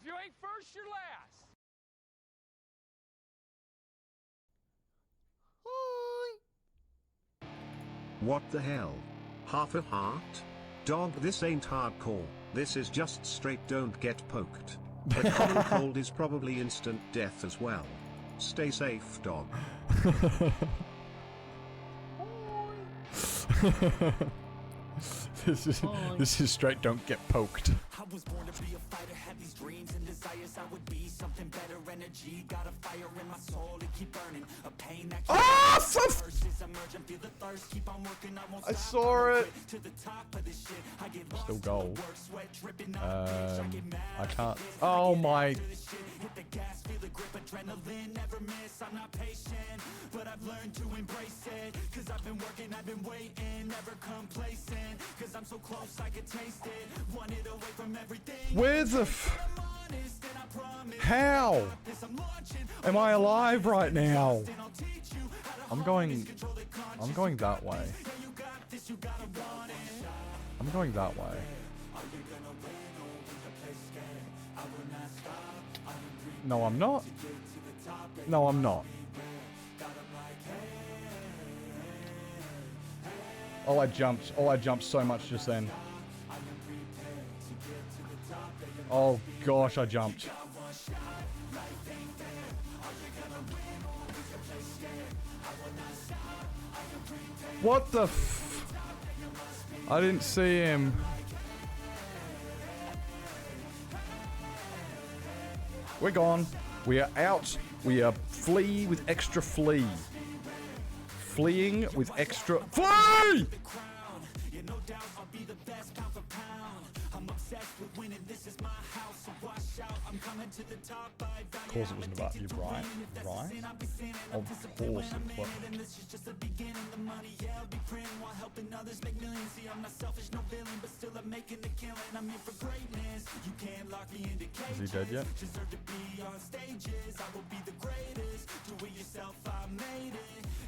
you ain't first, you're last. What the hell? Half a heart? Dog, this ain't hardcore, this is just straight don't get poked. But common cold is probably instant death as well. Stay safe, dog. This is straight don't get poked. I was born to be a fighter, had these dreams and desires. I would be something better, energy, got a fire in my soul to keep burning. A pain that feel the thirst, keep on working, I saw it. To the top of this shit. I get Still gold. sweat dripping I can't. Oh my. hit the gas, feel the grip, adrenaline, never miss. I'm not patient, but I've learned to embrace it. Cause I've been working, I've been waiting, never complacent. Cause I'm so close, I can taste it. Want it away from everything. Where the How? Am I alive right now? I'm going that way. I'm going that way. No, I'm not. No, I'm not. Oh, I jumped so much just then. Oh gosh, I jumped. What the f... I didn't see him. We're gone. We are out. We are flee with extra flee. Fleeing with extra... Flee! Of course it wasn't about you, right? Right? Of course it was. Is he dead yet?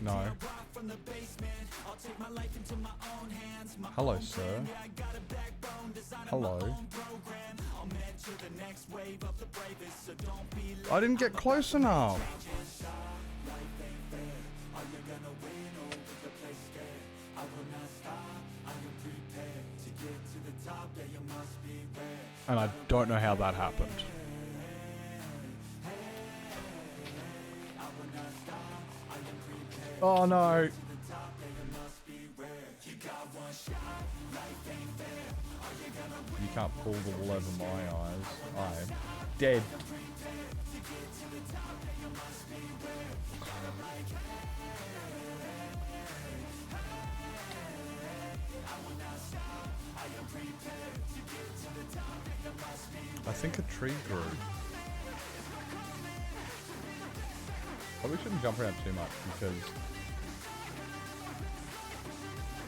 No. Hello, sir. Hello. I didn't get close enough. And I don't know how that happened. Oh no. You can't pull the wool over my eyes. I'm dead. I think a tree grew. Probably shouldn't jump around too much because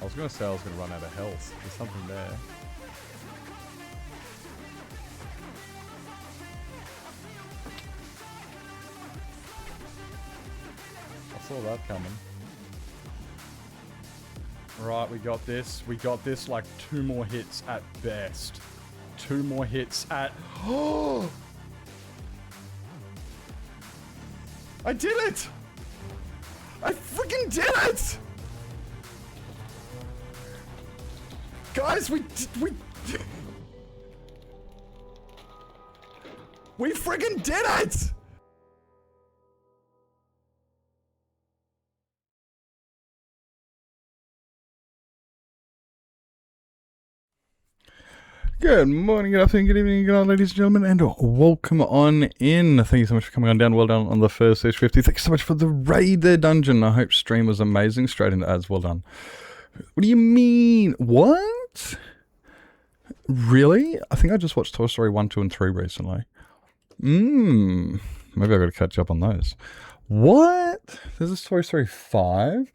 I was gonna say I was gonna run out of health. There's something there. I saw that coming. Right, we got this. We got this like 2 more hits at best. 2 more hits at... Oh! I did it! I freaking did it! Guys, we freaking did it! Good morning, good afternoon, good evening, good night, ladies and gentlemen, and welcome on in. Thank you so much for coming on down. Well done on the first stage 50. Thank you so much for the raid there, Dungeon. I hope stream was amazing. Straight into ads. Well done. What do you mean? What? Really? I think I just watched Toy Story 1, 2, and 3 recently. Maybe I gotta catch up on those. What? There's a Toy Story 5?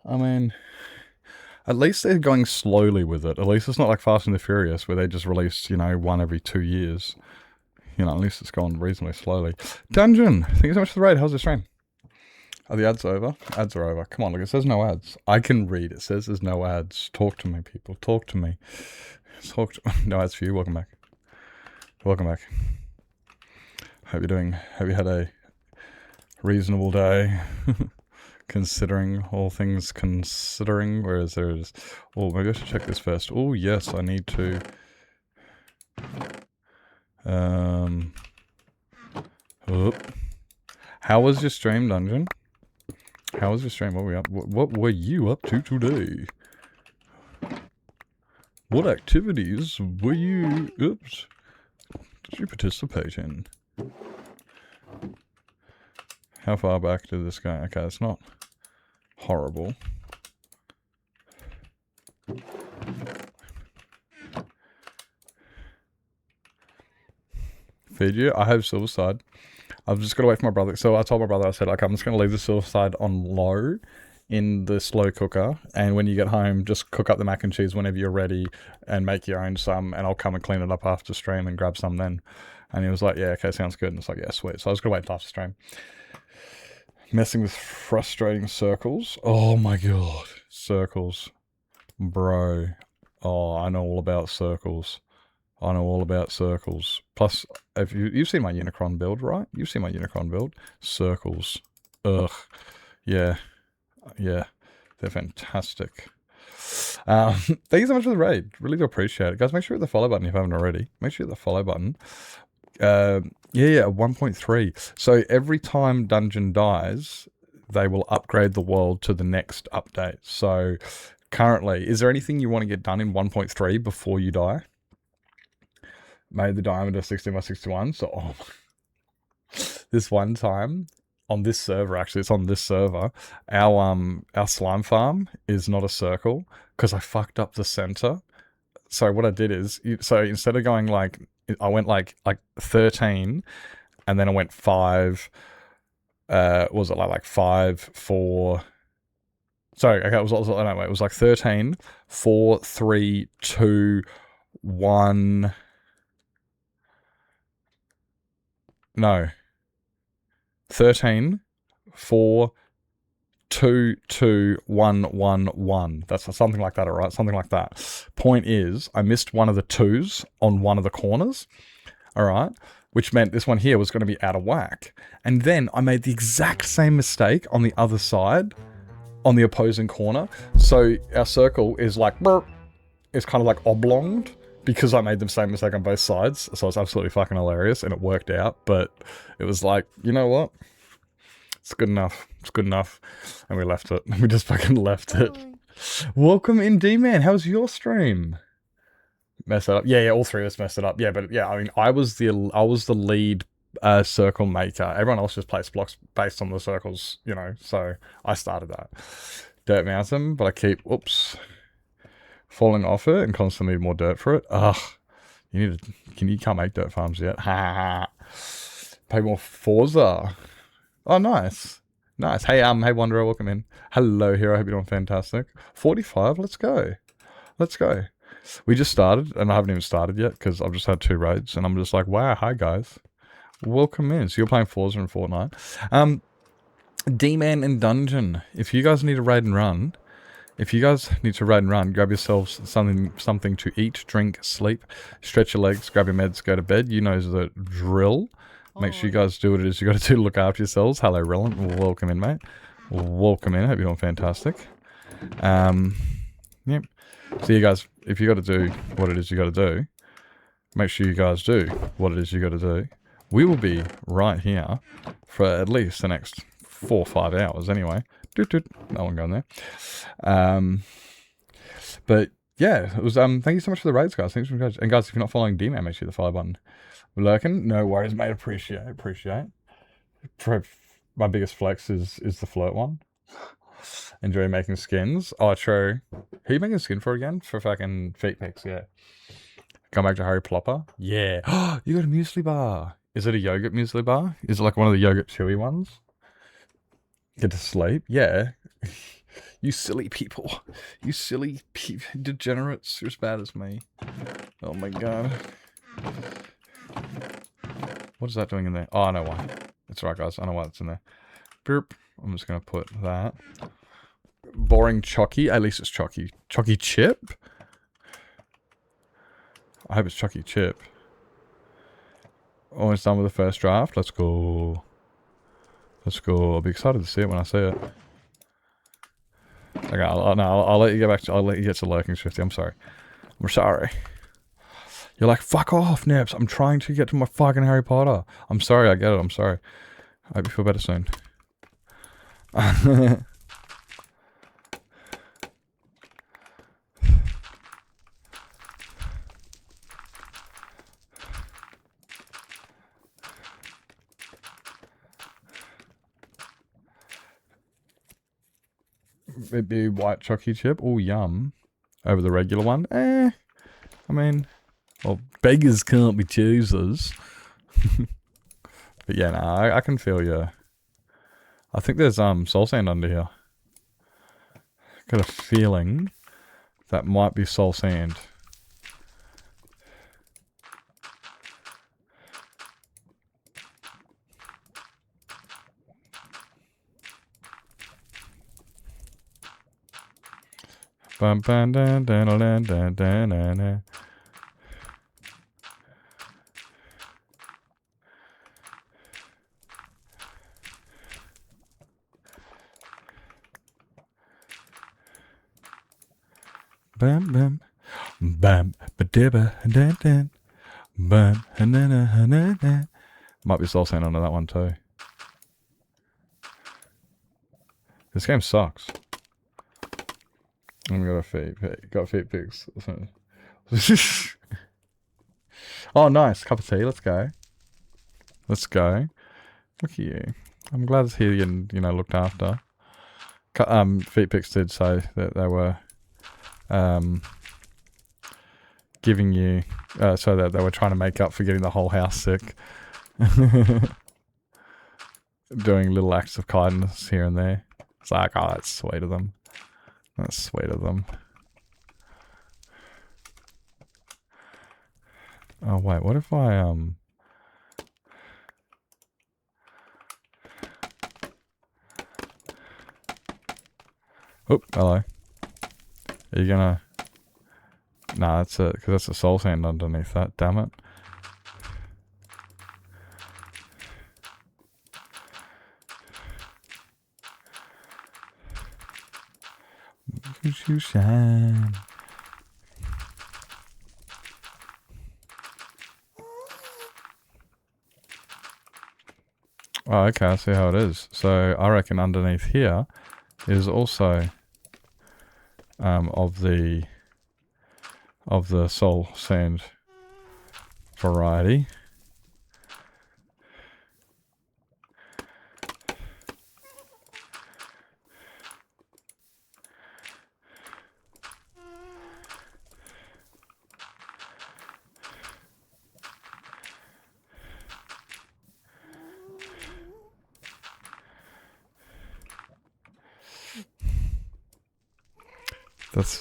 I mean... At least they're going slowly with it. At least it's not like Fast and the Furious where they just release, you know, 1 every 2 years. You know, at least it's going reasonably slowly. Dungeon, thank you so much for the raid. How's the stream? Are the ads over? Ads are over. Come on, look, it says no ads. I can read. It says there's no ads. Talk to me, people. Talk to me. No ads for you. Welcome back. Welcome back. Hope you had a reasonable day. Considering all things considering. Where is there? Oh, maybe I should check this first. Oh, yes, I need to. Oop. How was your stream, Dungeon? How was your stream? What were we up? What were you up to today? What activities were you? Oops. Did you participate in? How far back did this go? Okay, it's not horrible. Feed you? I have Silverside. I've just got to wait for my brother. So I told my brother, I said, like, I'm just going to leave the Silverside on low in the slow cooker. And when you get home, just cook up the mac and cheese whenever you're ready and make your own some. And I'll come and clean it up after stream and grab some then. And he was like, yeah, okay, sounds good. And it's like, yeah, sweet. So I was going to wait until after stream. Messing with frustrating circles. Oh my god. Circles. Bro. Oh, I know all about circles. I know all about circles. Plus, if you've seen my Unicron build, right? You've seen my Unicron build. Circles. Ugh. Yeah. Yeah. They're fantastic. Thank you so much for the raid. Really do appreciate it. Guys, make sure you hit the follow button if you haven't already. Make sure you hit the follow button. Yeah, 1.3. So every time Dungeon dies, they will upgrade the world to the next update. So currently, is there anything you want to get done in 1.3 before you die? Made the diameter 16 by 61. So, this one time on this server, actually, it's on this server. Our slime farm is not a circle because I fucked up the center. So what I did is, so instead of going like, I went like 13, and then I went 5. Was it like 5, 4? Sorry, okay, it was like 13, 4, 3, 2, 1. No. 13, 4, 2, 2, 1, 1, 1. That's something like that, alright? Something like that. Point is, I missed one of the 2s on one of the corners, alright? Which meant this one here was going to be out of whack. And then I made the exact same mistake on the other side, on the opposing corner. So our circle is like, it's kind of like oblonged, because I made the same mistake on both sides. So it's absolutely fucking hilarious, and it worked out. But it was like, you know what? It's good enough. It's good enough. And we left it. We just fucking left it. Welcome in, D-Man. How's your stream? Mess it up. Yeah, all three of us messed it up. Yeah, but yeah, I mean, I was the lead circle maker. Everyone else just placed blocks based on the circles, you know. So I started that. Dirt Mountain, but I keep, falling off it and constantly need more dirt for it. Ugh. You can't make dirt farms yet. Ha ha. Pay more Forza. Oh, nice. Nice. Hey, Wanderer, welcome in. Hello, Hero. I hope you're doing fantastic. 45, let's go. Let's go. We just started, and I haven't even started yet, because I've just had 2 raids, and I'm just like, wow, hi, guys. Welcome in. So you're playing Forza and Fortnite. D-Man and Dungeon. If you guys need a raid and run, grab yourselves something to eat, drink, sleep, stretch your legs, grab your meds, go to bed. You know the drill. Make sure you guys do what it is you got to do to look after yourselves. Hello, Rellant. Welcome in, mate. Welcome in. Hope you're doing fantastic. Yep. So you guys, if you got to do what it is you got to do, make sure you guys do what it is you got to do. We will be right here for at least the next 4 or 5 hours anyway. No one going there. But yeah, it was thank you so much for the raids, guys. Thanks for and guys, if you're not following D-Man, make sure the follow button. Lurking, no worries, mate. Appreciate. My biggest flex is the flirt one. Enjoy making skins. Oh, true. Who are you making a skin for again? For fucking feet pics, yeah. Come back to Harry Plopper. Yeah. You got a muesli bar. Is it a yogurt muesli bar? Is it like one of the yogurt chewy ones? Get to sleep? Yeah. You silly people. You silly degenerates. You're as bad as me. Oh my god. What is that doing in there? Oh, I know why. It's alright, guys. I know why it's in there. Burp. I'm just going to put that. Boring Chocky. At least it's Chocky. Chocky Chip? I hope it's Chocky Chip. Almost done with the first draft. Let's go. Let's go. I'll be excited to see it when I see it. Okay, I'll let you get back to, I'll let you get to lurking, Swifty. I'm sorry. I'm sorry. You're like, fuck off, Nips. I'm trying to get to my fucking Harry Potter. I'm sorry, I get it. I'm sorry. I hope you feel better soon. It'd be white chocolate chip. Oh, yum. Over the regular one. I mean, well, beggars can't be choosers. But yeah, I can feel you. I think there's soul sand under here. Got a feeling that might be soul sand. Bum bum dun dun dun dun dun dun. Bam bam bam ba-dibba dun dun bam na. Might be soul sand under that one too. This game sucks. I'm got feet pics. Oh, nice cup of tea. Let's go. Let's go. Look at you. I'm glad to hear you, looked after. Feet pics did say that they were giving you, so that they were trying to make up for getting the whole house sick. Doing little acts of kindness here and there. It's like, oh, that's sweet of them. That's sweet of them. Oh, wait, what if I, Oh, hello. Are you gonna... Nah, that's it, because that's a soul sand underneath that, damn it. You shine. Oh, okay, I see how it is. So I reckon underneath here is also of the soul sand variety.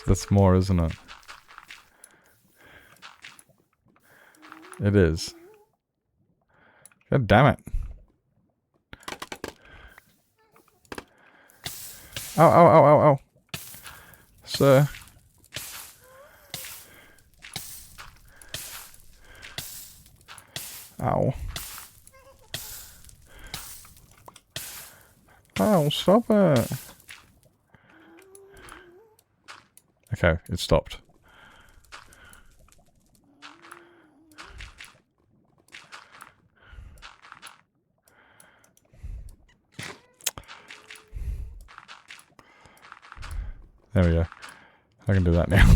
That's more, isn't it? It is. God damn it. Ow, ow, ow, ow, ow. Sir. Ow. Ow, stop it. Okay, it stopped. There we go. I can do that now.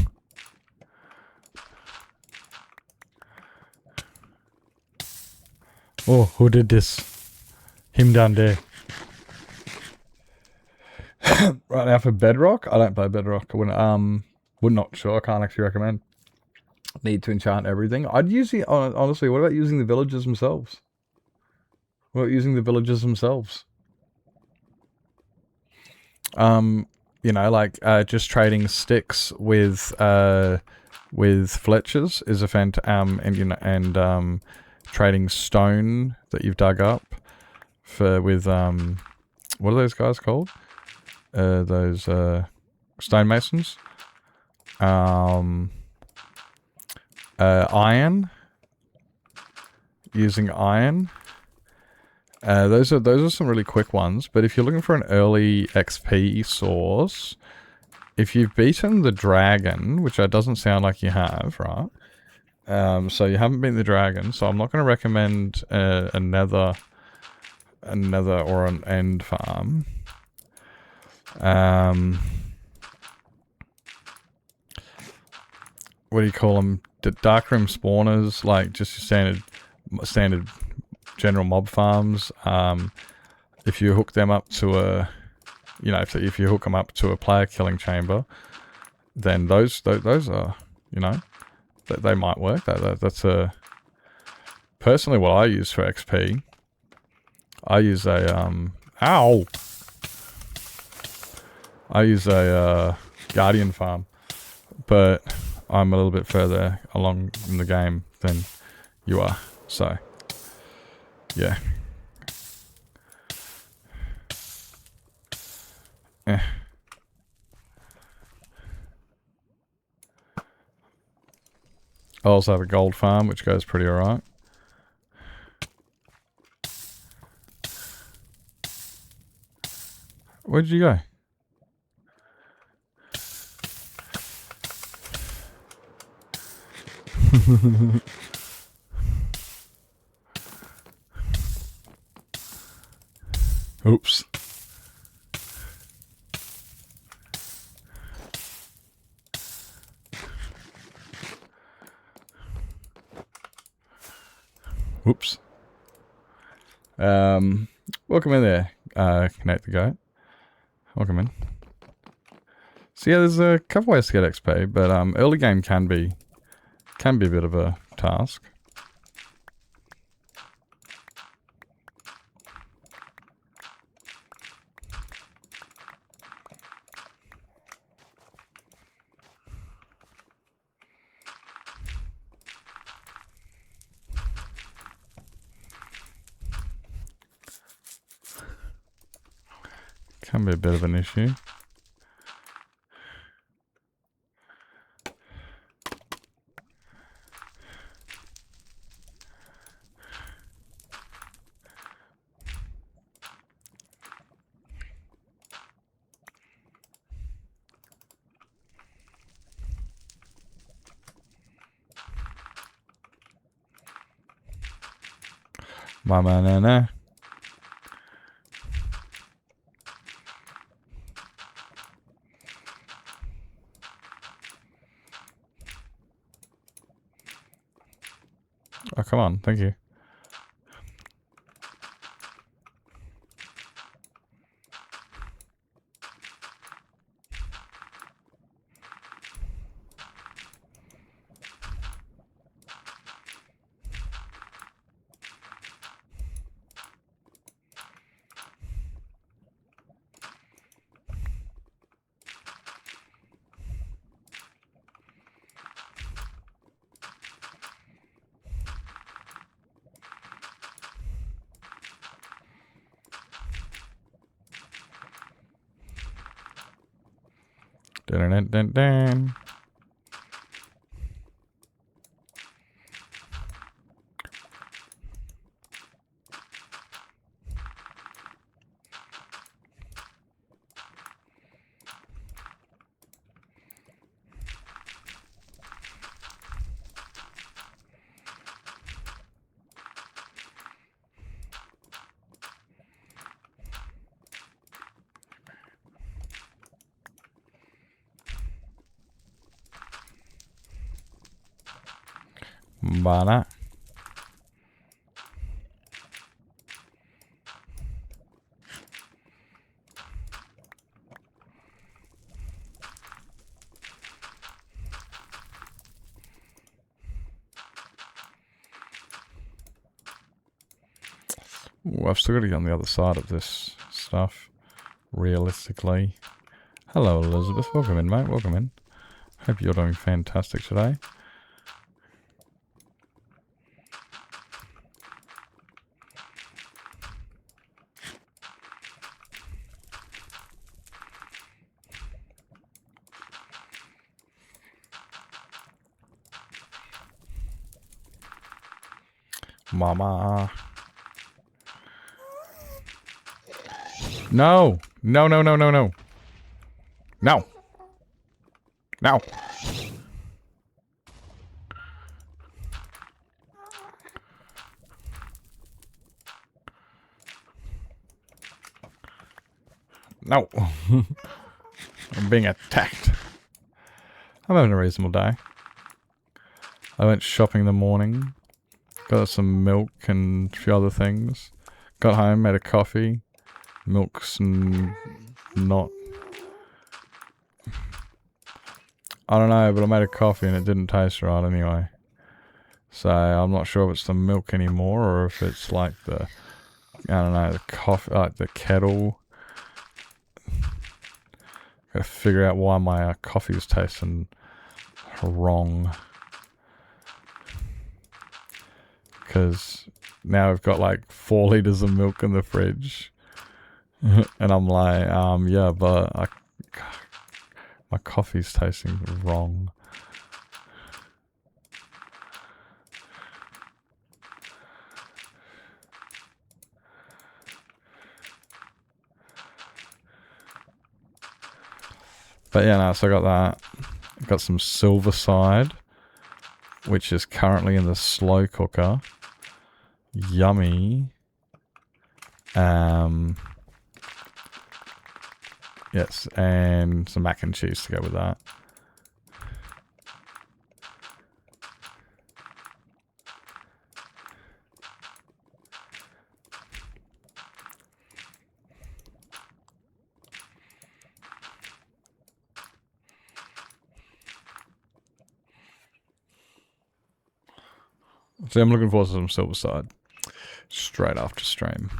Oh, who did this? Him down there. Right now for Bedrock, I don't play Bedrock. I wouldn't, would not sure. I can't actually recommend. Need to enchant everything. I'd use the, honestly, what about using the villagers themselves? What about using the villagers themselves? You know, like just trading sticks with fletchers is a and trading stone that you've dug up with what are those guys called? Those stonemasons. Iron. using iron. Those are some really quick ones. But if you're looking for an early XP source, if you've beaten the dragon, which it doesn't sound like you have, right? So you haven't beaten the dragon. So I'm not going to recommend a nether or an end farm. What do you call them? Darkroom spawners, like just your standard general mob farms. If you hook them up to a, you know, if you hook them up to a player killing chamber, then those are, you know, they might work. That's a personally what I use for XP. I use a I use a guardian farm, but I'm a little bit further along in the game than you are. So, yeah. I also have a gold farm, which goes pretty alright. Where did you go? Oops. Whoops. Welcome in there, Connect the Goat. Welcome in. So yeah, there's a couple ways to get XP, but early game can be a bit of a task. Can be a bit of an issue. Mama nana. Oh, come on. Thank you. Dun, dun, dun, dun. Bana. Ooh, I've still got to get on the other side of this stuff, realistically. Hello, Elizabeth. Welcome in, mate. Welcome in. Hope you're doing fantastic today. Mama. No. No, no, no, no, no. No. No. No. I'm being attacked. I'm having a reasonable day. I went shopping in the morning. Got some milk and a few other things. Got home, made a coffee. Milk's not... I don't know, but I made a coffee and it didn't taste right anyway. So I'm not sure if it's the milk anymore or if it's like the... I don't know, the coffee, like the kettle. Gotta figure out why my coffee's tasting wrong. Because now we've got like 4 liters of milk in the fridge. And I'm like, yeah, but my coffee's tasting wrong. But yeah, no, so I got that. I got some silver side, which is currently in the slow cooker. Yummy. Yes, and some mac and cheese to go with that. So I'm looking forward to some silver side straight after stream.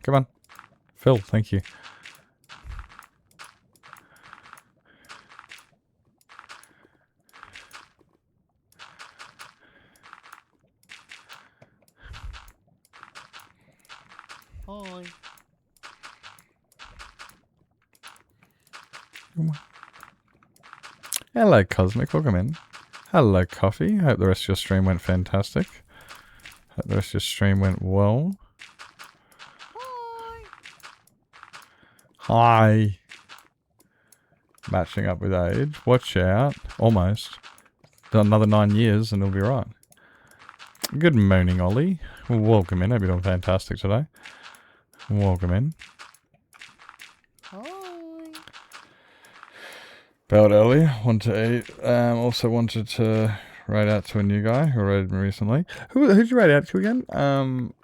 Come on. Phil, thank you. Hi. Hello, Cosmic. Welcome in. Hello, Coffee. Hope the rest of your stream went fantastic. Hope the rest of your stream went well. Hi. Hi. Matching up with age. Watch out. Almost. Done another 9 years and it'll be right. Good morning, Ollie. Welcome in. Hope you're doing fantastic today. Welcome in. Hi. Belled early. Want to eat. Also wanted to write out to a new guy who rated me recently. Who'd you rate out to again?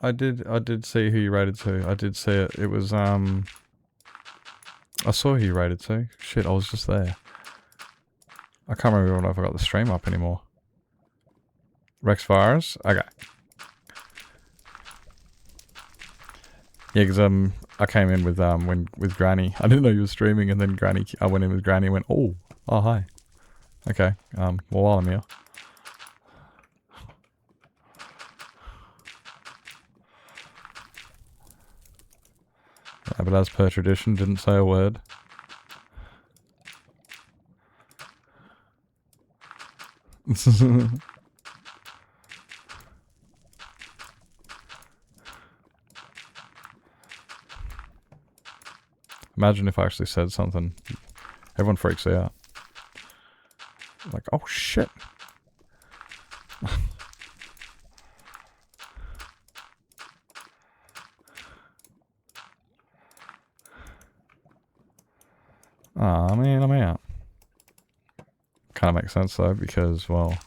I did see who you rated to. I did see it. It was I saw who you rated to. Shit, I was just there. I can't remember if I got the stream up anymore. Rex Virus? Okay. Yeah, because I came in with Granny. I didn't know you were streaming, and then I went in with Granny and went, oh hi. Okay. Well, while I'm here. Yeah, but as per tradition, didn't say a word. Imagine if I actually said something. Everyone freaks out. Like, oh shit. Oh, man, I'm out. Kind of makes sense though, because, well,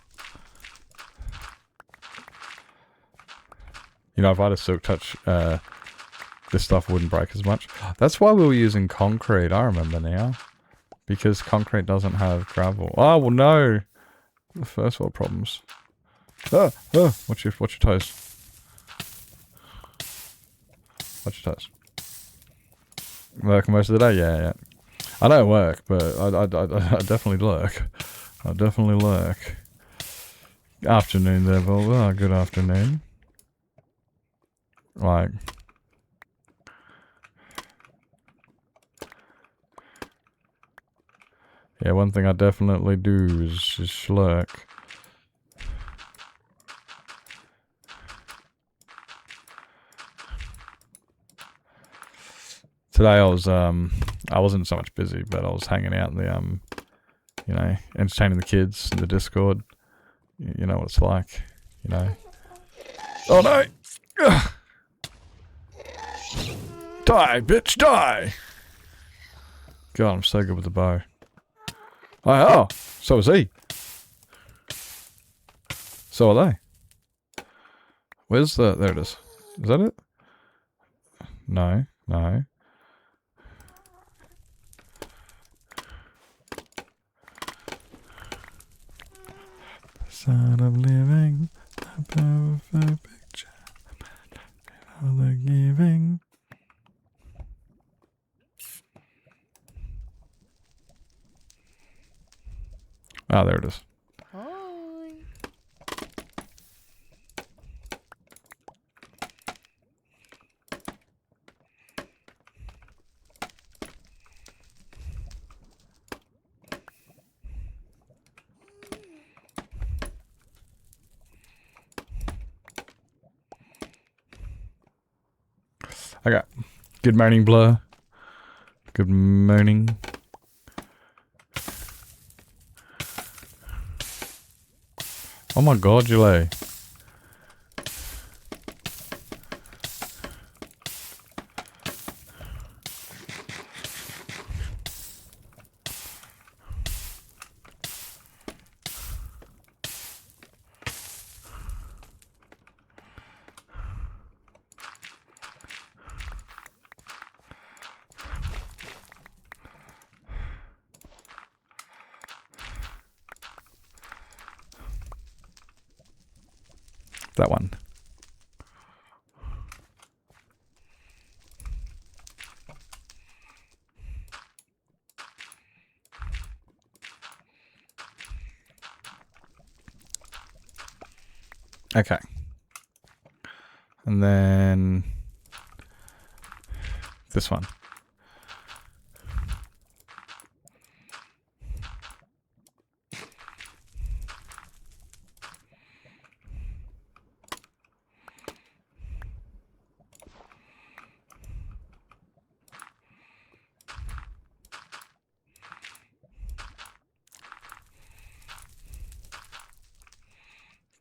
you know, if I had a silk touch, this stuff wouldn't break as much. That's why we were using concrete, I remember now. Because concrete doesn't have gravel. Oh, well, no. The first world problems. Watch your toes. Watch your toes. Working most of the day? Yeah. I don't work, but I definitely lurk. I definitely lurk. Afternoon there, Volvo. Good afternoon. Like... yeah, one thing I definitely do is slurk. Today I wasn't so much busy, but I was hanging out in the, you know, entertaining the kids in the Discord. You know what it's like, you know. Oh no! Ugh. Die, bitch, die! God, I'm so good with the bow. Oh, so is he. So are they. Where's the... there it is. Is that it? No. Side of living, a perfect picture of the giving. Ah, there it is. Hi. Okay. Good morning, Blur. Good morning. Oh my god, Julie. That one. Okay. And then this one.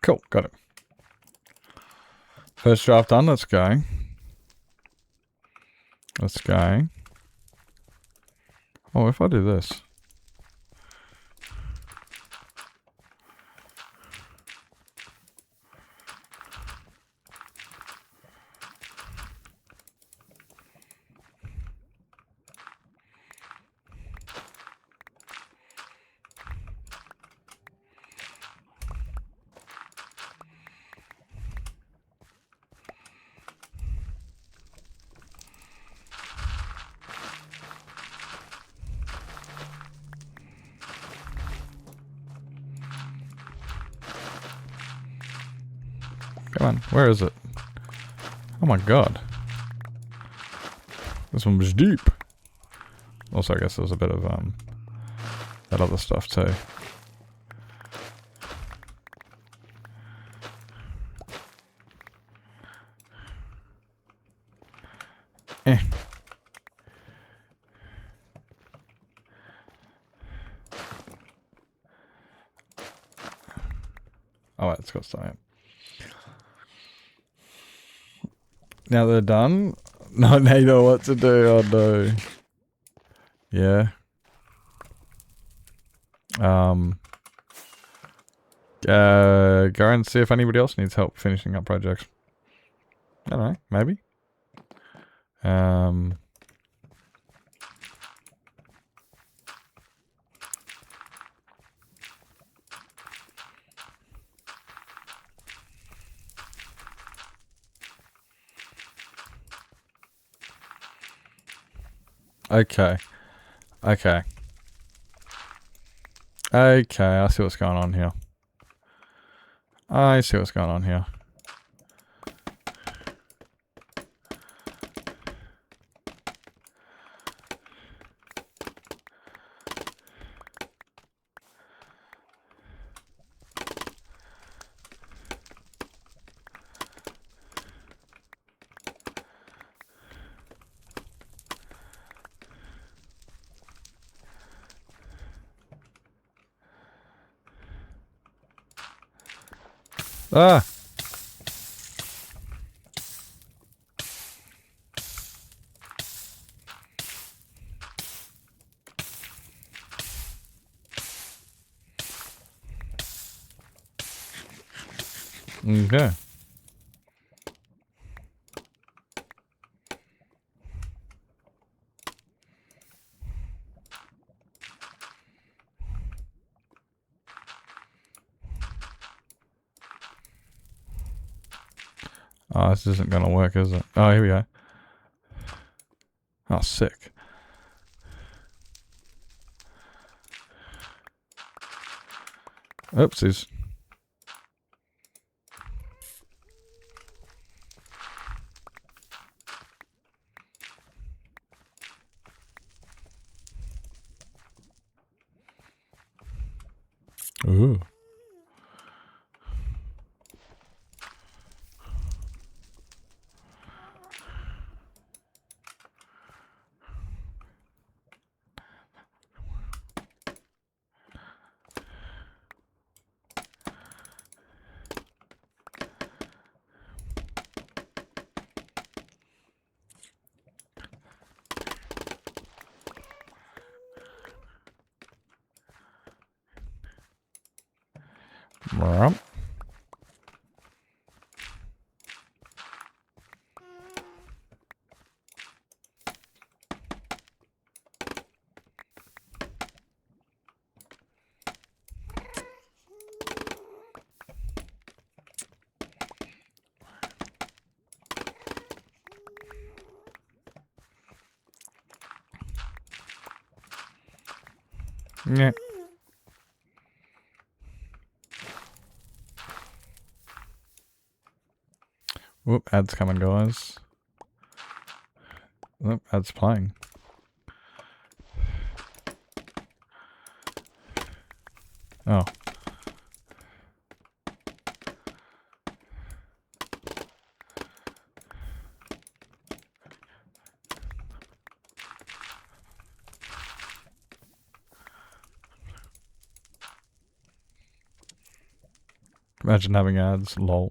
Cool, got it. First draft done, let's go. Let's go. Oh, if I do this. Come on, where is it? Oh my god. This one was deep. Also, I guess there's a bit of, that other stuff too. Eh. Oh, wait, it's got something. Now they're done. No, now you know what to do. Oh no. Yeah. Go and see if anybody else needs help finishing up projects. I don't know, maybe. Okay. Okay. Okay, I see what's going on here. I see what's going on here. Ah! Okay. Oh, this isn't gonna work, is it? Oh, here we go. Oh, sick. Oopsies. Ooh. Well. Yeah. Whoop, ads coming, guys. Whoop, ads playing. Oh. Imagine having ads, lol.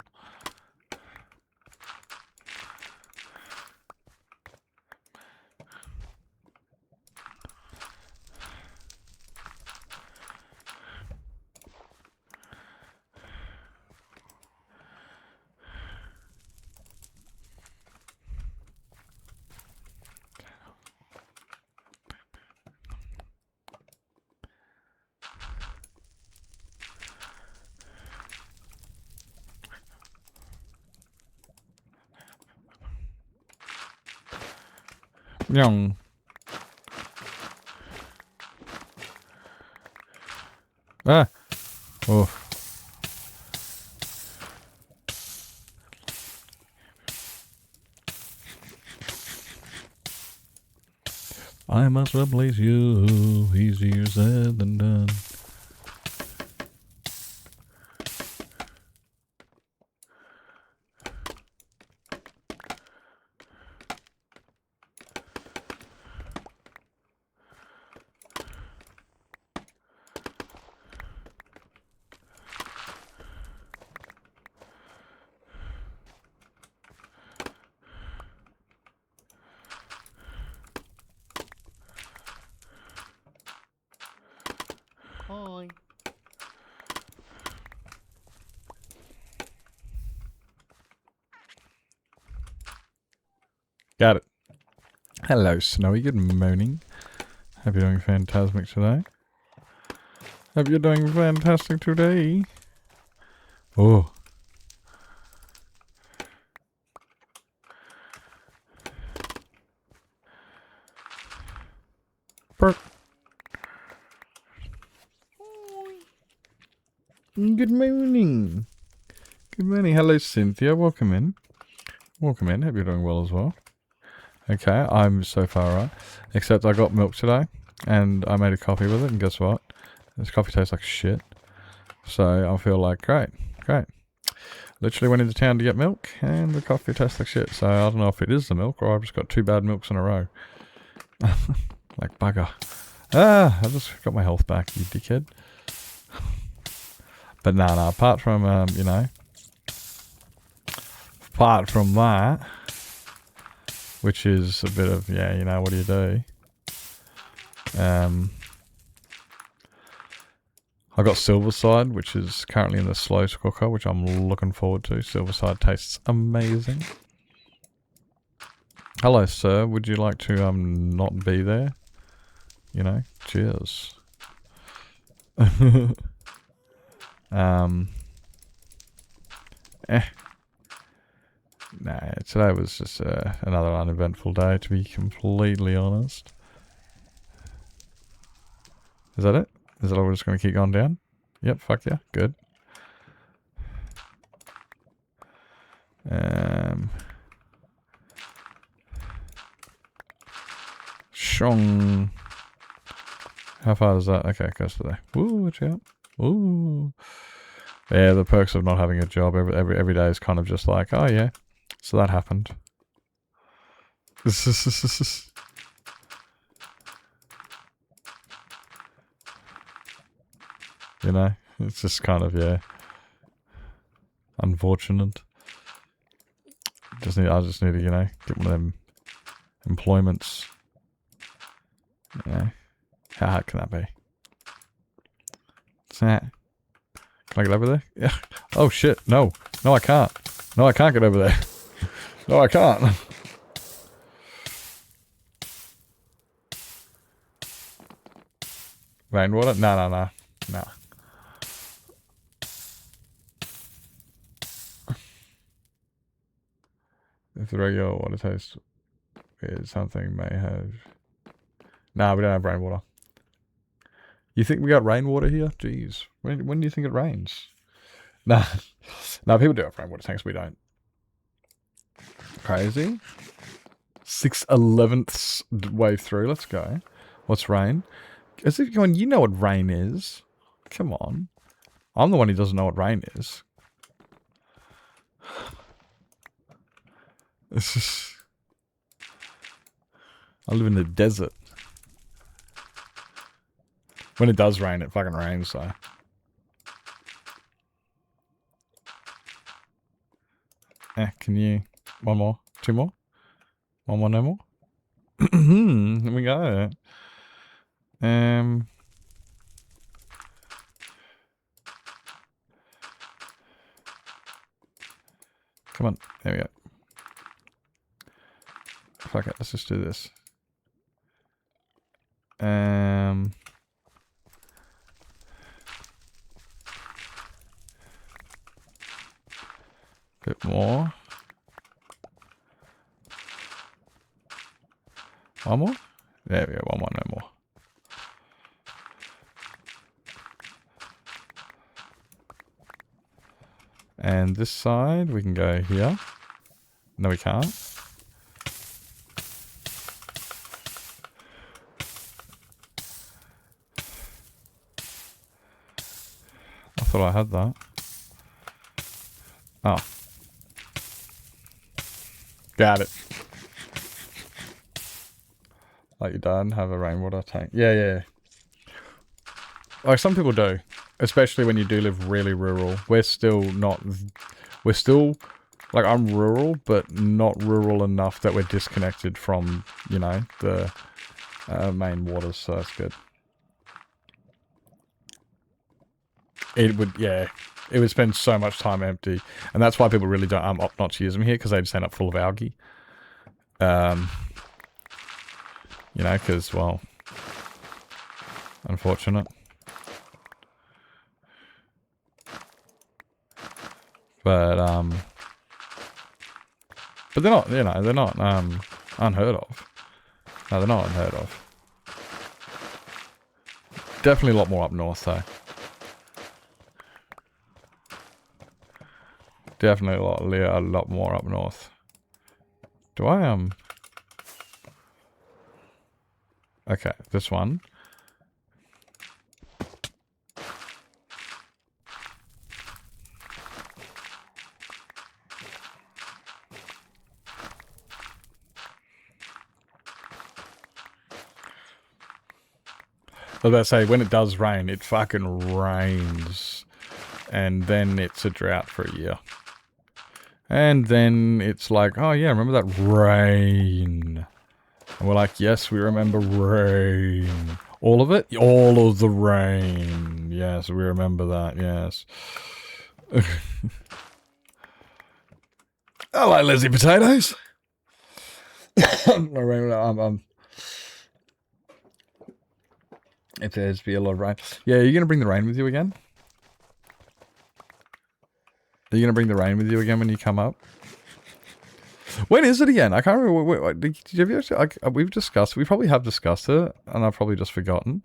Young. Ah. Oh. I must replace you. Easier said than done. Hi. Got it. Hello, Snowy. Good morning. Hope you're doing fantastic today. Hope you're doing fantastic today. Oh. Perk. Good morning. Good morning. Hello, Cynthia. Welcome in. Welcome in. Hope you're doing well as well. Okay, I'm so far right. Except I got milk today, and I made a coffee with it, and guess what? This coffee tastes like shit. So I feel like, great. Literally went into town to get milk, and the coffee tastes like shit. So I don't know if it is the milk, or I've just got 2 bad milks in a row. Like bugger. I just got my health back, you dickhead. But no, apart from, apart from that, which is a bit of, what do you do? I got Silverside, which is currently in the slow cooker, which I'm looking forward to. Silverside tastes amazing. Hello, sir. Would you like to not be there? Cheers. Nah, today was just another uneventful day, to be completely honest. Is that it? Is it all just going to keep going down? Yep, fuck yeah, good. Shong. How far is that? Okay, it goes to there. Woo, watch out. Ooh. Yeah, the perks of not having a job every day is kind of just like, oh yeah, so that happened. It's just kind of, unfortunate. I just need to, get one of them employments. How hard can that be? What's that? Can I get over there? Yeah. Oh shit, no. No, I can't. No, I can't get over there. No, I can't. Rainwater? No. If the regular water taste is something may have... Nah, we don't have rainwater. You think we got rainwater here? Jeez. When do you think it rains? Nah. No, people do have rainwater tanks, we don't. Crazy. 6/11ths way through, let's go. What's rain? Is it going, you know what rain is? Come on. I'm the one who doesn't know what rain is. It's just... I live in the desert. When it does rain, it fucking rains, so... Can you... One more? 2 more? One more, no more? Here we go. Come on. There we go. Fuck it, let's just do this. Bit more. One more? There we go, one more, no more. And this side, we can go here. No, we can't. I thought I had that. Oh. Got it. Like your dad have a rainwater tank. Yeah. Like some people do. Especially when you do live really rural. We're still, like I'm rural, but not rural enough that we're disconnected from, the main waters, so that's good. it would, yeah, it would spend so much time empty. And that's why people really don't opt not to use them here, because they just end up full of algae. You know, because, well, unfortunate. But they're not, you know, they're not unheard of. No, they're not unheard of. Definitely a lot more up north, though. Definitely a lot more up north. Do I, okay, this one. I was about to say, when it does rain, it fucking rains. And then it's a drought for a year. And then it's like, oh yeah, remember that rain? And we're like, yes, we remember rain. All of it? All of the rain. Yes, we remember that, yes. I like Lizzie potatoes. If there's to be a lot of rain. Yeah, are you going to bring the rain with you again? Are you going to bring the rain with you again when you come up? When is it again? I can't remember. Have you actually, we've discussed, we probably have discussed it, and I've probably just forgotten.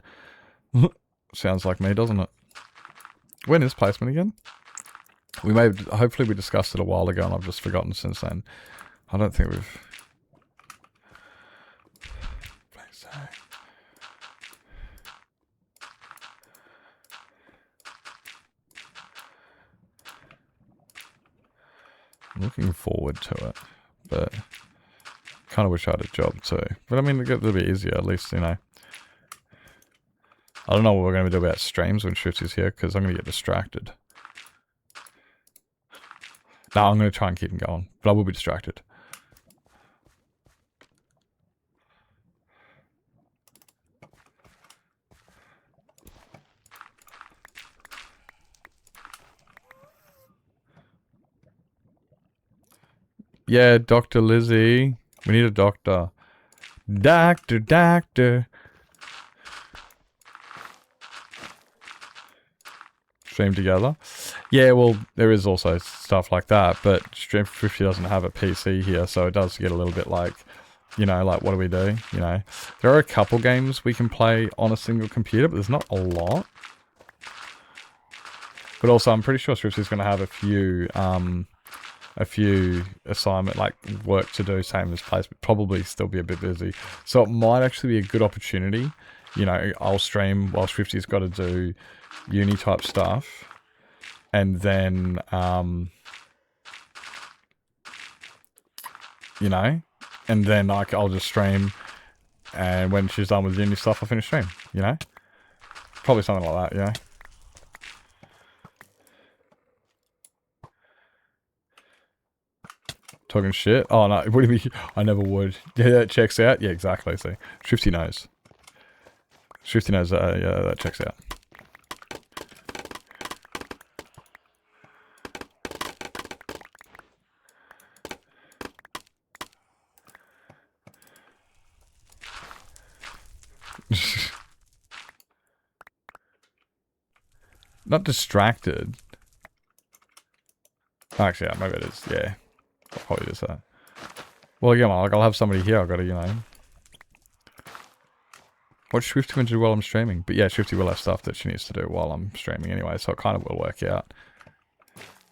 Sounds like me, doesn't it? When is placement again? We may have, hopefully we discussed it a while ago, and I've just forgotten since then. I don't think we've... I'm looking forward to it, but kind of wish I had a job too. But I mean, it'll get a little bit easier, at least, you know. I don't know what we're going to do about streams when Shifty's here, because I'm going to get distracted. No, I'm going to try and keep him going, but I will be distracted. Yeah, Dr. Lizzie. We need a doctor. Doctor. Stream together. Yeah, well, there is also stuff like that, but Stream 50 doesn't have a PC here, so it does get a little bit like, you know, like, what do we do? You know, there are a couple games we can play on a single computer, but there's not a lot. But also, I'm pretty sure Swifty's going to have a few assignment, like, work to do, same as place, but probably still be a bit busy. So it might actually be a good opportunity. You know, I'll stream while Swifty's got to do uni type stuff. And then, you know, and then I'll just stream. And when she's done with uni stuff, I'll finish stream, you know? Probably something like that, you know? Talking shit? Oh, no. What do you mean? I never would. Yeah, that checks out. Yeah, exactly. See, Swifty knows. Swifty knows that, yeah, that checks out. Not distracted. Actually, yeah, maybe it is. Yeah. I'll probably just that. Well, yeah, like, I'll have somebody here. I've got to, you know. What Swifty going to do while I'm streaming? But yeah, Swifty will have stuff that she needs to do while I'm streaming anyway, so it kind of will work out.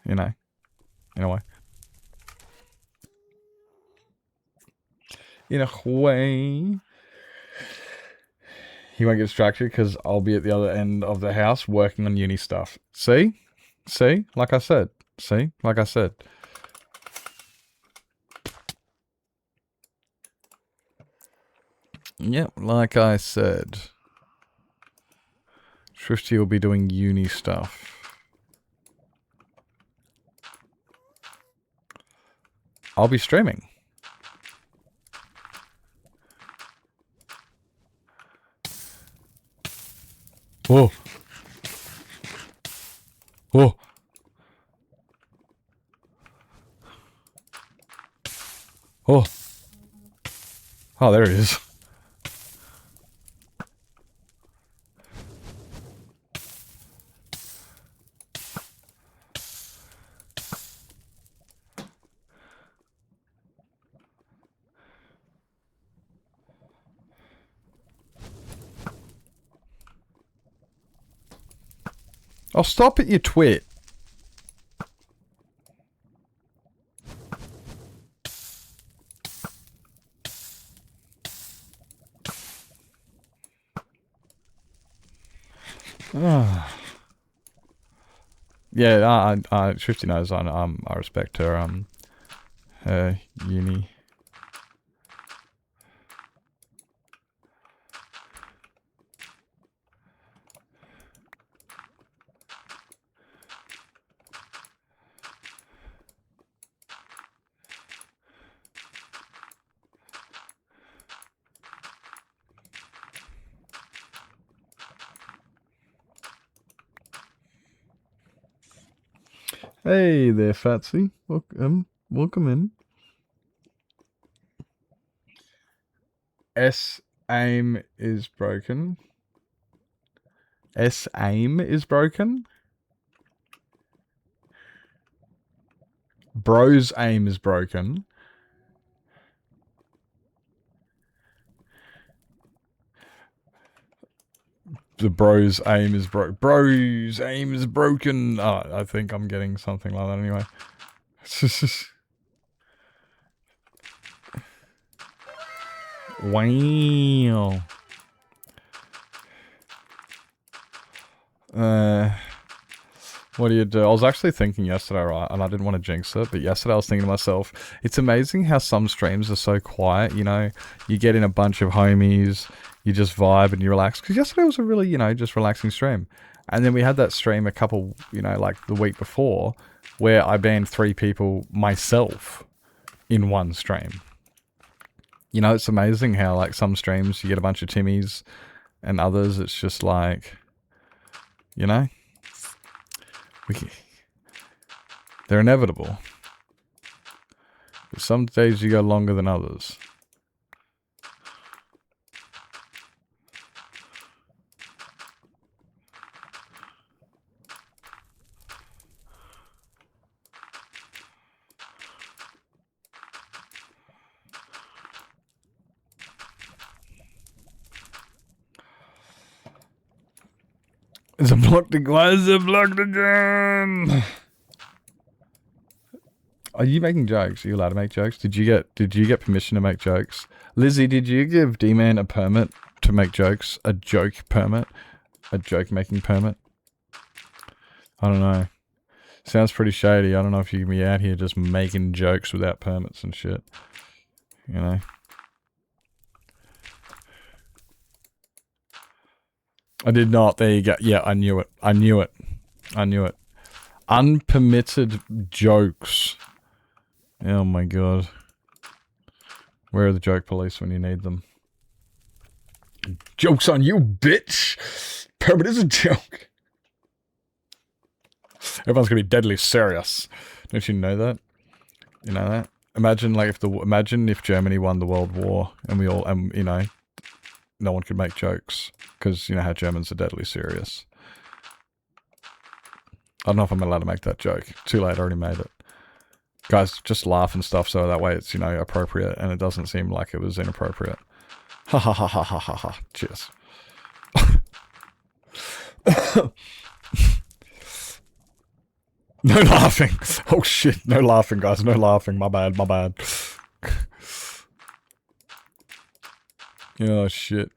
You know. In a way. In a way. He won't get distracted because I'll be at the other end of the house working on uni stuff. See? See? Like I said. See? Like I said. Yep, like I said. Swifty will be doing uni stuff. I'll be streaming. Whoa. Oh. Oh. Oh, there he is. Oh, stop it, you twit. Yeah, Shifty knows I respect her uni. Hey there, Fatsy. Welcome in. S-aim is broken. S-aim is broken? Bro's aim is broken. The bro's aim is bro's aim is broken. Oh, I think I'm getting something like that anyway. Wow. What do you do? I was actually thinking yesterday, right, and I didn't want to jinx it, but yesterday I was thinking to myself, it's amazing how some streams are so quiet, you know? You get in a bunch of homies, you just vibe and you relax. Because yesterday was a really, you know, just relaxing stream. And then we had that stream a couple, you know, like the week before, where I banned 3 people myself in one stream. You know, it's amazing how, like, some streams you get a bunch of Timmies and others it's just like, you know? They're inevitable. But some days you go longer than others. It's a blocked again. Why is it blocked again? Are you making jokes? Are you allowed to make jokes? Did you get permission to make jokes? Lizzie, did you give D-Man a permit to make jokes? A joke permit? A joke making permit? I don't know. Sounds pretty shady. I don't know if you can be out here just making jokes without permits and shit. You know? I did not. There you go. Yeah, I knew it. I knew it. I knew it. Unpermitted jokes. Oh my god. Where are the joke police when you need them? Joke's on you, bitch! Permit is a joke. Everyone's gonna be deadly serious. Don't you know that? You know that? Imagine if Germany won the World War and we all, you know, no one could make jokes because you know how Germans are deadly serious. I don't know if I'm allowed to make that joke. Too late, I already made it. Guys, just laugh and stuff so that way it's, you know, appropriate and it doesn't seem like it was inappropriate. Ha ha ha ha ha ha ha. Cheers. No laughing. Oh shit, no laughing, guys. No laughing. My bad, my bad. Oh shit.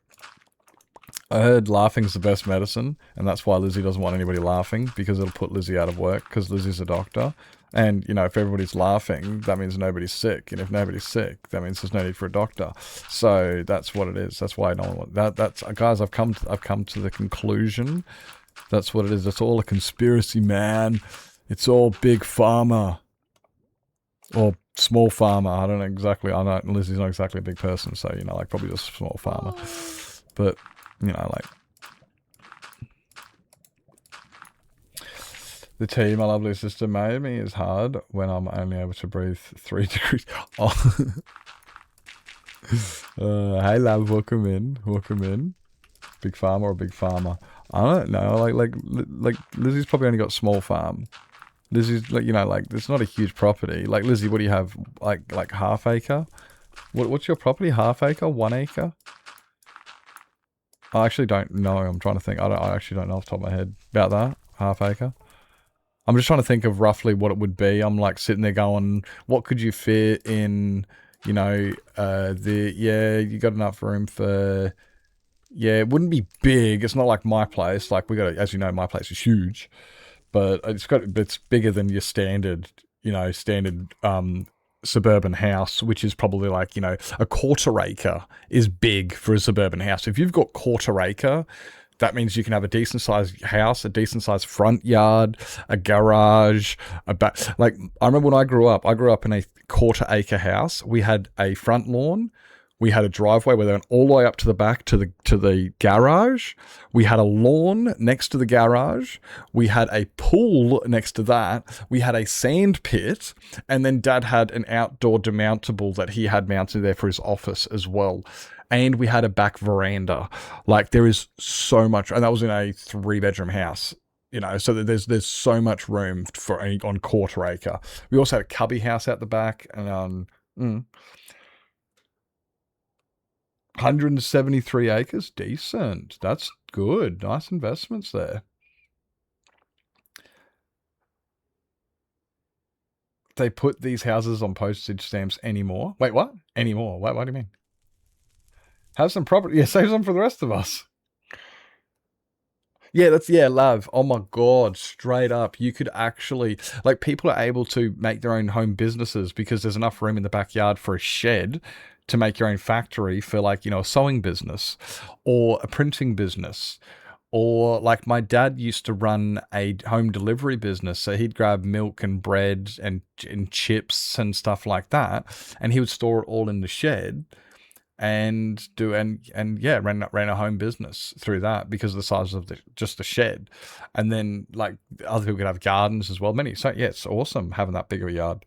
I heard laughing's the best medicine, and that's why Lizzie doesn't want anybody laughing, because it'll put Lizzie out of work, because Lizzie's a doctor. And, you know, if everybody's laughing, that means nobody's sick. And if nobody's sick, that means there's no need for a doctor. So that's what it is. That's why no one that's guys, I've come to the conclusion. That's what it is. It's all a conspiracy, man. It's all big pharma. Or small pharma. I don't know exactly. I know Lizzie's not exactly a big person, so, you know, like, probably just small pharma. But, you know, like... The tea my lovely sister made me is hard when I'm only able to breathe 3 degrees. Oh. Hey love, welcome in. Welcome in. Big farm or a big farmer? I don't know. Like Lizzie's probably only got small farm. Lizzie's like, you know, like it's not a huge property. Like Lizzie, what do you have? Like half acre? What's your property? Half acre? 1 acre? I actually don't know. I'm trying to think. I actually don't know off the top of my head about that. Half acre. I'm just trying to think of roughly what it would be. I'm like sitting there going, what could you fit in, you know, you got enough room for, yeah, it wouldn't be big. It's not like my place. Like as you know, my place is huge, but it's bigger than your standard suburban house, which is probably like, you know, a quarter acre is big for a suburban house. If you've got quarter acre, that means you can have a decent sized house, a decent sized front yard, a garage, like I remember when I grew up in a quarter acre house. We had a front lawn. We had a driveway where they went all the way up to the back to the garage. We had a lawn next to the garage. We had a pool next to that. We had a sand pit. And then Dad had an outdoor demountable that he had mounted there for his office as well. And we had a back veranda. Like there is so much, and that was in a 3-bedroom house. You know, so there's so much room on quarter acre. We also had a cubby house out the back, and 173 acres, decent. That's good. Nice investments there. They put these houses on postage stamps anymore? Wait, what? Anymore? What do you mean? Have some property. Yeah, save some for the rest of us. Yeah, love. Oh my God, straight up. You could actually, like, people are able to make their own home businesses because there's enough room in the backyard for a shed to make your own factory for, like, you know, a sewing business or a printing business. Or like my dad used to run a home delivery business. So he'd grab milk and bread and chips and stuff like that. And he would store it all in the shed and ran a home business through that because of the size of just the shed. And then like other people could have gardens as well. So yeah, it's awesome having that big of a yard.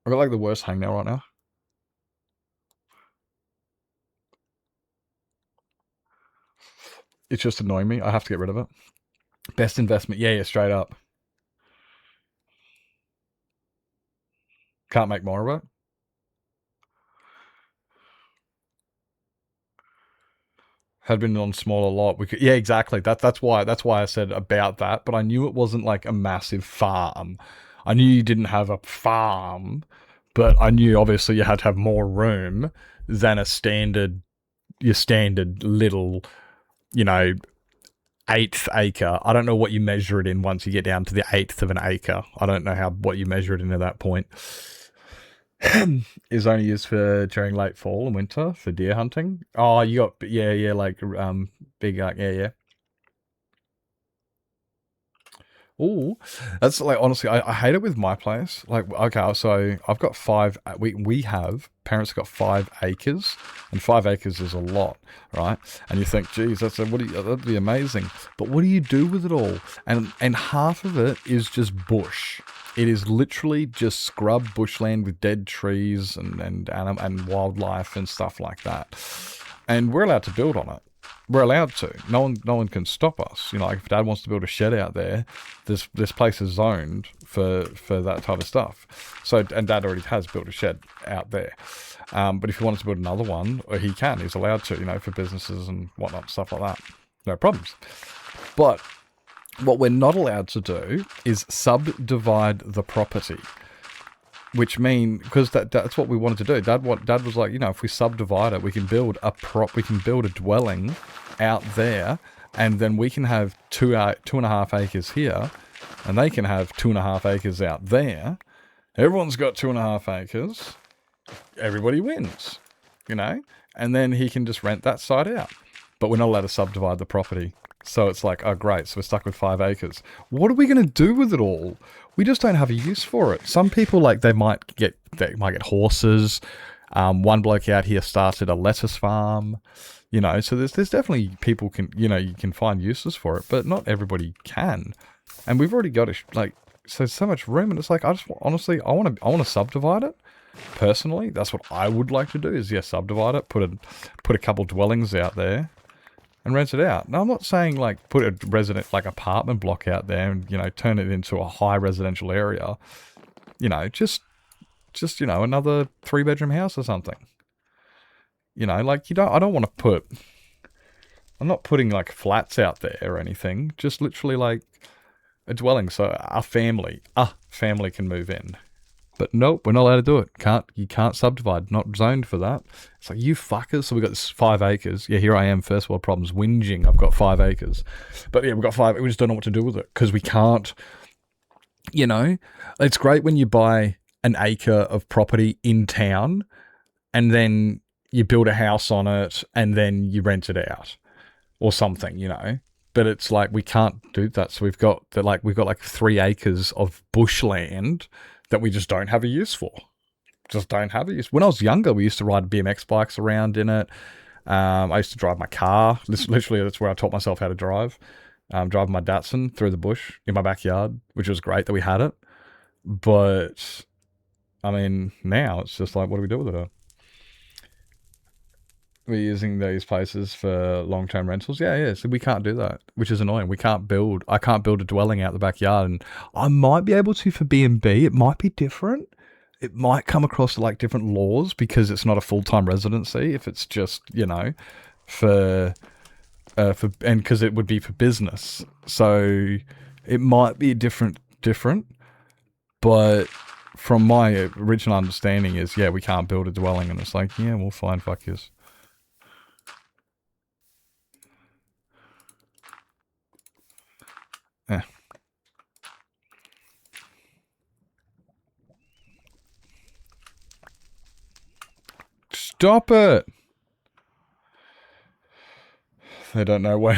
I've got like the worst hangnail right now. It's just annoying me. I have to get rid of it. Best investment. Yeah, straight up. Can't make more of it. Had been on smaller lot. Yeah, exactly. That's why I said about that. But I knew it wasn't like a massive farm. I knew you didn't have a farm, but I knew obviously you had to have more room than your standard little, you know, 1/8 acre. I don't know what you measure it in once you get down to the 1/8 of an acre. I don't know what you measure it in at that point. Is only used for during late fall and winter for deer hunting. Oh, you got like big yeah. Oh, that's like honestly, I hate it with my place. Like, okay, so I've got 5. Parents have got 5 acres, and 5 acres is a lot, right? And you think, geez, that'd be amazing. But what do you do with it all? And half of it is just bush. It is literally just scrub bushland with dead trees and wildlife and stuff like that. And we're allowed to build on it. We're allowed to. No one can stop us. You know, like if Dad wants to build a shed out there, this place is zoned for that type of stuff. So, and Dad already has built a shed out there. But if he wants to build another one, he can. He's allowed to, you know, for businesses and whatnot, stuff like that. No problems. But what we're not allowed to do is subdivide the property. Which because that's what we wanted to do. Dad was like, you know, if we subdivide it, we can build a dwelling out there, and then we can have 2.5 acres here, and they can have 2.5 acres out there. Everyone's got 2.5 acres. Everybody wins, you know. And then he can just rent that side out. But we're not allowed to subdivide the property. So it's like, oh great, so we're stuck with 5 acres. What are we going to do with it all? We just don't have a use for it. Some people, like, they might get horses. One bloke out here started a lettuce farm. You know, so there's definitely people can, you know, you can find uses for it, but not everybody can. And we've already got so much room, and it's like, I just, honestly, I want to subdivide it. Personally, that's what I would like to do, is, yeah, subdivide it, put a couple dwellings out there, and rent it out. Now, I'm not saying, like, put a resident, like, apartment block out there and, you know, turn it into a high residential area. You know, just, you know, another 3-bedroom house or something. You know, like, I'm not putting, like, flats out there or anything. Just literally, like, a dwelling so a family can move in. But nope, we're not allowed to do it. You can't subdivide. Not zoned for that. It's like, you fuckers. So we got this 5 acres. Yeah, here I am, first world problems, whinging. I've got 5 acres. But yeah, we've got 5. We just don't know what to do with it because we can't, you know. It's great when you buy an acre of property in town and then you build a house on it and then you rent it out or something, you know. But it's like, we can't do that. So we've got 3 acres of bushland that we just don't have a use for. Just don't have a use. When I was younger, we used to ride BMX bikes around in it. I used to drive my car. Literally, that's where I taught myself how to drive. Driving my Datsun through the bush in my backyard, which was great that we had it. But, I mean, now it's just like, what do we do with it? We're using these places for long-term rentals. Yeah. So we can't do that, which is annoying. I can't build a dwelling out the backyard, and I might be able to for B&B. It might be different. It might come across like different laws because it's not a full-time residency. If it's just, you know, and because it would be for business. So it might be different. But from my original understanding is, yeah, we can't build a dwelling, and it's like, yeah, well, fine, fuck yous. Eh. Stop it! They don't know where.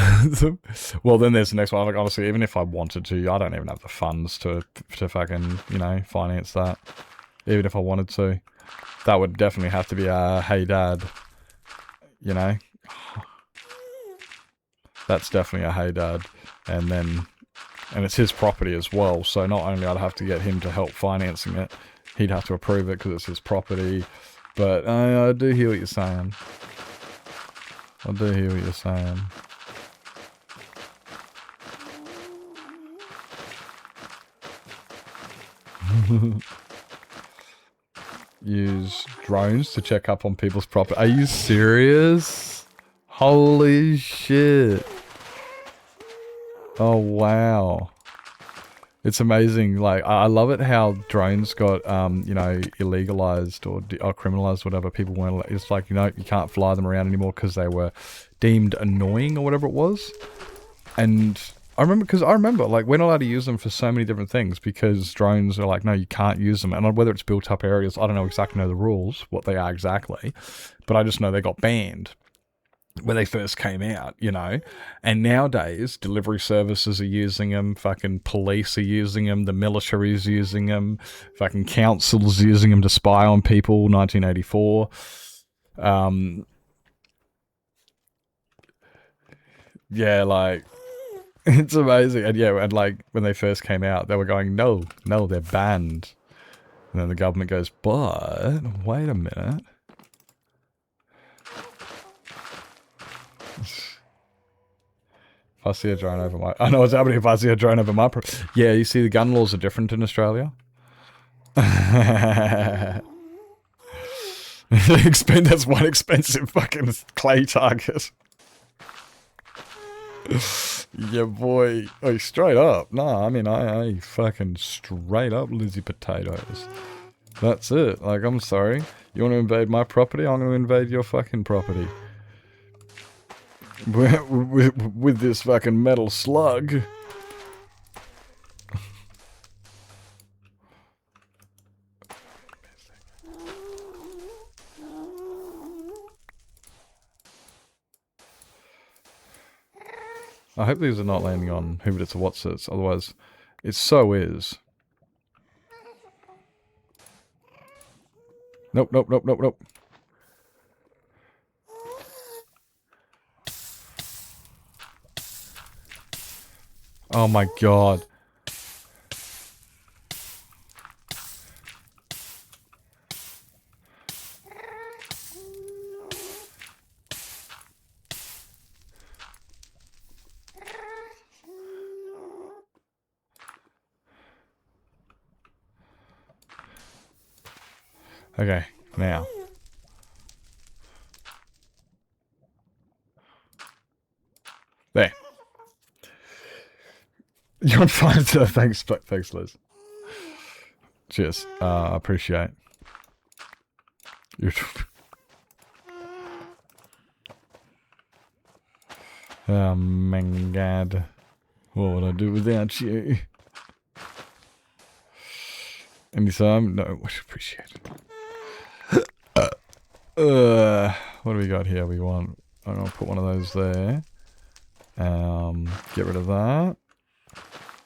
Well, then there's the next one. Like, honestly, even if I wanted to, I don't even have the funds to fucking, you know, finance that. Even if I wanted to, that would definitely have to be a hey dad. You know, that's definitely a hey dad, and it's his property as well. So not only I'd have to get him to help financing it, he'd have to approve it because it's his property. But I do hear what you're saying. Use drones to check up on people's property. Are you serious? Holy shit. Oh, wow. It's amazing. Like, I love it how drones got, you know, illegalized or criminalized, whatever. People weren't, it's like, you know, you can't fly them around anymore because they were deemed annoying or whatever it was. And I remember, like, we're not allowed to use them for so many different things because drones are like, no, you can't use them. And whether it's built up areas, I don't know exactly the rules, what they are exactly, but I just know they got banned when they first came out, you know. And nowadays, delivery services are using them, fucking police are using them, the military is using them, fucking councils using them to spy on people, 1984. Yeah, like, it's amazing. And yeah, and like, when they first came out, they were going, no, they're banned. And then the government goes, but, wait a minute. If I see a drone over my... I know what's happening if I see a drone over my... Yeah, you see the gun laws are different in Australia. That's one expensive fucking clay target. Yeah, boy. Oh, straight up. Nah, I mean, I fucking straight up Lizzie potatoes. That's it. Like, I'm sorry. You want to invade my property? I'm going to invade your fucking property. With this fucking metal slug. I hope these are not landing on who it's or what's it, otherwise it so is. Nope. Oh my god. Okay, now. There. You're on fire, sir. Thanks, Liz. Cheers. Appreciate. You're. Oh my god. What would I do without you? Anytime? No, much appreciated. What do we got here? We want. I'm gonna put one of those there. Get rid of that.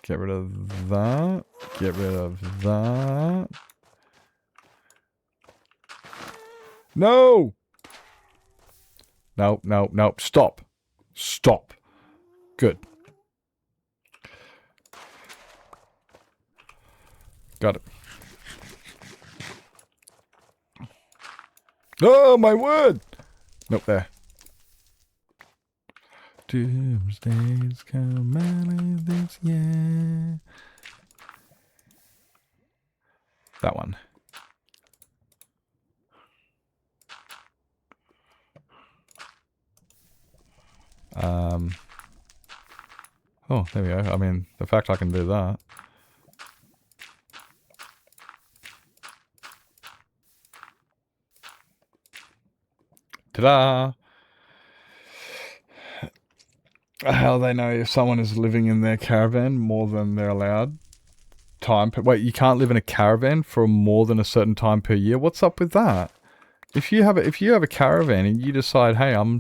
Get rid of that. Get rid of that. No! No, no, no. Stop. Stop. Good. Got it. Oh, my word! Nope, there. Doomsday's coming this year. That one. Oh, there we go. I mean, the fact I can do that. Ta-da! How they know if someone is living in their caravan more than they're allowed time per... Wait, you can't live in a caravan for more than a certain time per year? What's up with that? If you have a caravan and you decide, hey, I'm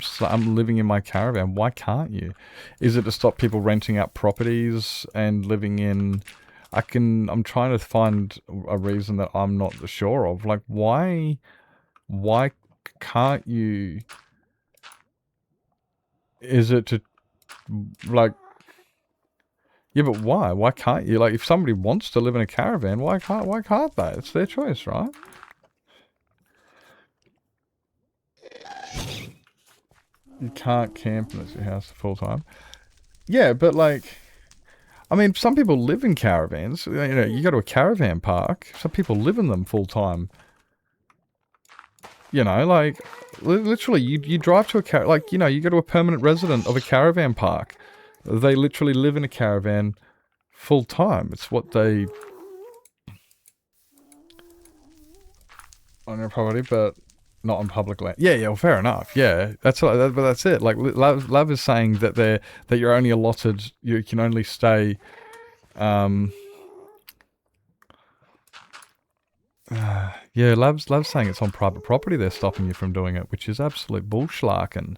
living in my caravan, why can't you? Is it to stop people renting out properties and living in... I'm trying to find a reason that I'm not sure of. Like, why can't you... Is it to, like... Yeah, but why? Why can't you? Like, if somebody wants to live in a caravan, why can't they? It's their choice, right? You can't camp unless your house full time. Yeah, but like, I mean, some people live in caravans. You know, you go to a caravan park. Some people live in them full time. You know, like, literally, you drive to a like, you know, you go to a permanent resident of a caravan park. They literally live in a caravan full time. It's what they on their property, but not on public land. Yeah, well, fair enough. Yeah, but that's it. Like, Love is saying that that you're only allotted, you can only stay. Yeah, Love's saying it's on private property. They're stopping you from doing it, which is absolute bullschlarken.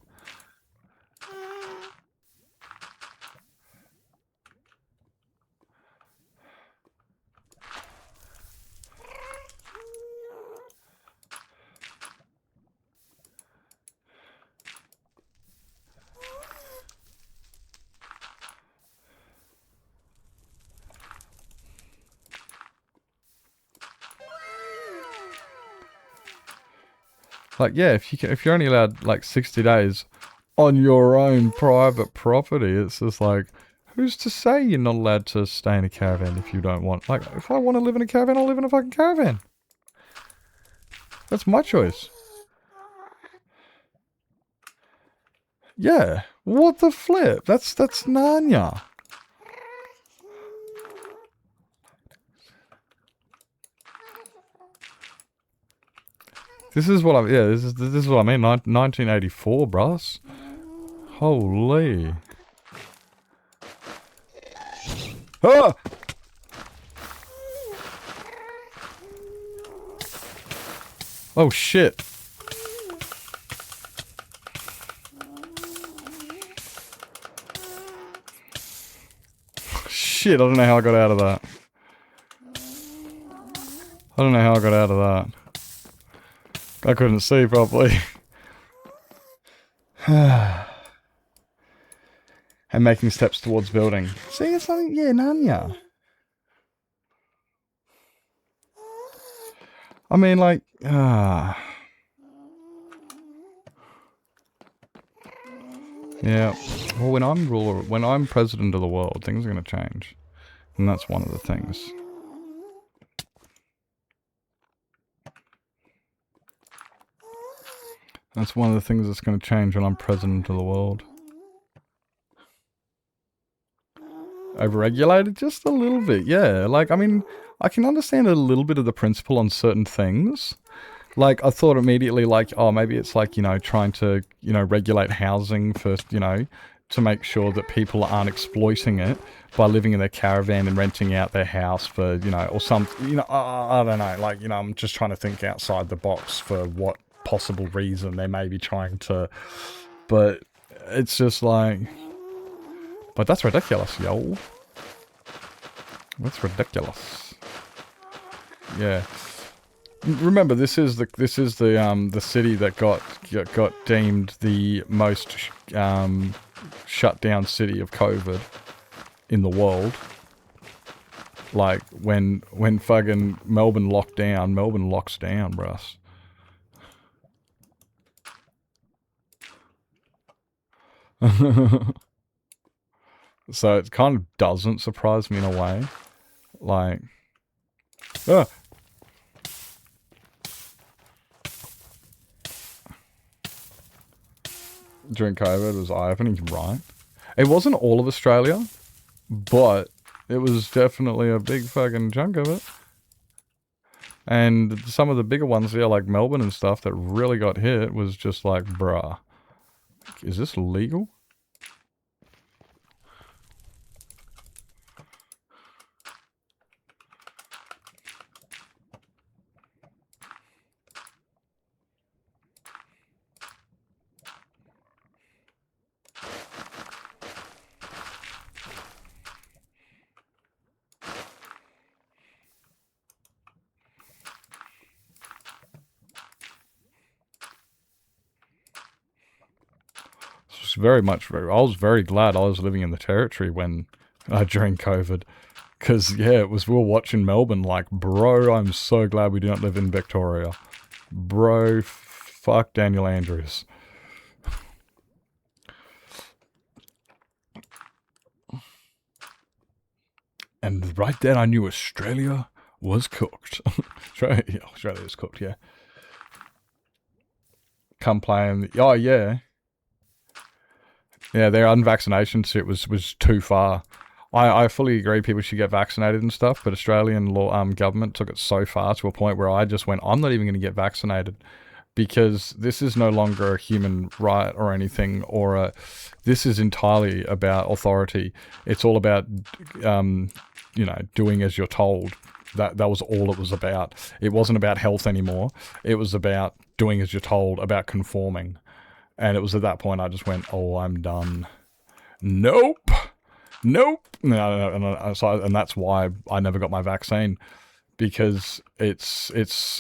Like, yeah, if you're only allowed like 60 days on your own private property, it's just like, who's to say you're not allowed to stay in a caravan if you don't want? Like, if I want to live in a caravan, I'll live in a fucking caravan. That's my choice. Yeah. What the flip? That's Narnia. This is what I... Yeah, this is what I mean. 1984, bros. Holy. Ah! Oh, shit. Shit, I don't know how I got out of that. I don't know how I got out of that. I couldn't see properly. and making steps towards building. See, it's something, yeah, Nanya. I mean, like, yeah. Well, when I'm ruler, when I'm president of the world, things are going to change. And that's one of the things. That's one of the things that's going to change when I'm president of the world. Overregulated? Just a little bit, yeah. Like, I mean, I can understand a little bit of the principle on certain things. Like, I thought immediately, like, oh, maybe it's like, you know, trying to, you know, regulate housing first, you know, to make sure that people aren't exploiting it by living in their caravan and renting out their house for, you know, or some, you know, I don't know. Like, you know, I'm just trying to think outside the box for what possible reason they may be trying to, but it's just like, but that's ridiculous, yo. That's ridiculous. Yeah. Remember, this is the city that got deemed the most shut down city of COVID in the world. Like when fucking Melbourne locked down, Melbourne locks down, bruh. So it kind of doesn't surprise me in a way. Like, during COVID was eye-opening, right? It wasn't all of Australia, but it was definitely a big fucking chunk of it. And some of the bigger ones, yeah, like Melbourne and stuff that really got hit was just like, bruh, is this legal? Very much. I was very glad I was living in the territory when during COVID, because yeah, it was we were watching Melbourne. Like, bro, I'm so glad we do not live in Victoria, bro. Fuck Daniel Andrews. And right then, I knew Australia was cooked. Australia is cooked. Yeah. Come playing. Oh yeah. Yeah, their unvaccination shit was too far. I fully agree people should get vaccinated and stuff, but Australian law government took it so far to a point where I just went, I'm not even going to get vaccinated because this is no longer a human right or anything, or this is entirely about authority. It's all about, you know, doing as you're told. That was all it was about. It wasn't about health anymore. It was about doing as you're told, about conforming. And it was at that point I just went, oh, I'm done. Nope. No. And that's why I never got my vaccine, because it's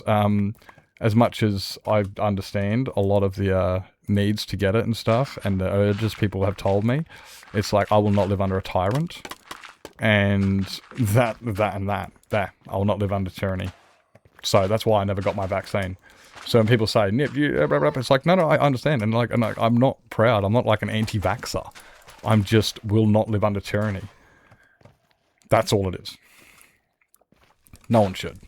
as much as I understand a lot of the needs to get it and stuff, and the urges people have told me, it's like I will not live under a tyrant, and that I will not live under tyranny. So that's why I never got my vaccine. So when people say, Nip, it's like, no, I understand. And I'm not proud. I'm not like an anti-vaxxer. I'm just will not live under tyranny. That's all it is. No one should.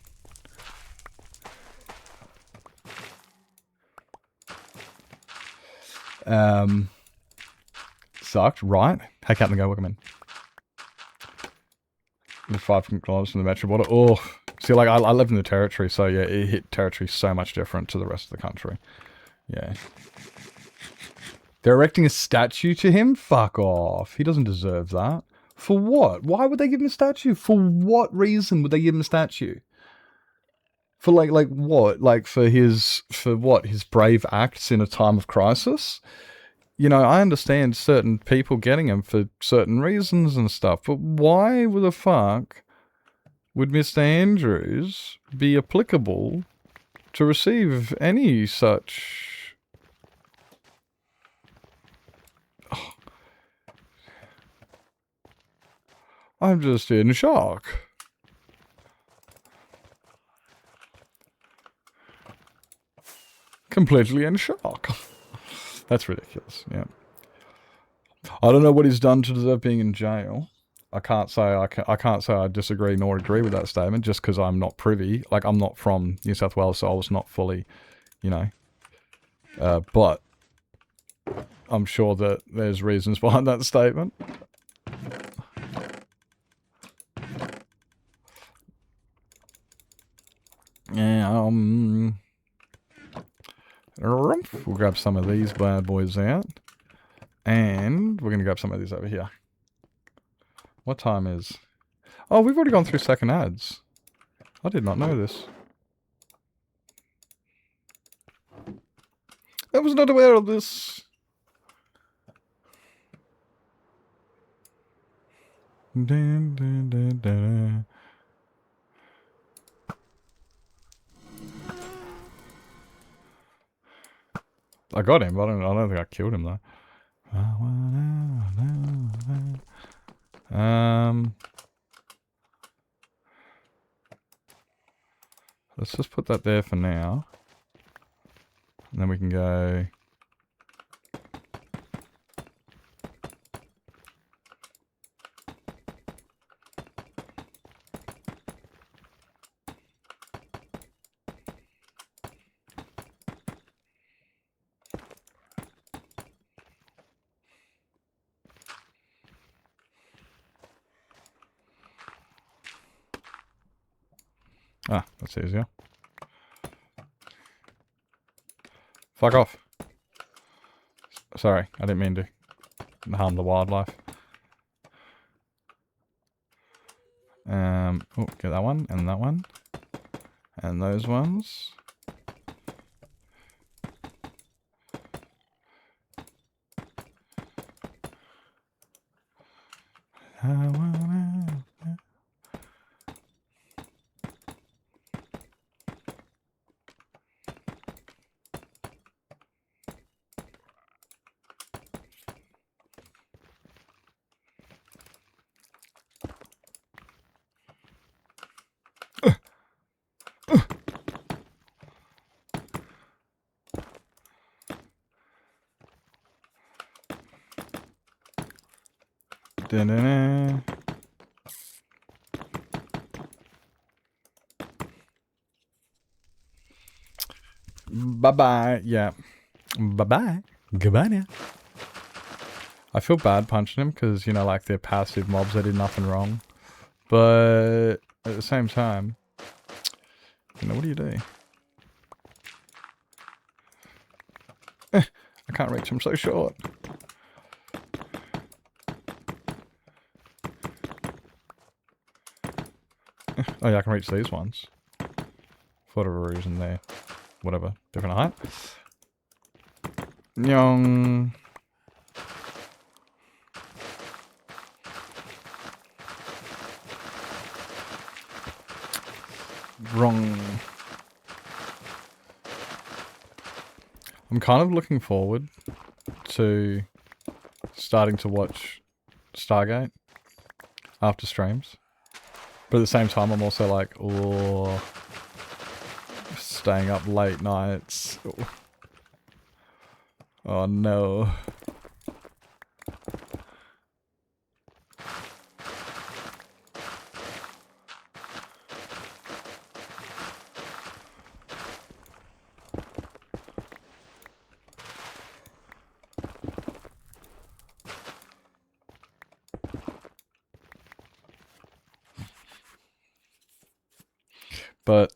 Sucked, right? Hey, Captain Go, welcome in. 5 kilometers from the metro border. Oh, see, like, I live in the territory, so yeah, it hit territory so much different to the rest of the country. Yeah. They're erecting a statue to him? Fuck off. He doesn't deserve that. For what? Why would they give him a statue? For what reason would they give him a statue? For like what? Like for what? His brave acts in a time of crisis? You know, I understand certain people getting him for certain reasons and stuff, but why the fuck would Mr. Andrews be applicable to receive any such... Oh. I'm just in shock. Completely in shock. That's ridiculous, yeah. I don't know what he's done to deserve being in jail. I can't say I disagree nor agree with that statement just because I'm not privy. Like, I'm not from New South Wales, so I was not fully, you know. But I'm sure that there's reasons behind that statement. Yeah, we'll grab some of these bad boys out. And we're going to grab some of these over here. What time is... Oh, we've already gone through second ads. I did not know this. I was not aware of this. Dun, dun, dun, dun. I got him, but I don't think I killed him though. Let's just put that there for now. And then we can go... Ah, that's easier. Fuck off. Sorry, I didn't mean to harm the wildlife. Oh, get that one, and that one. And those ones. Da-da-da. Bye-bye. Yeah. Bye-bye. Goodbye now. I feel bad punching him because, you know, like, they're passive mobs. They did nothing wrong. But at the same time, you know, what do you do? I can't reach him so short. Oh yeah, I can reach these ones. For whatever reason they're, whatever, different height. Nyong. Wrong. I'm kind of looking forward to starting to watch Stargate after streams. But at the same time, I'm also like, oh, staying up late nights. Oh no. But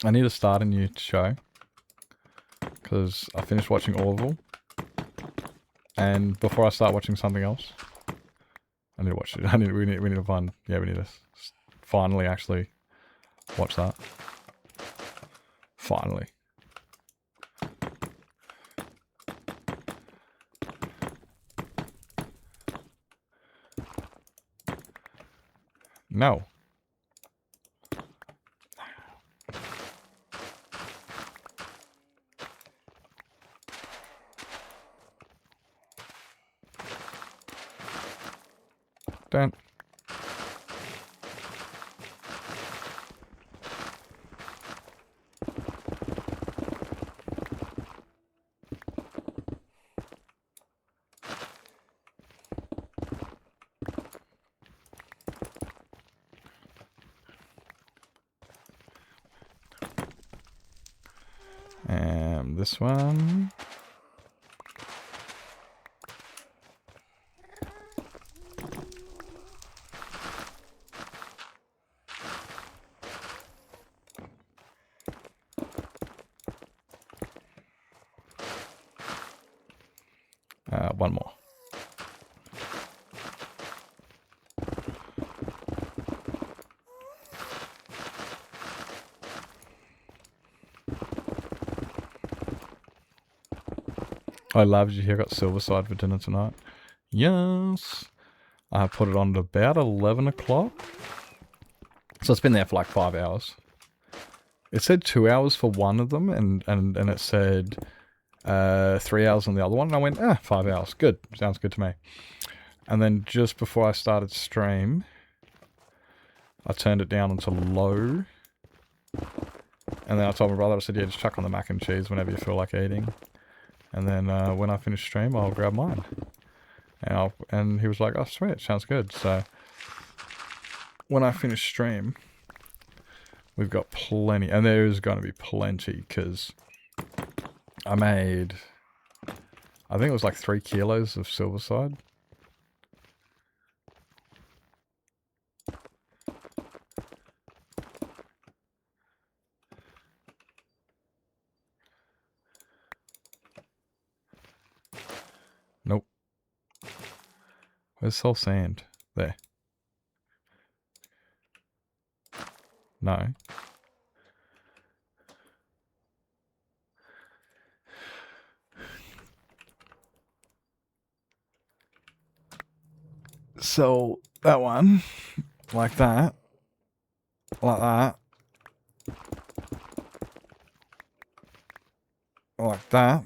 I need to start a new show because I finished watching Orville, and before I start watching something else, I need to watch it. We need to find. Yeah, we need to finally actually watch that. Finally. No. Don't. And this one. One more. I loved you here. Got Silverside for dinner tonight. Yes. I put it on at about 11 o'clock. So it's been there for like 5 hours. It said 2 hours for one of them, and it said 3 hours on the other one. And I went, 5 hours. Good. Sounds good to me. And then just before I started stream, I turned it down onto low. And then I told my brother, I said, yeah, just chuck on the mac and cheese whenever you feel like eating. And then when I finish stream, I'll grab mine. And he was like, oh, sweet, sounds good. So when I finish stream, we've got plenty. And there is going to be plenty because I made, I think it was like 3 kilos of Silverside. Nope. Where's Soul Sand? There. No. So, that one, like that, like that, like that.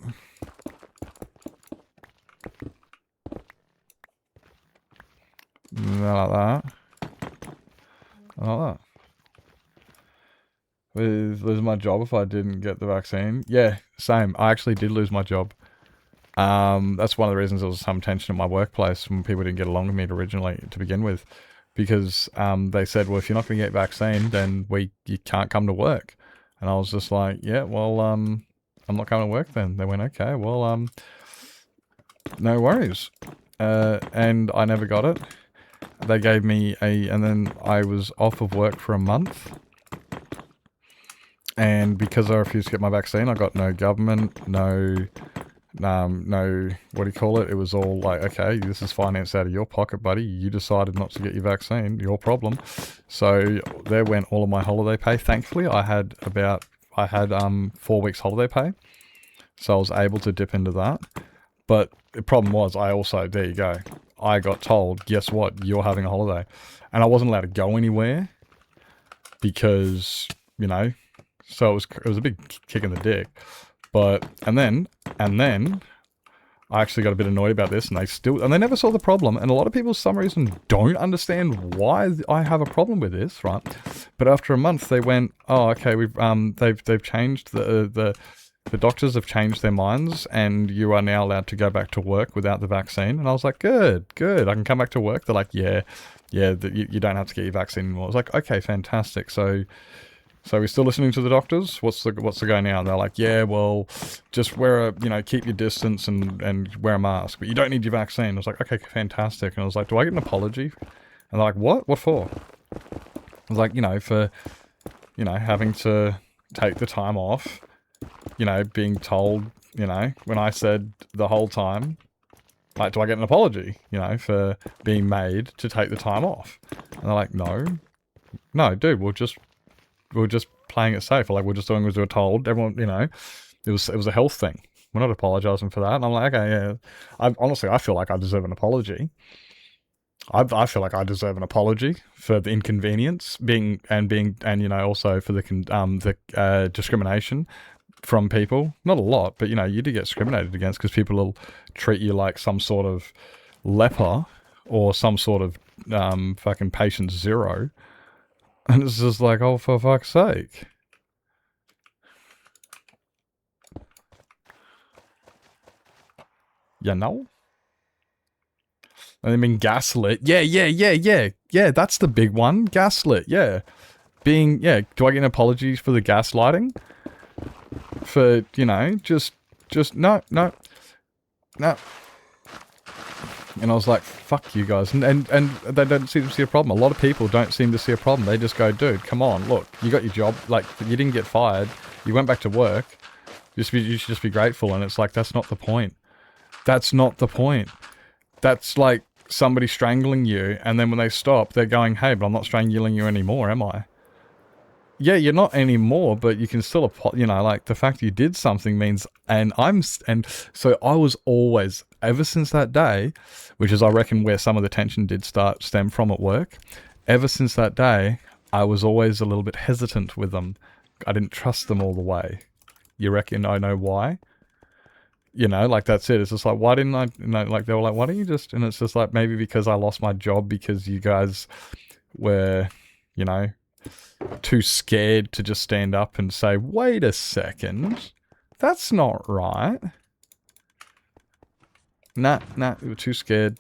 Like that. Like that. Lose my job if I didn't get the vaccine. Yeah, same. I actually did lose my job. That's one of the reasons there was some tension at my workplace when people didn't get along with me originally to begin with. Because they said, well, if you're not going to get vaccine, then you can't come to work. And I was just like, yeah, well, I'm not coming to work then. They went, okay, well, no worries. And I never got it. They gave me and then I was off of work for a month. And because I refused to get my vaccine, I got no government, no, what do you call it? It was all like, okay, this is finance out of your pocket, buddy. You decided not to get your vaccine, your problem. So there went all of my holiday pay. Thankfully, I had 4 weeks holiday pay. So I was able to dip into that. But the problem was there you go. I got told, guess what? You're having a holiday. And I wasn't allowed to go anywhere because, so it was a big kick in the dick. But, and then I actually got a bit annoyed about this and they never saw the problem. And a lot of people, for some reason, don't understand why I have a problem with this, right? But after a month, they went, oh, okay, they've changed the doctors have changed their minds and you are now allowed to go back to work without the vaccine. And I was like, good. I can come back to work. They're like, yeah, you don't have to get your vaccine anymore. I was like, okay, fantastic. So we're still listening to the doctors? What's the go now? And they're like, yeah, well, just keep your distance and wear a mask, but you don't need your vaccine. I was like, okay, fantastic. And I was like, do I get an apology? And they're like, what? What for? I was like, for, having to take the time off, being told, when I said the whole time, like, do I get an apology, for being made to take the time off? And they're like, no, dude, we're just playing it safe. Like, we're just doing as we were told. Everyone, it was a health thing. We're not apologizing for that. And I'm like, okay, yeah. I feel like I deserve an apology. I feel like I deserve an apology for the inconvenience and also for the discrimination from people. Not a lot, but you do get discriminated against because people will treat you like some sort of leper or some sort of fucking patient 0. And it's just like, oh, for fuck's sake. You know? And I mean, gaslit. Yeah, that's the big one. Gaslit, yeah. Do I get an apology for the gaslighting? For, you know, just, no. And I was like, fuck you guys. And they don't seem to see a problem. A lot of people don't seem to see a problem. They just go, dude, come on, look, you got your job. Like, you didn't get fired. You went back to work. You should just be grateful. And it's like, that's not the point. That's not the point. That's like somebody strangling you. And then when they stop, they're going, hey, but I'm not strangling you anymore, am I? Yeah, you're not anymore, but you can still, you know, like the fact you did something means, and so I was always, ever since that day, which is I reckon where some of the tension did stem from at work, ever since that day, I was always a little bit hesitant with them. I didn't trust them all the way. You reckon I know why? You know, like that's it. It's just like, why didn't I, you know, like they were like, why don't you just, and it's just like, maybe because I lost my job because you guys were, you know, too scared to just stand up and say, wait a second, that's not right. Nah, we were too scared.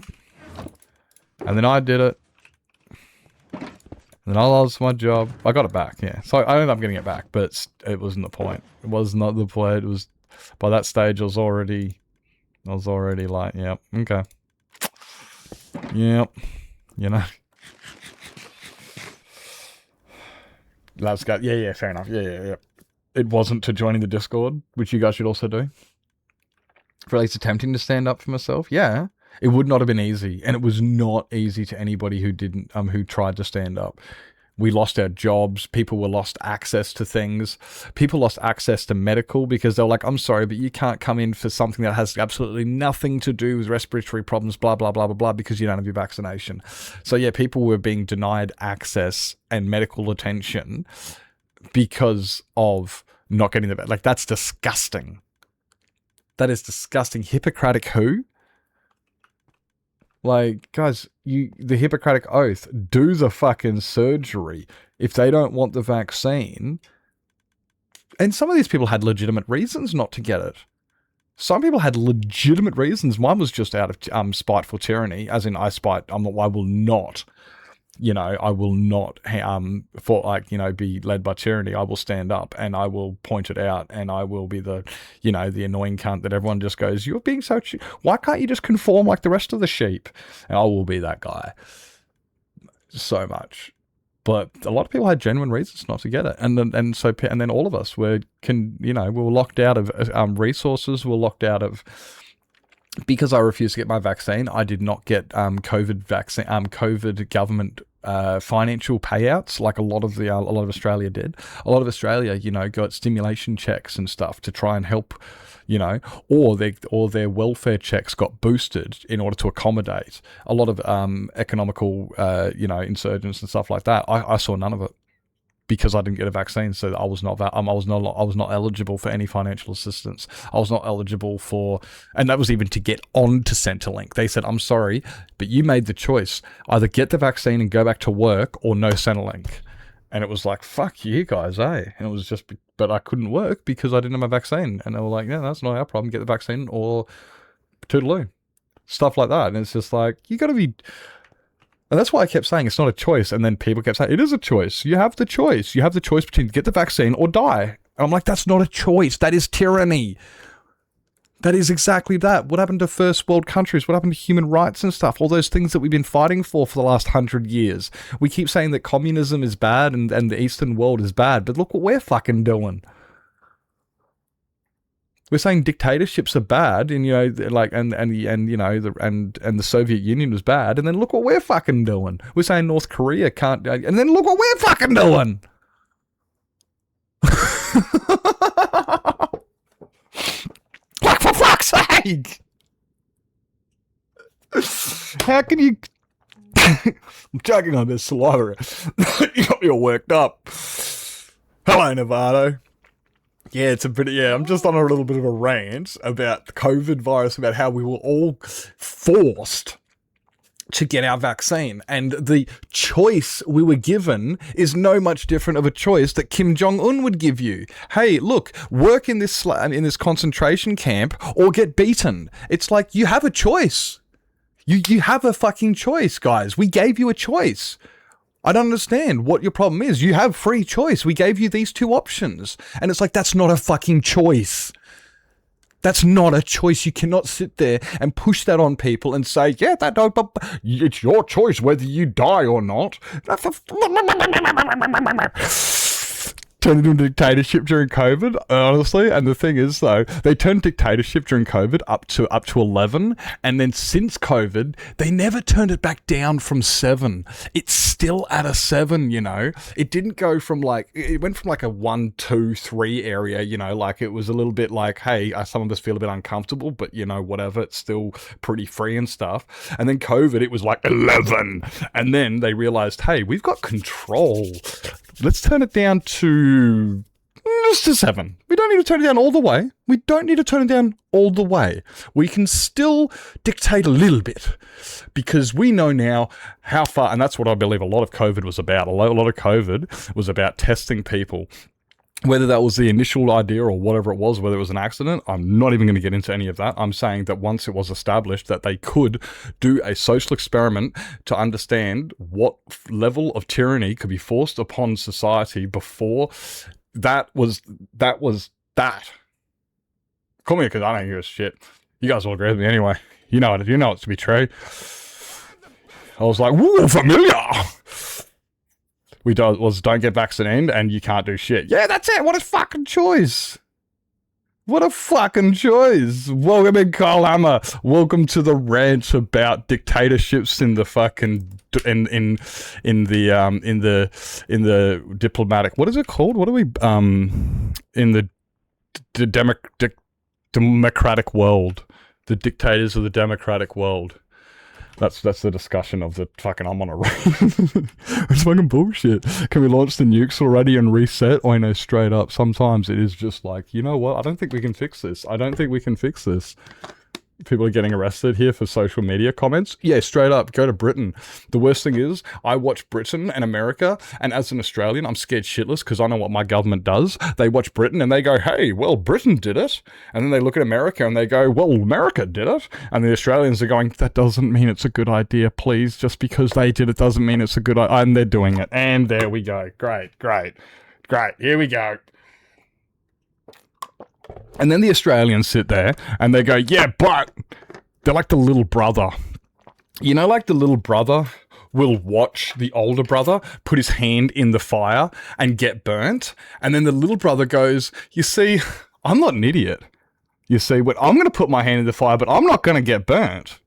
And then I did it. And then I lost my job. I got it back, yeah. So I ended up getting it back, but it wasn't the point. It was not the point. It was, by that stage, I was already like, yep, okay. Yep, you know. Let's go. Yeah, fair enough. Yeah. It wasn't to joining the Discord, which you guys should also do. For at least attempting to stand up for myself. Yeah. It would not have been easy. And it was not easy to anybody who didn't, who tried to stand up. We lost our jobs. People were lost access to things. People lost access to medical because they were like, I'm sorry, but you can't come in for something that has absolutely nothing to do with respiratory problems, blah, blah, blah, blah, blah, because you don't have your vaccination. So yeah, people were being denied access and medical attention because of not getting the, like, that's disgusting. That is disgusting. Hippocratic who? Like, guys, the Hippocratic Oath, do the fucking surgery if they don't want the vaccine. And some of these people had legitimate reasons not to get it. Some people had legitimate reasons. Mine was just out of spiteful tyranny, as in I will not, you know, I will not, for like, you know, be led by tyranny. I will stand up and I will point it out and I will be the, you know, the annoying cunt that everyone just goes, you're being so, why can't you just conform like the rest of the sheep? And I will be that guy so much. But a lot of people had genuine reasons not to get it. And then all of us we were locked out of resources, we were locked out of, because I refused to get my vaccine, I did not get COVID government financial payouts like a lot of Australia did. A lot of Australia, you know, got stimulation checks and stuff to try and help, you know, or their welfare checks got boosted in order to accommodate a lot of economical, you know, insurgents and stuff like that. I saw none of it. Because I didn't get a vaccine, so I was not eligible for any financial assistance. I was not eligible for, and that was even to get on to Centrelink. They said, "I'm sorry, but you made the choice: either get the vaccine and go back to work, or no Centrelink." And it was like, "Fuck you guys, eh?" And it was just, but I couldn't work because I didn't have my vaccine. And they were like, "Yeah, that's not our problem. Get the vaccine or toodaloo," stuff like that. And it's just like, you got to be. And that's why I kept saying it's not a choice. And then people kept saying, it is a choice. You have the choice. You have the choice between get the vaccine or die. And I'm like, that's not a choice. That is tyranny. That is exactly that. What happened to first world countries? What happened to human rights and stuff? All those things that we've been fighting for the last 100 years. We keep saying that communism is bad and the Eastern world is bad. But look what we're fucking doing. We're saying dictatorships are bad, and you know, like, and you know, the Soviet Union was bad, and then look what we're fucking doing. We're saying North Korea can't, and then look what we're fucking doing. Like, for fuck's sake! How can you? I'm choking on this saliva. You got me all worked up. Hello, Nevado. Yeah, I'm just on a little bit of a rant about the COVID virus, about how we were all forced to get our vaccine. And the choice we were given is no much different of a choice that Kim Jong-un would give you. Hey, look, work in this concentration camp or get beaten. It's like, you have a choice. You have a fucking choice, guys. We gave you a choice. I don't understand what your problem is. You have free choice. We gave you these two options. And it's like, that's not a fucking choice. That's not a choice. You cannot sit there and push that on people and say, yeah, it's your choice whether you die or not. Turned into a dictatorship during COVID, honestly. And the thing is, though, they turned dictatorship during COVID up to 11, and then since COVID, they never turned it back down from 7. It's still at a 7, you know. It didn't go from it went from a 1, 2, 3 area, you know, like it was a little bit like, hey, some of us feel a bit uncomfortable, but you know, whatever, it's still pretty free and stuff. And then COVID, it was like 11, and then they realized, hey, we've got control. Let's turn it down to just a 7. We don't need to turn it down all the way. We don't need to turn it down all the way. We can still dictate a little bit because we know now how far, and that's what I believe a lot of COVID was about. A lot of COVID was about testing people. Whether that was the initial idea or whatever it was, whether it was an accident, I'm not even going to get into any of that. I'm saying that once it was established that they could do a social experiment to understand what level of tyranny could be forced upon society before that was that. Call me because I don't give a shit. You guys will agree with me anyway. You know it to be true. I was like, woo, familiar. Don't get vaccinated and you can't do shit. Yeah, that's it. What a fucking choice. What a fucking choice. Welcome in, Kyle Hammer. Welcome to the rant about dictatorships in the fucking in the diplomatic. What is it called? What are we in the democratic world? The dictators of the democratic world. That's the discussion of the fucking I'm on a rant. It's fucking bullshit. Can we launch the nukes already and reset? I know, straight up. Sometimes it is just like, you know what? I don't think we can fix this. People are getting arrested here for social media comments. Yeah, straight up, go to Britain. The worst thing is, I watch Britain and America, and as an Australian, I'm scared shitless because I know what my government does. They watch Britain and they go, hey, well, Britain did it. And then they look at America and they go, well, America did it. And the Australians are going, that doesn't mean it's a good idea, please. Just because they did it doesn't mean it's a good idea. And they're doing it. And there we go. Great. Here we go. And then the Australians sit there and they go, yeah, but they're like the little brother. You know, like the little brother will watch the older brother put his hand in the fire and get burnt. And then the little brother goes, you see, I'm not an idiot. You see, but I'm going to put my hand in the fire, but I'm not going to get burnt.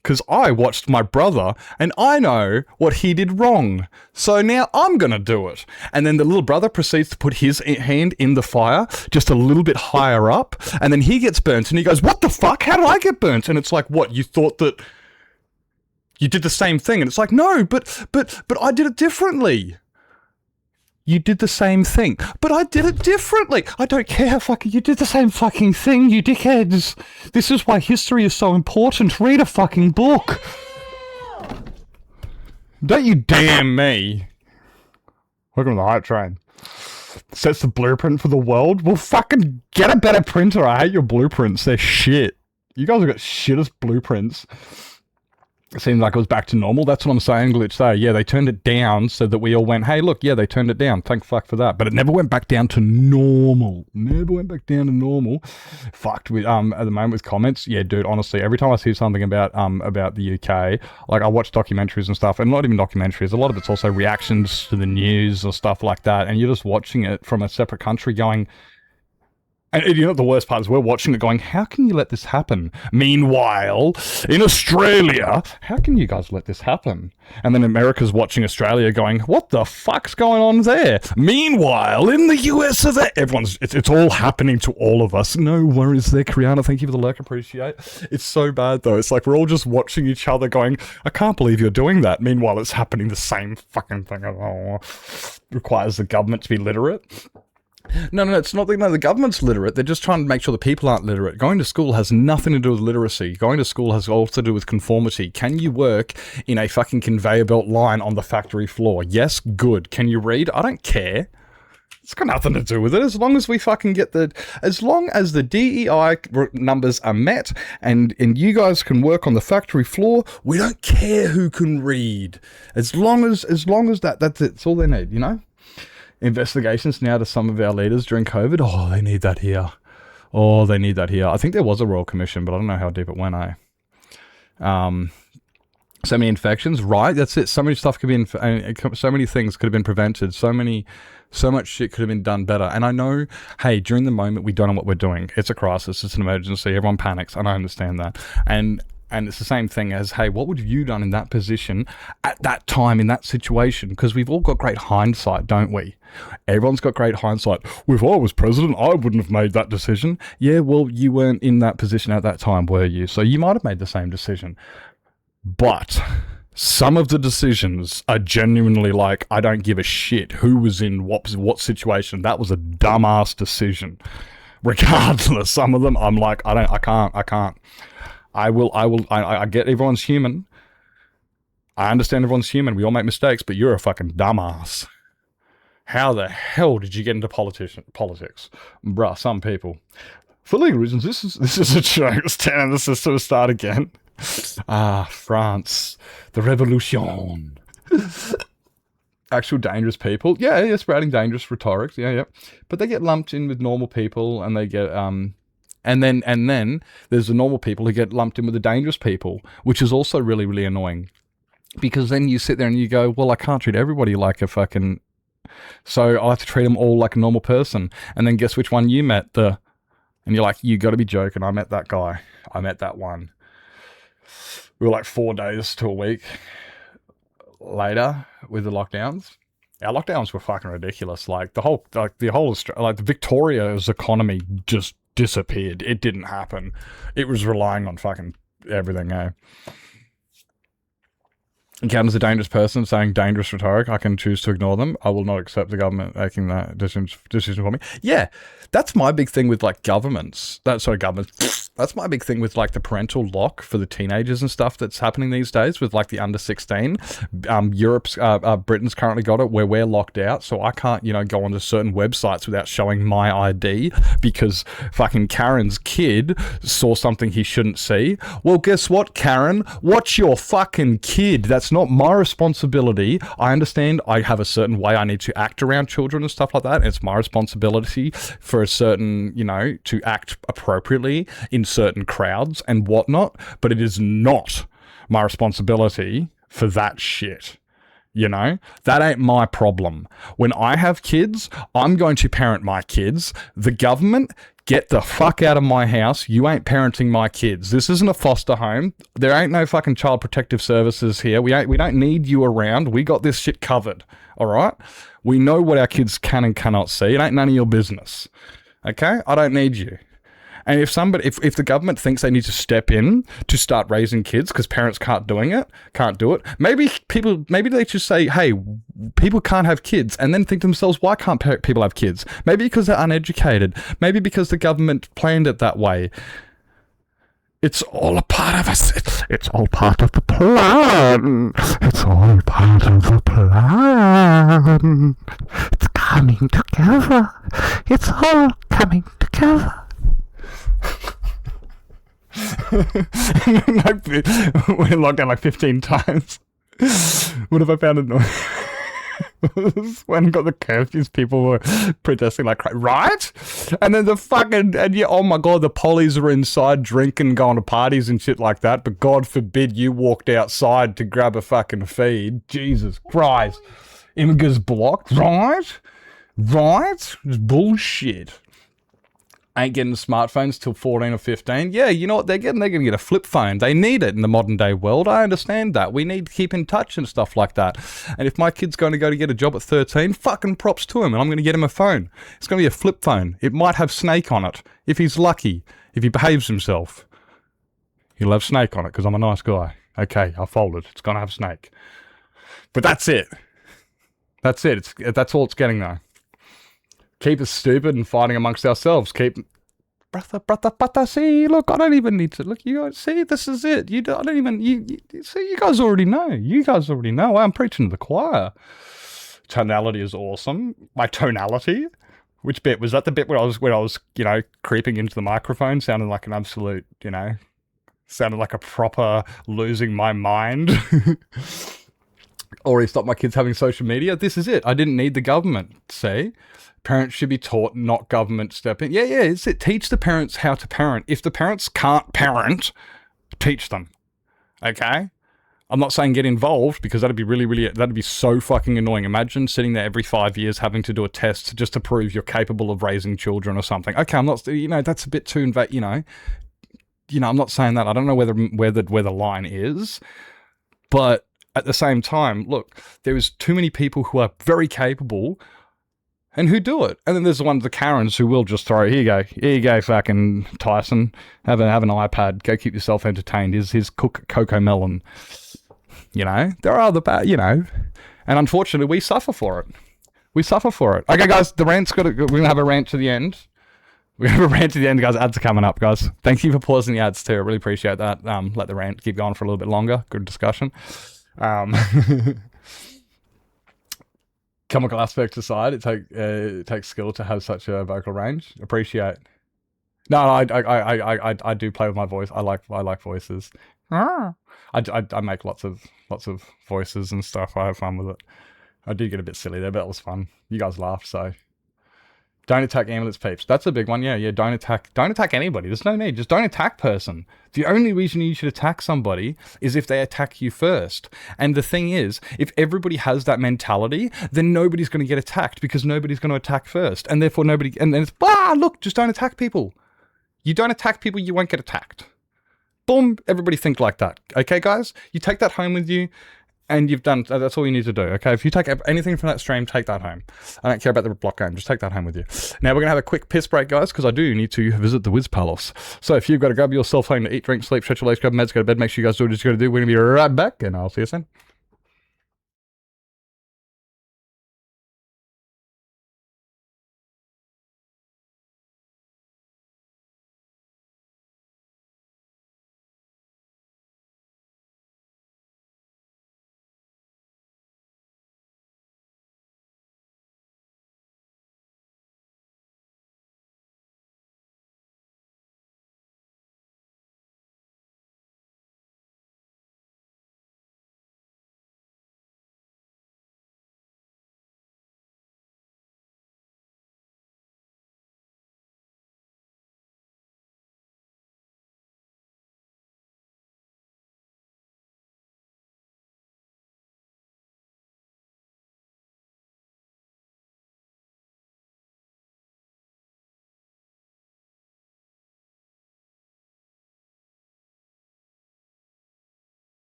Because I watched my brother and I know what he did wrong. So now I'm going to do it. And then the little brother proceeds to put his hand in the fire just a little bit higher up. And then he gets burnt and he goes, what the fuck? How did I get burnt? And it's like, what? You thought that you did the same thing? And it's like, no, but I did it differently. You did the same thing, but I did it differently. I don't care, fucking, you did the same fucking thing, you dickheads. This is why history is so important. Read a fucking book. Don't you damn me. Welcome to the hype train. Sets the blueprint for the world. Well, fucking get a better printer. I hate your blueprints. They're shit. You guys have got shittest blueprints. It seemed like it was back to normal. That's what I'm saying, Glitch. So, yeah, they turned it down so that we all went, hey, look, yeah, they turned it down. Thank fuck for that. But it never went back down to normal. Fucked with, at the moment with comments. Yeah, dude, honestly, every time I see something about the UK, like I watch documentaries and stuff, and not even documentaries, a lot of it's also reactions to the news or stuff like that. And you're just watching it from a separate country going, and you know what the worst part is? We're watching it going, how can you let this happen? Meanwhile, in Australia, how can you guys let this happen? And then America's watching Australia going, what the fuck's going on there? Meanwhile, in the US, it's all happening to all of us. No worries there, Kriana. Thank you for the lurk. Appreciate. It's so bad, though. It's like we're all just watching each other going, I can't believe you're doing that. Meanwhile, it's happening the same fucking thing. Oh, requires the government to be literate. No, it's not that the government's literate. They're just trying to make sure the people aren't literate. Going to school has nothing to do with literacy. Going to school has all to do with conformity. Can you work in a fucking conveyor belt line on the factory floor? Yes, good. Can you read? I don't care. It's got nothing to do with it. As long as we fucking as long as the DEI numbers are met and you guys can work on the factory floor, we don't care who can read. As long as that's all they need, you know? Investigations now to some of our leaders during COVID. Oh, they need that here. Oh, they need that here. I think there was a Royal Commission, but I don't know how deep it went, so many infections, right? That's it. So many stuff could be, so many things could have been prevented. So much shit could have been done better. And I know, hey, during the moment, we don't know what we're doing. It's a crisis. It's an emergency. Everyone panics. And I understand that. And it's the same thing as, hey, what would you done in that position at that time in that situation? Because we've all got great hindsight, don't we? Everyone's got great hindsight. If I was president, I wouldn't have made that decision. Yeah, well, you weren't in that position at that time, were you? So you might have made the same decision. But some of the decisions are genuinely like, I don't give a shit who was in what situation. That was a dumbass decision. Regardless, some of them, I'm like, I can't. I get everyone's human. I understand everyone's human. We all make mistakes, but you're a fucking dumbass. How the hell did you get into politics? Bruh, some people. For legal reasons, this is a joke. It's 10 and the system will start again. France. The revolution. Actual dangerous people. Yeah, sprouting dangerous rhetoric. Yeah. But they get lumped in with normal people and they get, and then there's the normal people who get lumped in with the dangerous people, which is also really, really annoying. Because then you sit there and you go, well, I can't treat everybody like a fucking... So I'll have to treat them all like a normal person. And then guess which one you met? And you're like, you got to be joking. I met that guy. I met that one. We were like 4 days to a week later with the lockdowns. Our lockdowns were fucking ridiculous. Like the Victoria's economy just disappeared. It didn't happen. It was relying on fucking everything, eh? Count as a dangerous person saying dangerous rhetoric. I can choose to ignore them. I will not accept the government making that decision for me. Yeah, that's my big thing with like governments. That's my big thing with like the parental lock for the teenagers and stuff that's happening these days with like the under 16. Britain's currently got it where we're locked out, so I can't, go onto certain websites without showing my ID because fucking Karen's kid saw something he shouldn't see. Well, guess what, Karen? Watch your fucking kid. That's not my responsibility. I understand I have a certain way I need to act around children and stuff like that. It's my responsibility for a certain, to act appropriately in certain crowds and whatnot, but it is not my responsibility for that shit. That ain't my problem. When I have kids, I'm going to parent my kids. The government, get the fuck out of my house. You ain't parenting my kids. This isn't a foster home. There ain't no fucking child protective services here. We don't need you around. We got this shit covered. All right? We know what our kids can and cannot see. It ain't none of your business. Okay? I don't need you. And if the government thinks they need to step in to start raising kids because parents can't do it, maybe they should say, hey, people can't have kids, and then think to themselves, why can't people have kids? Maybe because they're uneducated. Maybe because the government planned it that way. It's all a part of us. It's all part of the plan. It's all part of the plan. It's coming together. It's all coming together. We're locked down like 15 times. What have I found annoying? When got the curfews, people were protesting like crazy, right? And then oh my god, the pollies are inside drinking, going to parties and shit like that. But God forbid you walked outside to grab a fucking feed. Jesus Christ. Immigrants blocked, right? It's bullshit. Ain't getting smartphones till 14 or 15. Yeah, you know what they're getting? They're going to get a flip phone. They need it in the modern day world. I understand that. We need to keep in touch and stuff like that. And if my kid's going to go to get a job at 13, fucking props to him. And I'm going to get him a phone. It's going to be a flip phone. It might have Snake on it. If he's lucky. If he behaves himself. He'll have Snake on it because I'm a nice guy. Okay, I'll fold it. It's going to have Snake. But that's it. That's all it's getting though. Keep us stupid and fighting amongst ourselves. Keep... Brother, see, look, I don't even need to, look, you guys, see, this is it. I don't even, see, you guys already know. You guys already know. I'm preaching to the choir. Tonality is awesome. My tonality? Which bit? Was that the bit where I was, creeping into the microphone, sounding like an absolute, sounded like a proper losing my mind? Already stopped my kids having social media? This is it. I didn't need the government, see? Parents should be taught, not government step in. Yeah, it's it. Teach the parents how to parent. If the parents can't parent, teach them. Okay? I'm not saying get involved, because that'd be that'd be so fucking annoying. Imagine sitting there every 5 years having to do a test just to prove you're capable of raising children or something. Okay, I'm not, that's a bit too, I'm not saying that. I don't know where the line is, but at the same time, look, there is too many people who are very capable and who do it. And then there's the Karens who will just throw, here you go, fucking Tyson, have an iPad, go keep yourself entertained. Here's Coco Melon. There are other bad, and unfortunately we suffer for it. Okay, guys, the rant's we're going to have a rant to the end. We're going to have a rant to the end, guys. Ads are coming up, guys. Thank you for pausing the ads too. I really appreciate that. Let the rant keep going for a little bit longer. Good discussion. Comical aspects aside, it takes skill to have such a vocal range. Appreciate. No, I do play with my voice. I like voices. I make lots of voices and stuff. I have fun with it. I do get a bit silly there, but it was fun. You guys laughed, so. Don't attack ambulance peeps. That's a big one. Yeah. Don't attack anybody. There's no need. Just don't attack person. The only reason you should attack somebody is if they attack you first. And the thing is, if everybody has that mentality, then nobody's going to get attacked, because nobody's going to attack first. And therefore and then it's, look, just don't attack people. You don't attack people, you won't get attacked. Boom. Everybody think like that. Okay, guys? You take that home with you. And you've done, that's all you need to do, okay? If you take anything from that stream, take that home. I don't care about the block game, just take that home with you. Now, we're going to have a quick piss break, guys, because I do need to visit the Wiz Palace. So if you've got to grab yourself home to eat, drink, sleep, stretch your legs, grab meds, go to bed, make sure you guys do what you're going to do. We're going to be right back, and I'll see you soon.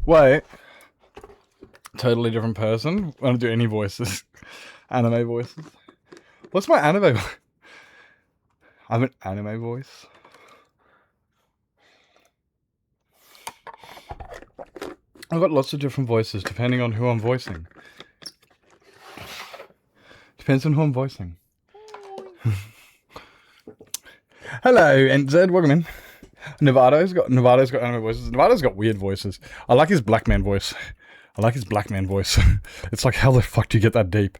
Wait. Totally different person. I don't do any voices. Anime voices. What's my anime voice? I have an anime voice. I've got lots of different voices depending on who I'm voicing. Depends on who I'm voicing. Hello, NZ, welcome in. Nevada's got anime voices. Nevada's got weird voices. I like his black man voice. It's like, how the fuck do you get that deep?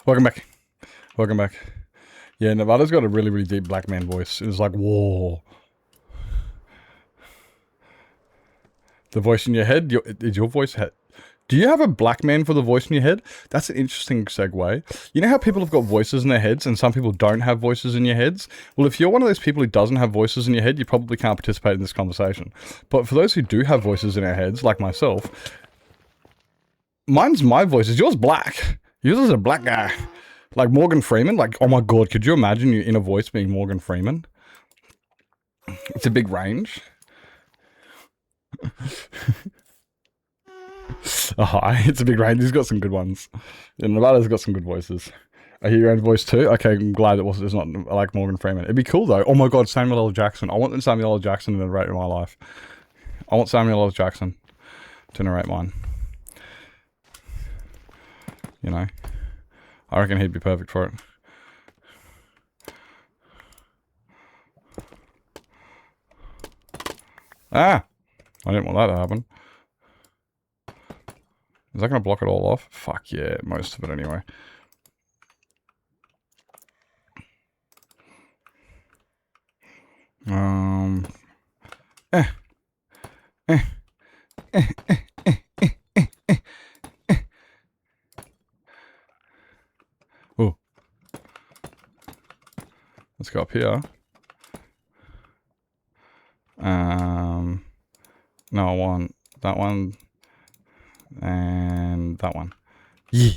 Welcome back. Yeah, Nevada's got a really, really deep black man voice. It's like, whoa. The voice in your head? Is your voice head? Do you have a black man for the voice in your head? That's an interesting segue. You know how people have got voices in their heads and some people don't have voices in your heads? Well, if you're one of those people who doesn't have voices in your head, you probably can't participate in this conversation. But for those who do have voices in their heads, like myself, mine's my voice. Is yours black? Yours is a black guy. Like Morgan Freeman? Like, oh my god, could you imagine your inner voice being Morgan Freeman? It's a big range. Oh, it's a big range. He's got some good ones. Yeah, Nevada's got some good voices. I hear your own voice too? Okay, I'm glad it's not like Morgan Freeman. It'd be cool though. Oh my god, Samuel L. Jackson. I want Samuel L. Jackson to narrate my life. I want Samuel L. Jackson to narrate mine. You know? I reckon he'd be perfect for it. Ah! I didn't want that to happen. Is that going to block it all off? Fuck yeah, most of it anyway. Oh. Let's go up here. No, I want that one. And that one. Yeah.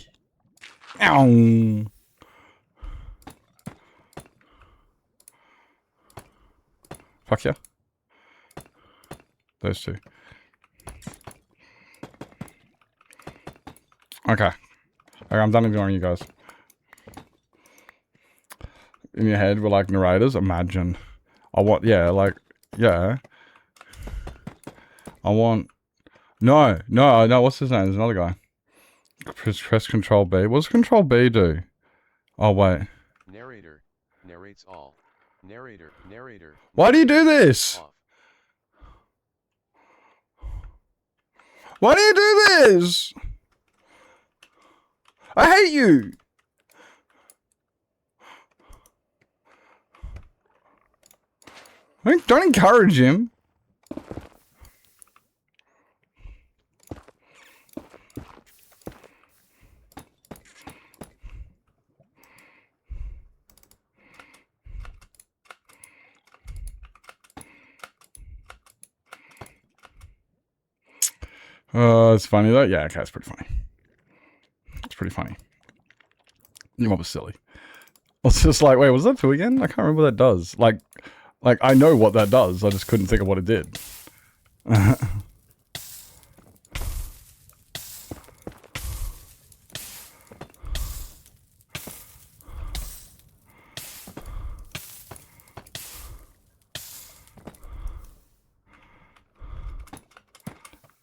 Ow. Fuck yeah. Those two. Okay. Okay, I'm done ignoring you guys. In your head, we're like narrators. Imagine. I want, yeah, like, yeah. I want... No, what's his name? There's another guy. Press Control B. What does Control B do? Oh, wait. Narrator. Narrates all. Narrator. Why do you do this? Off. Why do you do this? I hate you. Don't encourage him. It's funny though. Yeah, okay, it's pretty funny. It's pretty funny. Your mom was silly. It's just like, wait, what does that do again? I can't remember what that does. Like I know what that does. I just couldn't think of what it did.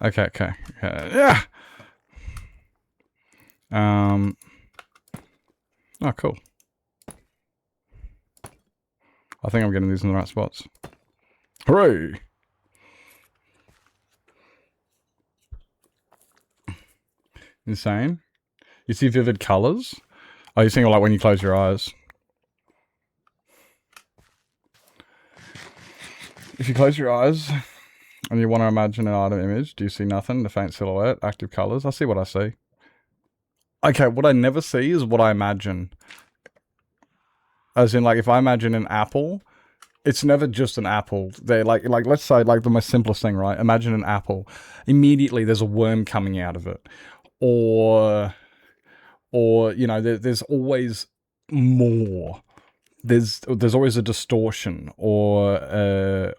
Okay. Yeah. Oh, cool. I think I'm getting these in the right spots. Hooray! Insane. You see vivid colors? Oh, you're seeing like when you close your eyes. If you close your eyes and you want to imagine an item image, do you see nothing? The faint silhouette, active colors. I see what I see. Okay, what I never see is what I imagine. As in, like, if I imagine an apple, it's never just an apple. They're like let's say, like, the most simplest thing, right? Imagine an apple. Immediately, there's a worm coming out of it. Or you know, there's always more. There's always a distortion or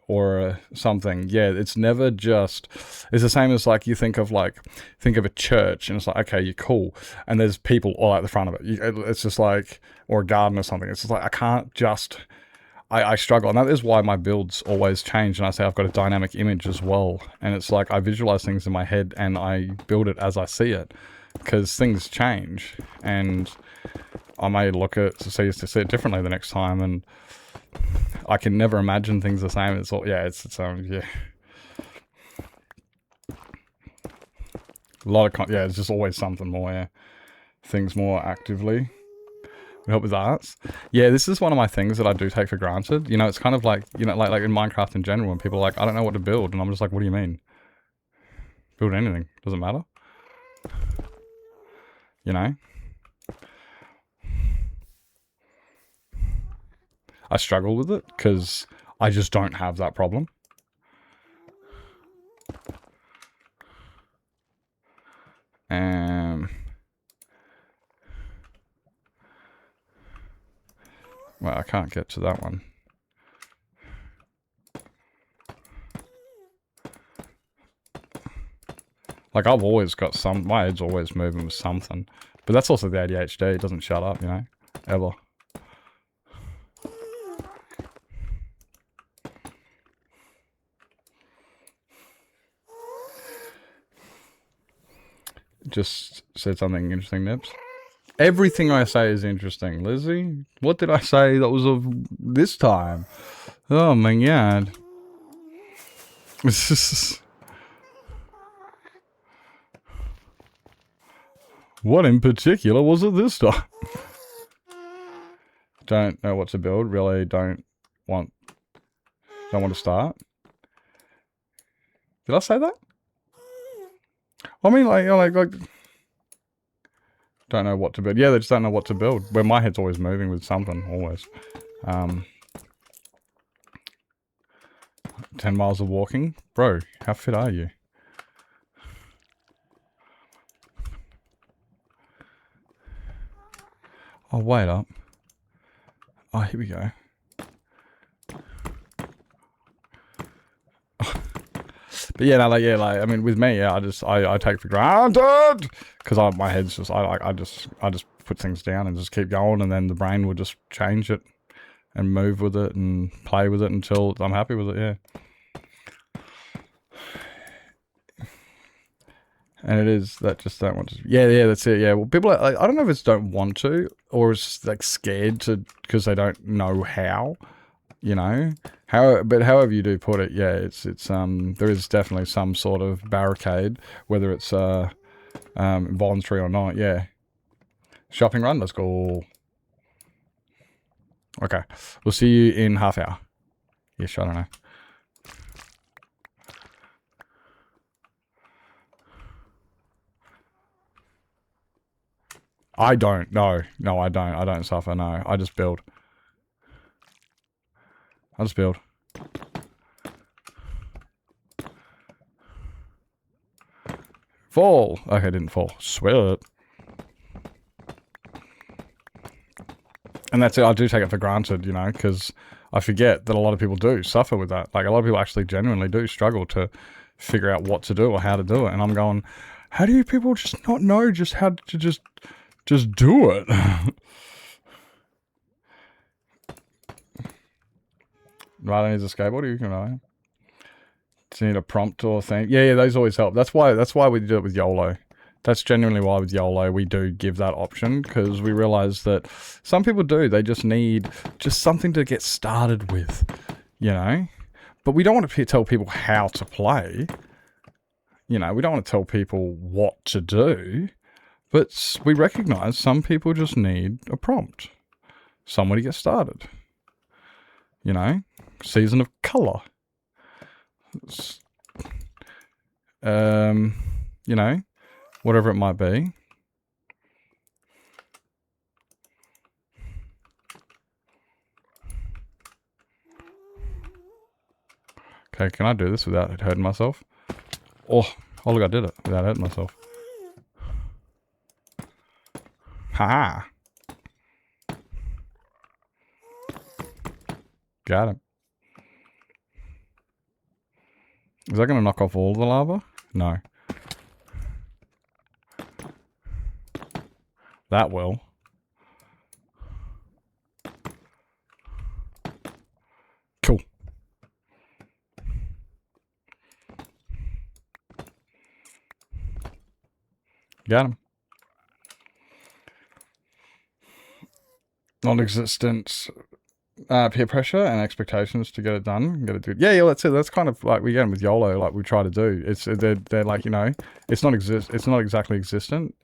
something. Yeah, it's never just. It's the same as like you think of a church and it's like, okay, you're cool, and there's people all at the front of it. It's just like, or a garden or something. It's just like I I struggle, and that is why my builds always change, and I say I've got a dynamic image as well, and it's like I visualize things in my head and I build it as I see it, because things change, and I may look at to see it differently the next time, and I can never imagine things the same. It's all, yeah, it's yeah. A lot of, yeah, it's just always something more, yeah. Things more actively. We help with arts. Yeah, this is one of my things that I do take for granted. You know, it's kind of like, you know, like in Minecraft in general, when people are like, I don't know what to build, and I'm just like, what do you mean? Build anything. Doesn't matter. You know? I struggle with it, because I just don't have that problem. Well, I can't get to that one. Like, I've always got some... My head's always moving with something. But that's also the ADHD. It doesn't shut up, you know? Ever. Just said something interesting, Nips. Everything I say is interesting, Lizzie. What did I say that was of this time? Oh my god. What in particular was it this time? Don't know what to build. Really don't want to start. Did I say that? I mean, like don't know what to build. Yeah, they just don't know what to build. Where my head's always moving with something, always. 10 miles of walking? Bro, how fit are you? Oh, wait up. Oh, here we go. But yeah, no, I mean, with me, yeah, I take for granted, because my head's just, I just put things down and just keep going, and then the brain will just change it and move with it and play with it until I'm happy with it, yeah. And it is that just don't want to, yeah, that's it, yeah. Well, people, I don't know if it's don't want to, or it's just like scared to, because they don't know how, you know. But however you do put it, yeah, it's there is definitely some sort of barricade, whether it's voluntary or not, yeah. Shopping run, let's go. Okay, we'll see you in half hour. Yes, I don't know. I don't, no, I don't suffer, no, I just build. I'll just build. Fall! Okay, didn't fall. Sweat. And that's it, I do take it for granted, you know, because I forget that a lot of people do suffer with that. Like, a lot of people actually genuinely do struggle to figure out what to do or how to do it. And I'm going, how do you people just not know just how to just do it? Right, I need a skateboard, you can know. Do you need a prompt or thing? Yeah, those always help. That's why we do it with YOLO. That's genuinely why with YOLO we do give that option, because we realize that some people do. They just need just something to get started with, you know? But we don't want to tell people how to play. You know, we don't want to tell people what to do. But we recognize some people just need a prompt. Somewhere to get started. You know? Season of color. You know, whatever it might be. Okay, can I do this without hurting myself? Oh, look, I did it without hurting myself. Haha. Got him. Is that going to knock off all the lava? No. That will. Got him. Non-existent peer pressure and expectations to get it done. Get it do. Yeah, that's it. That's kind of like we get them with YOLO, like we try to do. It's they're like, you know, it's not exactly existent.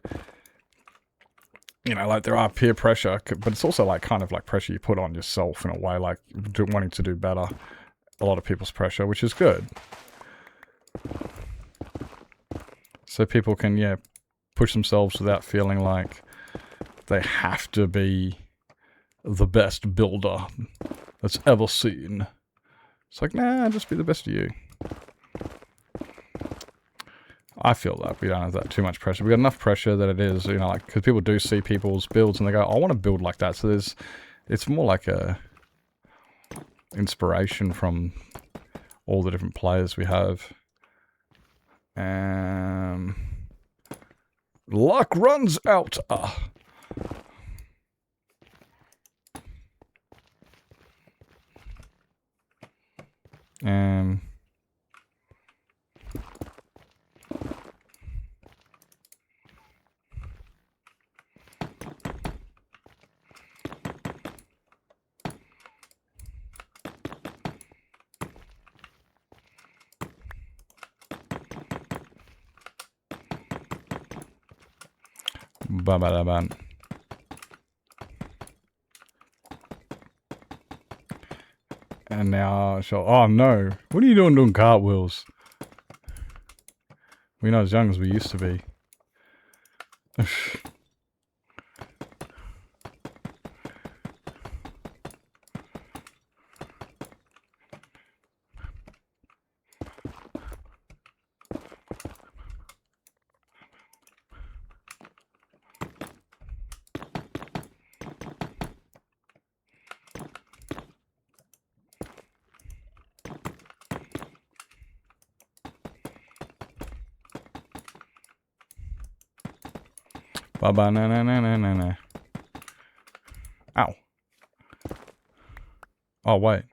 You know, like there are peer pressure, but it's also like kind of like pressure you put on yourself in a way, like wanting to do better. A lot of people's pressure, which is good. So people can, yeah, push themselves without feeling like they have to be the best builder that's ever seen. It's like, nah, just be the best of you. I feel that we don't have that too much pressure. We got enough pressure that it is, you know, like, because people do see people's builds and they go, I want to build like that. So it's more like a inspiration from all the different players we have. Luck runs out. Ba-ba-da-ban. And now oh no. What are you doing cartwheels? We're not as young as we used to be. Bye-bye, na-na-na-na-na-na. Ow. Oh, wait.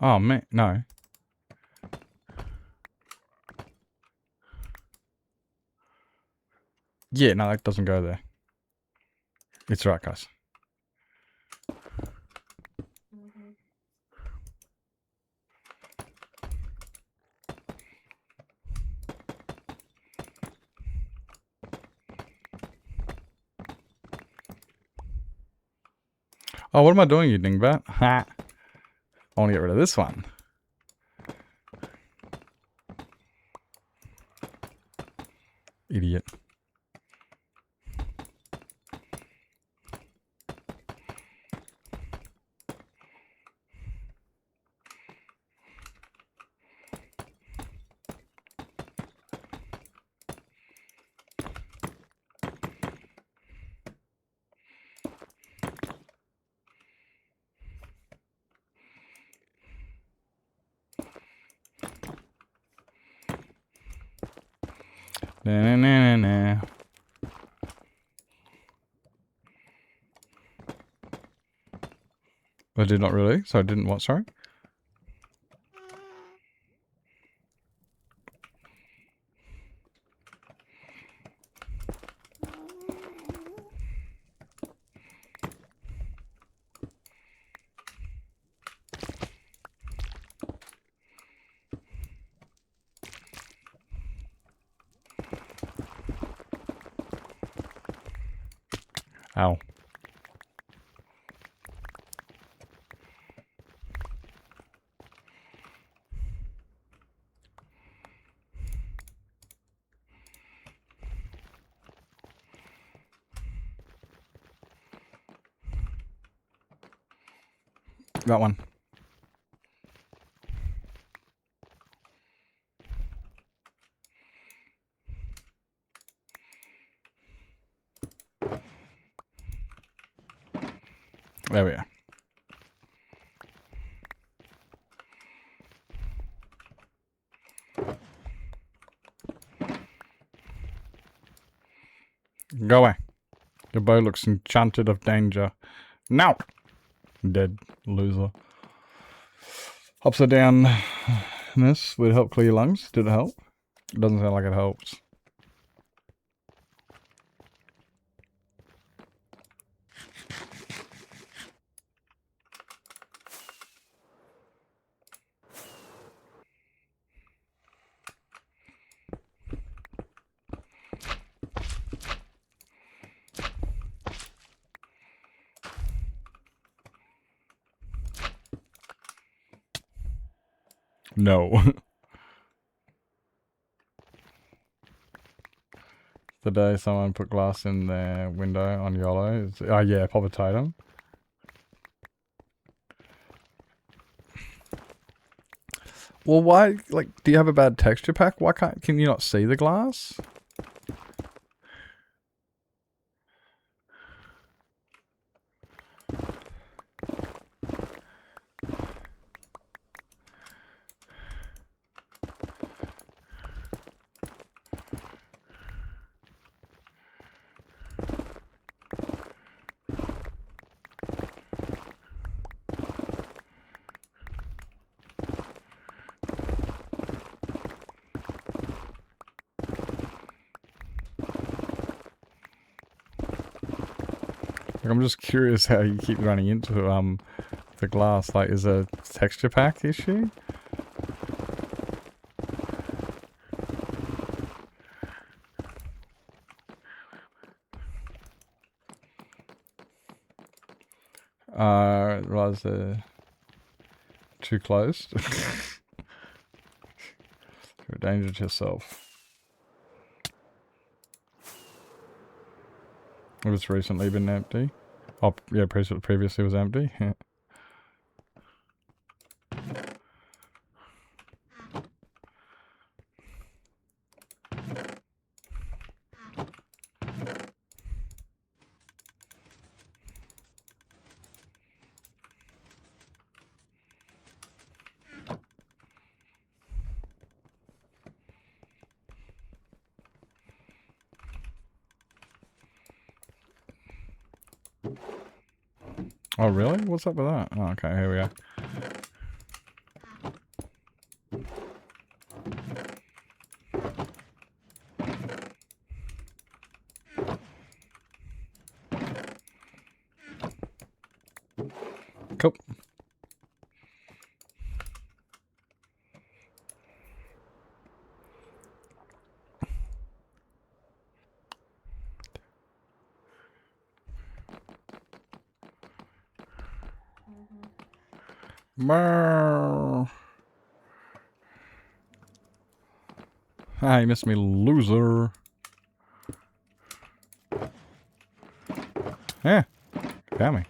Oh, man, no. Yeah, no, that doesn't go there. It's right, guys. Oh, what am I doing, you dingbat? Ha! I want to get rid of this one. Idiot. Na-na-na-na-na. I did not really, so I didn't what, sorry? Ow. That one. There we are. Go away. Your bow looks enchanted of danger. Now! Dead loser. Upside down this would help clear your lungs. Did it help? It doesn't sound like it helps. No. The day someone put glass in their window on YOLO. Oh yeah, pop a totem. Well, why, like, do you have a bad texture pack? Why can you not see the glass? Like, I'm just curious how you keep running into the glass. Like, is a texture pack issue? Was too close? You're a danger to yourself. It's recently been empty. Oh, yeah, previously was empty. Oh, really? What's up with that? Oh, okay, here we are. Cool. Brrr. Ah, you missed me, loser. Yeah, found me.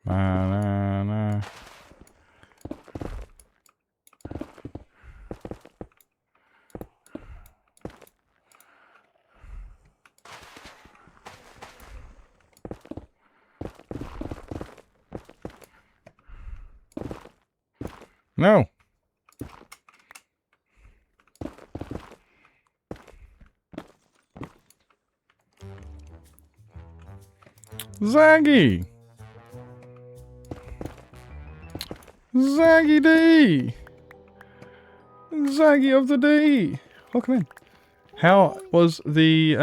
Nah. No. Zaggy. Zaggy D. Zaggy of the D. Welcome in. How was the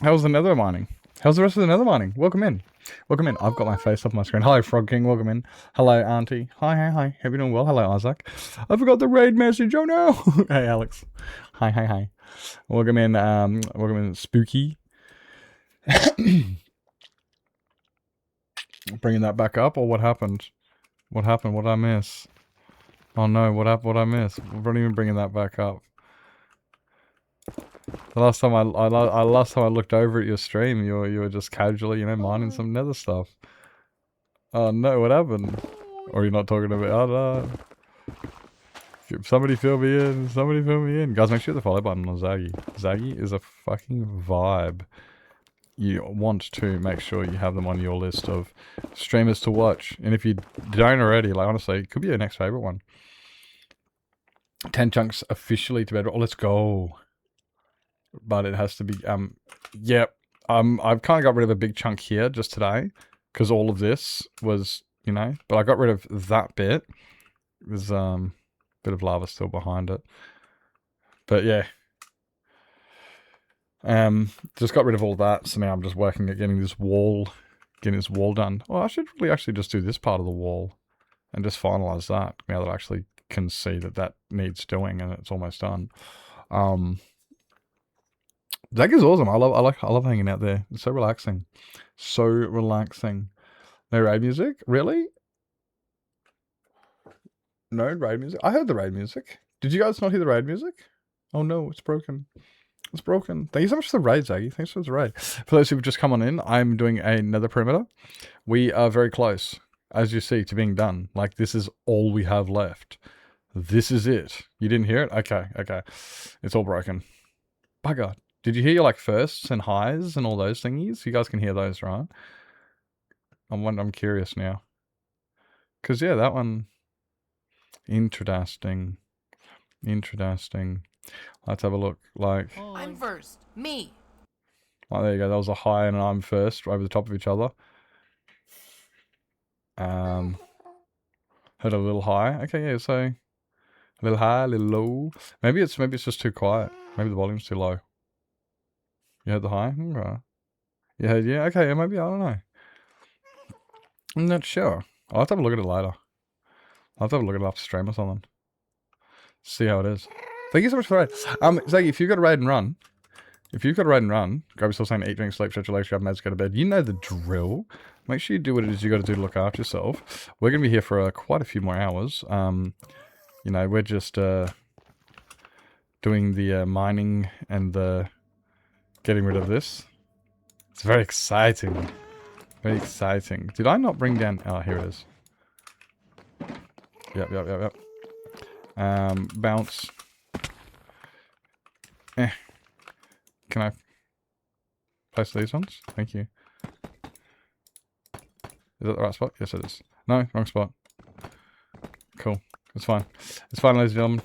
nether mining? How's the rest of the nether mining? Welcome in. Welcome in. I've got my face up on my screen. Hello, Frog King. Welcome in. Hello, Auntie. Hi. Hope you're doing well. Hello, Isaac. I forgot the raid message. Oh no. Hey, Alex. Hi. Welcome in, Spooky. Bringing that back up, or what happened? What happened? What did I miss? Oh no, what I miss? We're not even bringing that back up. The last time I looked over at your stream, you were just casually, mining some nether stuff. Oh no, what happened? Or you're not talking about? Oh no. Somebody fill me in. Guys, make sure the follow button on Zaggy. Zaggy is a fucking vibe. You want to make sure you have them on your list of streamers to watch. And if you don't already, like, honestly, it could be your next favorite one. 10 chunks officially to bedrock. Oh, let's go. But it has to be, yep. I've kind of got rid of a big chunk here just today. Because all of this was, but I got rid of that bit. There's, bit of lava still behind it. But yeah. Just got rid of all that, so now I'm just working at getting this wall done. Well, I should really actually just do this part of the wall and just finalize that now that I actually can see that that needs doing and it's almost done. That is awesome. I love hanging out there. It's so relaxing. So relaxing. No raid music? Really? No raid music? I heard the raid music. Did you guys not hear the raid music? Oh no, it's broken. It's broken. Thank you so much for the raid, Zaggy. Thanks for the raid. For those who've just come on in, I'm doing another perimeter. We are very close, as you see, to being done. Like, this is all we have left. This is it. You didn't hear it? Okay, okay. It's all broken. Bugger. Did you hear your, like, firsts and highs and all those thingies? You guys can hear those, right? I'm curious now. Because, yeah, that one... Interesting. Interesting. Let's have a look. Like... I'm first. Me. Oh, there you go. That was a high and an I'm first over the top of each other. Heard a little high. Okay, yeah, so... A little high, a little low. Maybe it's just too quiet. Maybe the volume's too low. You heard the high? Okay. You heard, yeah? Okay, yeah, maybe, I don't know. I'm not sure. I'll have to have a look at it later. I'll have to have a look at it after stream or something. See how it is. Thank you so much for the raid. Zaggy, if you've got a raid and run, grab yourself something to eat, drink, sleep, stretch your legs, grab meds, go to bed. You know the drill. Make sure you do what it is you got to do to look after yourself. We're going to be here for quite a few more hours. You know, we're just doing the mining and the getting rid of this. It's very exciting. Very exciting. Did I not bring down... Oh, here it is. Yep. Bounce. Can I place these ones? Thank you. Is that the right spot? Yes, it is. No, wrong spot. Cool. It's fine. It's fine, ladies and gentlemen.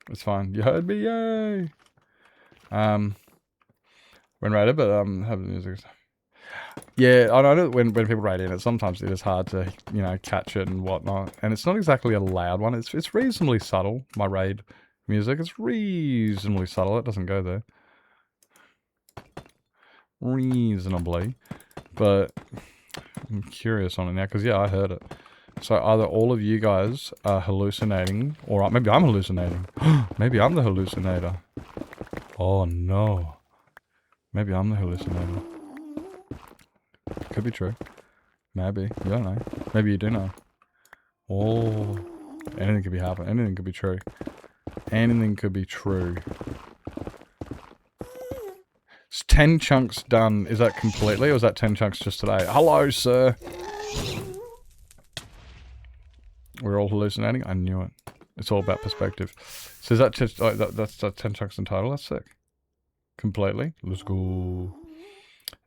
It's fine. You heard me, yay! When rated, but have the music. Yeah, I know that when people rate in it, sometimes it is hard to, you know, catch it and whatnot. And it's not exactly a loud one. It's reasonably subtle, my raid music. It's reasonably subtle. It doesn't go there. Reasonably. But I'm curious on it now, because, yeah, I heard it. So either all of you guys are hallucinating, or maybe I'm hallucinating. Maybe I'm the hallucinator. Oh, no. Maybe I'm the hallucinator. Could be true. Maybe. You don't know. Maybe you do know. Oh. Anything could be happening. Anything could be true. Anything could be true. It's 10 chunks done. Is that completely, or is that 10 chunks just today? Hello, sir. We're all hallucinating? I knew it. It's all about perspective. So is that just, that's 10 chunks in total? That's sick. Completely. Let's go.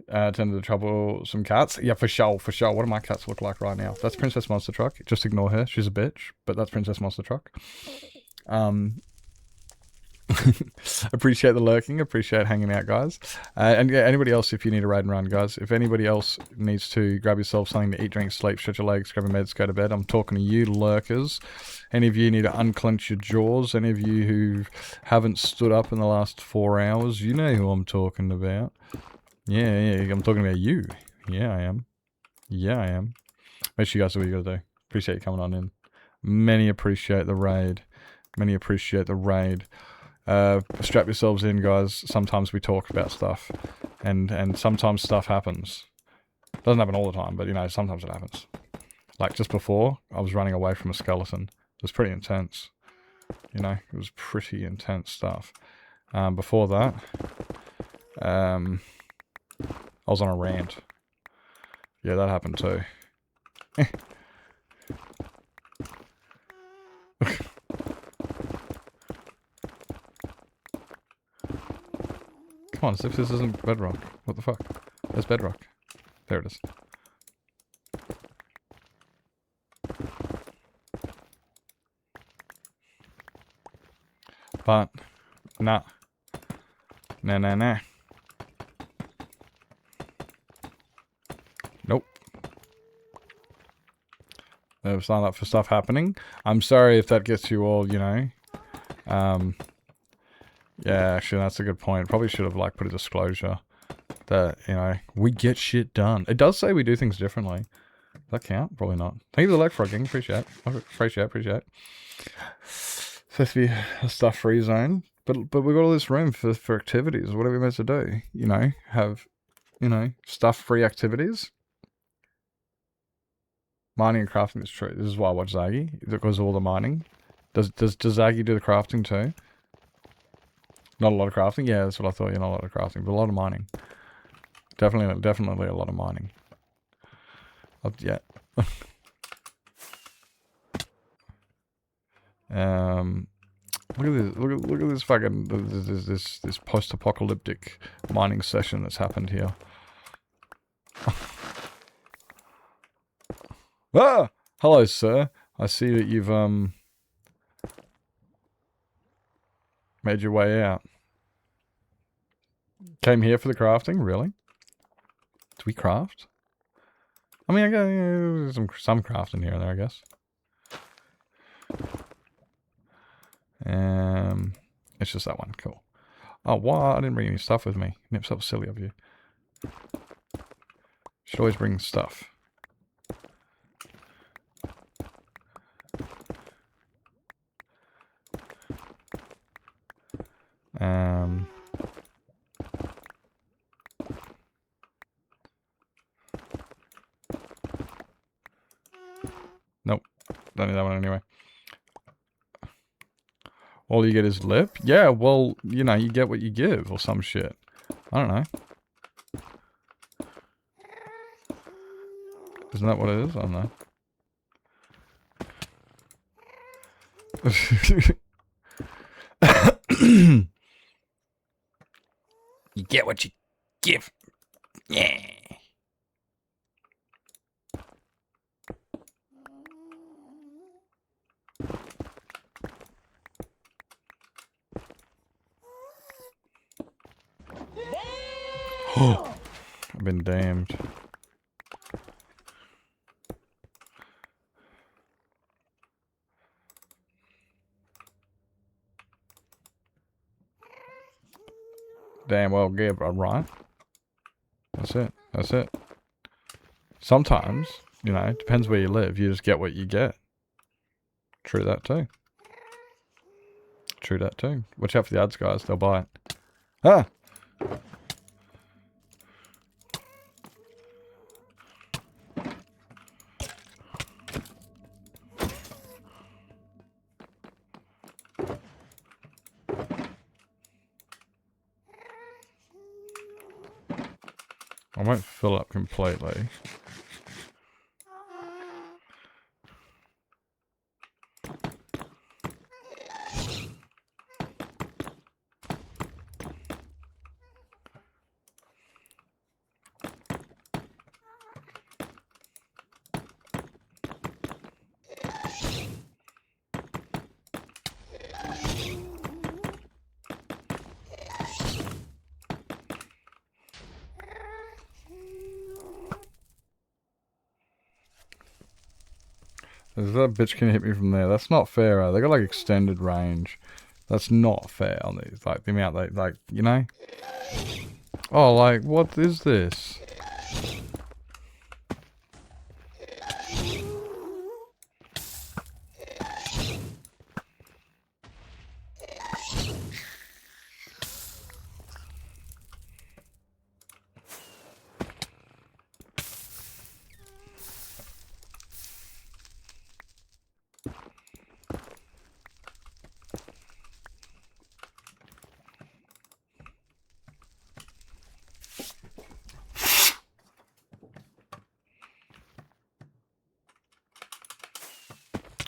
Tend to troublesome cats. Yeah, for sure, for sure. What do my cats look like right now? That's Princess Monster Truck. Just ignore her. She's a bitch. But that's Princess Monster Truck. Appreciate the lurking. Appreciate hanging out, guys. And yeah, anybody else, if you need a raid and run, guys. If anybody else needs to grab yourself something to eat, drink, sleep, stretch your legs, grab your meds, go to bed. I'm talking to you, lurkers. Any of you need to unclench your jaws. Any of you who haven't stood up in the last 4 hours, you know who I'm talking about. Yeah, I'm talking about you. Yeah, I am. Yeah, I am. Make sure you guys do what you gotta do. Appreciate you coming on in. Many appreciate the raid. Many appreciate the raid. Strap yourselves in, guys. Sometimes we talk about stuff. And sometimes stuff happens. Doesn't happen all the time, but, you know, sometimes it happens. Like, just before, I was running away from a skeleton. It was pretty intense. You know, it was pretty intense stuff. Before that, I was on a rant. Yeah, that happened too. Come on, as if this isn't bedrock. What the fuck? There's bedrock. There it is. But, nah. Nah. Nope. They've signed up for stuff happening. I'm sorry if that gets you all, you know, Yeah, actually, that's a good point. Probably should have, like, put a disclosure that, you know, we get shit done. It does say we do things differently. Does that count? Probably not. Thank you for the like, frogging. Appreciate it. Appreciate it. Supposed to be a stuff-free zone. But we've got all this room for activities. What are we meant to do? You know, have, you know, stuff-free activities. Mining and crafting is true. This is why I watch Zaggy. Because of all the mining. Does Zaggy do the crafting too? Not a lot of crafting? Yeah, that's what I thought. Yeah, not a lot of crafting, but a lot of mining. Definitely a lot of mining. Yeah. Look at this. Look at this fucking this post-apocalyptic mining session that's happened here. Ah! Hello, sir. I see that you've made your way out. Came here for the crafting, really? Do we craft? I mean, I got some crafting here and there, I guess. It's just that one. Cool. Oh, what? I didn't bring any stuff with me. Nip's up silly of you. Should always bring stuff. Nope. Don't need that one anyway. All you get is lip? Yeah, well, you know, you get what you give or some shit. I don't know. Isn't that what it is? I don't know. You get what you give. Yeah. Oh, I've been damned. Damn well give, right? That's it. That's it. Sometimes, you know, it depends where you live. You just get what you get. True that too. True that too. Watch out for the ads, guys. They'll buy it. Ah! I won't fill up completely. That bitch can hit me from there. That's not fair. They got like extended range. That's not fair on these. Like the amount they like, you know. Oh, like what is this?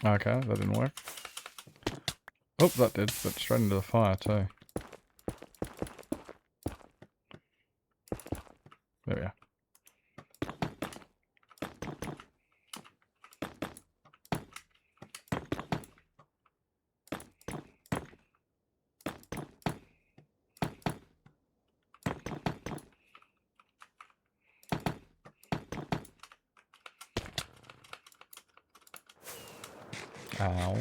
Okay, that didn't work. Oh, that did, but straight into the fire too. There we are. Ow.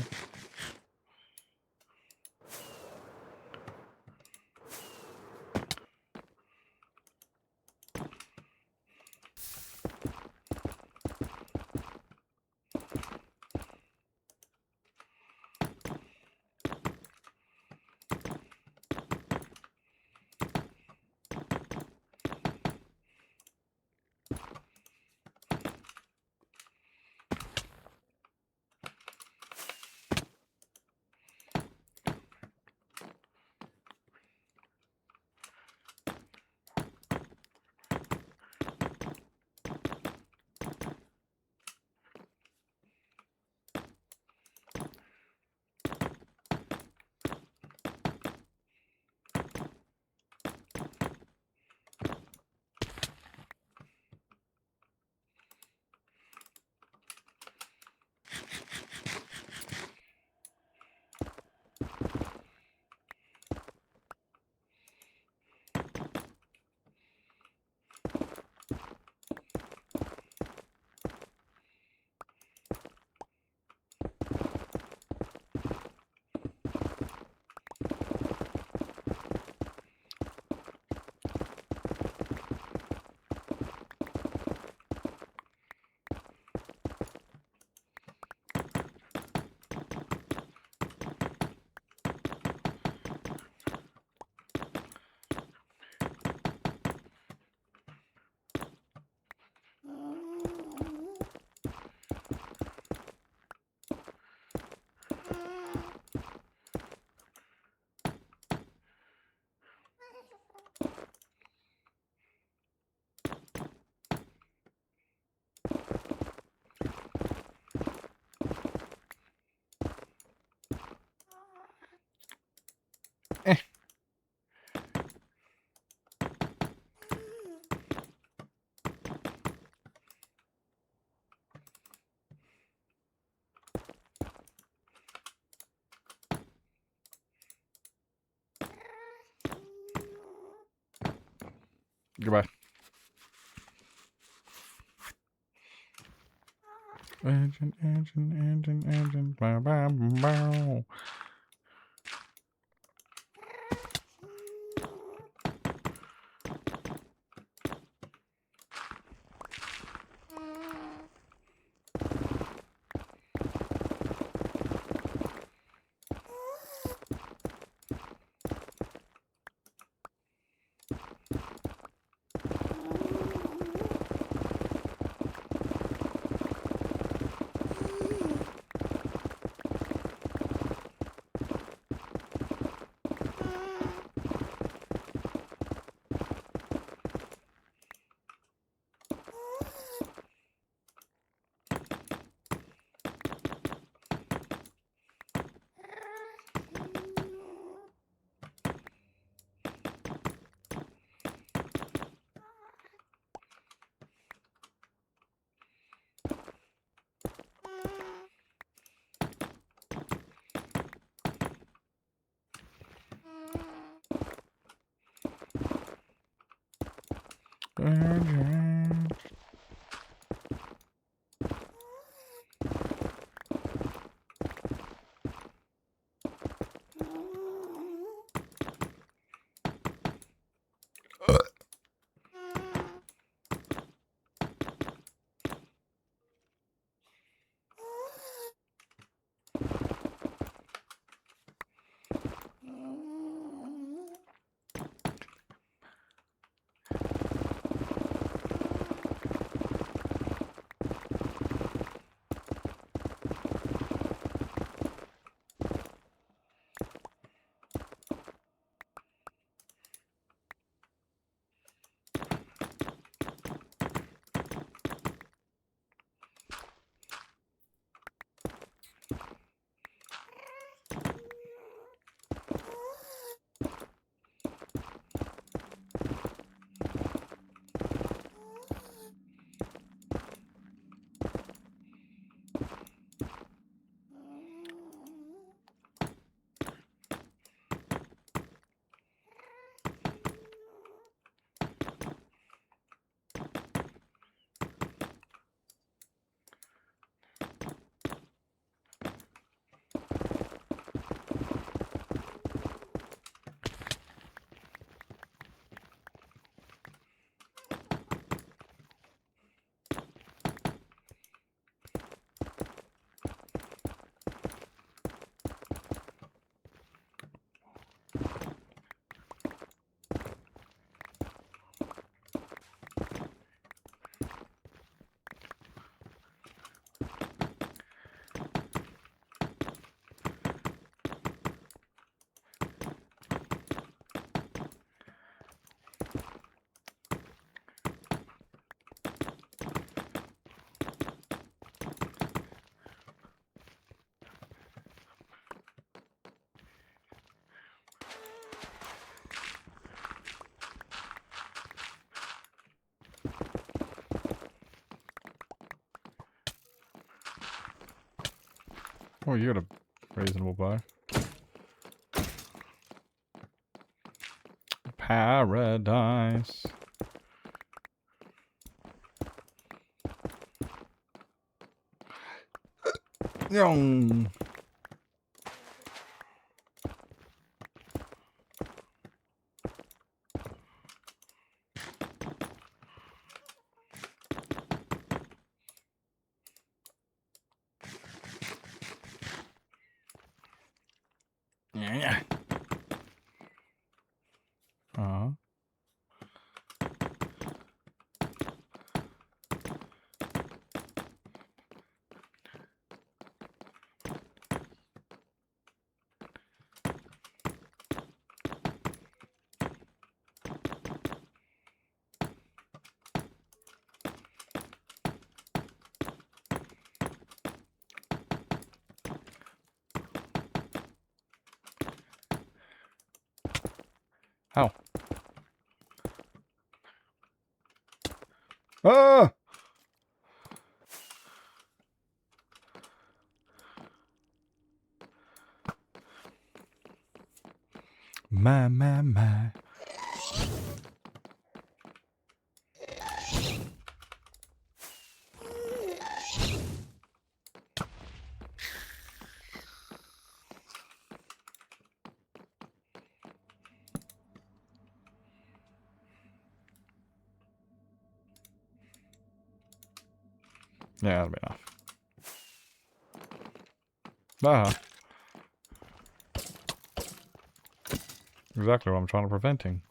Goodbye. Engine. Bow, bow, bow. Engine. Oh, you got a reasonable bow. Paradise. Yong. Yeah. Uh-huh. How? Ah! My. Yeah, that'll be enough. Ah. Exactly what I'm trying to preventing.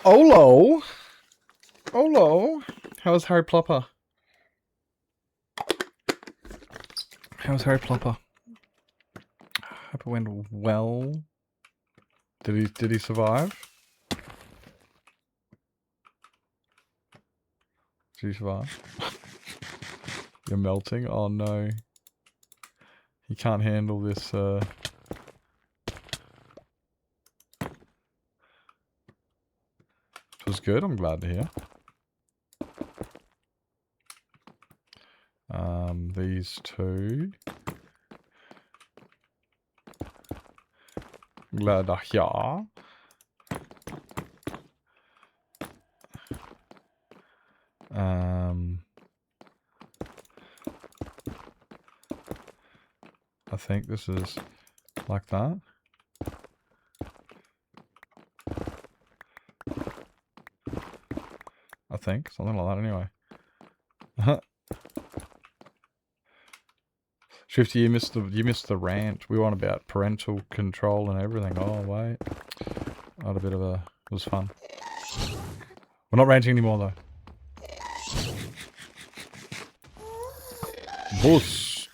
Olo! Olo! How's Harry Plopper? How's Harry Plopper? Hope it went well. Did he survive? Did he survive? You're melting? Oh no. He can't handle this It was good, I'm glad to hear. These two. Glad to hear. I think this is like that. I think something like that anyway. Shifty, you missed the rant. We were on about parental control and everything. Oh wait, I had a bit of a. It was fun. We're not ranting anymore though. Boss.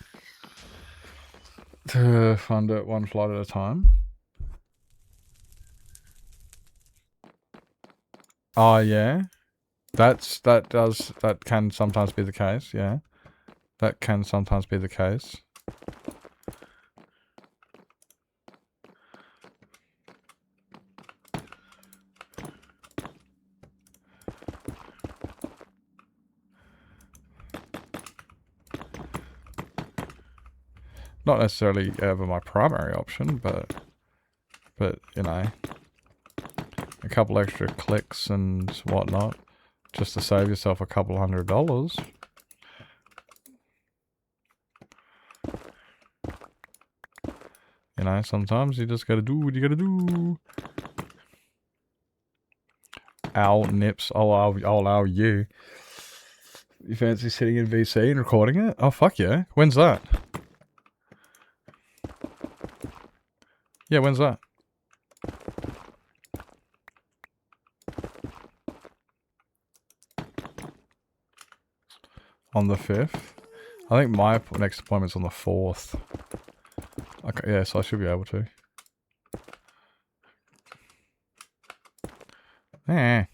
Fund it one flight at a time. Oh yeah, that can sometimes be the case. Yeah, that can sometimes be the case. Not necessarily ever my primary option, but you know, a couple extra clicks and whatnot, just to save yourself a couple $100. You know, sometimes you just gotta do what you gotta do. Owl nips. I'll allow you. You fancy sitting in VC and recording it? Oh fuck yeah! When's that? Yeah, when's that? On the 5th. I think my next appointment's on the 4th. Okay, yeah, so I should be able to. Eh.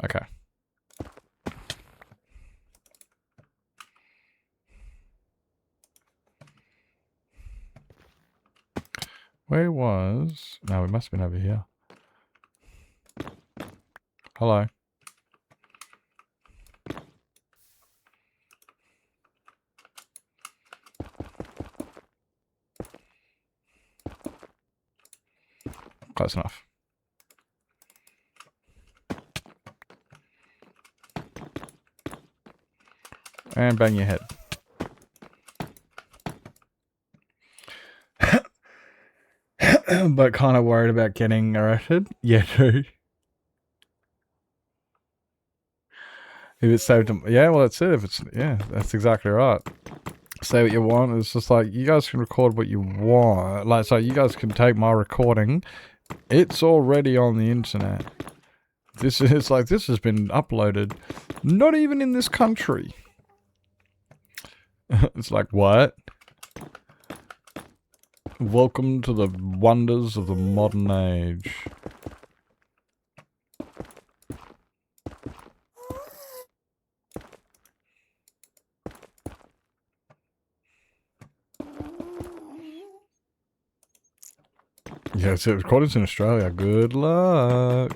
Okay. Where was... No, it must have been over here. Hello. Close enough. And bang your head. but kind of worried about getting arrested. Yeah, true. If it's saved them, yeah, well, that's it. If it's, yeah, that's exactly right. Say what you want. It's just like, you guys can record what you want. Like, so you guys can take my recording. It's already on the internet. This is like, this has been uploaded. Not even in this country. It's like, what? Welcome to the wonders of the modern age. Yeah, it's recordings in Australia. Good luck.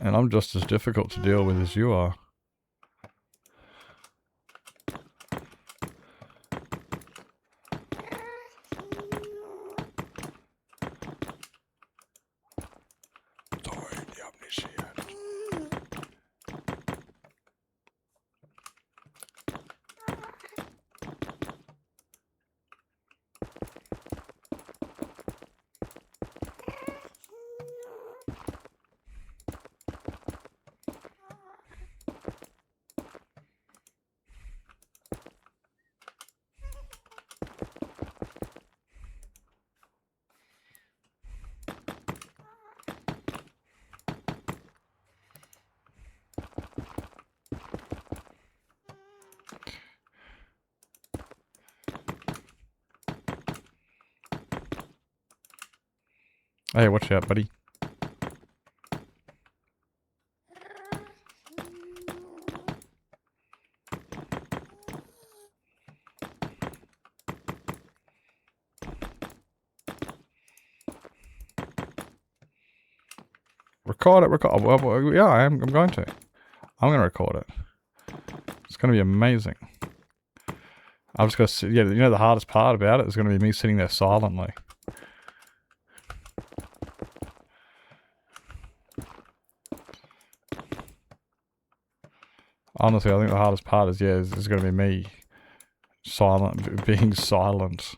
And I'm just as difficult to deal with as you are. Hey, watch out, buddy. Record it, record. Well, yeah, I'm going to. I'm going to record it. It's going to be amazing. I'm just going to sit, yeah, you know the hardest part about it is going to be me sitting there silently. Honestly, I think the hardest part is, yeah, is going to be me silent, being silent.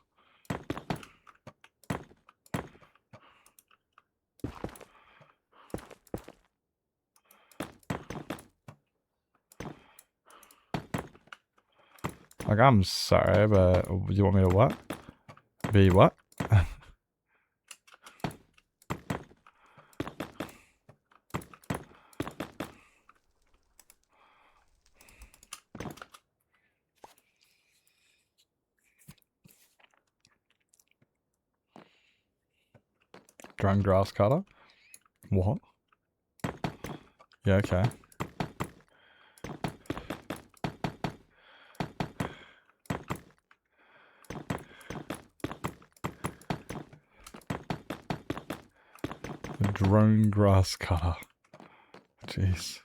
Like, I'm sorry, but you want me to what? Be what? Drone grass cutter? What? Yeah, okay. The drone grass cutter. Jeez.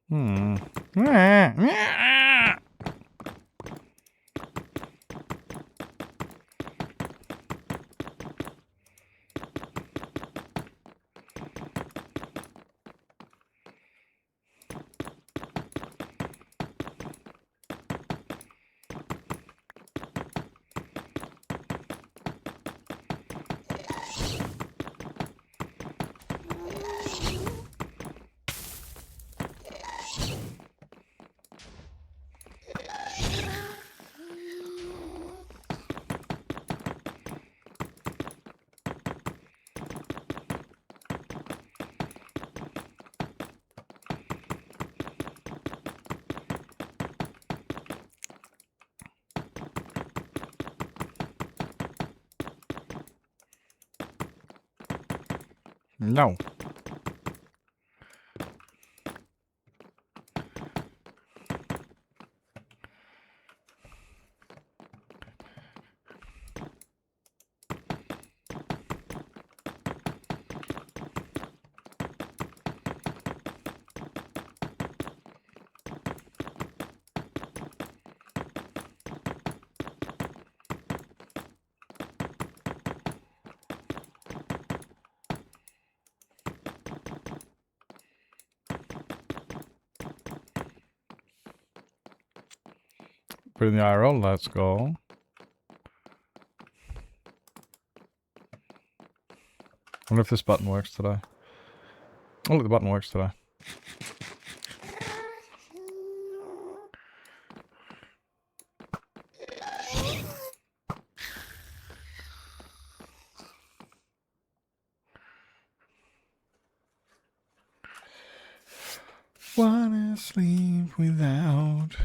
Hmm. No. Put in the IRL, let's go. I wonder if this button works today. Oh look, the button works today. Wanna sleep without...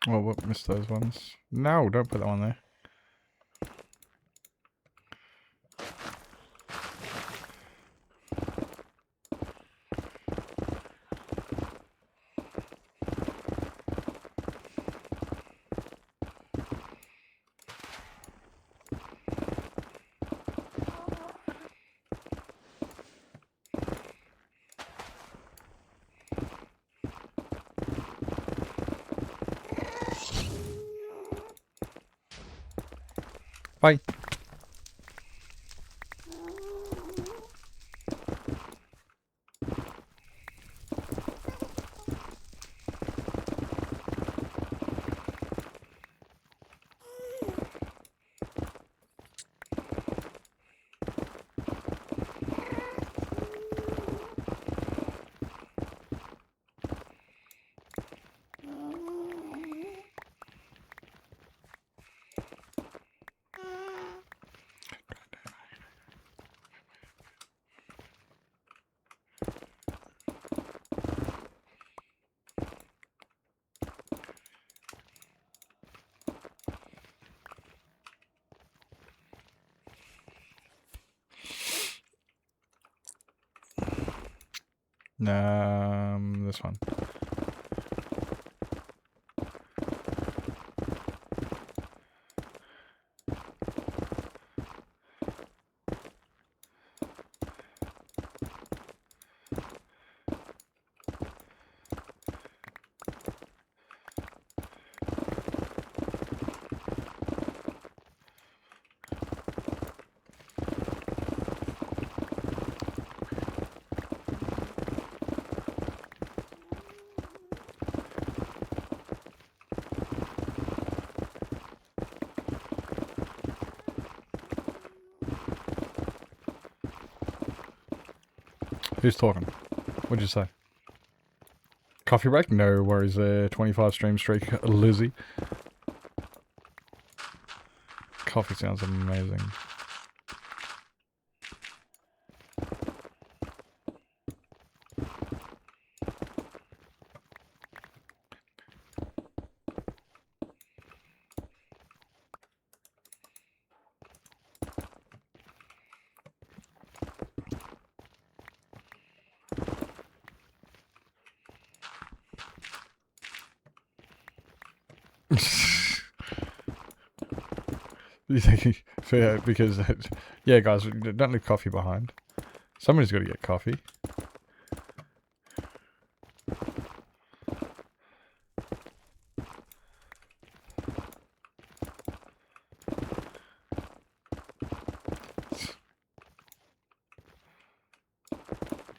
Oh, what missed those ones? No, don't put that one there. Bye. This one. Who's talking? What'd you say? Coffee break? No worries there. 25 stream streak, Lizzie. Coffee sounds amazing. You think? Yeah, because yeah, guys, don't leave coffee behind. Somebody's got to get coffee.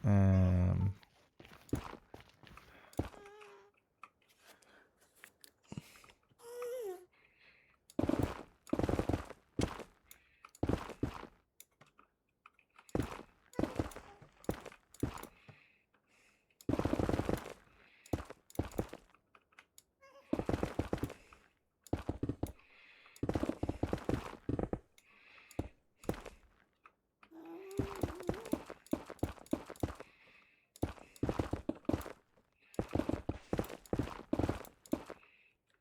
Um.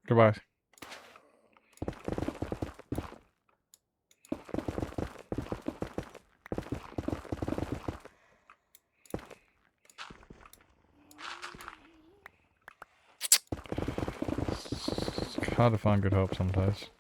Goodbye. It's hard to find good help sometimes.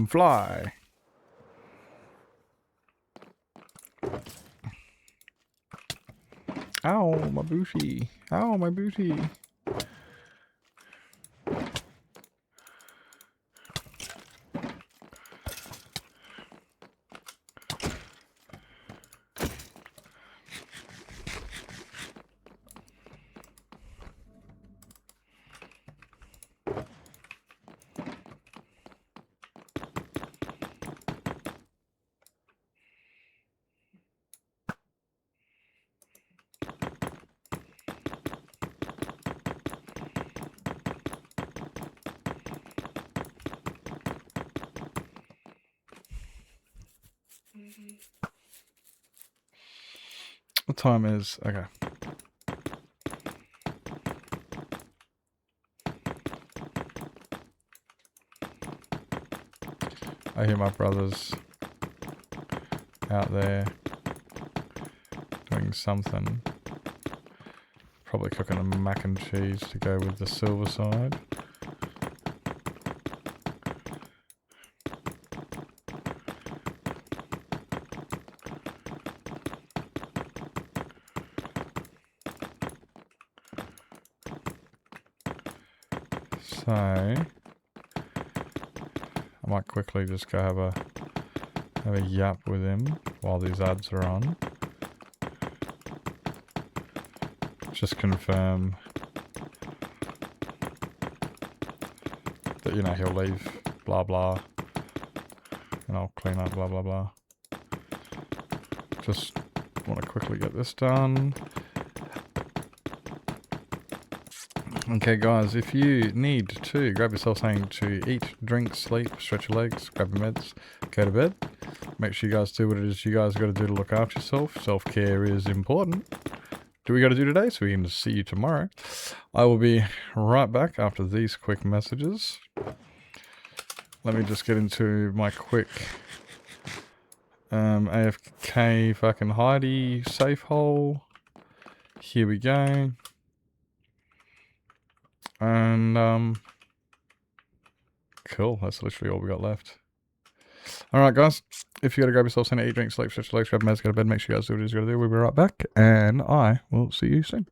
Fly. Ow, my booty. Ow, my booty. What time is... Okay. I hear my brothers out there doing something. Probably cooking a mac and cheese to go with the silver side. So, I might quickly just go have a yap with him while these ads are on. Just confirm that, you know, he'll leave, blah blah, and I'll clean up, blah blah blah. Just want to quickly get this done. Okay guys, if you need to grab yourself something to eat, drink, sleep, stretch your legs, grab your meds, go to bed. Make sure you guys do what it is you guys got to do to look after yourself. Self-care is important. Do we got to do today so we can see you tomorrow. I will be right back after these quick messages. Let me just get into my quick AFK fucking Heidi safe hole. Here we go. And cool, that's literally all we got left. Alright guys, if you gotta grab yourself something to eat, drink, sleep, stretch your legs, grab meds, go to bed, make sure you guys do what it is you gotta do. We'll be right back, and I will see you soon.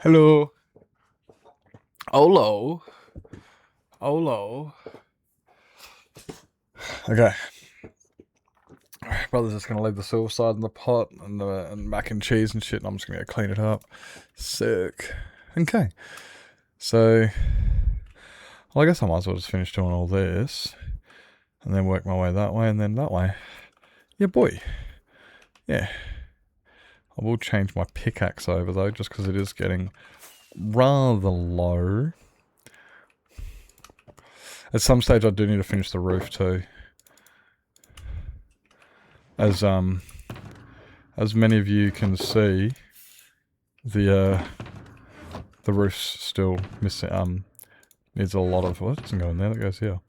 Hello. Hello. Hello. Okay. Brother's just gonna leave the silver side in the pot and the mac and cheese and shit, and I'm just gonna go clean it up. Sick. Okay. So, well, I guess I might as well just finish doing all this, and then work my way that way, and then that way. Yeah, boy. Yeah. I will change my pickaxe over though, just because it is getting rather low. At some stage, I do need to finish the roof too. As many of you can see, the roof's still missing. Needs a lot of, what doesn't go in there? That goes here.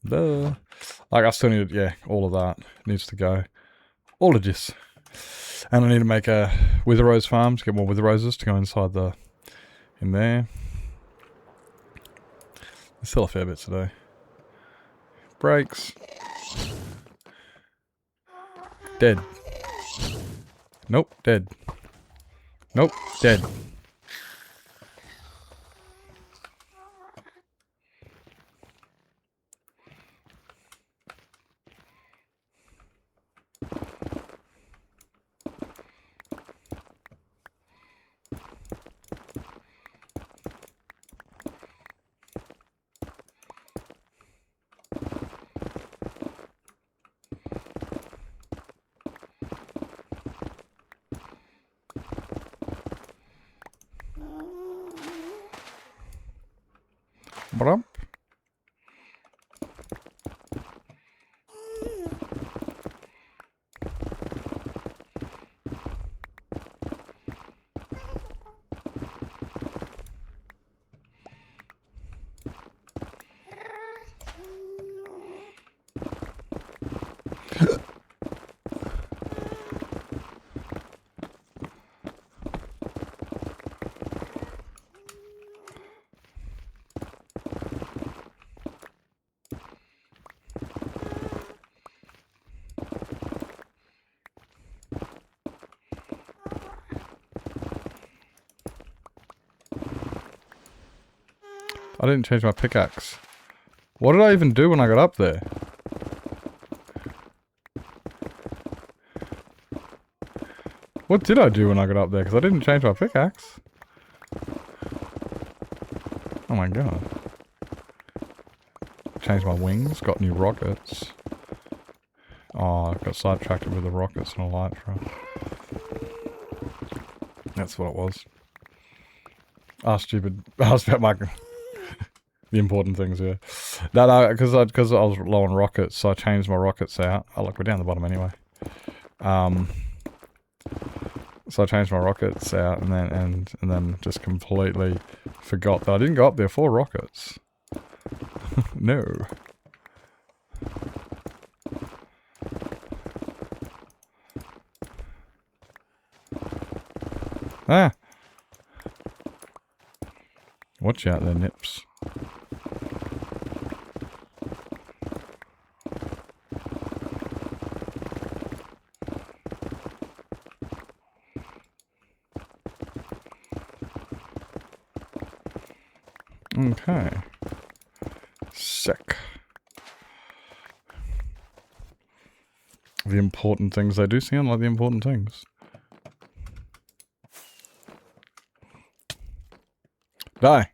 Duh. Like I still need, yeah, all of that needs to go. All of this. And I need to make a wither rose farm to get more wither roses to go inside in there. There's still a fair bit to do. Brakes. Dead. Nope, dead. Nope, dead. Brump. I didn't change my pickaxe. What did I even do when I got up there? What did I do when I got up there? Because I didn't change my pickaxe. Oh my god. Changed my wings, got new rockets. Oh, I got sidetracked with the rockets and a light truck. That's what it was. Ah, stupid. I was about my... the important things, yeah. No, because I was low on rockets, so I changed my rockets out. Oh, look, we're down the bottom anyway. So I changed my rockets out, and then just completely forgot that I didn't go up there for rockets. No. Ah! Watch out there, Nips. Okay. Sick. The important things, they do sound like the important things. Die.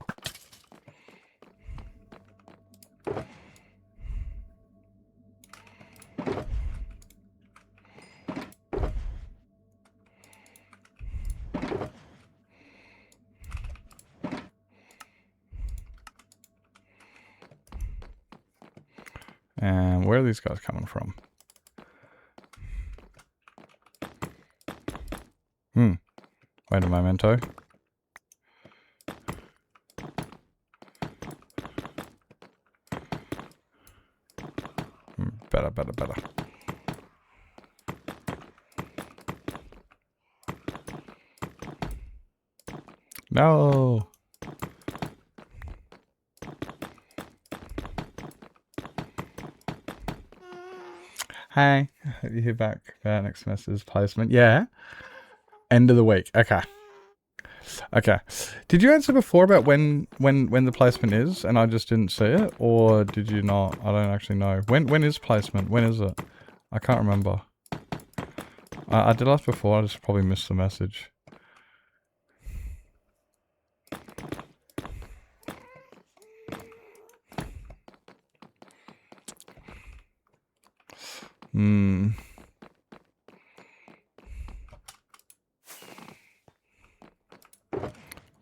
And where are these guys coming from? Wait a momento. Better. No. Hey, hope you hear back about next semester's placement. Yeah. End of the week. Okay. Okay. Did you answer before about when the placement is, and I just didn't see it, or did you not? I don't actually know. When is placement? When is it? I can't remember. I did ask before. I just probably missed the message.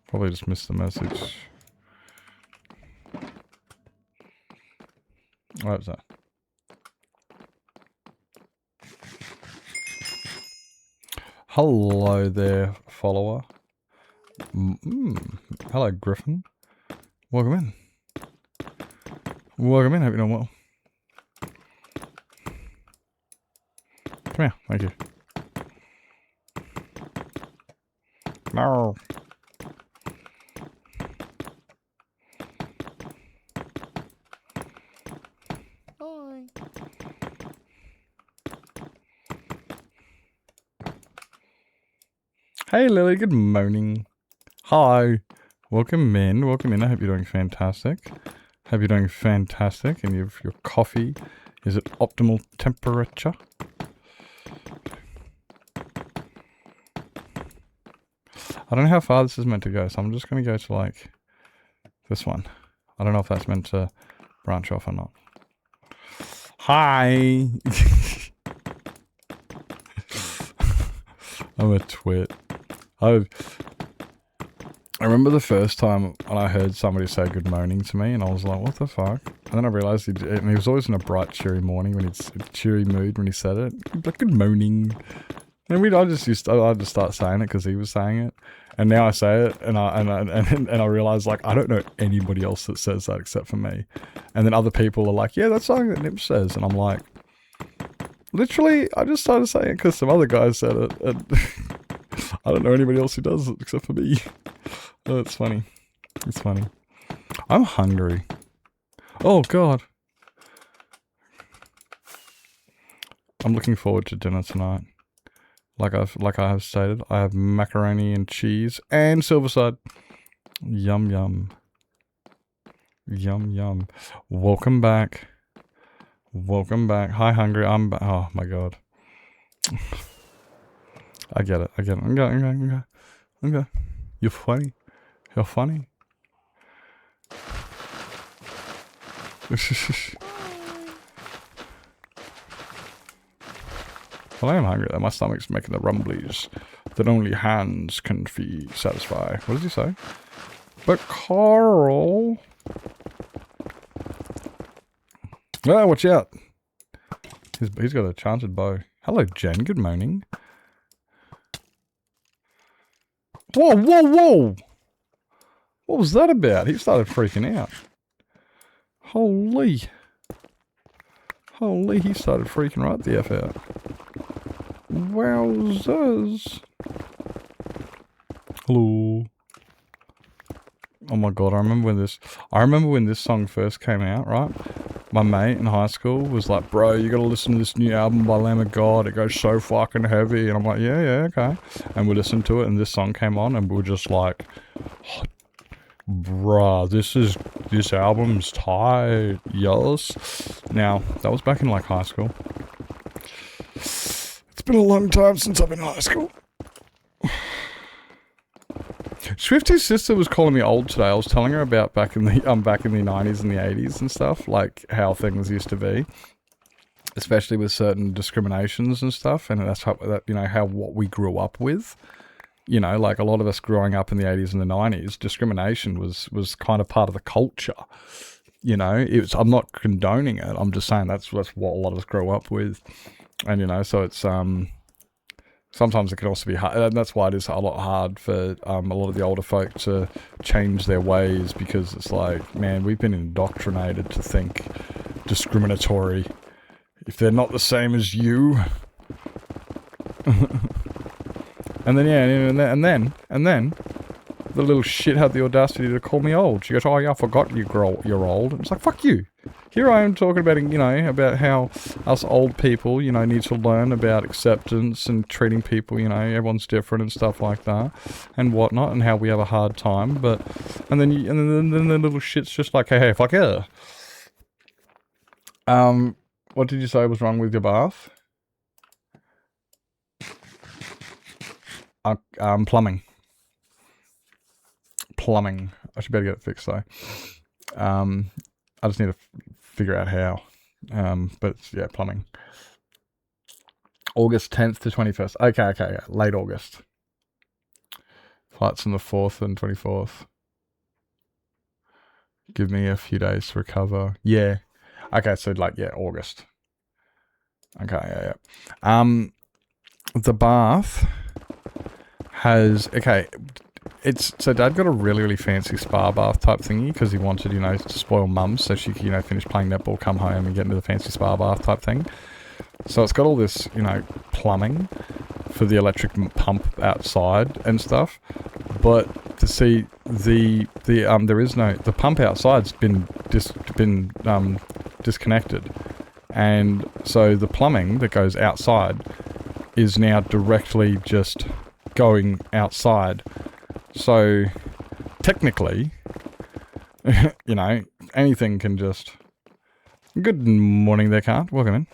Probably just missed the message. What was that? Hello there, follower. Hello, Griffin. Welcome in. Welcome in. Hope you're doing well. Come here. Thank you. No. Hi. Hey, Lily. Good morning. Hi. Welcome in. Welcome in. I hope you're doing fantastic. Hope you're doing fantastic, and your coffee is at optimal temperature. I don't know how far this is meant to go, so I'm just going to go to, like, this one. I don't know if that's meant to branch off or not. Hi! I'm a twit. I remember the first time when I heard somebody say good morning to me, and I was like, what the fuck? And then I realised he was always in a bright, cheery morning, when he's in a cheery mood when he said it. He'd be like, good morning. And I'd just start saying it because he was saying it. And now I say it, and I realize, like, I don't know anybody else that says that except for me. And then other people are like, yeah, that's something that Nip says. And I'm like, literally, I just started saying it because some other guy said it. And I don't know anybody else who does it except for me. Oh, it's funny. It's funny. I'm hungry. Oh, God. I'm looking forward to dinner tonight. Like I have stated, I have macaroni and cheese and silverside. Yum yum. Yum yum. Welcome back. Welcome back. Hi, hungry. I'm back. Oh my god. I get it. I get it. Okay. You're funny. You're funny. Well, I am hungry though. My stomach's making the rumblies that only hands can satisfy. What did he say? But Carl... Ah, watch out. He's got a enchanted bow. Hello, Jen. Good morning. Whoa, whoa, whoa! What was that about? He started freaking out. Holy. Holy, he started freaking right the F out. Wowzers. Hello. Oh my god, I remember when this song first came out, right? My mate in high school was like, bro, you gotta listen to this new album by Lamb of God. It goes so fucking heavy. And I'm like, yeah, okay. And we listened to it and this song came on and we were just like, oh, bruh, this album's tight, yes. Now, that was back in like high school. It's been a long time since I've been in high school. Swifty's sister was calling me old today. I was telling her about back in the 90s and the 80s and stuff, like how things used to be, especially with certain discriminations and stuff, and that's how what we grew up with. You know, like a lot of us growing up in the 80s and the 90s, discrimination was kind of part of the culture. You know, I'm not condoning it. I'm just saying that's what a lot of us grow up with, and you know, so it's sometimes it can also be hard, and that's why it is a lot hard for a lot of the older folk to change their ways, because it's like, man, we've been indoctrinated to think discriminatory. If they're not the same as you. And then, yeah, and then, the little shit had the audacity to call me old. She goes, oh yeah, I forgot you're old. And it's like, fuck you. here I am talking about, you know, about how us old people, you know, need to learn about acceptance and treating people, you know, everyone's different and stuff like that and whatnot, and how we have a hard time. But and then the little shit's just like, hey, fuck yeah. What did you say was wrong with your bath? Plumbing. Plumbing. I should better get it fixed though. I just need to figure out how. But yeah, plumbing. August 10th to 21st. Okay, yeah. Late August. Flights on the 4th and 24th. Give me a few days to recover. Yeah. Okay, so like, yeah, August. Okay, yeah. The bath has, okay, it's, so Dad got a really, really fancy spa bath type thingy because he wanted, you know, to spoil Mum so she could, you know, finish playing netball, come home and get into the fancy spa bath type thing. So it's got all this, you know, plumbing for the electric pump outside and stuff. But to see there is no, the pump outside's been disconnected. And so the plumbing that goes outside is now directly just going outside. So technically, you know, anything can just... Good morning there, Cart. Welcome in.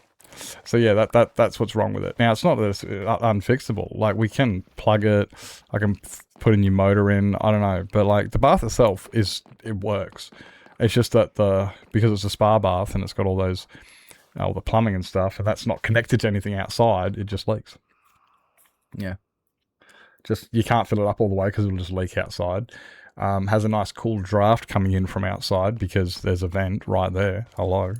So yeah, that's what's wrong with it. Now, it's not that it's unfixable. Like, we can plug it. I can put a new motor in. I don't know. But, like, the bath itself it works. It's just that because it's a spa bath and it's got all those, all the plumbing and stuff, and that's not connected to anything outside, it just leaks. Yeah. Just, you can't fill it up all the way because it'll just leak outside. Has a nice cool draft coming in from outside because there's a vent right there. Hello.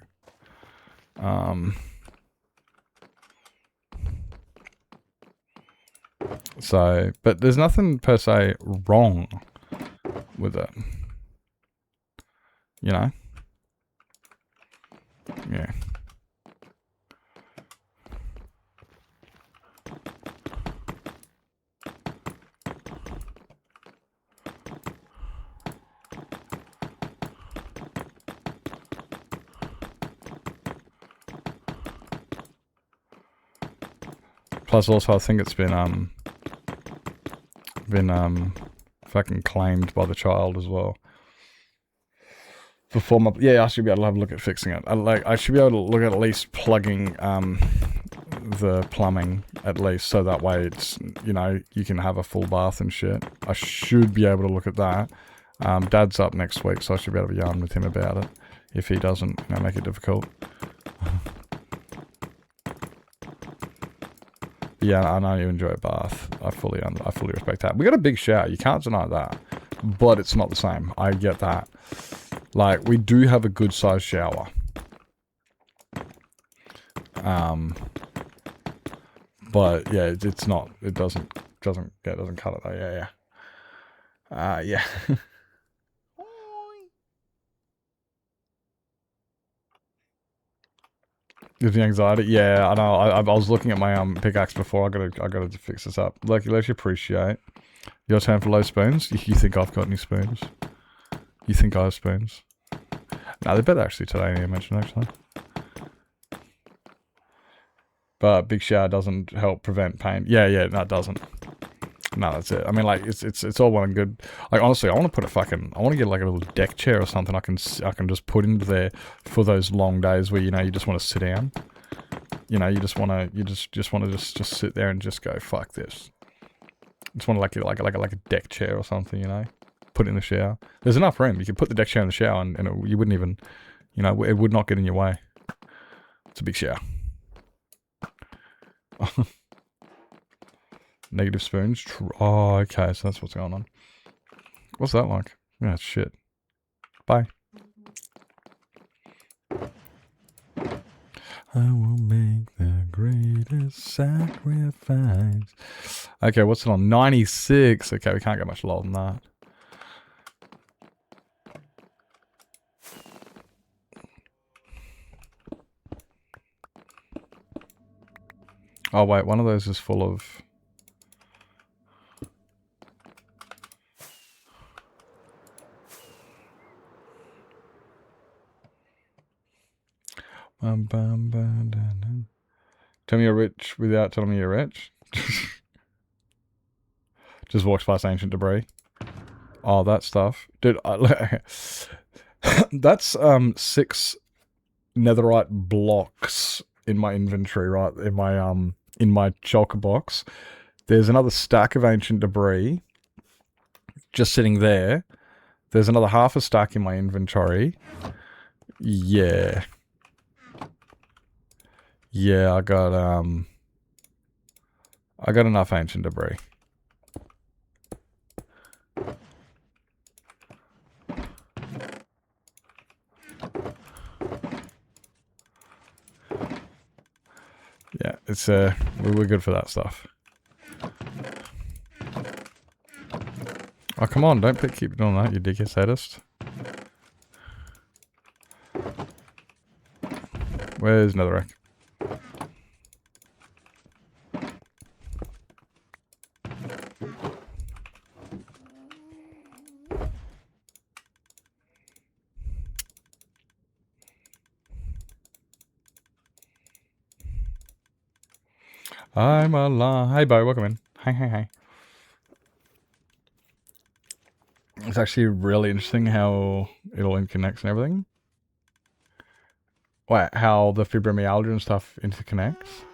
So, but there's nothing per se wrong with it. You know? Yeah. Plus also I think it's been fucking claimed by the child as well. Before my, yeah, I should be able to have a look at fixing it. I should be able to look at least plugging the plumbing at least, so that way it's, you know, you can have a full bath and shit. I should be able to look at that. Dad's up next week, so I should be able to yarn with him about it if he doesn't, you know, make it difficult. Yeah, I know you enjoy a bath. I fully respect that. We got a big shower. You can't deny that. But it's not the same. I get that. Like, we do have a good sized shower. But yeah, it's not. It doesn't cut it though. Yeah. Yeah. Gives me anxiety. Yeah, I know. I was looking at my pickaxe before. I gotta fix this up. Like, let's appreciate your turn for low spoons. You think I've got any spoons? You think I have spoons? No, they're better actually today. I mentioned actually. But big shower doesn't help prevent pain. Yeah, no, it doesn't. No, that's it. I mean, like, it's all well and good. Like, honestly, I want to put I want to get like a little deck chair or something I can just put into there for those long days where, you know, you just want to sit down. You know, you just want to sit there and just go, fuck this. Just want to like a deck chair or something, you know. Put it in the shower. There's enough room. You can put the deck chair in the shower and you wouldn't even, you know, it would not get in your way. It's a big shower. Negative spoons. Oh, okay. So that's what's going on. What's that like? Yeah, shit. Bye. I will make the greatest sacrifice. Okay, what's it on? 96. Okay, we can't get much lower than that. Oh, wait. One of those is full of... Tell me you're rich without telling me you're rich. Just walks past ancient debris. Oh, that stuff. Dude, that's 6 netherite blocks in my inventory, right? In my shulker box. There's another stack of ancient debris just sitting there. There's another half a stack in my inventory. Yeah. Yeah, I got enough ancient debris. Yeah, it's we're good for that stuff. Oh, come on, don't keep doing that, you dickhead sadist. Where's netherrack? I'm alive. Hey, Bo, welcome in. Hey. It's actually really interesting how it all interconnects and everything. Wait, how the fibromyalgia and stuff interconnects?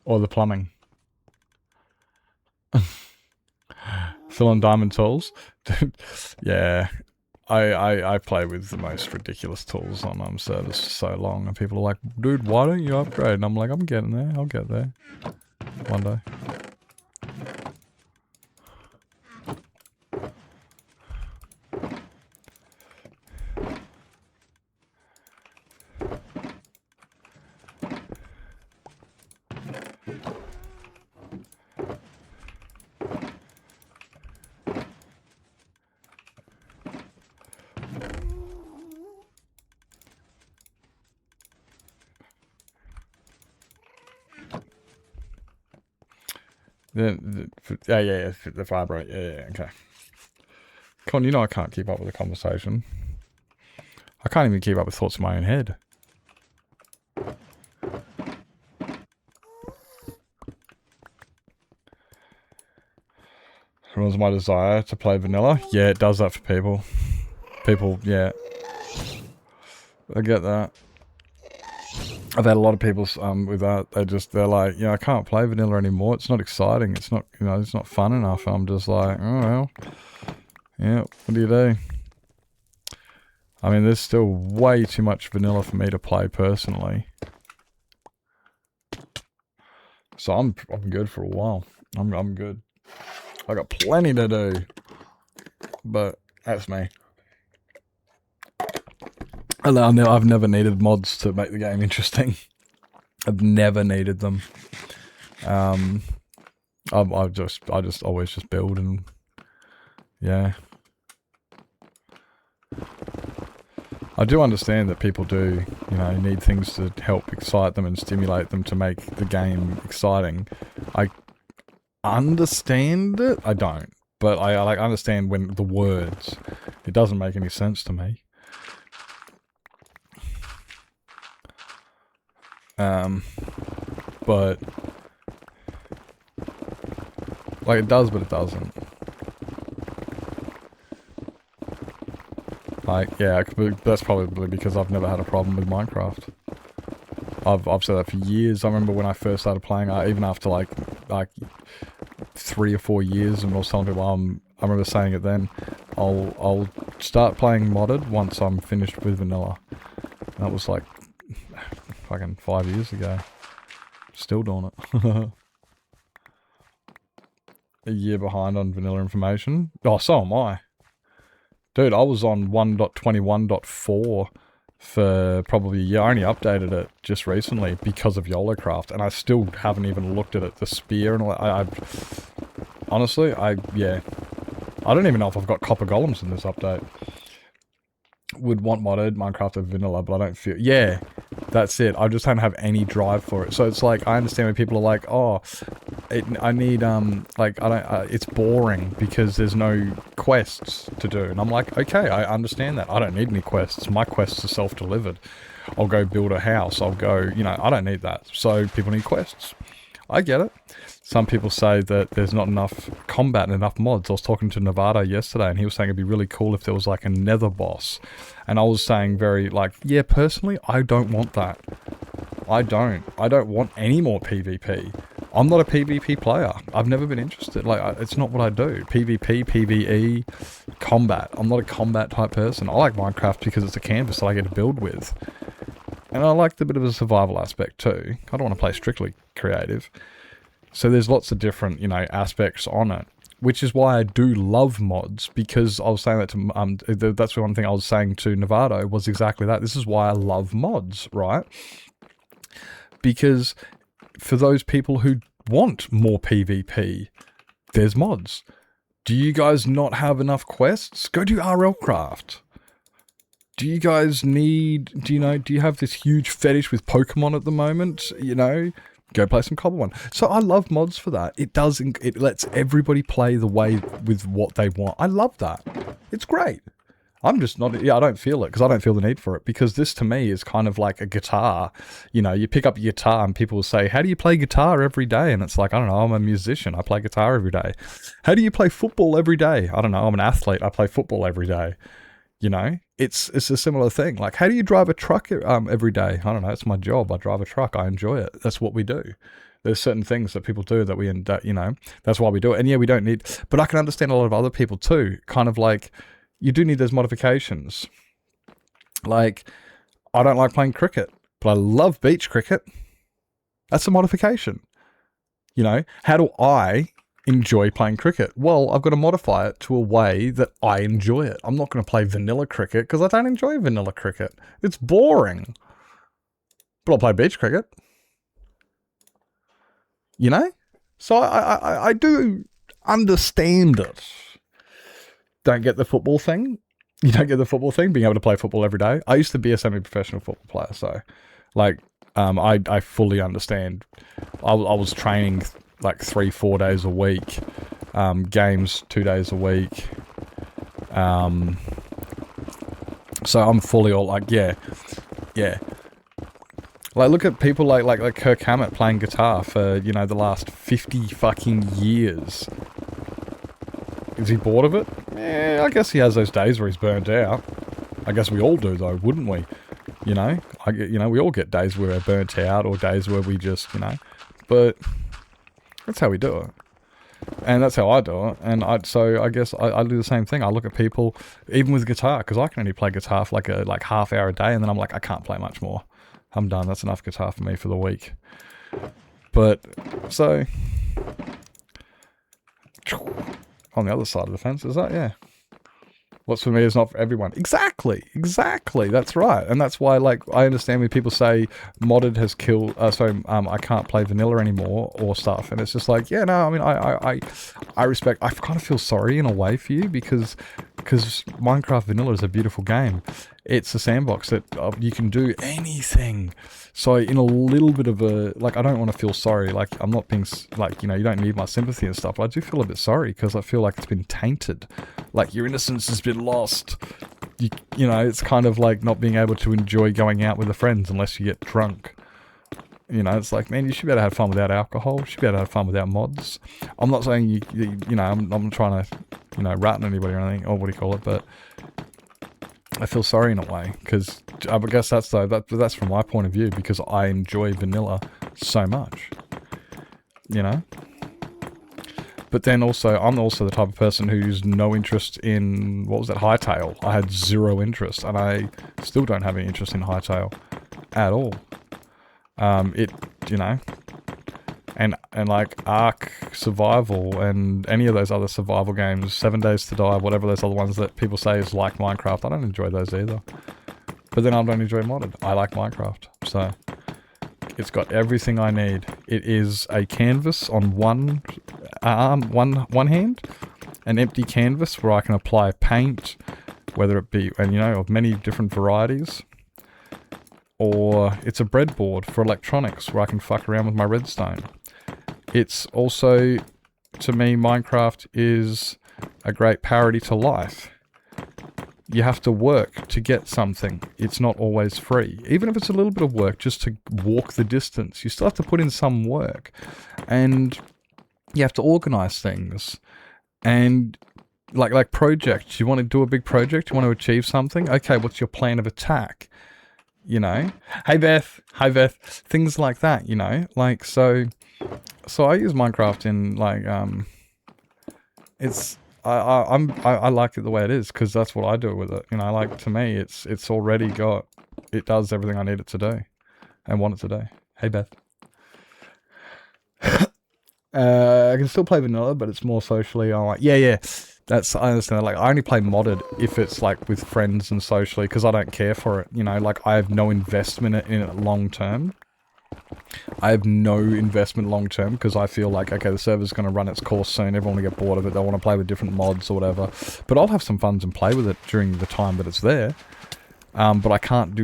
Or the plumbing? Still on diamond tools? Yeah. I play with the most ridiculous tools on servers for so long, and people are like, dude, why don't you upgrade? And I'm like, I'm getting there. I'll get there. One day. The fibro. Yeah, okay. Con, you know I can't keep up with the conversation. I can't even keep up with thoughts in my own head. Ruins my desire to play vanilla. Yeah, it does that for people. People, yeah. I get that. I've had a lot of people with that. They're like, yeah, I can't play vanilla anymore. It's not exciting. It's not, it's not fun enough. And I'm just like, oh well. Yeah, what do you do? I mean, there's still way too much vanilla for me to play personally. So I'm good for a while. I'm good. I got plenty to do. But that's me. I've never needed mods to make the game interesting. I've never needed them. I just always just build and yeah. I do understand that people do, need things to help excite them and stimulate them to make the game exciting. I understand it. I don't, but I understand when the words. It doesn't make any sense to me. But like it does, but it doesn't. Like, yeah, that's probably because I've never had a problem with Minecraft. I've said that for years. I remember when I first started playing, even after like 3 or 4 years, and I was telling people, I remember saying it then, I'll start playing modded once I'm finished with vanilla. And that was like fucking 5 years ago. Still doing it. A year behind on vanilla information. Oh, so am I. Dude, I was on 1.21.4 for probably a year. I only updated it just recently because of YOLOcraft, and I still haven't even looked at it. The spear and all that. Honestly, yeah. I don't even know if I've got copper golems in this update. would want modded Minecraft over vanilla, but I don't feel... Yeah, that's it. I just don't have any drive for it. So it's like, I understand when people are like, oh, I need, like, I don't, it's boring because there's no quests to do. And I'm like, okay, I understand that. I don't need any quests. My quests are self-delivered. I'll go build a house. I'll go, you know, I don't need that. So people need quests. I get it. Some people say that there's not enough combat and enough mods. I was talking to Nevada yesterday and he was saying it'd be really cool if there was like a nether boss. And I was saying very like, yeah, personally, I don't want that. I don't want any more PvP. I'm not a PvP player. I've never been interested. Like, it's not what I do. PvP, PvE, combat. I'm not a combat type person. I like Minecraft because it's a canvas that I get to build with. And I like the bit of a survival aspect too. I don't want to play strictly creative. So there's lots of different, you know, aspects on it. Which is why I do love mods, because I was saying that to, that's one thing I was saying to Nevado, was exactly that. This is why I love mods, right? Because for those people who want more PvP, there's mods. Do you guys not have enough quests? Go do RLcraft. Do you guys need, do you have this huge fetish with Pokemon at the moment? You know, go play some Cobble One. So I love mods for that. It lets everybody play the way with what they want. I love that. It's great. I'm just not, I don't feel it because I don't feel the need for it, because this to me is kind of like a guitar. You know, you pick up a guitar and people will say, how do you play guitar every day? And it's like, I don't know, I'm a musician. I play guitar every day. How do you play football every day? I don't know, I'm an athlete. I play football every day. You know, it's a similar thing. Like, how do you drive a truck every day? I don't know, it's my job. I drive a truck. I enjoy it. That's what we do. There's certain things that people do that we, you know, that's why we do it. And yeah, we don't need, but I can understand a lot of other people too. Kind of like, you do need those modifications. Like, I don't like playing cricket, but I love beach cricket. That's a modification. You know, how do I enjoy playing cricket? Well, I've got to modify it to a way that I enjoy it. I'm not going to play vanilla cricket because I don't enjoy vanilla cricket. It's boring. But I'll play beach cricket. You know? So I do understand it. Don't get the football thing. You don't get the football thing, being able to play football every day. I used to be a semi-professional football player, so like I fully understand. I was training like 3-4 days a week, games 2 days a week. So I'm fully all like, yeah. Like, look at people like Kirk Hammett playing guitar for, you know, the last 50 fucking years. Is he bored of it? Yeah, I guess he has those days where he's burnt out. I guess we all do, though, wouldn't we? You know, we all get days where we're burnt out, or days where we just, you know, but that's how we do it. And that's how I do it. And so I guess I do the same thing. I look at people, even with guitar, because I can only play guitar for like half hour a day, and then I'm like, I can't play much more. I'm done. That's enough guitar for me for the week. But, so, on the other side of the fence, is that? Yeah. What's for me is not for everyone. Exactly. That's right. And that's why, like, I understand when people say modded has killed, I can't play vanilla anymore or stuff. And it's just like, yeah, no, I mean, I respect, I kind of feel sorry in a way for you, because Minecraft vanilla is a beautiful game. It's a sandbox that you can do anything. So in a little bit of a, like, I don't want to feel sorry. Like, I'm not being, like, you know, you don't need my sympathy and stuff. But I do feel a bit sorry because I feel like it's been tainted. Like, your innocence has been lost. You know, it's kind of like not being able to enjoy going out with the friends unless you get drunk. You know, it's like, man, you should be able to have fun without alcohol. You should be able to have fun without mods. I'm not saying you know, I'm trying to, you know, rat on anybody or anything, or what do you call it, but I feel sorry in a way, because I guess that's from my point of view, because I enjoy vanilla so much, you know. But then also, I'm also the type of person who's no interest in, what was that, Hightail. I had zero interest, and I still don't have any interest in Hightail at all. You know, and like Ark Survival and any of those other survival games, 7 Days to Die, whatever those other ones that people say is like Minecraft, I don't enjoy those either. But then I don't enjoy modded. I like Minecraft, so it's got everything I need. It is a canvas on one arm, one hand, an empty canvas where I can apply paint, whether it be, and you know, of many different varieties, or it's a breadboard for electronics where I can fuck around with my redstone. It's also, to me, Minecraft is a great parody to life. You have to work to get something. It's not always free. Even if it's a little bit of work just to walk the distance, you still have to put in some work. And you have to organize things. And like projects, you want to do a big project, you want to achieve something. Okay, what's your plan of attack? You know? Hey Beth, hi Beth. Things like that, you know? Like, so I use Minecraft in like, it's, I like it the way it is because that's what I do with it. You know, like to me, it's already got, it does everything I need it to do and want it to do. Hey Beth. I can still play vanilla, but it's more socially. I'm like, yeah. That's, I understand. Like, I only play modded if it's like with friends and socially because I don't care for it. You know, like I have no investment in it long term. I have no investment long term because I feel like, okay, the server's going to run its course soon. Everyone will get bored of it. They'll want to play with different mods or whatever. But I'll have some fun and play with it during the time that it's there. But I can't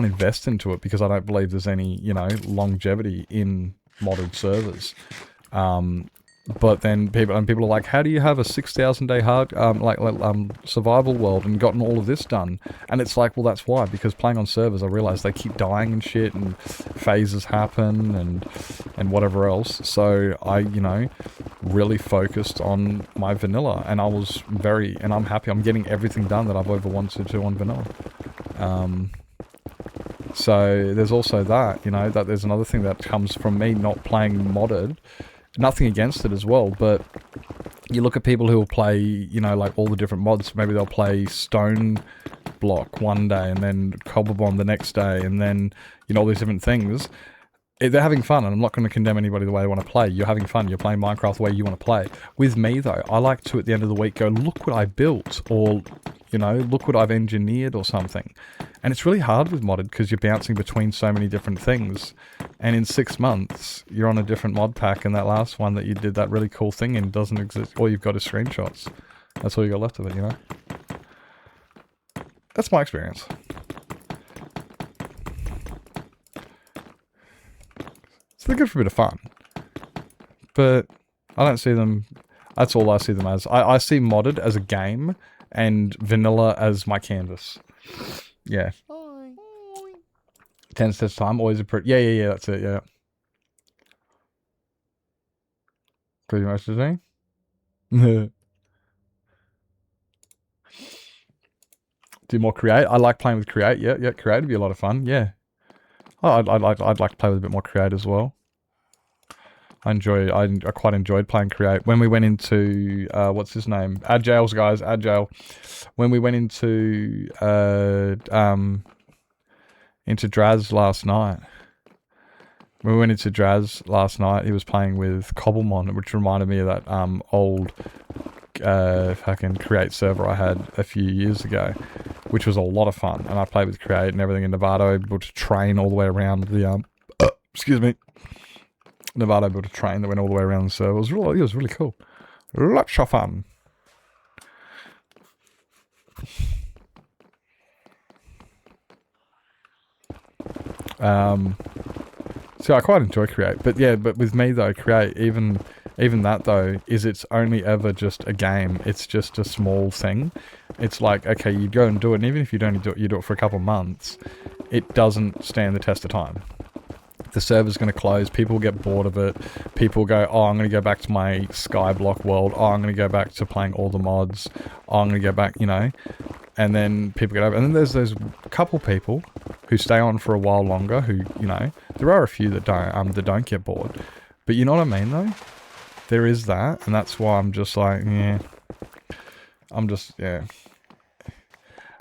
invest into it because I don't believe there's any, you know, longevity in modded servers. But then people are like, how do you have a 6,000 day hard, survival world and gotten all of this done? And it's like, well, that's why, because playing on servers, I realize they keep dying and shit and phases happen and whatever else. So I, you know, really focused on my vanilla and and I'm happy. I'm getting everything done that I've ever wanted to on vanilla. So there's also that, you know, that there's another thing that comes from me not playing modded. Nothing against it as well, but you look at people who will play, you know, like all the different mods. Maybe they'll play Stone Block one day and then Cobble Bomb the next day and then, you know, all these different things. They're having fun, and I'm not going to condemn anybody the way they want to play. You're having fun. You're playing Minecraft the way you want to play. With me, though, I like to, at the end of the week, go, look what I built, or, you know, look what I've engineered or something. And it's really hard with modded because you're bouncing between so many different things. And in 6 months, you're on a different mod pack, and that last one that you did that really cool thing in doesn't exist. All you've got is screenshots. That's all you got left of it, you know? That's my experience. So they're good for a bit of fun. But I don't see them... That's all I see them as. I see modded as a game and vanilla as my canvas. Yeah. 10 steps time, always a pretty... Yeah, that's it, yeah. Pretty much the same. Do more create. I like playing with create. Yeah, create would be a lot of fun. Yeah. I'd like to play with a bit more create as well. I quite enjoyed playing create. When we went into what's his name? Agile's guys, Agile. When we went into Draz last night. When we went into Draz last night, he was playing with Cobblemon, which reminded me of that old fucking create server I had a few years ago, which was a lot of fun. And I played with create and everything in Nevada, able to train all the way around the excuse me, Nevada, able to train that went all the way around the server. It was really cool. Lots of fun. So I quite enjoy create, but with me though, create, even that though, is it's only ever just a game. It's just a small thing. It's like, okay, you go and do it, and even if you don't do it, you do it for a couple of months, it doesn't stand the test of time. The server's going to close, people get bored of it, people go, oh, I'm going to go back to my Skyblock world, oh, I'm going to go back to playing all the mods, oh, I'm going to go back, you know, and then people get over, and then there's those couple people who stay on for a while longer, who, you know, there are a few that don't get bored, but you know what I mean though? There is that, and that's why I'm just like, yeah.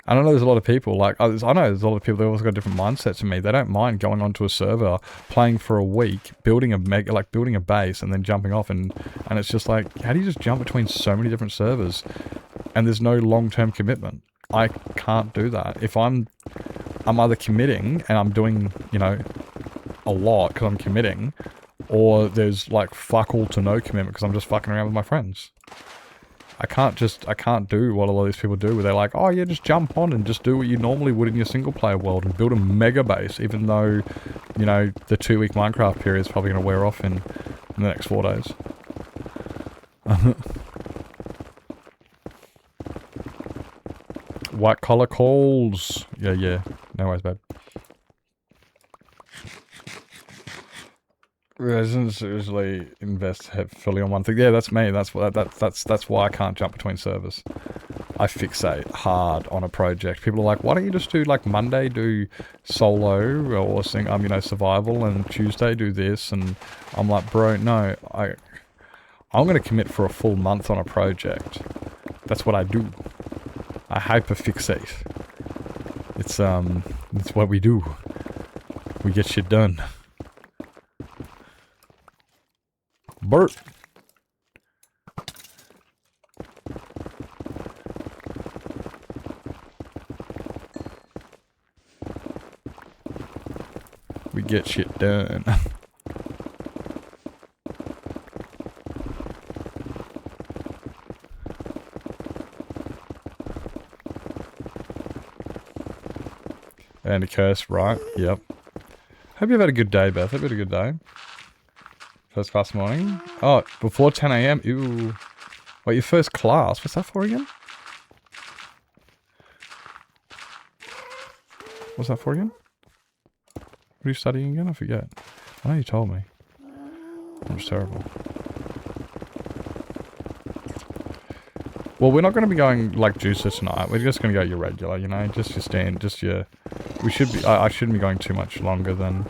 I don't know, there's a lot of people, like, I know there's a lot of people that also got different mindsets to me. They don't mind going onto a server, playing for a week, building a base, and then jumping off, and it's just like, how do you just jump between so many different servers? And there's no long-term commitment. I can't do that. If I'm either committing, and I'm doing, you know, a lot because I'm committing, or there's like fuck all to no commitment because I'm just fucking around with my friends. I can't do what a lot of these people do where they're like, oh yeah, just jump on and just do what you normally would in your single player world and build a mega base, even though, you know, the 2-week Minecraft period is probably going to wear off in the next 4 days. White collar calls. Yeah. No worries, babe. Residents usually invest fully on one thing. Yeah, that's me. That's why I can't jump between servers. I fixate hard on a project. People are like, why don't you just do like Monday do solo or you know, survival, and Tuesday do this, and I'm like, bro, no, I'm gonna commit for a full month on a project. That's what I do. I hyperfixate. It's what we do. We get shit done. Bert. We get shit done. And a curse, right? Yep. Hope you've had a good day, Beth. Hope you had a good day. First class morning. Oh, before 10 a.m. Ew. Wait, your first class? What's that for again? What's that for again? What are you studying again? I forget. I know you told me. I'm just terrible. Well, we're not going to be going like juicer tonight. We're just going to go your regular, you know, just your stand, just your... We should be... I shouldn't be going too much longer than...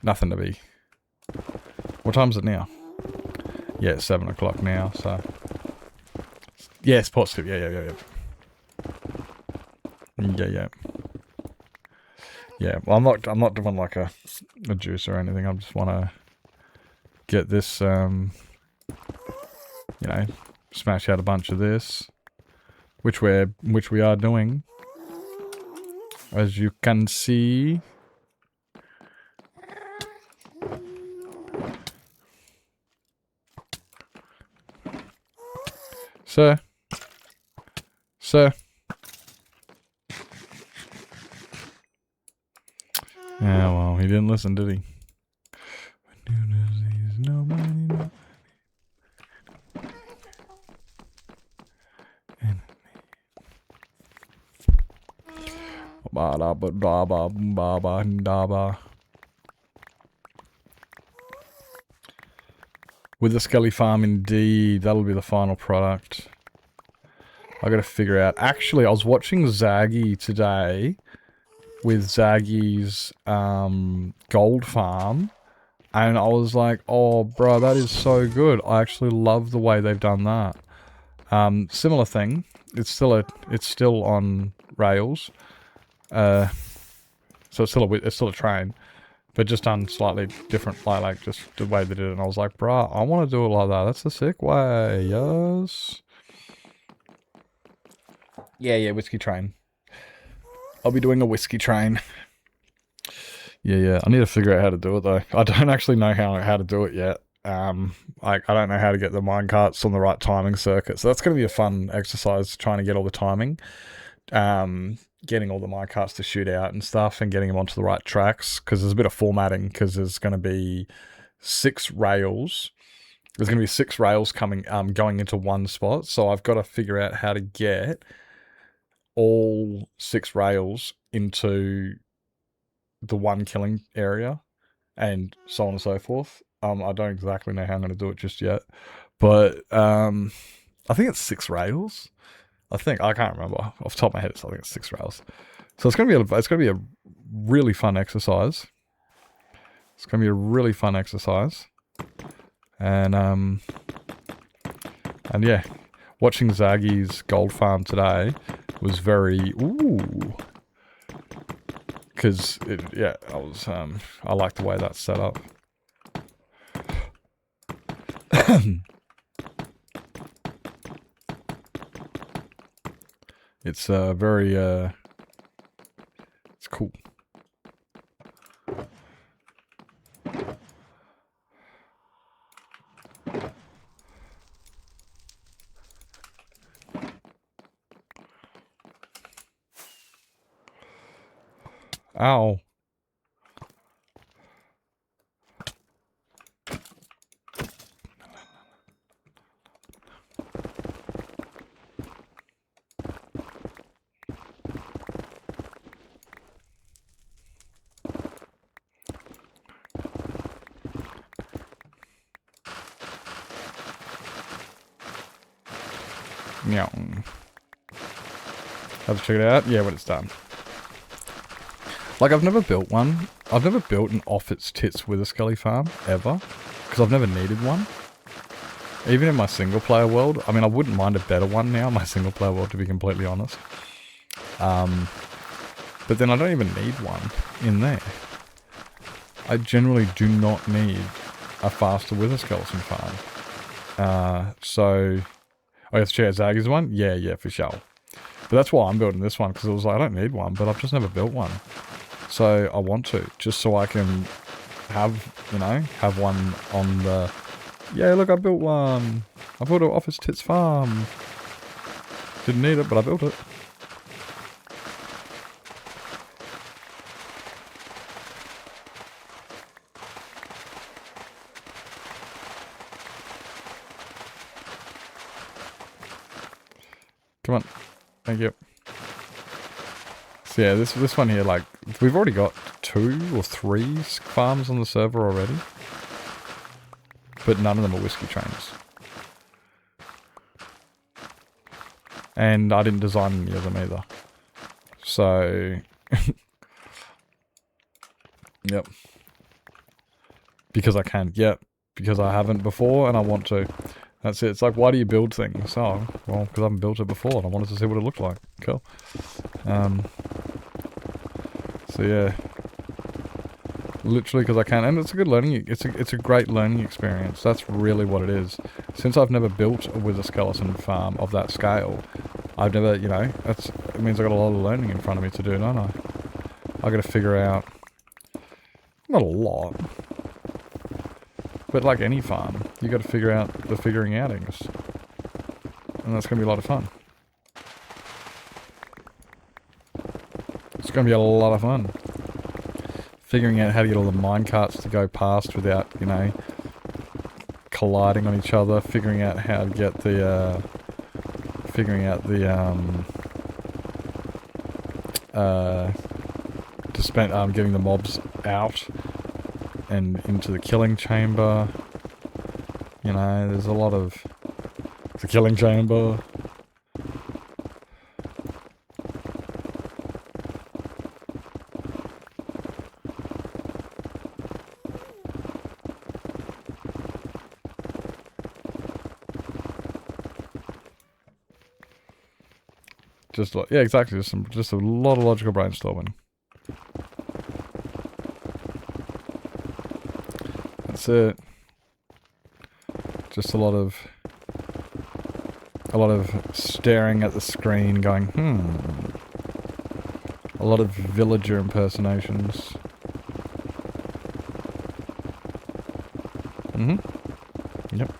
Nothing to be. What time is it now? Yeah, it's 7 o'clock now, so... Yeah, sports tip. Yeah. Yeah, well, I'm not doing like a juice or anything. I just want to get this, you know, smash out a bunch of this, which we are doing, as you can see. Sir. Yeah, well, he didn't listen, did he? With the Skelly Farm, indeed. That'll be the final product. I gotta figure out. Actually, I was watching Zaggy today with Zaggy's gold farm, and I was like, oh, bro, that is so good. I actually love the way they've done that. Similar thing. It's still on rails. So it's still a train, but just done slightly different, like just the way they did it. And I was like, bruh, I want to do it like that. That's a sick way, yes. Yeah, whiskey train. I'll be doing a whiskey train. Yeah. I need to figure out how to do it though. I don't actually know how to do it yet. I don't know how to get the minecarts on the right timing circuit. So that's going to be a fun exercise, trying to get all the timing. Getting all the minecarts to shoot out and stuff, and getting them onto the right tracks, because there's a bit of formatting, because there's going to be 6 rails. There's going to be 6 rails coming, going into one spot. So I've got to figure out how to get all 6 rails into the one killing area, and so on and so forth. I don't exactly know how I'm going to do it just yet, but I think it's 6 rails. I can't remember off the top of my head. I think it's 6 rails. So it's gonna be a really fun exercise. And yeah, watching Zaggy's gold farm today was very because I like the way that's set up. It's very it's cool. Ow. Meow. Have to check it out? Yeah, when it's done. Like, I've never built one. I've never built an off its tits with a Scully farm, ever. Because I've never needed one. Even in my single player world. I mean, I wouldn't mind a better one now, my single player world, to be completely honest. But then I don't even need one in there. I generally do not need a faster wither skeleton farm. So... Oh, you have to check out Zaggy's one? Yeah, for sure. But that's why I'm building this one, because it was like, I don't need one, but I've just never built one. So I want to, just so I can have, you know, have one on the... Yeah, look, I built one. I built an Office Tits farm. Didn't need it, but I built it. Come on. Thank you. So yeah, this one here, like, we've already got 2 or 3 farms on the server already. But none of them are whiskey trains. And I didn't design any of them either. So... Yep. Because I can. Yep. Because I haven't before and I want to. That's it. It's like, why do you build things? Oh, well, because I haven't built it before and I wanted to see what it looked like. Cool. So yeah. Literally because I can. And it's a good learning, it's a great learning experience. That's really what it is. Since I've never built a wither skeleton farm of that scale, I've never, you know, it means I've got a lot of learning in front of me to do, don't I? I've got to figure out, not a lot, but like any farm, you got to figure out the figuring outings. And that's going to be a lot of fun. It's going to be a lot of fun. Figuring out how to get all the minecarts to go past without, you know, colliding on each other. Figuring out how to get the, getting the mobs out and into the killing chamber. You know, there's a lot of the killing chamber. Just like, yeah, exactly. Just a lot of logical brainstorming. That's it. Just a lot of staring at the screen, going, A lot of villager impersonations. Yep.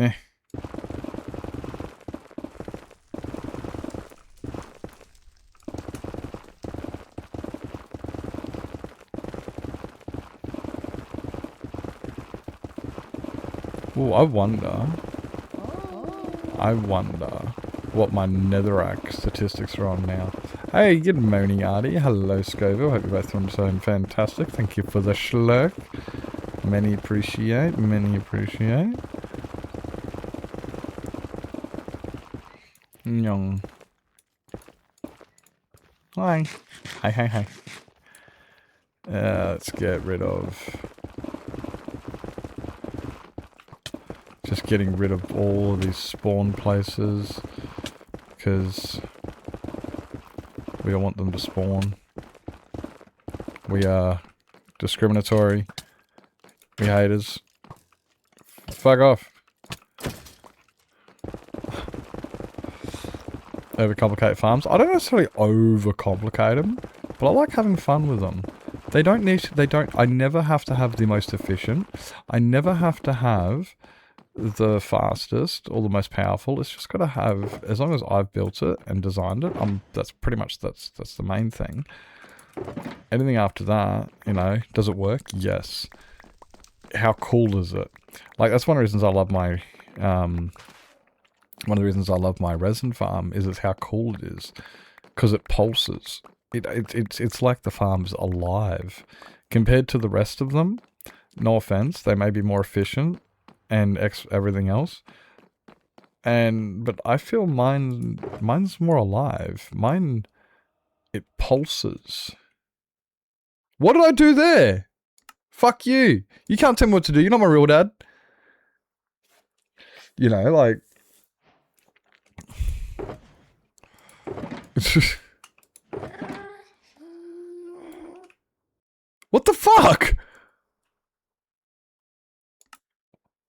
Eh. Ooh, I wonder what my netherrack statistics are on now. Hey, good morning, Artie. Hello, Scoville. Hope you're both doing fantastic. Thank you for the schlurk. Many appreciate, many appreciate. Nyong. Hi. Hi. Let's get rid of... Just getting rid of all of these spawn places. Because we don't want them to spawn. We are discriminatory. We haters. Fuck off. Overcomplicate farms. I don't necessarily overcomplicate them, but I like having fun with them. I never have to have the most efficient. I never have to have the fastest or the most powerful. It's just got to have, as long as I've built it and designed it, that's the main thing. Anything after that, you know, does it work? Yes. How cool is it? Like, that's one of the reasons I love my, one of the reasons I love my resin farm is how cool it is. Because it pulses. It's like the farm's alive. Compared to the rest of them, no offense, they may be more efficient and everything else. But I feel mine's more alive. Mine, it pulses. What did I do there? Fuck you. You can't tell me what to do. You're not my real dad. You know, like... What the fuck?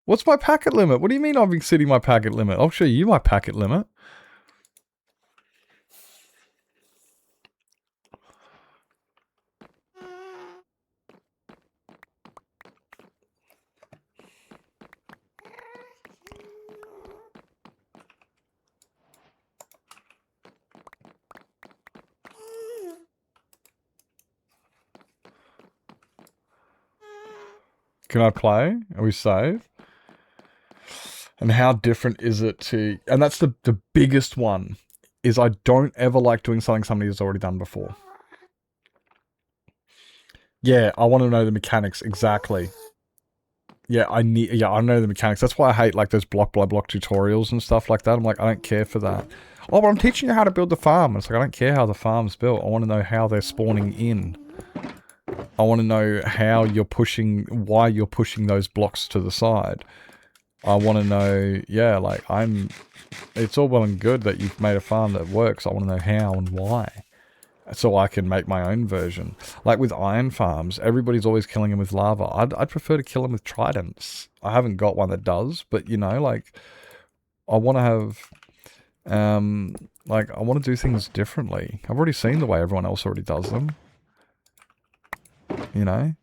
What's my packet limit? What do you mean I'm exceeding my packet limit? I'll show you my packet limit. Can I play? Are we save? And how different is it to... And that's the biggest one, is I don't ever like doing something somebody has already done before. Yeah, I want to know the mechanics, exactly. Yeah, I know the mechanics. That's why I hate, like, those block by block tutorials and stuff like that. I'm like, I don't care for that. Oh, but I'm teaching you how to build the farm. It's like, I don't care how the farm's built. I want to know how they're spawning in. I want to know how you're pushing, why you're pushing those blocks to the side. I want to know, yeah, like, it's all well and good that you've made a farm that works. I want to know how and why. So I can make my own version. Like with iron farms, everybody's always killing them with lava. I'd prefer to kill them with tridents. I haven't got one that does, but, you know, like, I want to have, like, I want to do things differently. I've already seen the way everyone else already does them. You know?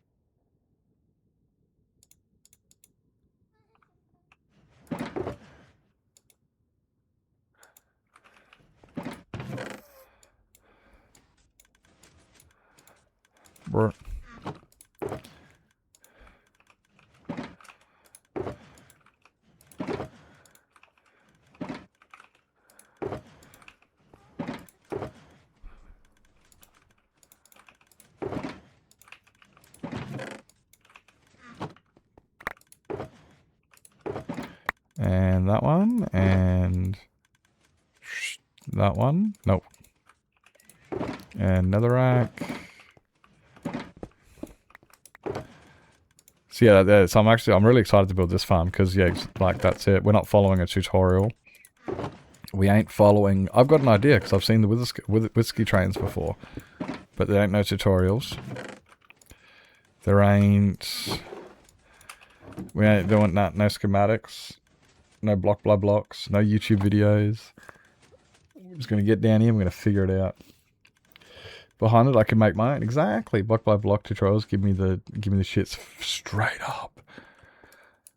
Brr. And that one, and that one. Nope. And another rack. So yeah, so I'm really excited to build this farm because, yeah, like, that's it. We're not following a tutorial. We ain't following... I've got an idea because I've seen the whiskey trains before. But there ain't no tutorials. There ain't... We ain't doing that. No schematics. No blocks. No YouTube videos. I'm just going to get down here. I'm going to figure it out. Behind it, I can make my own. Exactly. Block by block tutorials give me the shits straight up.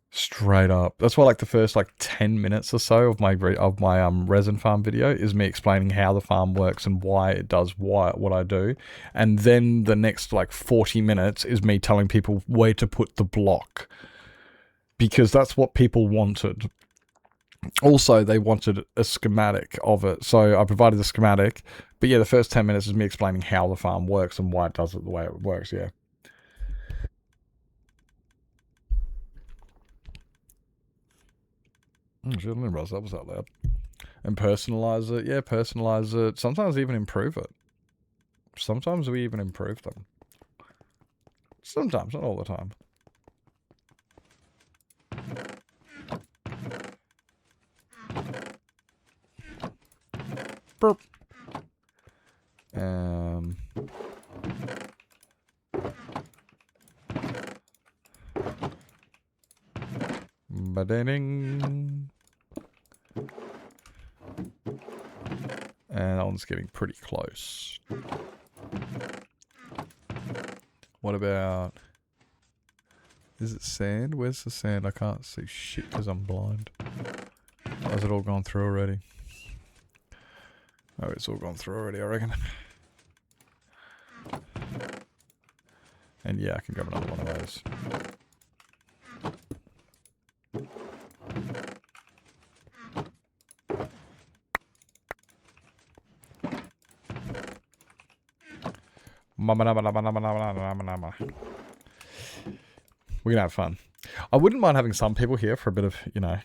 Straight up. That's why, like, the first, like, 10 minutes or so of my resin farm video is me explaining how the farm works and why it does what I do. And then the next, like, 40 minutes is me telling people where to put the block. Because that's what people wanted. Also, they wanted a schematic of it. So I provided the schematic. But yeah, the first 10 minutes is me explaining how the farm works and why it does it the way it works, yeah. Oh shit, I didn't realize that was that loud. And personalize it. Yeah, personalize it. Sometimes even improve it. Sometimes we even improve them. Sometimes, not all the time. Burp. Ba-da-ding. And that one's getting pretty close. What about... Is it sand? Where's the sand? I can't see shit because I'm blind. Oh, has it all gone through already? Oh, it's all gone through already, I reckon. And yeah, I can grab another one of those. We're gonna have fun. I wouldn't mind having some people here for a bit of, you know,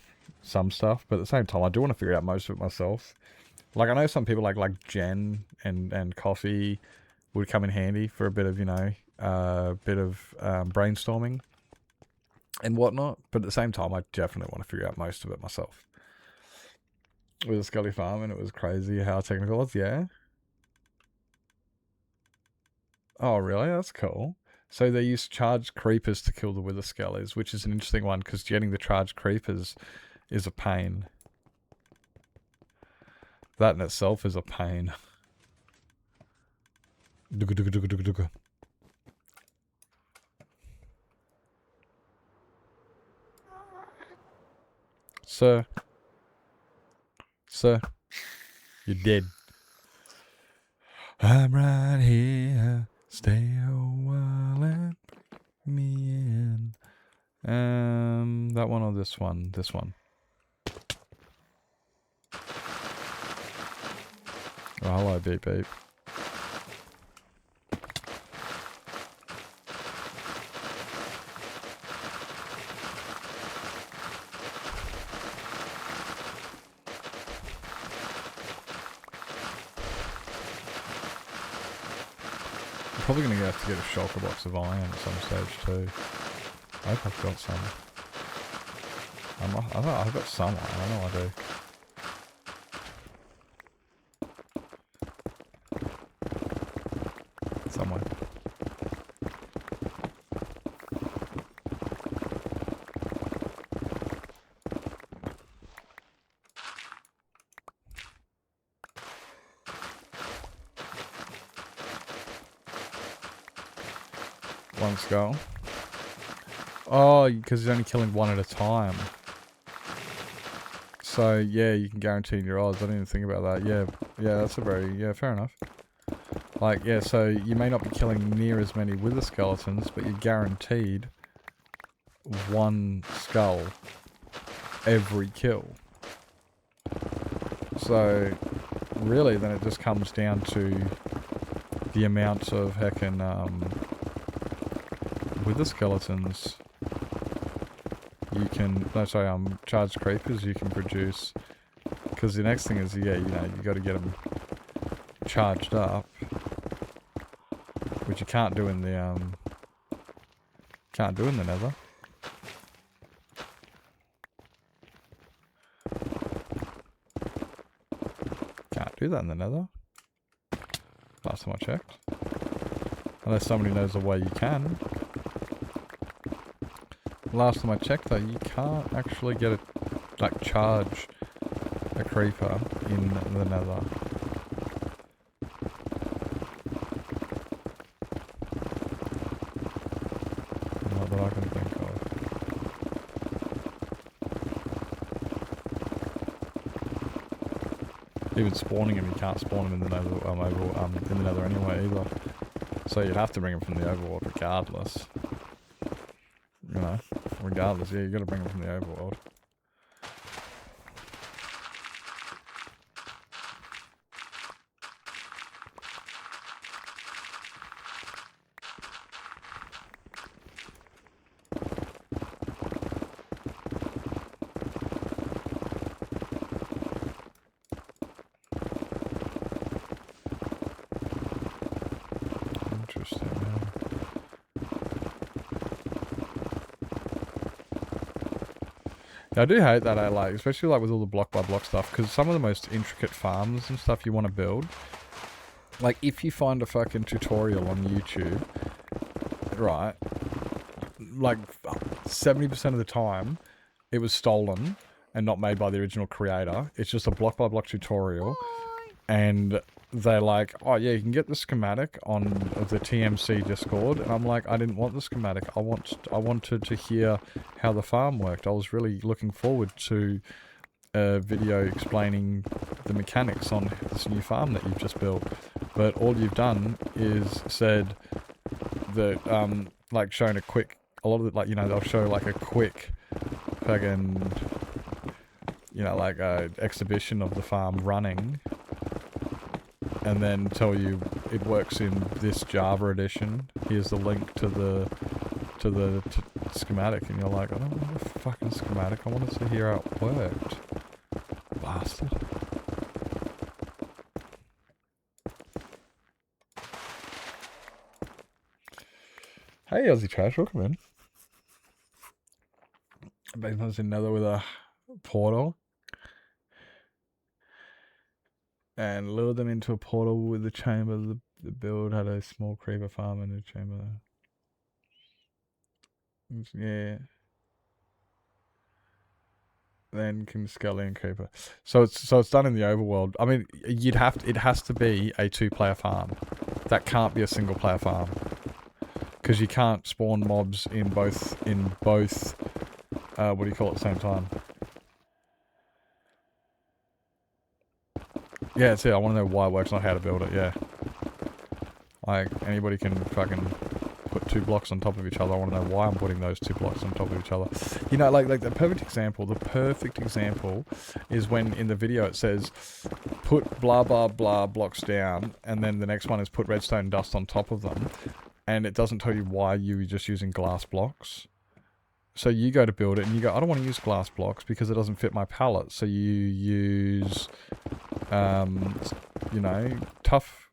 some stuff, but at the same time, I do want to figure out most of it myself. Like, I know some people like Jen and Coffee would come in handy for a bit of, you know, brainstorming and whatnot. But at the same time, I definitely want to figure out most of it myself. With a Scully Farm, and it was crazy how technical it was, yeah. Oh, really? That's cool. So they use charged creepers to kill the wither skellies, which is an interesting one because getting the charged creepers is a pain. That in itself is a pain. Sir, you're dead. I'm right here. Stay a while and put me in. That one or this one? This one. Oh, hello, beep beep. I'm probably going to have to get a shulker box of iron at some stage too. I hope I've got some. I've got some iron, I know I do. Somewhere. One skull. Oh, because he's only killing one at a time. So, yeah, you can guarantee your odds. I didn't even think about that. Yeah, that's a very... Yeah, fair enough. Like, yeah, so you may not be killing near as many wither skeletons, but you're guaranteed one skull every kill. So, really, then it just comes down to the amount of heckin' wither skeletons you can... No, sorry, charged creepers you can produce. Because the next thing is, yeah, you know, you got to get them charged up. Which you can't do in the, nether. Can't do that in the nether. Last time I checked. Unless somebody knows a way you can. Last time I checked though, you can't actually get a, like, charge a creeper in the nether. Not that I can think of. Even spawning him, you can't spawn him in the nether, in the nether anyway either. So you'd have to bring him from the overworld regardless. You know, regardless, yeah, you got to bring him from the overworld. I do hate that, especially like with all the block by block stuff, because some of the most intricate farms and stuff you want to build, like if you find a fucking tutorial on YouTube, right, like 70% of the time, it was stolen and not made by the original creator. It's just a block by block tutorial. And they're like, oh yeah, you can get the schematic on the TMC Discord. And I'm like, I didn't want the schematic. I wanted to hear how the farm worked. I was really looking forward to a video explaining the mechanics on this new farm that you've just built. But all you've done is said that, like showing a lot of it, like, you know, they'll show like a quick fucking, you know, like a exhibition of the farm running, and then tell you it works in this Java edition. Here's the link to the schematic, and you're like, I don't want the fucking schematic. I wanted to hear how it worked. Bastard. Hey, Aussie Trash, welcome in. I was in Nether with a portal and lured them into a portal with the chamber. The build had a small creeper farm in the chamber. Yeah. Then can Scully and Creeper. So it's done in the overworld. I mean, it has to be a 2-player farm. That can't be a single player farm. Because you can't spawn mobs in both what do you call it at the same time? Yeah, that's it. I want to know why it works, not how to build it, yeah. Like, anybody can fucking put 2 blocks on top of each other. I want to know why I'm putting those 2 blocks on top of each other. You know, like the perfect example is when in the video it says, put blah blah blah blocks down, and then the next one is put redstone dust on top of them, and it doesn't tell you why you were just using glass blocks. So you go to build it and you go, I don't want to use glass blocks because it doesn't fit my palette. So you use, you know, tough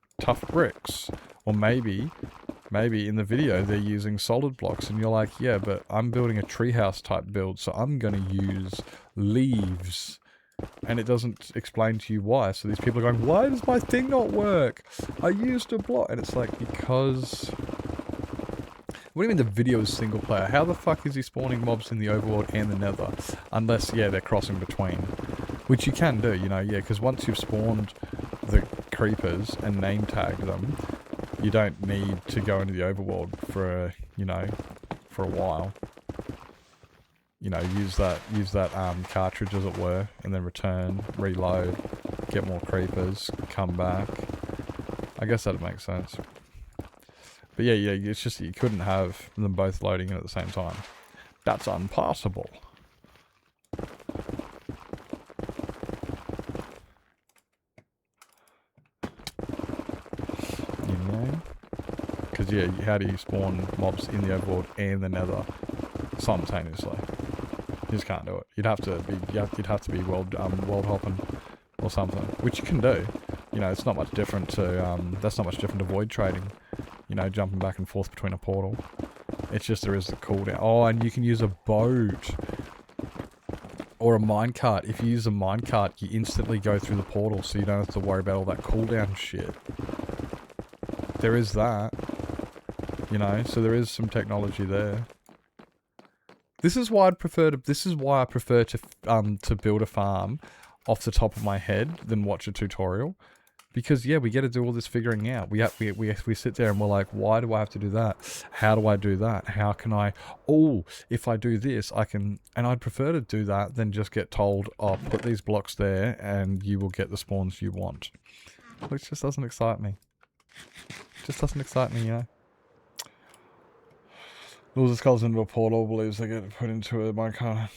bricks. Or maybe in the video they're using solid blocks and you're like, yeah, but I'm building a treehouse type build, so I'm going to use leaves. And it doesn't explain to you why. So these people are going, why does my thing not work? I used a block. And it's like, because... What do you mean the video is single player? How the fuck is he spawning mobs in the overworld and the nether? Unless, yeah, they're crossing between. Which you can do, you know, yeah, because once you've spawned the creepers and name tagged them, you don't need to go into the overworld for, you know, for a while. You know, use that cartridge as it were, and then return, reload, get more creepers, come back. I guess that makes sense. But yeah, it's just that you couldn't have them both loading in at the same time. That's impossible. You know? Because yeah, how do you spawn mobs in the overworld and the nether simultaneously? You just can't do it. You'd have to be world hopping or something, which you can do. You know, it's not much different to that's not much different to void trading. You know, jumping back and forth between a portal. It's just there is the cooldown. Oh, and you can use a boat. Or a minecart. If you use a minecart, you instantly go through the portal, so you don't have to worry about all that cooldown shit. There is that. You know, so there is some technology there. This is why I prefer to build a farm off the top of my head than watch a tutorial. Because, yeah, we get to do all this figuring out. We sit there and we're like, why do I have to do that? How do I do that? How can I... Oh, if I do this, I can... And I'd prefer to do that than just get told, oh, put these blocks there and you will get the spawns you want. Which just doesn't excite me. Just doesn't excite me, you know? Loses skulls into a portal, believes they get put into a minecart.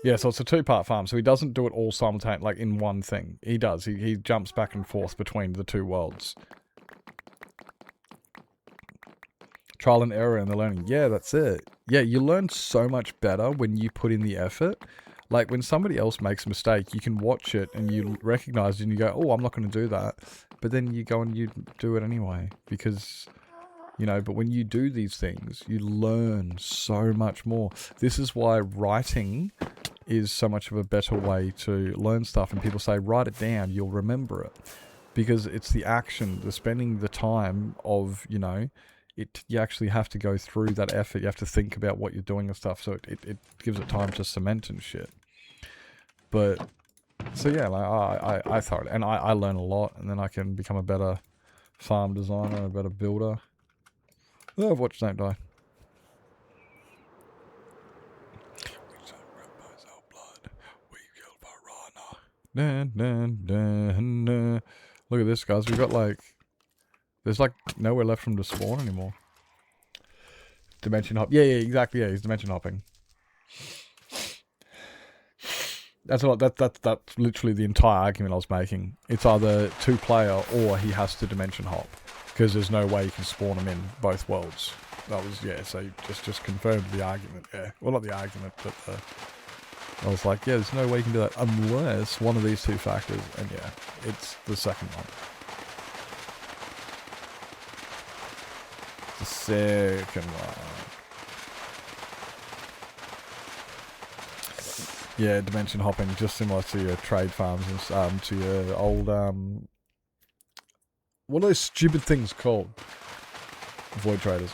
Yeah, so it's a 2-part farm, so he doesn't do it all simultaneously, like in one thing. He does. He jumps back and forth between the 2 worlds. Trial and error in the learning. Yeah, that's it. Yeah, you learn so much better when you put in the effort. Like, when somebody else makes a mistake, you can watch it and you recognize it and you go, oh, I'm not going to do that. But then you go and you do it anyway. Because... You know, but when you do these things, you learn so much more. This is why writing is so much of a better way to learn stuff. And people say, write it down, you'll remember it. Because it's the action, the spending the time of, you know, you actually have to go through that effort. You have to think about what you're doing and stuff. So it gives it time to cement and shit. But so yeah, like I thought, and I learn a lot, and then I can become a better farm designer, a better builder. Oh, watch don't die. Dun, dun, dun, dun. Look at this, guys. We got like, there's like nowhere left from to spawn anymore. Dimension hop. Yeah, exactly. Yeah, he's dimension hopping. That's a lot. That's literally the entire argument I was making. It's either 2-player or he has to dimension hop, because there's no way you can spawn him in both worlds. That was, yeah. So just confirmed the argument. Yeah. Well, not the argument, but I was like, yeah, there's no way you can do that unless one of these two factors, and yeah, it's the second one. The second one. Yeah, dimension hopping, just similar to your trade farms and to your old what are those stupid things called? Void traders.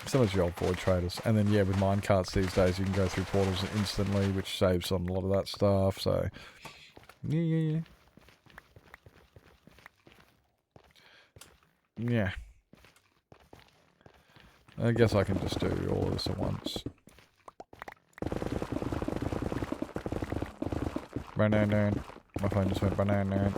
Similar to your old void traders. And then yeah, with minecarts these days you can go through portals instantly, which saves on a lot of that stuff, so yeah. Yeah. I guess I can just do all of this at once. Banana. My phone just went banana.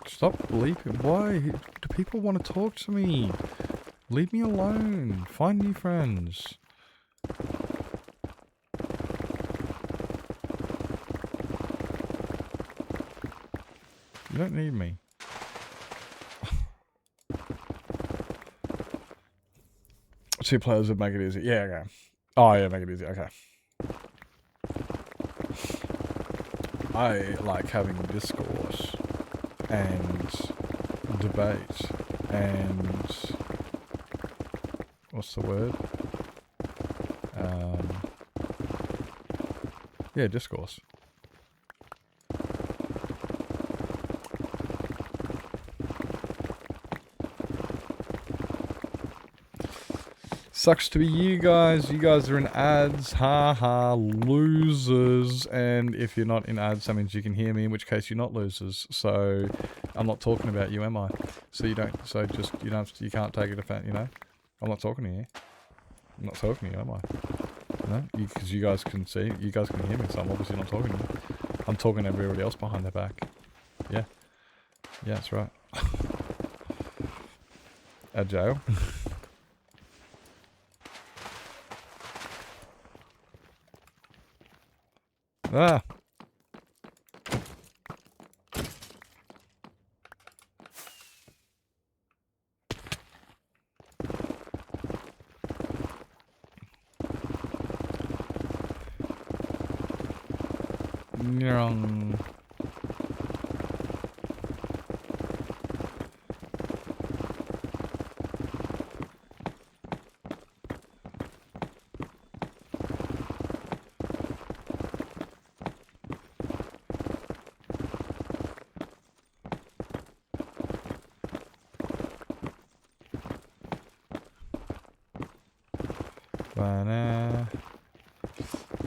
Stop bleeping. Why do people want to talk to me? Leave me alone. Find new friends. You don't need me. 2 players would make it easy. Yeah, okay. Oh, yeah, make it easy. Okay. I like having discourse and debate and what's the word? Yeah, discourse. Sucks to be you guys. You guys are in ads. Ha, losers. And if you're not in ads, that means you can hear me, in which case you're not losers. So I'm not talking about you, am I? So you don't. So just you don't. You can't take it offense. You know, I'm not talking to you. I'm not talking to you, am I? No, because you guys can see. You guys can hear me. So I'm obviously not talking to you. I'm talking to everybody else behind their back. Yeah. Yeah, that's right. At jail. Ah. Nyong.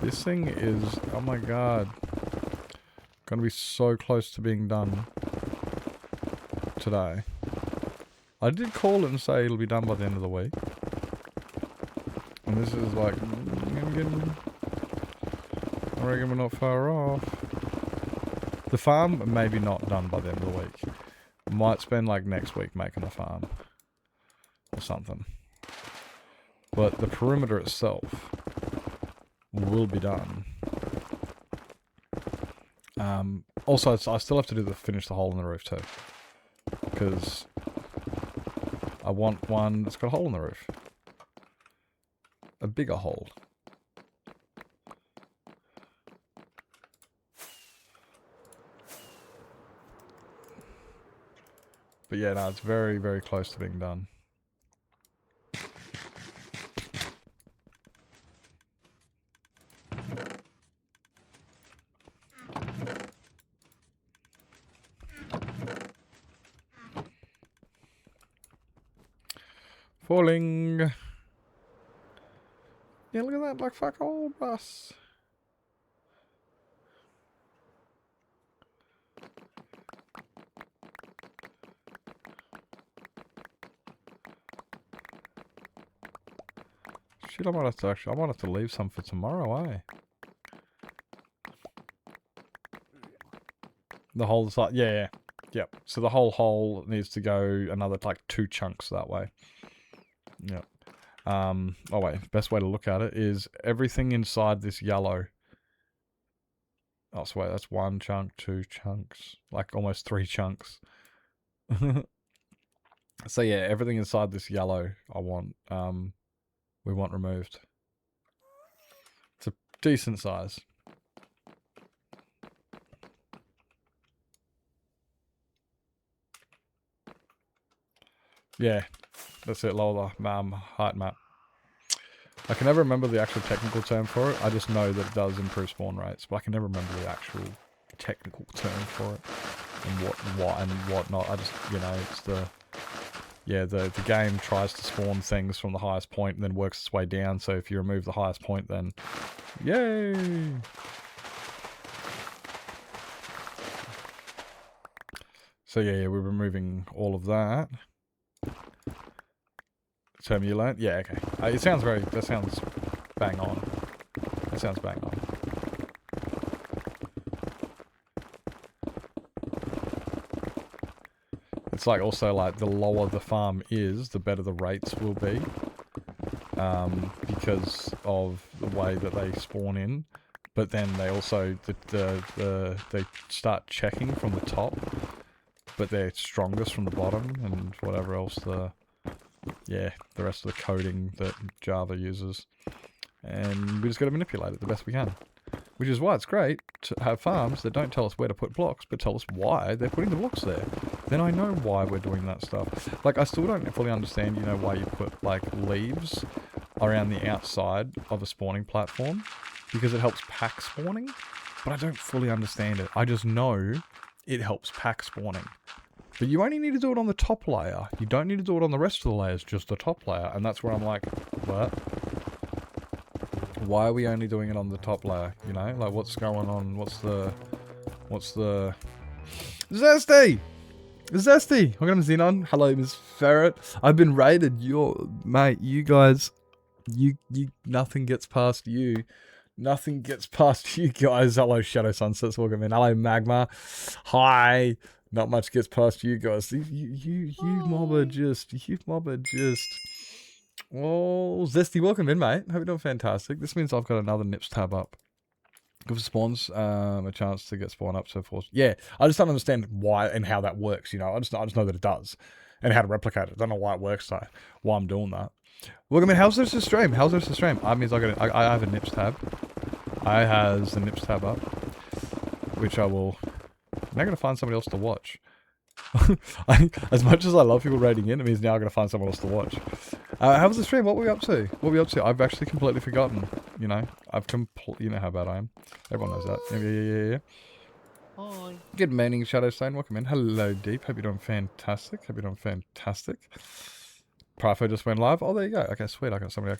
This thing is, oh my god, gonna be so close to being done today. I did call it and say it'll be done by the end of the week. And this is like, I reckon we're not far off. The farm maybe not done by the end of the week. Might spend like next week making the farm. Or something. But the perimeter itself will be done. Also, I still have to finish the hole in the roof too. Because I want one that's got a hole in the roof. A bigger hole. But yeah, no, it's very, very close to being done. Falling. Yeah, look at that, like fuck old bus. Shit, I might have to leave some for tomorrow, eh? The whole side, yeah. Yep. So the whole hole needs to go another like 2 chunks that way. Yep. Oh wait, best way to look at it is everything inside this yellow. Oh, so wait, that's 1 chunk, 2 chunks, like almost 3 chunks. So yeah, everything inside this yellow we want removed. It's a decent size. Yeah, that's it, lower the height map. I can never remember the actual technical term for it. I just know that it does improve spawn rates, but I can never remember the actual technical term for it and what and whatnot. I just, you know, it's the game tries to spawn things from the highest point and then works its way down. So if you remove the highest point, then yay! So yeah, we're removing all of that. Term you learnt? Yeah, okay. That sounds bang on. That sounds bang on. It's like also like the lower the farm is, the better the rates will be. Because of the way that they spawn in. But then they also, they start checking from the top. But they're strongest from the bottom and whatever else the rest of the coding that Java uses. And we just got to manipulate it the best we can. Which is why it's great to have farms that don't tell us where to put blocks, but tell us why they're putting the blocks there. Then I know why we're doing that stuff. Like, I still don't fully understand, you know, why you put, like, leaves around the outside of a spawning platform. Because it helps pack spawning. But I don't fully understand it. I just know it helps pack spawning. But you only need to do it on the top layer. You don't need to do it on the rest of the layers, just the top layer. And that's where I'm like, what? Why are we only doing it on the top layer? You know, like what's going on? What's the Zesty? Zesty! Welcome to Xenon. Hello, Miss Ferret. I've been raided. Mate, you guys, nothing gets past you. Nothing gets past you guys. Hello, Shadow Sunsets. Welcome in. Hello, Magma. Hi. Not much gets past you guys. You mob are just. Oh, Zesty, welcome in, mate. Hope you're doing fantastic. This means I've got another Nips tab up. Give spawns a chance to get spawn up so forth. Yeah, I just don't understand why and how that works. You know, I just know that it does, and how to replicate it. I don't know why it works. So why I'm doing that. Welcome in. How's this to stream? That means I have a Nips tab. I has the Nips tab up, which I will. I'm now going to find somebody else to watch. As much as I love people raiding in, it means now I'm going to find someone else to watch. How was the stream? What were we up to? I've actually completely forgotten. You know, you know how bad I am. Everyone knows that. Yeah. Hi. Good morning, Shadowstone. Welcome in. Hello, Deep. Hope you're doing fantastic. Prifo just went live. Oh, there you go. Okay, sweet. I got somebody I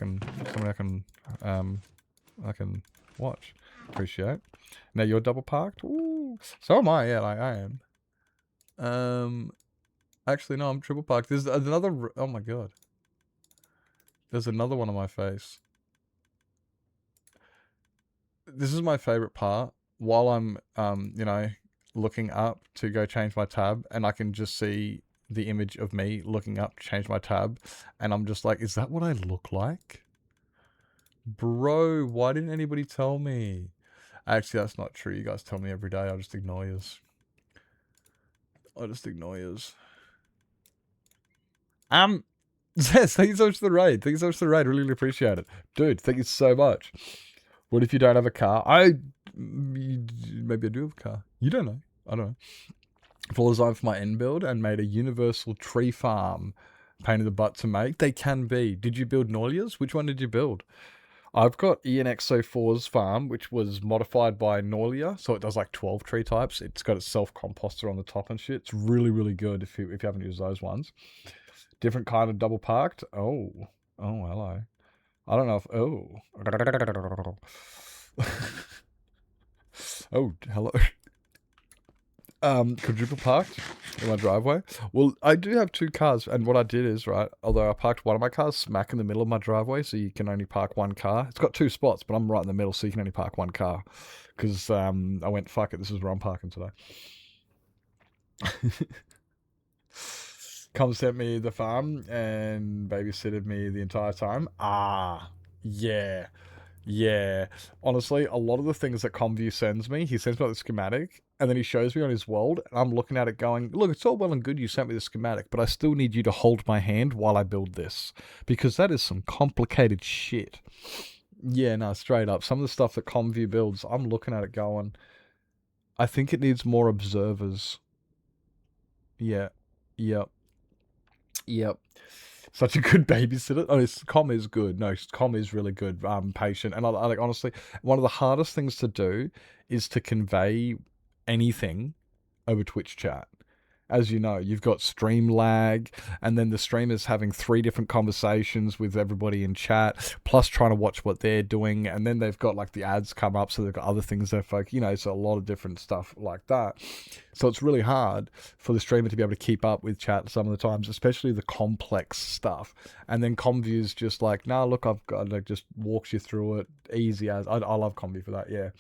can watch. Appreciate. Now you're double parked. Ooh. So am I. Yeah, like I am. Actually, no, I'm triple parked. There's another. Oh my god. There's another one on my face. This is my favorite part. While I'm, you know, looking up to go change my tab, and I can just see the image of me looking up to change my tab, and I'm just like, is that what I look like? Bro, why didn't anybody tell me? Actually, that's not true. You guys tell me every day. I'll just ignore yous. Yes, thank you so much for the raid. Really, really appreciate it. Dude, thank you so much. What if you don't have a car? Maybe I do have a car. You don't know. I don't know. Full design for my end build and made a universal tree farm. Pain in the butt to make. They can be. Did you build Norlia's? Which one did you build? I've got ENXO4's farm, which was modified by Norlia, so it does like 12 tree types. It's got its self-composter on the top and shit. It's really, really good if you haven't used those ones. Different kind of double parked. Oh, hello. I don't know if oh, hello. Quadruple parked in my driveway. Well, I do have 2 cars, and what I did is, right, although I parked one of my cars smack in the middle of my driveway, so you can only park 1 car. It's got 2 spots, but I'm right in the middle, so you can only park 1 car. Because I went, fuck it, this is where I'm parking today. Come sent me the farm and babysitted me the entire time. Yeah. Yeah. Honestly, a lot of the things that ComView sends me, he sends me like the schematic, and then he shows me on his world, and I'm looking at it going, look, it's all well and good you sent me the schematic, but I still need you to hold my hand while I build this. Because that is some complicated shit. Yeah, no, straight up. Some of the stuff that ComView builds, I'm looking at it going, I think it needs more observers. Yeah. Yep. Such a good babysitter. Oh, Com is good. No, Com is really good. Patient. And I like, honestly, one of the hardest things to do is to convey anything over Twitch chat. As you know, you've got stream lag, and then the streamer's having 3 different conversations with everybody in chat, plus trying to watch what they're doing, and then they've got like the ads come up, so they've got other things they're so a lot of different stuff like that. So it's really hard for the streamer to be able to keep up with chat some of the times, especially the complex stuff. And then ComView's just like, nah, look, I've got, like, just walks you through it easy as. I love ComView for that, yeah.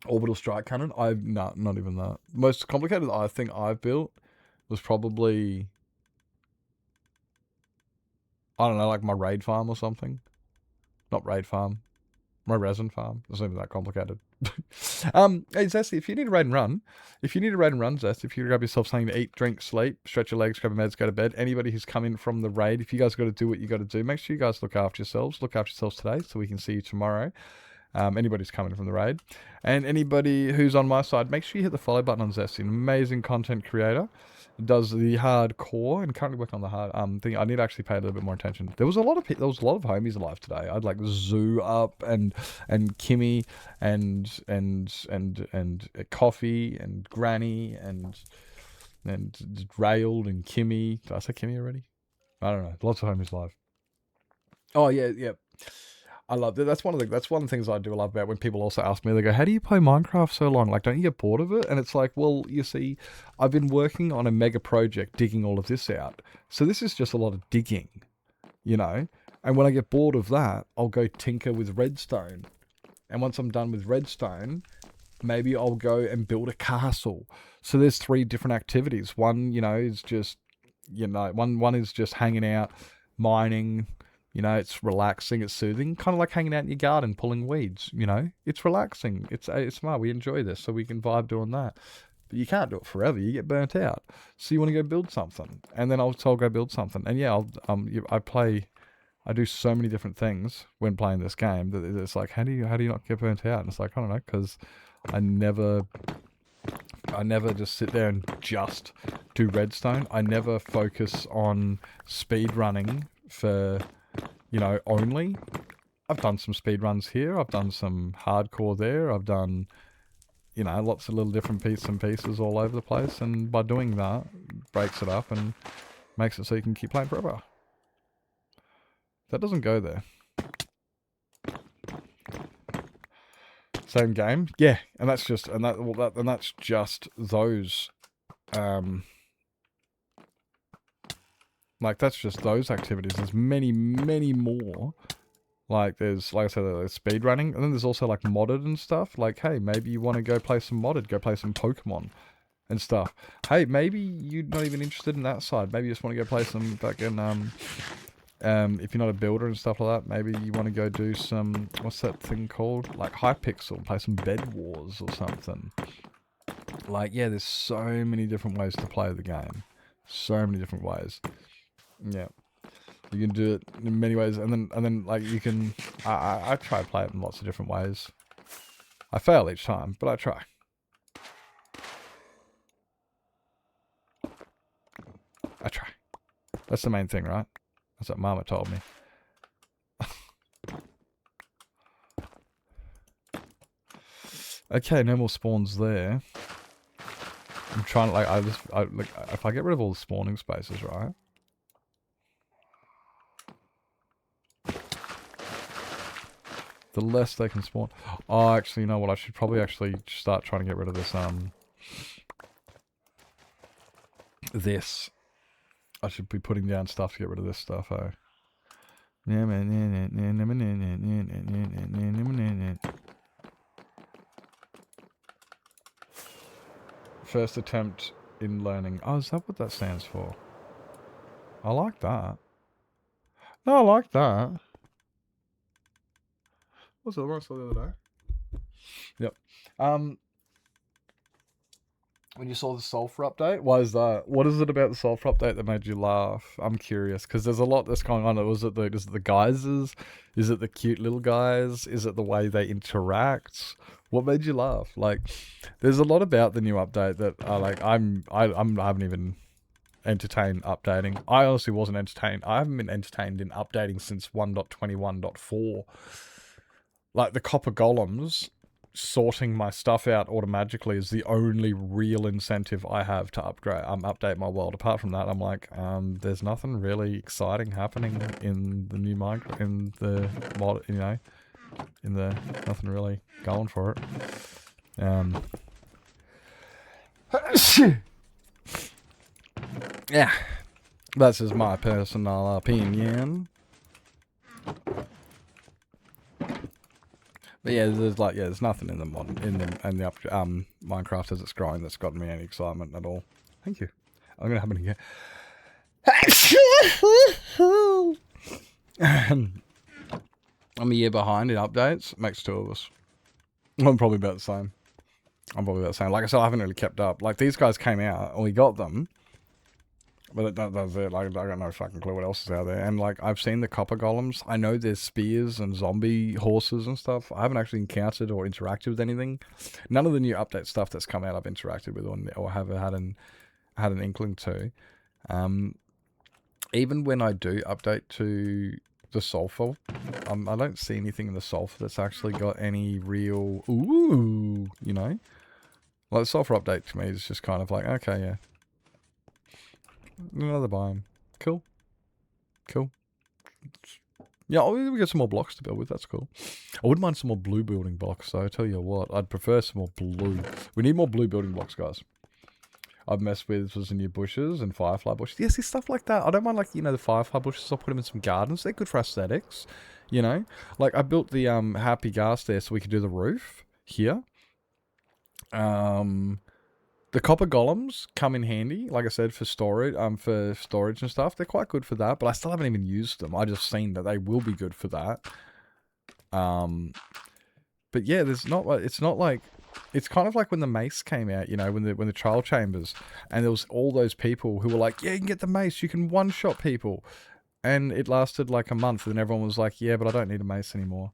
Orbital strike cannon? Not even that. Most complicated I think I've built was probably, I don't know, like my raid farm or something. Not raid farm. My resin farm. It's not even that complicated. Hey Zesty, if you need a raid and run, Zest, if you grab yourself something to eat, drink, sleep, stretch your legs, grab your meds, go to bed. Anybody who's come in from the raid, if you guys got to do what you got to do, make sure you guys look after yourselves. Look after yourselves today so we can see you tomorrow. Anybody's coming from the raid. And anybody who's on my side, make sure you hit the follow button on Zesty. An amazing content creator. Does the hardcore and currently working on the hard thing. I need to actually pay a little bit more attention. There was a lot of homies alive today. I'd like Zoo up and Kimmy and Coffee and Granny and Railed and Kimmy. Did I say Kimmy already? I don't know. Lots of homies live. Oh yeah. I love that. That's one of the things I do love about when people also ask me, they go, how do you play Minecraft so long? Like, don't you get bored of it? And it's like, well, you see, I've been working on a mega project digging all of this out. So this is just a lot of digging, you know? And when I get bored of that, I'll go tinker with redstone. And once I'm done with redstone, maybe I'll go and build a castle. So there's 3 different activities. One, is just, one is just hanging out, mining. It's relaxing, it's soothing, kind of like hanging out in your garden, pulling weeds, It's relaxing, it's smart, we enjoy this, so we can vibe doing that. But you can't do it forever, you get burnt out. So you want to go build something, and then I'll go build something. And yeah, I do so many different things when playing this game that it's like, how do you not get burnt out? And it's like, I don't know, because I never just sit there and just do redstone. I never focus on speed running for only. I've done some speed runs here. I've done some hardcore there. I've done, lots of little different pieces all over the place. And by doing that, breaks it up and makes it so you can keep playing forever. That doesn't go there. Same game, yeah. And that's just those. Like, that's just those activities. There's many, many more. Like, there's, like I said, there's speed running. And then there's also, like, modded and stuff. Like, hey, maybe you want to go play some modded. Go play some Pokemon and stuff. Hey, maybe you're not even interested in that side. Maybe you just want to go play some fucking, if you're not a builder and stuff like that, maybe you want to go do some, what's that thing called? Like, Hypixel. Play some Bed Wars or something. Like, yeah, there's so many different ways to play the game. So many different ways. Yeah, you can do it in many ways, and then like you can. I try to play it in lots of different ways. I fail each time, but I try. That's the main thing, right? That's what Mama told me. Okay, no more spawns there. I'm trying to if I get rid of all the spawning spaces, right? the less they can spawn. Oh, actually, you know what? I should probably actually start trying to get rid of this, this. I should be putting down stuff to get rid of this stuff, oh. First attempt in learning. Oh, is that what that stands for? I like that. No, I like that. What's the one I saw the other day? Yep. When you saw the sulfur update, why is that? What is it about the sulfur update that made you laugh? I'm curious because there's a lot that's going on. Is it the guises? Is it the cute little guys? Is it the way they interact? What made you laugh? Like, there's a lot about the new update that I haven't even entertained updating. I honestly wasn't entertained. I haven't been entertained in updating since 1.21.4. Like the copper golems sorting my stuff out automatically is the only real incentive I have to update my world. Apart from that, I'm like, there's nothing really exciting happening in the new Minecraft, in the mod, you know, nothing really going for it. Yeah, that's just my personal opinion. But yeah, there's nothing in the Minecraft as it's growing that's gotten me any excitement at all. Thank you. I'm gonna have it again. I'm a year behind in updates. Makes two of us. I'm probably about the same. Like I said, I haven't really kept up. Like these guys came out and we got them. But that's it. Like, I got no fucking clue what else is out there. And, like, I've seen the copper golems. I know there's spears and zombie horses and stuff. I haven't actually encountered or interacted with anything. None of the new update stuff that's come out I've interacted with or have had an inkling to. Even when I do update to the sulfur, I don't see anything in the sulfur that's actually got any real... Ooh, you know? Like, the sulfur update to me is just kind of like, okay, yeah. Another biome. Cool. Yeah, we get some more blocks to build with. That's cool. I wouldn't mind some more blue building blocks, so I tell you what, I'd prefer some more blue. We need more blue building blocks, guys. I've messed with some new bushes and firefly bushes. Yeah, see, stuff like that. I don't mind, like, you know, the firefly bushes. I'll put them in some gardens. They're good for aesthetics, you know? Like, I built the happy gas there so we could do the roof here. The copper golems come in handy, like I said, for storage and stuff. They're quite good for that, but I still haven't even used them. I just seen that they will be good for that. But yeah, it's kind of like when the mace came out, you know, when the trial chambers, and there was all those people who were like, yeah, you can get the mace, you can one-shot people. And it lasted like a month, and everyone was like, yeah, but I don't need a mace anymore.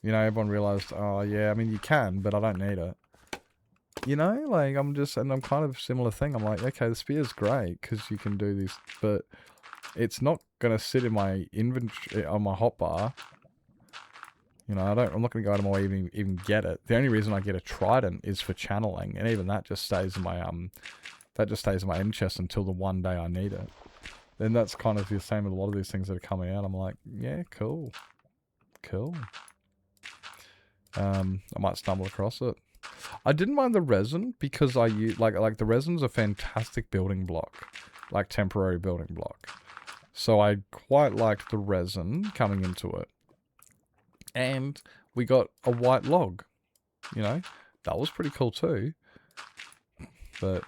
You know, everyone realized, oh yeah, I mean, you can, but I don't need it. You know, like, I'm kind of a similar thing. I'm like, okay, the spear's great because you can do this, but it's not going to sit in my inventory, on my hotbar. You know, I'm not going to go out of my way even get it. The only reason I get a trident is for channeling, and even that just stays in my, end chest until the one day I need it. Then that's kind of the same with a lot of these things that are coming out. I'm like, yeah, cool. I might stumble across it. I didn't mind the resin because I use like the resin's a fantastic building block, like temporary building block. So I quite liked the resin coming into it. And we got a white log, you know, that was pretty cool too. But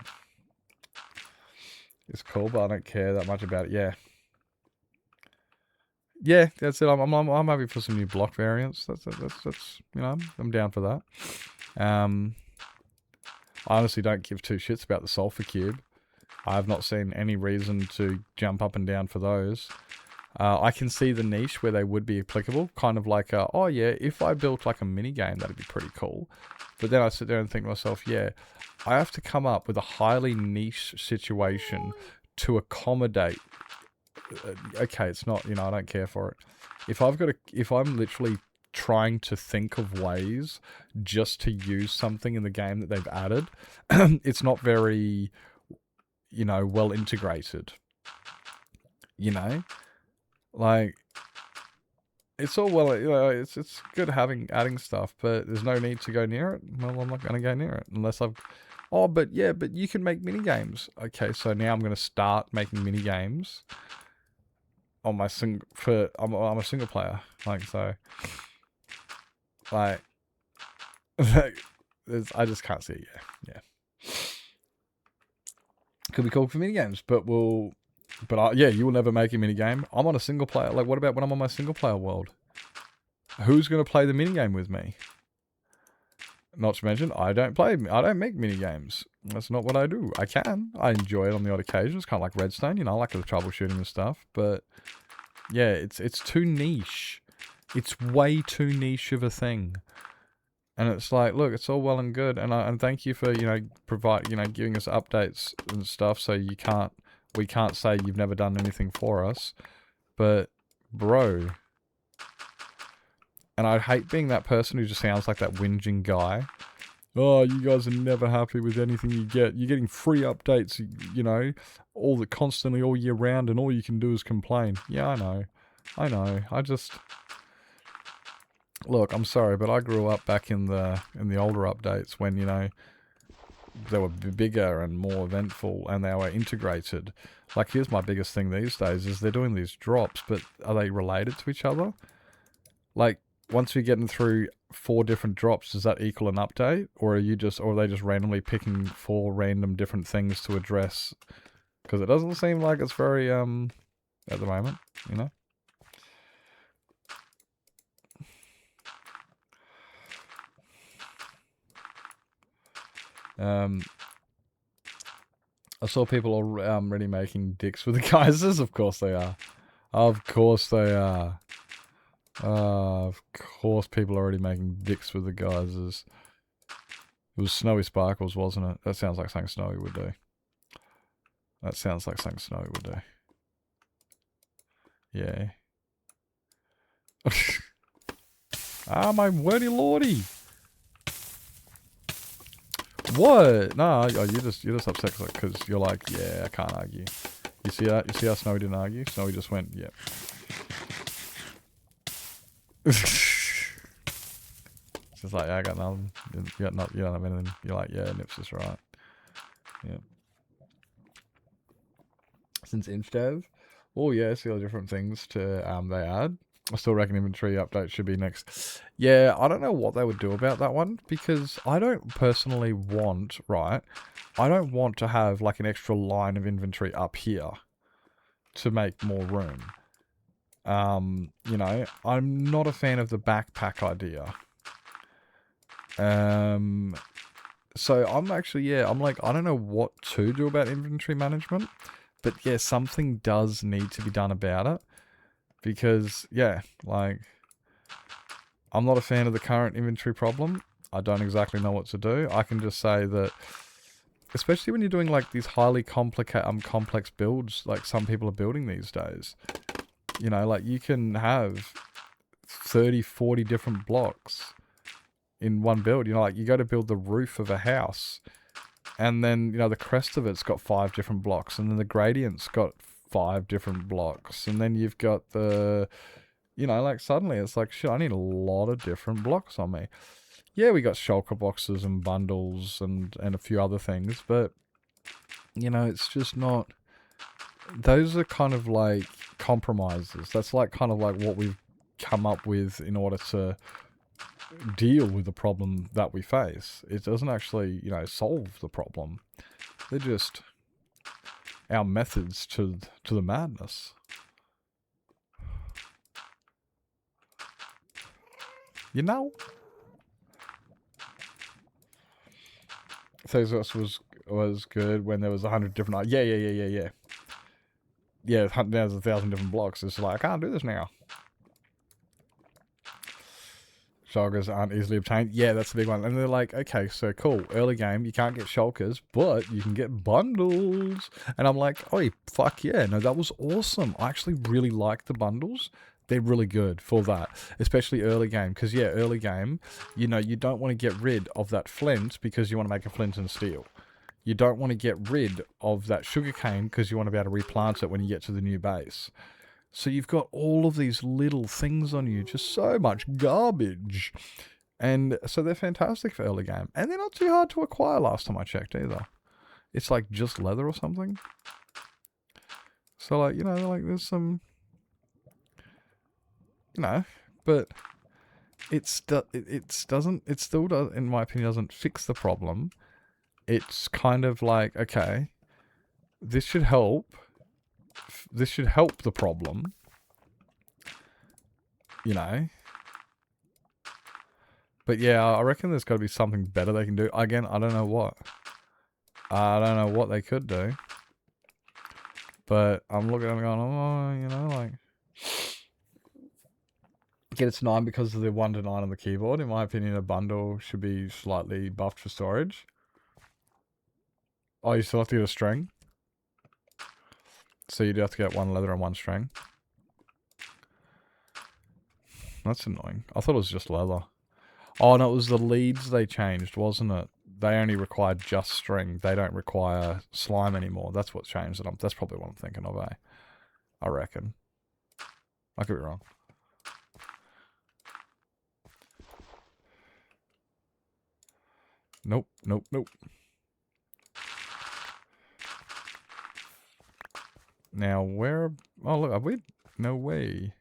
it's cool, but I don't care that much about it. Yeah, that's it. I'm happy for some new block variants. That's you know, I'm down for that. I honestly don't give two shits about the sulfur cube. I have not seen any reason to jump up and down for those. I can see the niche where they would be applicable, kind of like, oh yeah, if I built like a mini game, that'd be pretty cool. But then I sit there and think to myself, yeah, I have to come up with a highly niche situation to accommodate. Okay, it's not, you know, I don't care for it. If I'm literally trying to think of ways just to use something in the game that they've added, it's not very, you know, well integrated. You know? Like, it's all well, you know, it's good adding stuff, but there's no need to go near it. Well, I'm not going to go near it unless I've. Oh, but yeah, but you can make mini games. Okay, so now I'm going to start making mini games on my I'm a single player, like so, like, I just can't see it. Yeah. Could be called for mini games, but yeah, you will never make a mini game. I'm on a single player. Like, what about when I'm on my single player world? Who's going to play the mini game with me? Not to mention, I don't make mini games. That's not what I do. I enjoy it on the odd occasion. It's kind of like Redstone, you know, I like the troubleshooting and stuff. But yeah, it's too niche. It's way too niche of a thing. And it's like, look, it's all well and good, and thank you for, you know, giving us updates and stuff. So we can't say you've never done anything for us, but bro. And I hate being that person who just sounds like that whinging guy. Oh, you guys are never happy with anything you get. You're getting free updates, you know, constantly all year round, and all you can do is complain. Yeah, I know. Look, I'm sorry, but I grew up back in the older updates when, you know, they were bigger and more eventful and they were integrated. Like, here's my biggest thing these days is they're doing these drops, but are they related to each other? Like, once you're getting through 4 different drops, does that equal an update? Or are they just randomly picking 4 random different things to address? Because it doesn't seem like it's very, at the moment, you know? I saw people already making dicks with the geysers. Of course they are. Of course they are. Of course people are already making dicks with the geysers. It was Snowy Sparkles, wasn't it? That sounds like something Snowy would do. Yeah. Ah, my wordy lordy. What? No, you're just upset because you're like, yeah, I can't argue. You see that? You see how Snowy didn't argue? Snowy just went, yeah. It's just like, yeah, I got nothing. You don't have anything. You're like, yeah, Nips is right. Yeah. Since InchDev, oh yeah, see all the different things to they add. I still reckon inventory update should be next. Yeah, I don't know what they would do about that one, because I don't personally want, I don't want to have like an extra line of inventory up here to make more room. You know, I'm not a fan of the backpack idea. So I'm actually, I'm like, I don't know what to do about inventory management, but yeah, something does need to be done about it. Because, yeah, like, I'm not a fan of the current inventory problem. I don't exactly know what to do. I can just say that, especially when you're doing, like, these highly complex builds, like some people are building these days. You know, like, you can have 30, 40 different blocks in one build. You know, like, you go to build the roof of a house, and then, you know, the crest of it's got 5 different blocks, and then the gradient's got 5 different blocks, and then you've got the, you know, like, suddenly it's like, shit, I need a lot of different blocks on me. Yeah, we got shulker boxes and bundles and a few other things, but, you know, it's just not, those are kind of like compromises. That's like kind of like what we've come up with in order to deal with the problem that we face. It doesn't actually, you know, solve the problem. They're just our methods to the madness. You know? Thasos was good when there was 100 different... Yeah. Yeah, there's 1,000 different blocks. It's like, I can't do this now. Shulkers aren't easily obtained. Yeah, that's the big one. And they're like, okay, so cool. Early game, you can't get shulkers, but you can get bundles. And I'm like, oh, fuck yeah. No, that was awesome. I actually really like the bundles. They're really good for that, especially early game. Because, yeah, early game, you know, you don't want to get rid of that flint because you want to make a flint and steel. You don't want to get rid of that sugarcane because you want to be able to replant it when you get to the new base. So you've got all of these little things on you, just so much garbage. And so they're fantastic for early game. And they're not too hard to acquire last time I checked either. It's like just leather or something. So like, you know, like there's some, you know, but it still does, in my opinion, doesn't fix the problem. It's kind of like, okay, this should help. This should help the problem. You know. But yeah, I reckon there's got to be something better they can do. Again, I don't know what. I don't know what they could do. But I'm looking at them going, oh, you know, like... Get its 9 because of the 1 to 9 on the keyboard. In my opinion, a bundle should be slightly buffed for storage. Oh, you still have to get a string? So you do have to get 1 leather and 1 string. That's annoying. I thought it was just leather. Oh, no, it was the leads they changed, wasn't it? They only required just string. They don't require slime anymore. That's what changed it. That's probably what I'm thinking of, eh? I reckon. I could be wrong. Nope, nope, nope. Now, where... Oh, look, are we... No way.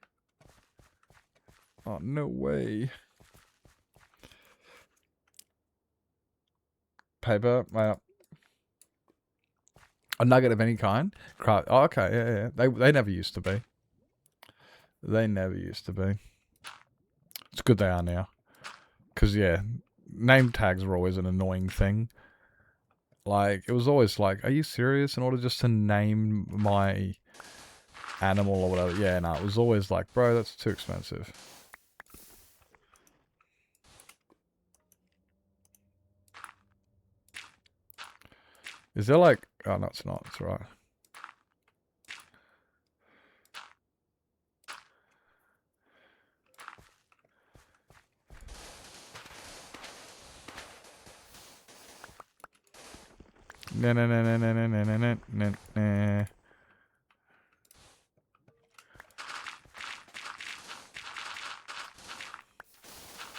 Oh, no way. Paper, a nugget of any kind. Oh, okay, yeah. They never used to be. They never used to be. It's good they are now. Because, yeah, name tags were always an annoying thing. Like, it was always like, are you serious? In order just to name my animal or whatever. Yeah, no, it was always like, bro, that's too expensive. Is there like... Oh, no, it's not. It's right. No.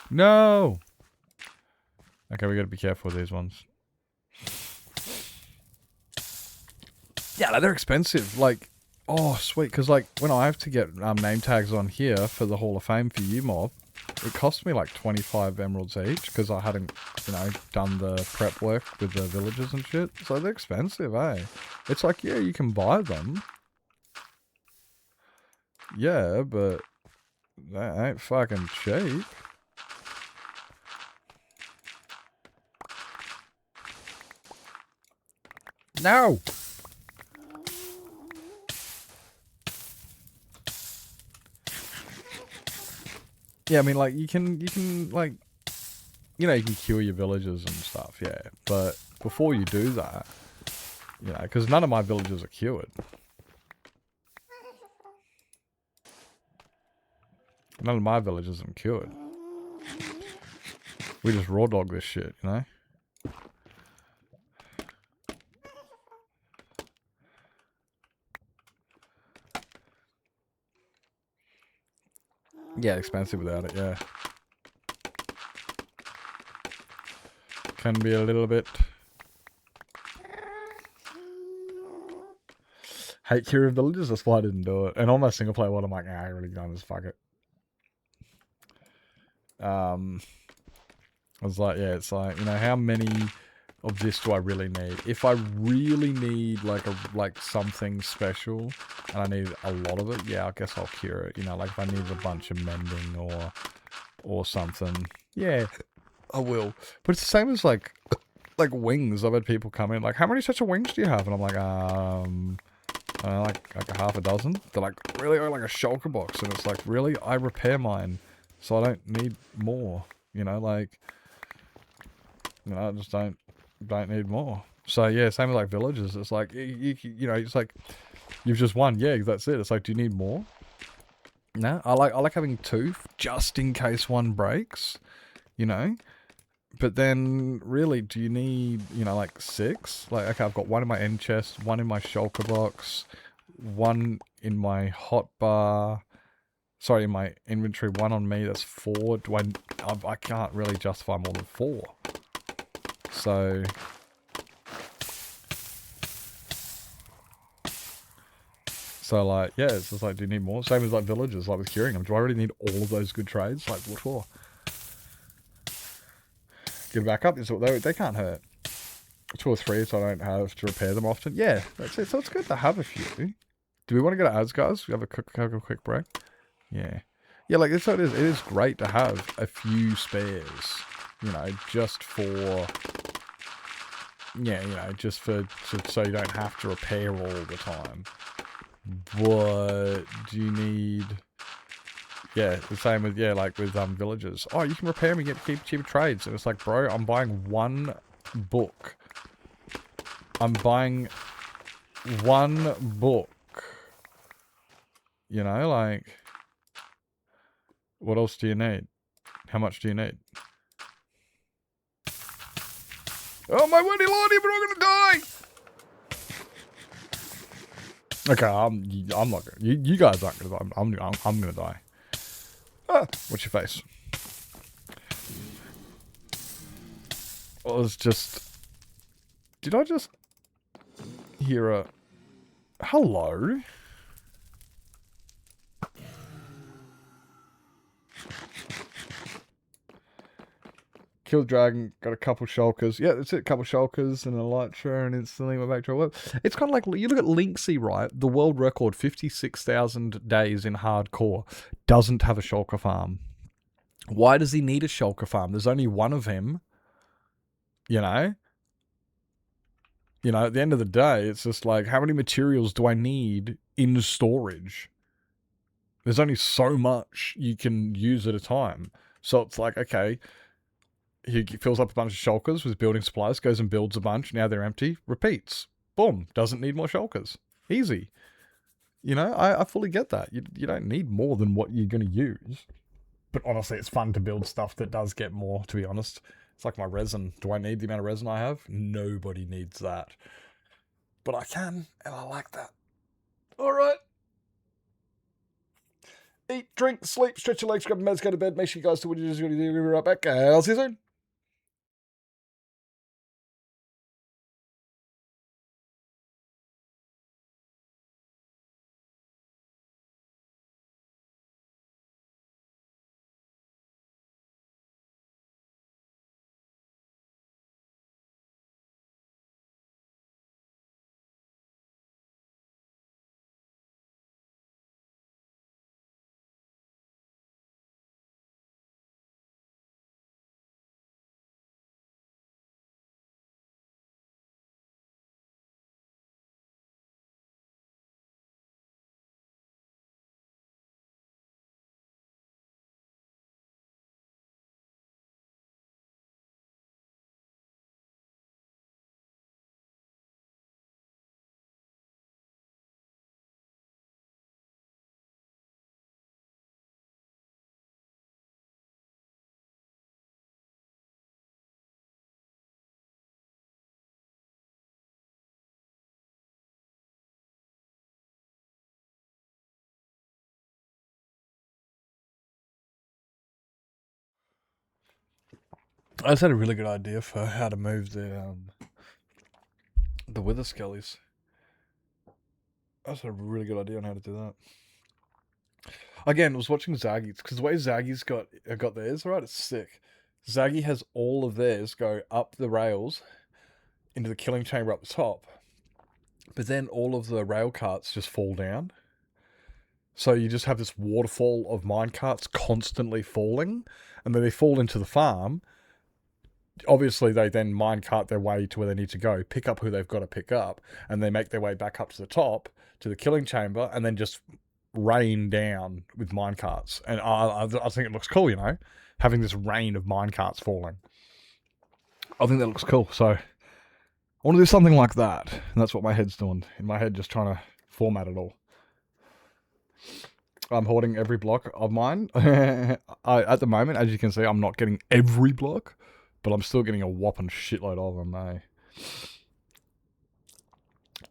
No! Okay, we gotta be careful with these ones. Yeah, they're expensive. Like, oh, sweet. Because, like, when I have to get name tags on here for the Hall of Fame for UMob, it cost me like 25 emeralds each because I hadn't, you know, done the prep work with the villagers and shit. So they're expensive, eh? It's like, yeah, you can buy them. Yeah, but that ain't fucking cheap. No! Yeah, I mean, like, you can, like, you know, you can cure your villagers and stuff, yeah. But before you do that, you know, because none of my villagers are cured. None of my villagers are cured. We just raw dog this shit, you know? Yeah, expensive without it, yeah. Can be a little bit... Hate curing villagers, that's why I didn't do it. And on my single player one, I'm like, nah, I really don't, just fuck it. I was like, yeah, it's like, you know, how many of this do I really need? If I really need like something special and I need a lot of it, yeah, I guess I'll cure it. You know, like if I need a bunch of mending or something, yeah, I will. But it's the same as like wings. I've had people come in like, how many sets of wings do you have? And I'm like, like a half a dozen. They're like, really? Like a shulker box? And it's like, really? I repair mine, so I don't need more. You know, like, you know, I just don't need more. So yeah, same with like villages. It's like you know, it's like you've just won. Yeah, that's it. It's like, do you need more? No, I like having 2 just in case one breaks. You know, but then really, do you need, you know, like 6? Like, okay, I've got 1 in my end chest, 1 in my shulker box, 1 in my hotbar. Sorry, in my inventory, 1 on me, that's 4. I can't really justify more than 4. So... So, like, yeah, it's just like, do you need more? Same as, like, villagers, like, with curing them. Do I really need all of those good trades? Like, what for? Get back up. They can't hurt. 2 or 3, so I don't have to repair them often. Yeah, that's it. So it's good to have a few. Do we want to go to ads, guys? We have a quick break? Yeah. Yeah, like, that's what it is. It is great to have a few spares, you know, just for... Yeah, you know, just for... So you don't have to repair all the time. What do you need? Yeah, the same with, yeah, like with villagers. Oh, you can repair them and keep cheaper trades. And it's like, bro, I'm buying 1 book. I'm buying 1 book. You know, like, what else do you need? How much do you need? Oh my wordy lordy, we're all gonna die! Okay, I'm not gonna. You guys aren't gonna die. I'm gonna die. Ah, what's your face? Well, it was just. Did I just hear a hello? Killed dragon, got a couple shulkers. Yeah, that's it. A couple shulkers and a elytra, and instantly went back to our web. It's kind of like, you look at Linksy, right? The world record, 56,000 days in hardcore, doesn't have a shulker farm. Why does he need a shulker farm? There's only 1 of him. You know? You know, at the end of the day, it's just like, how many materials do I need in storage? There's only so much you can use at a time. So it's like, okay... He fills up a bunch of shulkers with building supplies, goes and builds a bunch, now they're empty, repeats. Boom. Doesn't need more shulkers. Easy. You know, I fully get that. You don't need more than what you're going to use. But honestly, it's fun to build stuff that does get more, to be honest. It's like my resin. Do I need the amount of resin I have? Nobody needs that. But I can, and I like that. Alright. Eat, drink, sleep, stretch your legs, grab your meds, go to bed. Make sure you guys do what you're going to do. We'll be right back. I'll see you soon. I just had a really good idea for how to move the wither skellies. I just had a really good idea on how to do that. Again, I was watching Zaggy's, because the way Zaggy's got theirs, right, it's sick. Zaggy has all of theirs go up the rails into the killing chamber up the top, but then all of the rail carts just fall down. So you just have this waterfall of mine carts constantly falling, and then they fall into the farm. Obviously, they then minecart their way to where they need to go, pick up who they've got to pick up, and they make their way back up to the top, to the killing chamber, and then just rain down with minecarts. And I think it looks cool, you know, having this rain of minecarts falling. I think that looks cool. So I want to do something like that, and that's what my head's doing. In my head, just trying to format it all. I'm hoarding every block of mine. At the moment, as you can see, I'm not getting every block, but I'm still getting a whopping shitload of them, eh?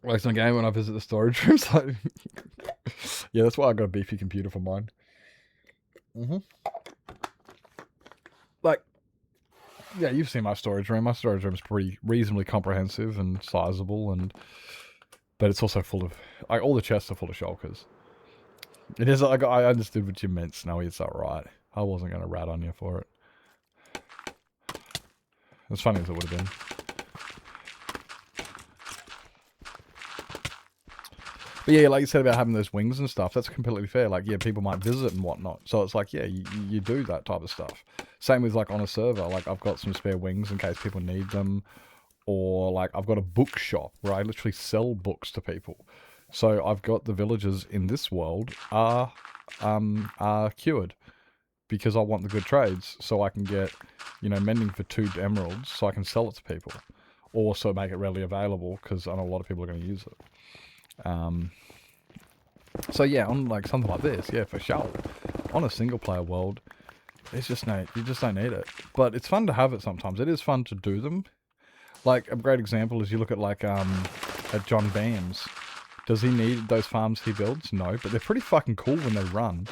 Like some game when I visit the storage rooms. Like, yeah, that's why I got a beefy computer for mine. Like, yeah, you've seen my storage room. My storage room is pretty reasonably comprehensive and sizable, but it's also full of like all the chests are full of shulkers. It is. I understood what you meant, Snowy. It's all right. I wasn't going to rat on you for it. As funny as it would have been. But yeah, like you said about having those wings and stuff, that's completely fair. Like, yeah, people might visit and whatnot. So it's like, yeah, you do that type of stuff. Same with, like, on a server. Like, I've got some spare wings in case people need them. Or, like, I've got a bookshop where I literally sell books to people. So I've got the villagers in this world are cured. Because I want the good trades. So I can get, you know, mending for 2 emeralds. So I can sell it to people. Or so make it readily available. Because I know a lot of people are going to use it. So yeah, on like something like this, yeah, for sure. On a single player world, it's just you just don't need it. But it's fun to have it sometimes. It is fun to do them. Like a great example is you look at like at John Bam's. Does he need those farms he builds? No, but they're pretty fucking cool when they run.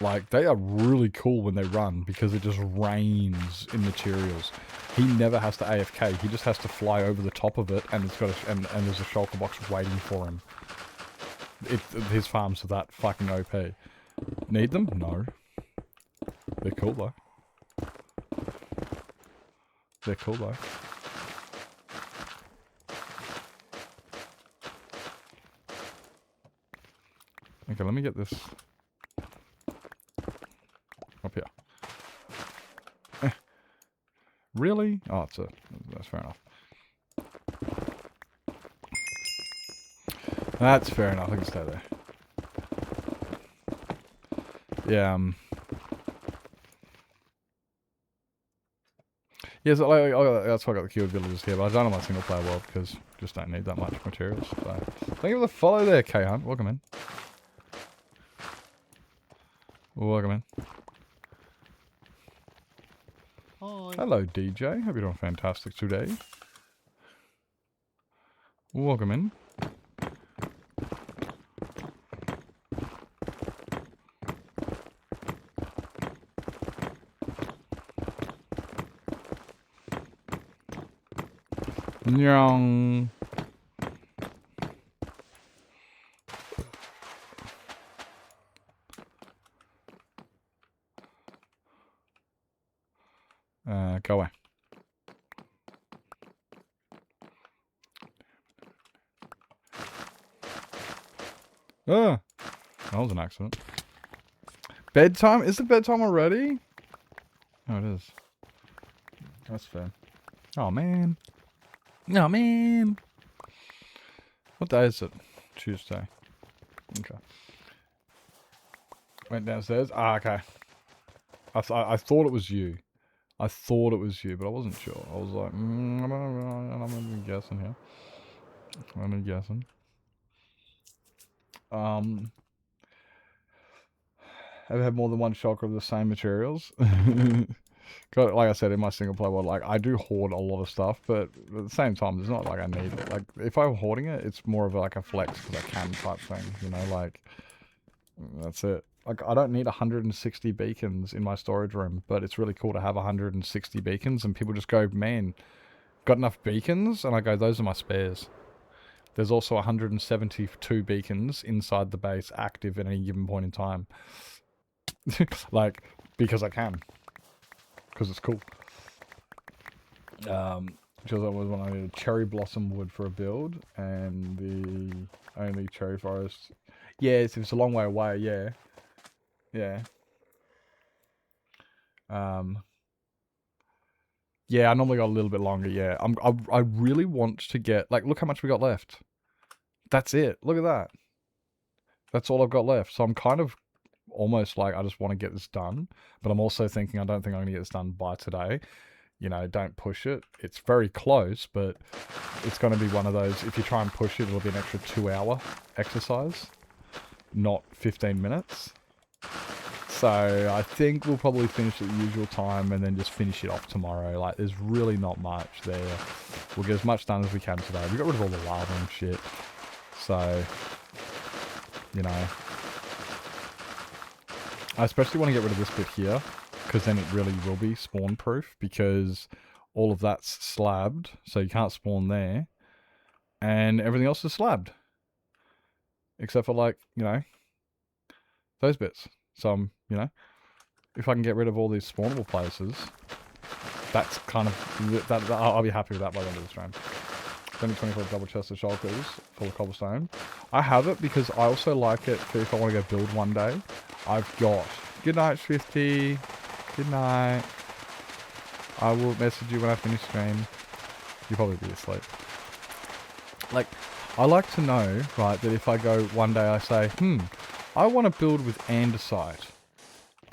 Like they are really cool when they run because it just rains in materials. He never has to AFK. He just has to fly over the top of it, and it's got and there's a shulker box waiting for him. His farms are that fucking OP. Need them? No. They're cool though. They're cool though. Okay, let me get this up here. Really? Oh, that's fair enough. That's fair enough. I can stay there. Yeah. Yeah, so that's why I got the keyword villagers here, but I've done it on my single player world because just don't need that much materials. So thank you for the follow there, K Hunt. Welcome in. Welcome in. Hi. Hello, DJ. Hope you're doing fantastic today. Welcome in. Nyong. Go away. Ah, that was an accident. Bedtime? Is it bedtime already? Oh, it is. That's fair. Oh, man. Oh, man. What day is it? Tuesday. Okay. Went downstairs. Ah, okay. I thought it was you. I thought it was you, but I wasn't sure. I was like, I'm gonna be guessing here. I'm gonna be guessing. Have had more than one shulker of the same materials? Got, like I said, in my single player world, like I do hoard a lot of stuff, but at the same time, it's not like I need it. Like if I'm hoarding it, it's more of like a flex because I can type thing. You know, like that's it. Like I don't need 160 beacons in my storage room, but it's really cool to have 160 beacons, and people just go, "Man, got enough beacons?" And I go, "Those are my spares." There's also 172 beacons inside the base active at any given point in time. Like, because I can. Because it's cool. Which was when I needed cherry blossom wood for a build, and the only cherry forest. Yeah, it's a long way away, yeah. Yeah. Yeah, I normally got a little bit longer, yeah. I really want to get, like, look how much we got left. That's it. Look at that. That's all I've got left. So I'm kind of almost like, I just want to get this done. But I'm also thinking, I don't think I'm going to get this done by today. You know, don't push it. It's very close, but it's going to be one of those, if you try and push it, it'll be an extra 2-hour exercise. Not 15 minutes. So I think we'll probably finish at the usual time and then just finish it off tomorrow. Like, there's really not much there. We'll get as much done as we can today. We got rid of all the lava and shit. So, you know. I especially want to get rid of this bit here, because then it really will be spawn proof, because all of that's slabbed, so you can't spawn there. And everything else is slabbed. Except for, like, you know, those bits. So, you know, if I can get rid of all these spawnable places, that's kind of, I'll be happy with that by the end of the stream. 2024 double chest of shulkers full of cobblestone. I have it because I also like it for if I want to go build one day. I've got, good night, 50. Good night. I will message you when I finish stream. You'll probably be asleep. Like, I like to know, right, that if I go one day, I say, I want to build with andesite.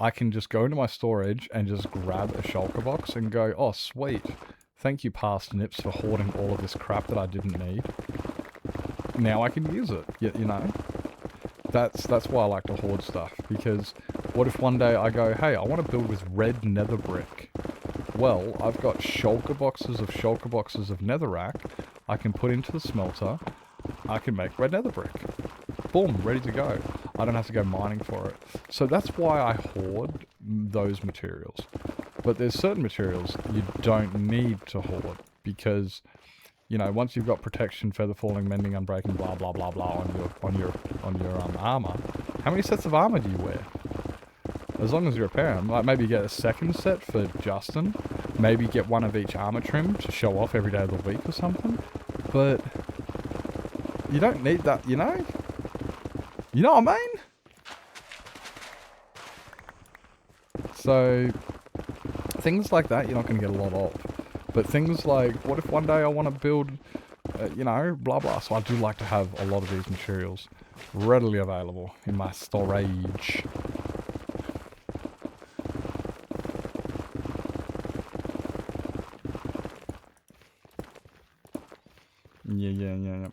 I can just go into my storage and just grab a shulker box and go, oh, sweet. Thank you, past nips, for hoarding all of this crap that I didn't need. Now I can use it, you know? That's why I like to hoard stuff, because what if one day I go, hey, I want to build with red nether brick? Well, I've got shulker boxes of netherrack I can put into the smelter. I can make red nether brick. Boom, ready to go. I don't have to go mining for it. So that's why I hoard those materials. But there's certain materials you don't need to hoard, because, you know, once you've got protection, feather falling, mending, unbreaking, blah blah blah blah on your armor, how many sets of armor do you wear? As long as you repair them, like maybe get a second set for Justin, maybe get one of each armor trim to show off every day of the week or something. But you don't need that, you know? You know what I mean? So things like that you're not going to get a lot of. But things like, what if one day I want to build, you know, blah blah. So I do like to have a lot of these materials readily available in my storage. Yeah.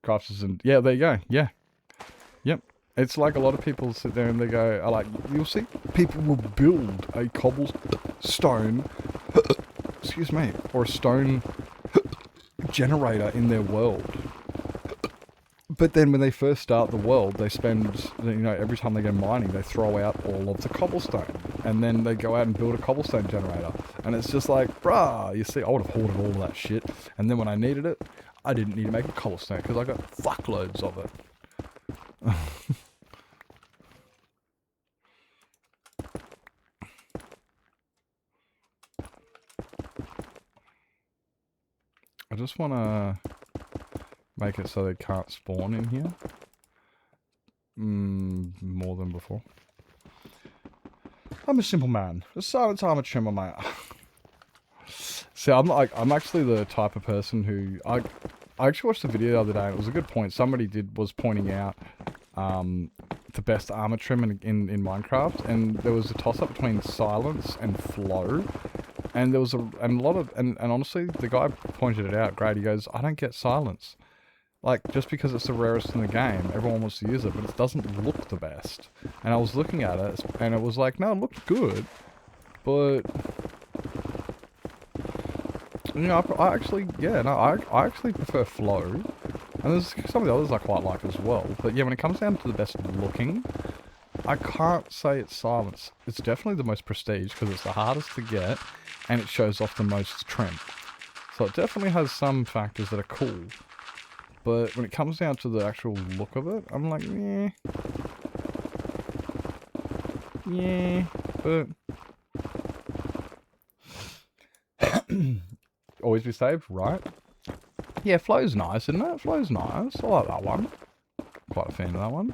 Crafters and, yeah, there you go. Yeah. Yep. It's like a lot of people sit there and they go, like, you'll see people will build a cobblestone, excuse me, or a stone generator in their world. But then when they first start the world, they spend, you know, every time they go mining, they throw out all of the cobblestone. And then they go out and build a cobblestone generator. And it's just like, bruh, you see, I would have hoarded all of that shit. And then when I needed it, I didn't need to make a cobblestone because I got fuckloads of it. I just want to make it so they can't spawn in here. More than before. I'm a simple man. A silent armor trimmer, mate. See, I'm actually the type of person who I actually watched a video the other day and it was a good point. Somebody was pointing out the best armor trim in Minecraft, and there was a toss up between silence and flow. And there was and honestly, the guy pointed it out great. He goes, I don't get silence. Like, just because it's the rarest in the game, everyone wants to use it, but it doesn't look the best. And I was looking at it, and it was like, no, it looked good, but, you know, I actually prefer flow. And there's some of the others I quite like as well. But yeah, when it comes down to the best looking, I can't say it's silence. It's definitely the most prestige, because it's the hardest to get, and it shows off the most trim. So it definitely has some factors that are cool. But when it comes down to the actual look of it, I'm like, yeah. Yeah, but always be saved, right? Yeah, flow's nice, isn't it? Flow's nice. I like that one. Quite a fan of that one.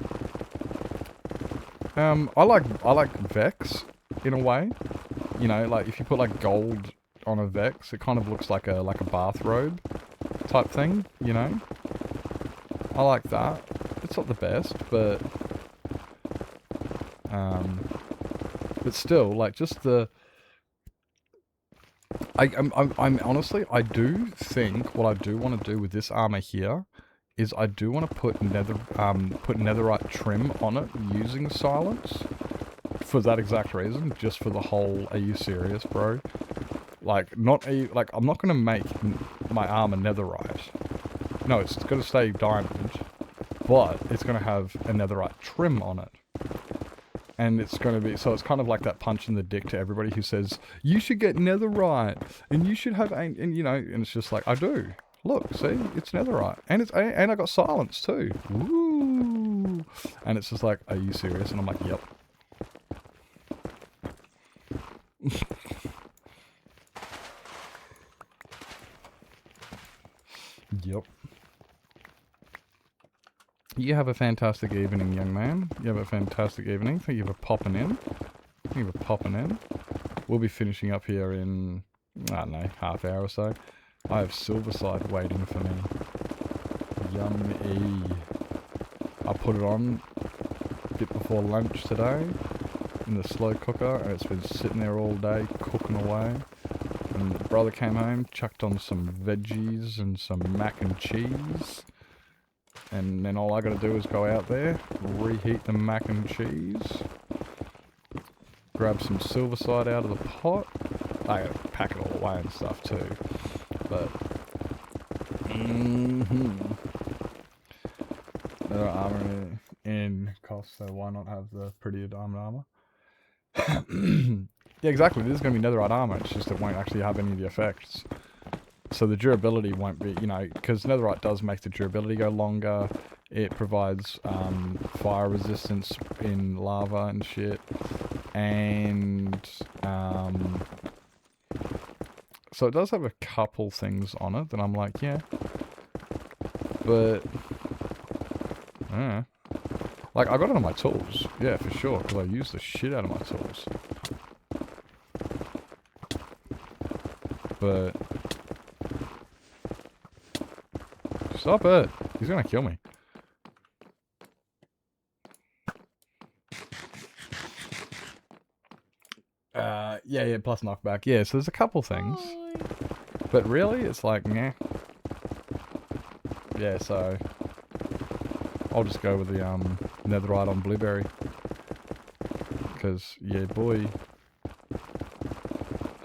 I like Vex in a way. You know, like if you put like gold on a Vex, it kind of looks like a bathrobe type thing, you know? I like that. It's not the best, but still, like, just the. I'm honestly, I do think what I do want to do with this armor here is I do want to put netherite trim on it using silence for that exact reason, just for the whole, are you serious, bro? Like, not a, like, I'm not going to make my armor netherite. No, it's going to stay diamond, but it's going to have a netherite trim on it. And it's going to be, so it's kind of like that punch in the dick to everybody who says, you should get netherite, and you should have, and you know, and it's just like, I do. Look, see, it's netherite. And and I got silence too. Woo! And it's just like, are you serious? And I'm like, yep. Yep. You have a fantastic evening, young man. You have a fantastic evening. Thank you for popping in. Thank you for popping in. We'll be finishing up here in, I don't know, half hour or so. I have Silverside waiting for me. Yummy. I put it on a bit before lunch today in the slow cooker, and it's been sitting there all day cooking away. And the brother came home, chucked on some veggies and some mac and cheese. And then all I gotta do is go out there, reheat the mac and cheese, grab some Silverside out of the pot. I gotta pack it all away and stuff too. But, Nether armor in cost, so why not have the prettier diamond armor? Yeah, exactly. This is going to be netherite armor. It's just it won't actually have any of the effects. So the durability won't be, you know, because netherite does make the durability go longer. It provides fire resistance in lava and shit. And so it does have a couple things on it that I'm like, yeah. But I don't know. Like, I got it on my tools. Yeah, for sure, because I use the shit out of my tools. But stop it. He's gonna kill me. Yeah, plus knockback. Yeah, so there's a couple things. But really, it's like, nah. Yeah, so I'll just go with the netherite on blueberry. Because, yeah, boy.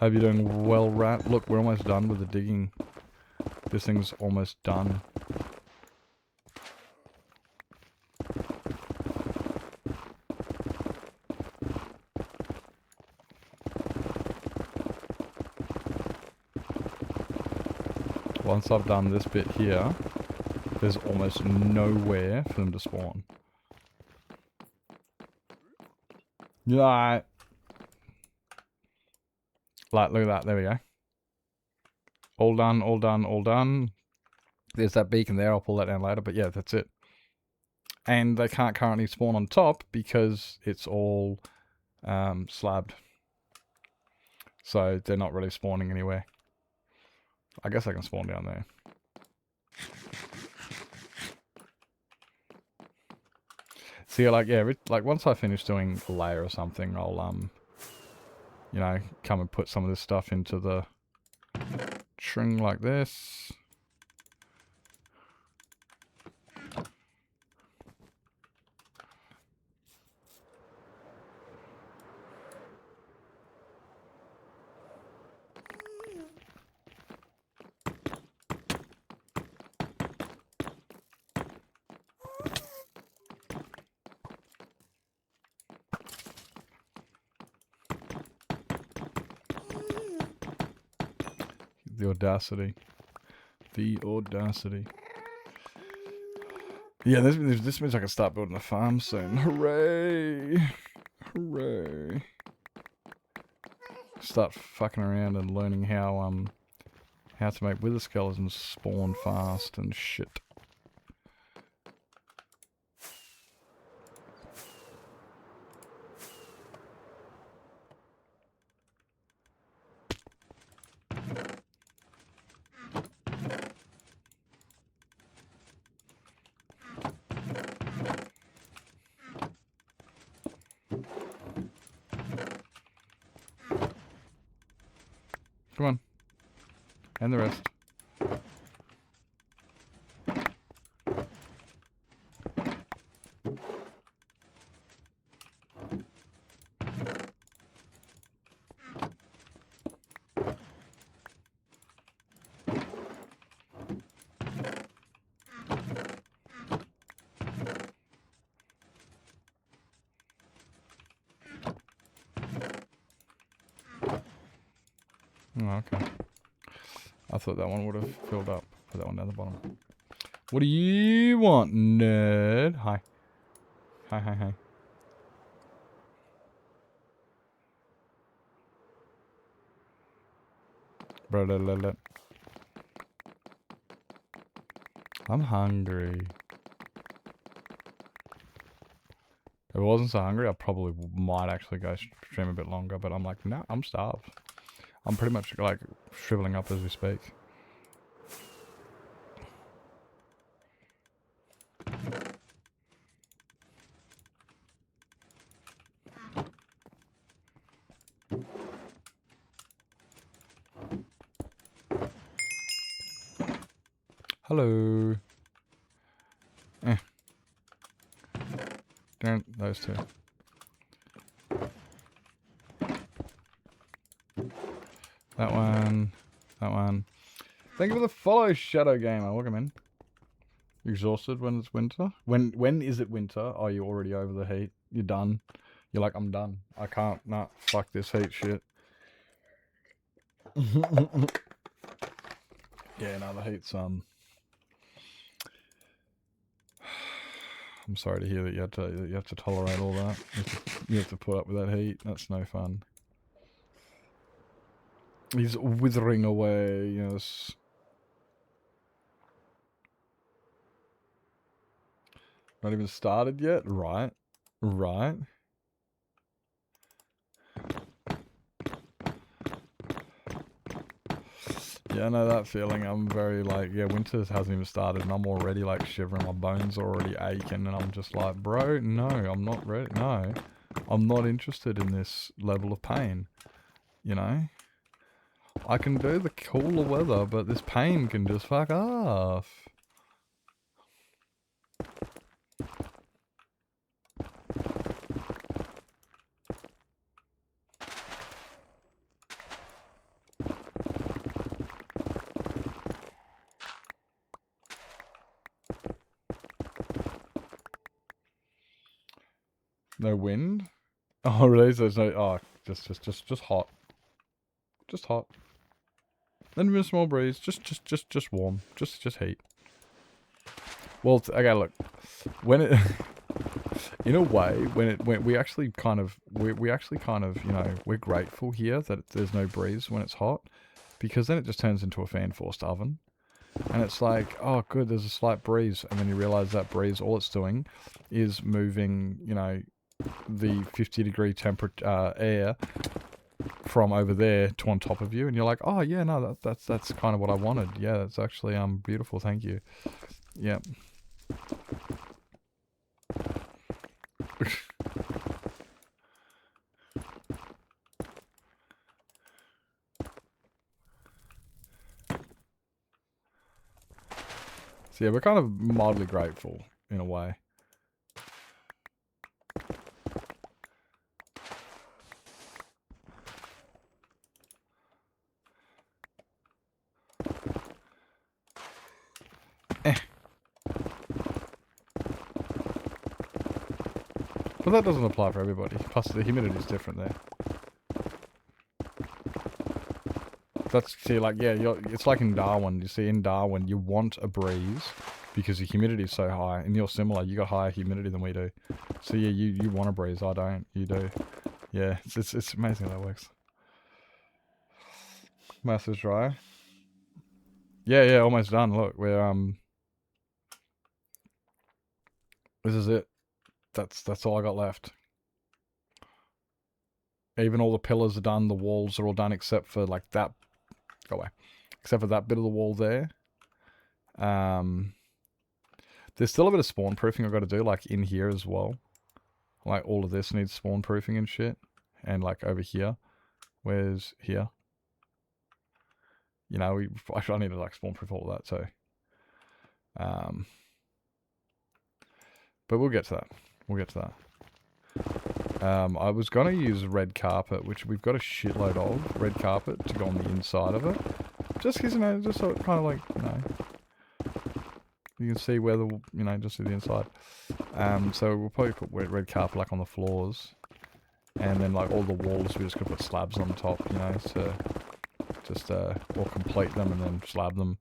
Hope you're doing well, Rat. Look, we're almost done with the digging. This thing's almost done. Once I've done this bit here, there's almost nowhere for them to spawn. Yeah. Like, look at that. There we go. All done, all done, all done. There's that beacon there. I'll pull that down later. But yeah, that's it. And they can't currently spawn on top because it's all slabbed. So they're not really spawning anywhere. I guess I can spawn down there. See, like, yeah, like once I finish doing a layer or something, I'll, you know, come and put some of this stuff into the string like this. The audacity. The audacity. Yeah, this means I can start building a farm soon. Hooray! Hooray! Start fucking around and learning how to make wither skeletons spawn fast and shit. Come on. And the rest. Oh, okay. I thought that one would have filled up. Put that one down the bottom. What do you want, nerd? Hi. Hi. Blah. I'm hungry. If I wasn't so hungry, I probably might actually go stream a bit longer, but I'm like, no, I'm starved. I'm pretty much like shriveling up as we speak. Hello. Darn those two. That one. Thank you for the follow, Shadow Gamer. Welcome in. You exhausted when it's winter? When is it winter? Are you already over the heat? You're done. You're like, I'm done. I can't. Nah, fuck this heat shit. Yeah, no, the heat's I'm sorry to hear that you have to tolerate all that. You have to put up with that heat. That's no fun. He's withering away, yes. Not even started yet? Right. Yeah, I know that feeling. I'm very like, yeah, winter hasn't even started and I'm already like shivering. My bones are already aching and I'm just like, bro, no, I'm not ready. No, I'm not interested in this level of pain. You know? I can do the cooler weather, but this pain can just fuck off. No wind? Oh, really? So there's no... Oh, just hot. Just hot. Not even a small breeze. Just warm. Just heat. Well, okay, look. When it... in a way, when we actually kind of, you know, we're grateful here that there's no breeze when it's hot. Because then it just turns into a fan-forced oven. And it's like, oh, good, there's a slight breeze. And then you realize that breeze, all it's doing is moving, you know, the 50-degree temperature air from over there to on top of you. And you're like, oh, yeah, no, that's kind of what I wanted. Yeah, that's actually beautiful. Thank you. Yeah. So yeah, we're kind of mildly grateful in a way. But that doesn't apply for everybody. Plus the humidity is different there. That's, see, like, yeah, it's like in Darwin. You see, in Darwin, you want a breeze because the humidity is so high. And you're similar. You got higher humidity than we do. So yeah, you want a breeze. I don't. You do. Yeah, it's amazing how that works. Mouth is dry. Yeah, almost done. Look, we're this is it. That's all I got left. Even all the pillars are done. The walls are all done except for like that. Go away. Except for that bit of the wall there. There's still a bit of spawn proofing I've got to do, like in here as well. Like all of this needs spawn proofing and shit. And like over here. Where's here? You know, I need to like spawn proof all of that too. But we'll get to that. I was going to use red carpet, which we've got a shitload of red carpet to go on the inside of it. Just because, you know, just so it kind of like, you know, you can see where the, you know, just see the inside. So we'll probably put red carpet like on the floors. And then like all the walls, we're just going to put slabs on top, you know, to Just or complete them and then slab them,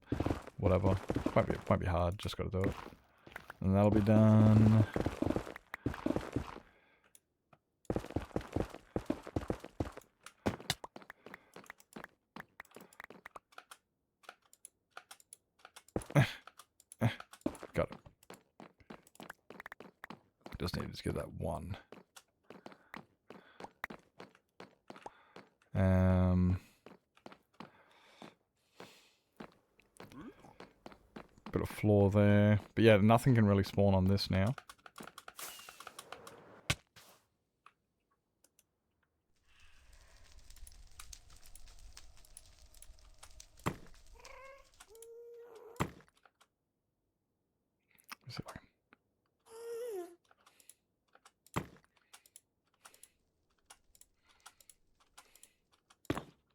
whatever. Might be hard. Just got to do it, and that'll be done. Got it. Just need to get that one. Bit of floor there. But yeah, nothing can really spawn on this now. Let's see if I can.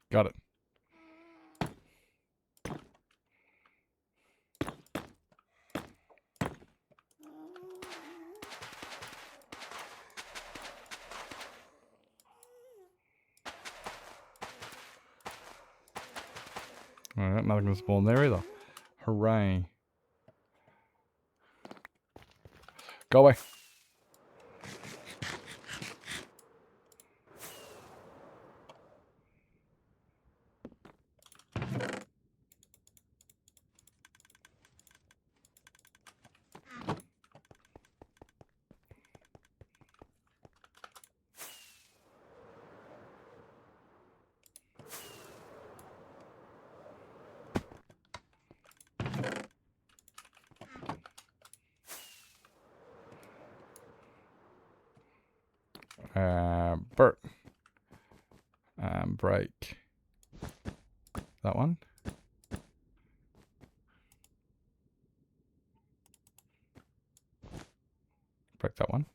Got it. Alright, nothing can spawn there either. Hooray. Go away. Bert. Break. That one. Break that one.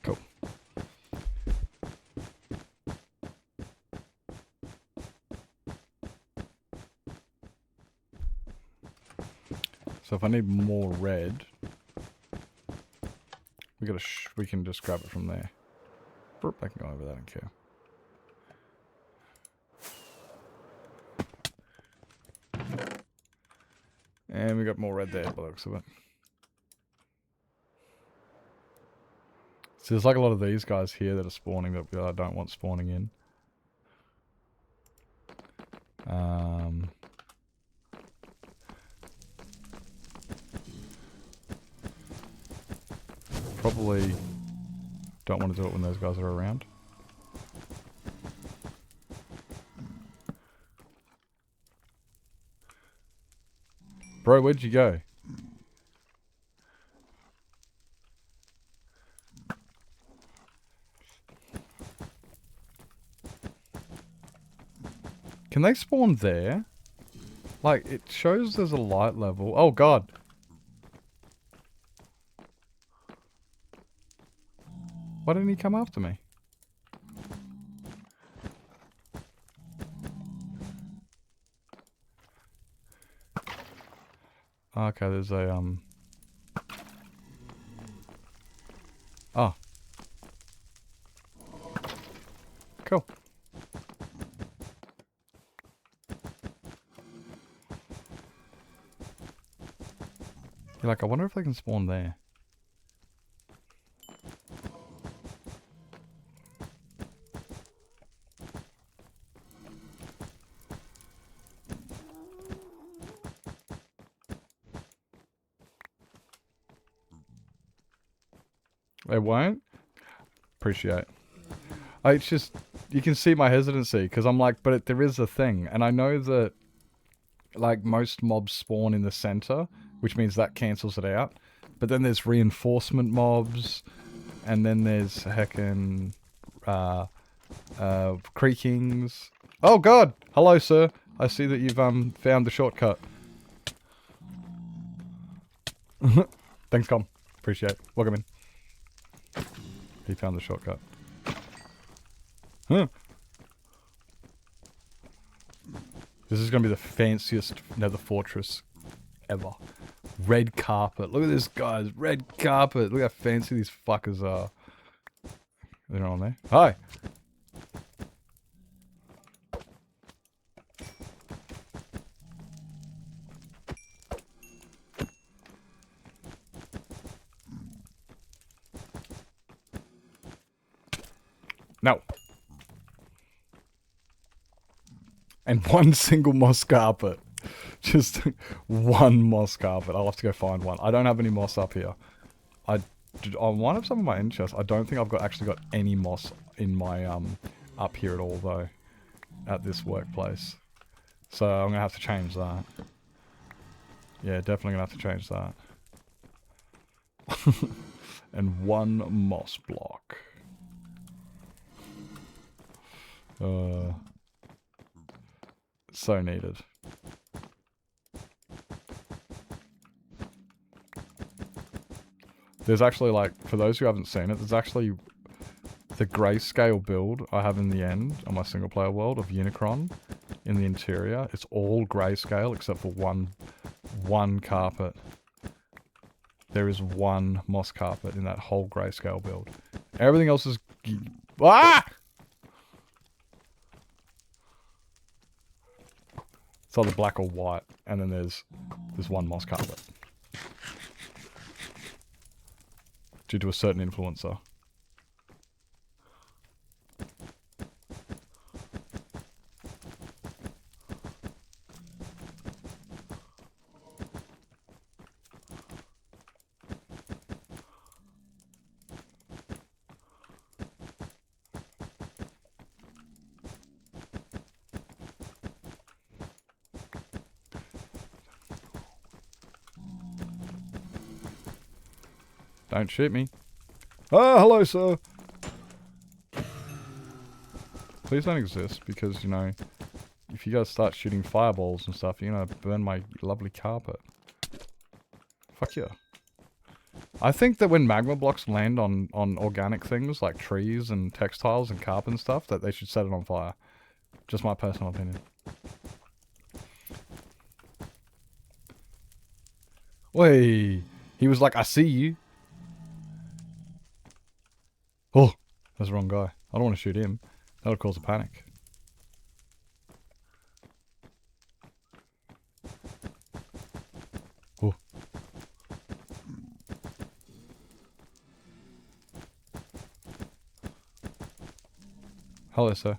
Cool. So if I need more red, we can just grab it from there. Burp, I can go over that and care. And we got more red there by the looks of it. So there's like a lot of these guys here that are spawning that I don't want spawning in. Probably don't want to do it when those guys are around. Bro, where'd you go? Can they spawn there? Like, it shows there's a light level. Oh, God. Why didn't he come after me? Okay, there's a, Oh. Cool. You're like, I wonder if they can spawn there. They won't? Appreciate. It's just, you can see my hesitancy, because I'm like, but there is a thing. And I know that, like, most mobs spawn in the center, which means that cancels it out. But then there's reinforcement mobs, and then there's heckin' creakings. Oh, God! Hello, sir. I see that you've, found the shortcut. Thanks, Com. Appreciate it. Welcome in. He found the shortcut. Huh. This is going to be the fanciest nether fortress ever. Red carpet. Look at this, guys. Red carpet. Look how fancy these fuckers are. They're on there. Hi. No. And one single moss carpet. Just one moss carpet. I'll have to go find one. I don't have any moss up here. I might have some of my end chests. I don't think I've actually got any moss in my up here at all though. At this workplace. So I'm gonna have to change that. Yeah, definitely gonna have to change that. And one moss block. So needed. There's actually, like, for those who haven't seen it, there's actually the grayscale build I have in the end on my single player world of Unicron in the interior. It's all grayscale except for one carpet. There is one moss carpet in that whole grayscale build. Everything else is... Ah! It's either black or white, and then there's one moss carpet. Due to a certain influencer. Don't shoot me. Oh, hello, sir. Please don't exist because, you know, if you guys start shooting fireballs and stuff, you're gonna burn my lovely carpet. Fuck yeah. I think that when magma blocks land on organic things like trees and textiles and carpet and stuff, that they should set it on fire. Just my personal opinion. Wait. He was like, I see you. Oh, that's the wrong guy. I don't want to shoot him. That would cause a panic. Oh. Hello, sir.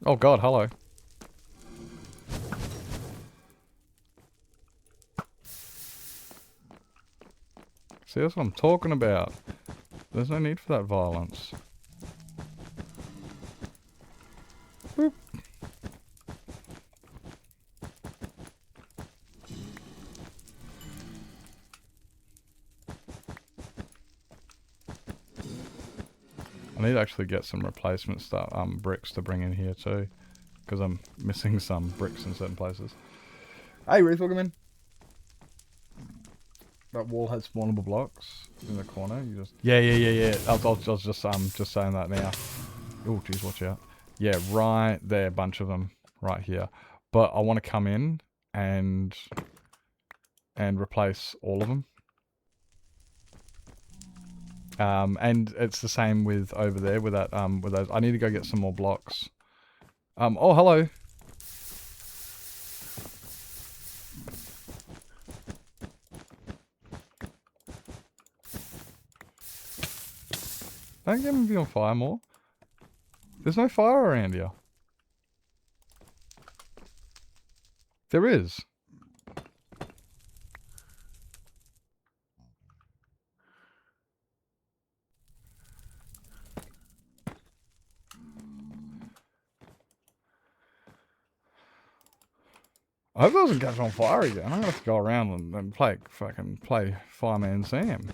Oh god, hello. See, that's what I'm talking about. There's no need for that violence. Boop. I need to actually get some replacement stuff, bricks to bring in here too. Because I'm missing some bricks in certain places. Hey, Ruth, welcome in. That wall has spawnable blocks in the corner. You just yeah. I was just saying that now. Oh, geez, watch out. Yeah, right there, a bunch of them right here. But I want to come in and replace all of them. And it's the same with over there with that with those. I need to go get some more blocks. Oh, hello. Don't get me to be on fire more. There's no fire around here. There is. I hope it doesn't catch on fire again. I'm gonna have to go around and play Fireman Sam.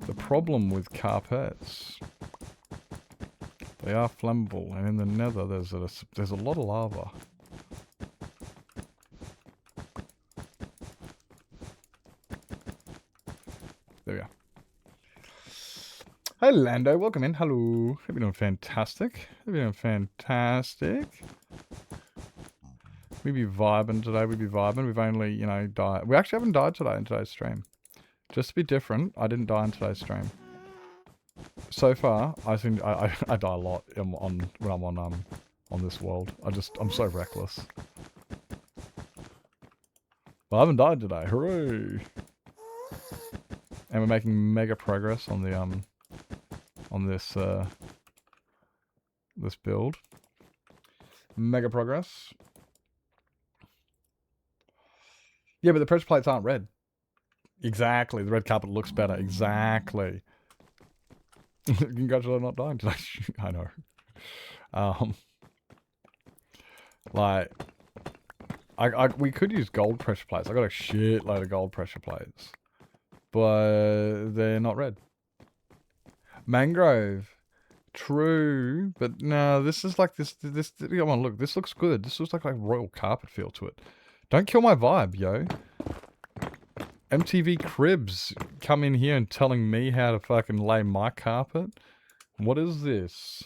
The problem with carpets, they are flammable, and in the nether there's a lot of lava. There we go. Hey Lando, welcome in. Hello. Hope you're doing fantastic. Hope you're doing fantastic. We be vibing today. We be vibing. We've only, you know, died. We actually haven't died today in today's stream. Just to be different, I didn't die in today's stream. So far, I think I die a lot when I'm on this world. I'm so reckless. But I haven't died today. Hooray! And we're making mega progress on the on this this build. Mega progress. Yeah, but the pressure plates aren't red. Exactly. The red carpet looks better. Exactly. Congratulations on not dying today. I know. Like, we could use gold pressure plates. I got a shitload of gold pressure plates. But they're not red. Mangrove. True. But no, this is like this, come on, look, this looks good. This looks like a royal carpet feel to it. Don't kill my vibe, yo. MTV Cribs come in here and telling me how to fucking lay my carpet. What is this?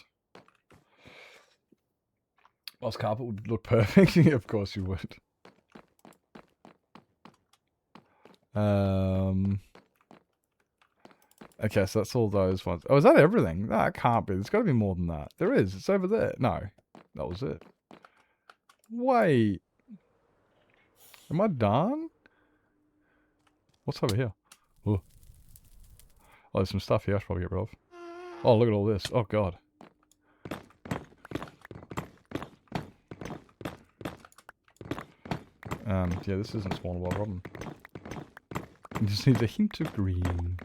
Lost carpet would look perfect. Of course you would. Okay, so that's all those ones. Oh, is that everything? No, it can't be. There's got to be more than that. There is. It's over there. No, that was it. Wait. Am I done? What's over here? Oh, there's some stuff here I should probably get rid of. Oh, look at all this. Oh, God. Yeah, this isn't spawnable problem. It just needs a hint of green.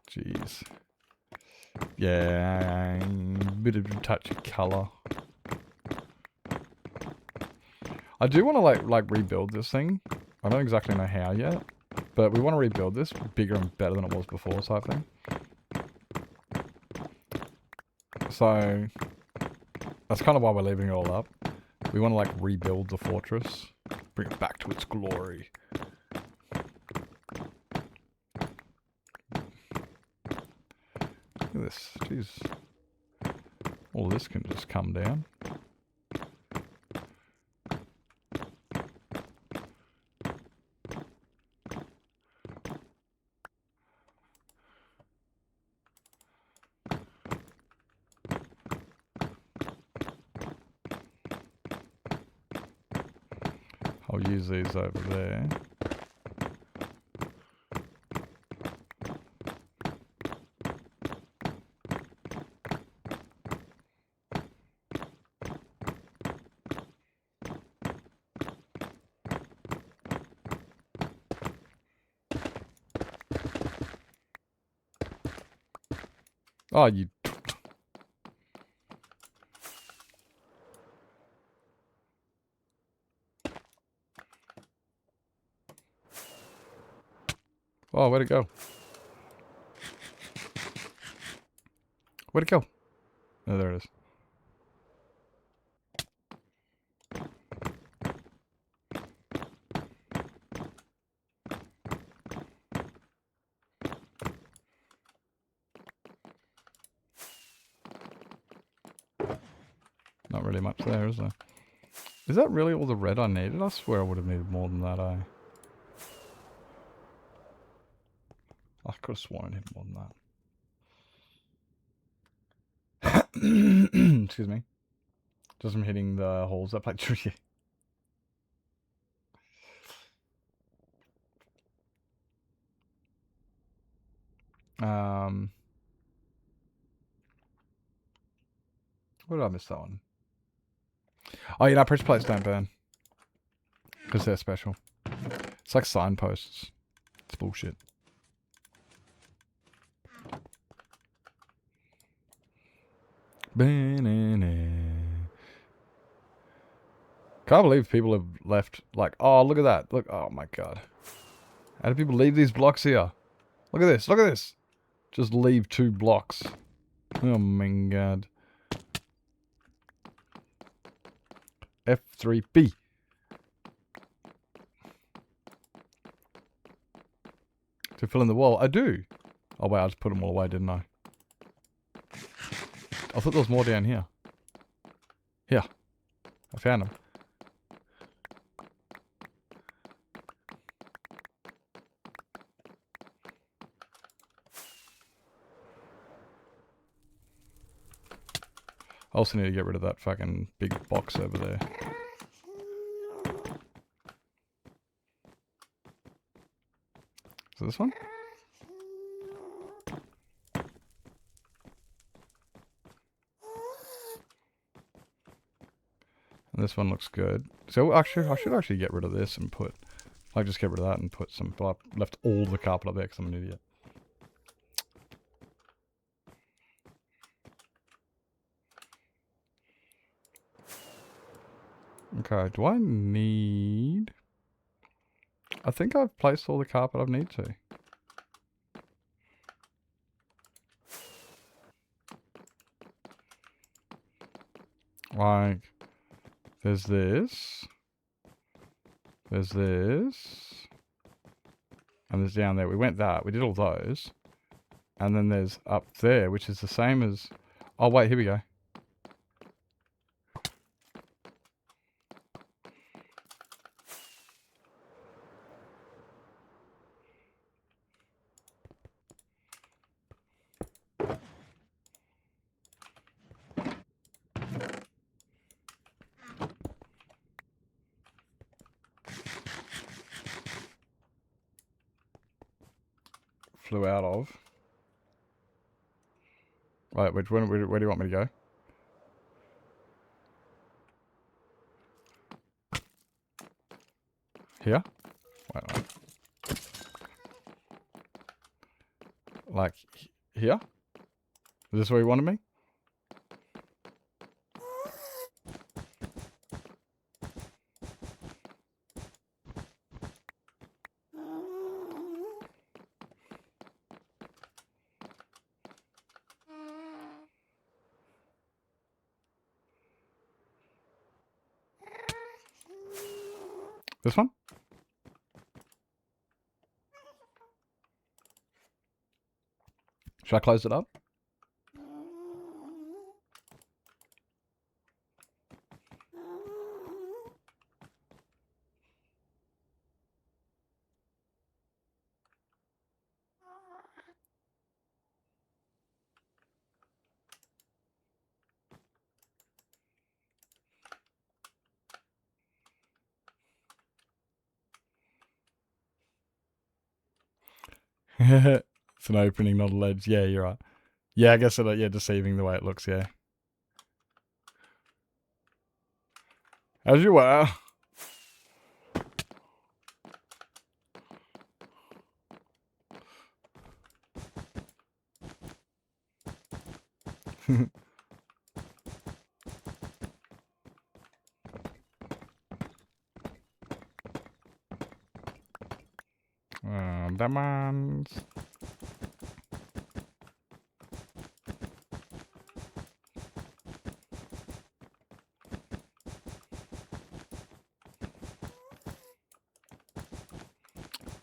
Jeez. Yeah, bit of a touch of colour. I do want to like rebuild this thing. I don't exactly know how yet, but we want to rebuild this bigger and better than it was before, type thing. So that's kind of why we're leaving it all up. We want to like rebuild the fortress, bring it back to its glory. Look at this, jeez. All this can just come down. I'll use these over there. Oh, you... Oh, where'd it go? Where'd it go? Oh, there it is. Not really much there, is there? Is that really all the red I needed? I swear I would have needed more than that, I could have sworn I needed more than that. Excuse me. Just from hitting the holes that played through here. Where did I miss that one? Oh, you know, pressure plates don't burn. Because they're special. It's like signposts. It's bullshit. Can't believe people have left, like, oh, look at that. Look, oh my god. How do people leave these blocks here? Look at this, look at this. Just leave 2 blocks. Oh my god. F3B. To fill in the wall. I do. Oh wait, I just put them all away, didn't I? I thought there was more down here. Here. I found them. I also need to get rid of that fucking big box over there. Is it this one? And this one looks good. So actually, I should actually get rid of this and put, like, just get rid of that and put some, but I left all the carpet up there because I'm an idiot. Okay, do I need... I think I've placed all the carpet I need to. Like, there's this. There's this. And there's down there. We went that. We did all those. And then there's up there, which is the same as... Oh, wait, here we go. Flew out of. Right, where do you want me to go? Here? Wait. Like, here? Is this where you wanted me? This one? Should I close it up? It's an opening, not a ledge. Yeah, you're right. Yeah, I guess it, yeah, deceiving the way it looks, yeah. As you were. Diamonds.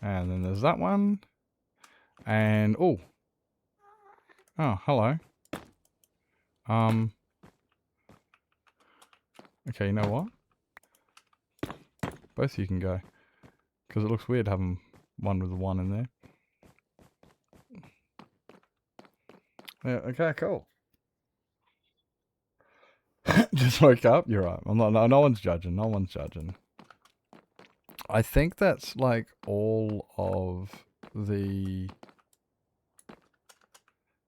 And then there's that one. And, oh. Oh, hello. Okay, you know what? Both of you can go. Because it looks weird having one with the one in there. Yeah, okay, cool. Just woke up? You're right. I'm not, no one's judging. No one's judging. I think that's like all of the...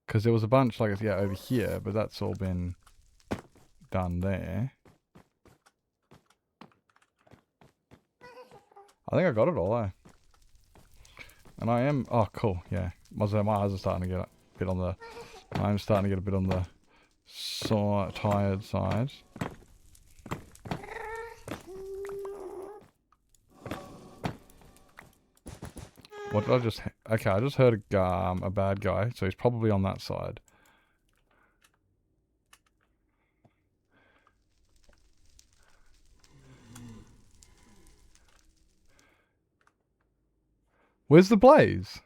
Because there was a bunch, like, yeah, over here, but that's all been done there. I think I got it all, eh? And I am... Oh, cool, yeah. My eyes are starting to get a bit on the... I'm starting to get a bit on the tired side. What did I just... Okay, I just heard a bad guy, so he's probably on that side. Where's the blaze?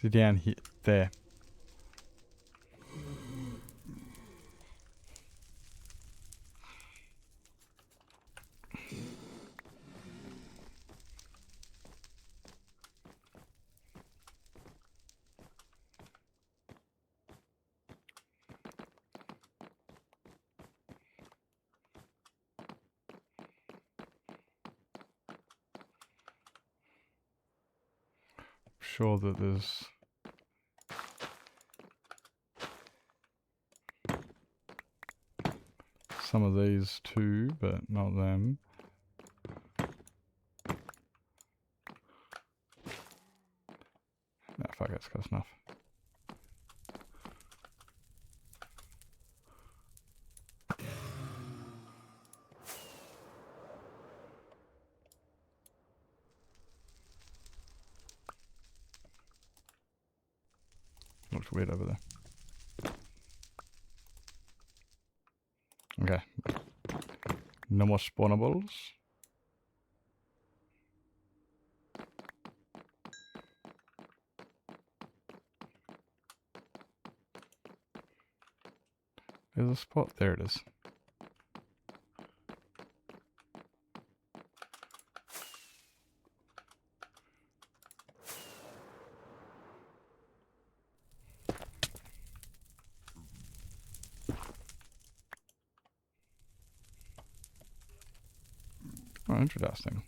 So down here, there. Sure that there's some of these too, but not them. No, fuck, that's close enough. Looks weird over there. Okay. No more spawnables. There's a spot. There it is. Oh, interesting.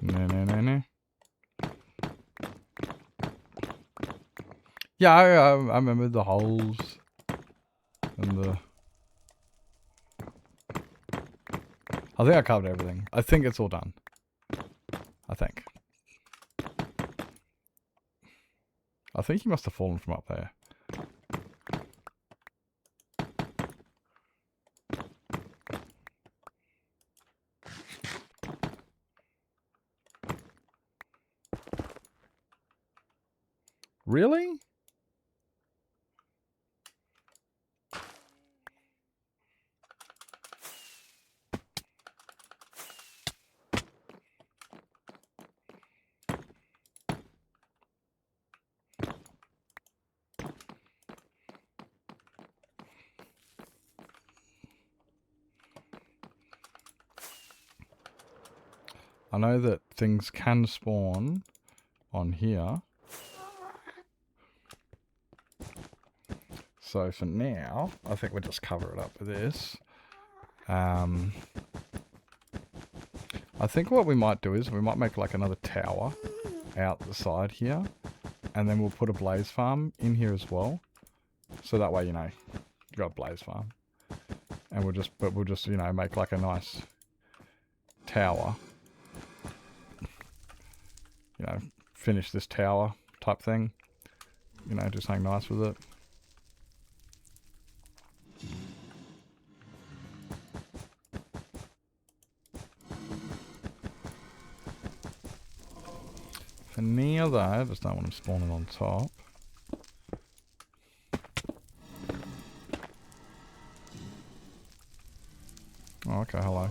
No. Yeah, I remember the holes and the... I think I covered everything. I think it's all done. I think. I think he must have fallen from up there. Really? I know that things can spawn on here. So for now, I think we'll just cover it up with this. I think what we might do is we might make like another tower out the side here. And then we'll put a blaze farm in here as well. So that way, you know, you got a blaze farm. And we'll just, you know, make like a nice tower. You know, finish this tower type thing. You know, do something nice with it. For now though, I just don't want them spawning on top. Oh, okay, hello.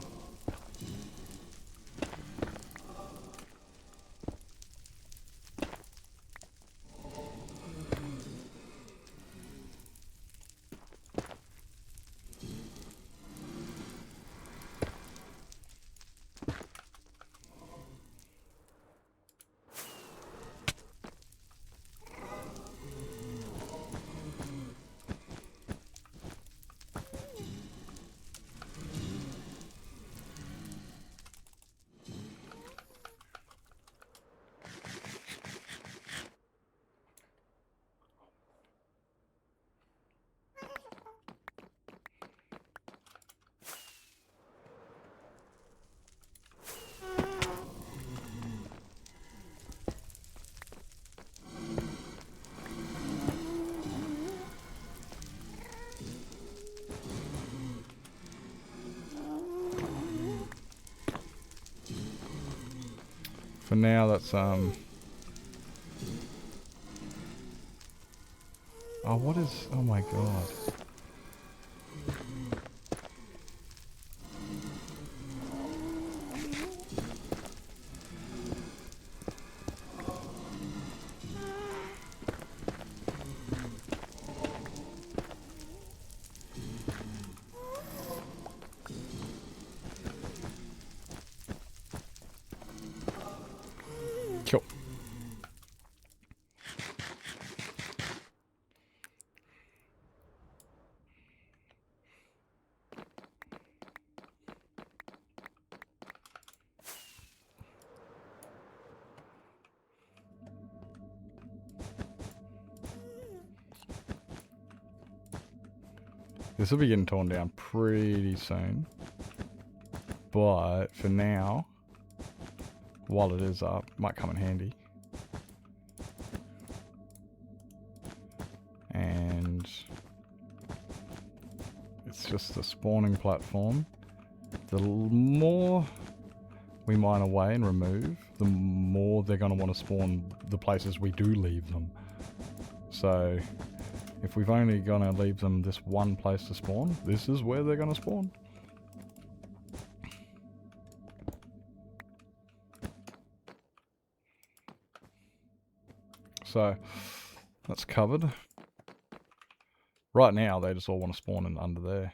for now, that's Oh, what is? Oh my god. Cool. This will be getting torn down pretty soon. But for now, while it is up, might come in handy. And it's just a spawning platform. The more we mine away and remove, the more they're going to want to spawn the places we do leave them. So if we've only going to leave them this one place to spawn, this is where they're going to spawn. So that's covered. Right now, they just all want to spawn in under there.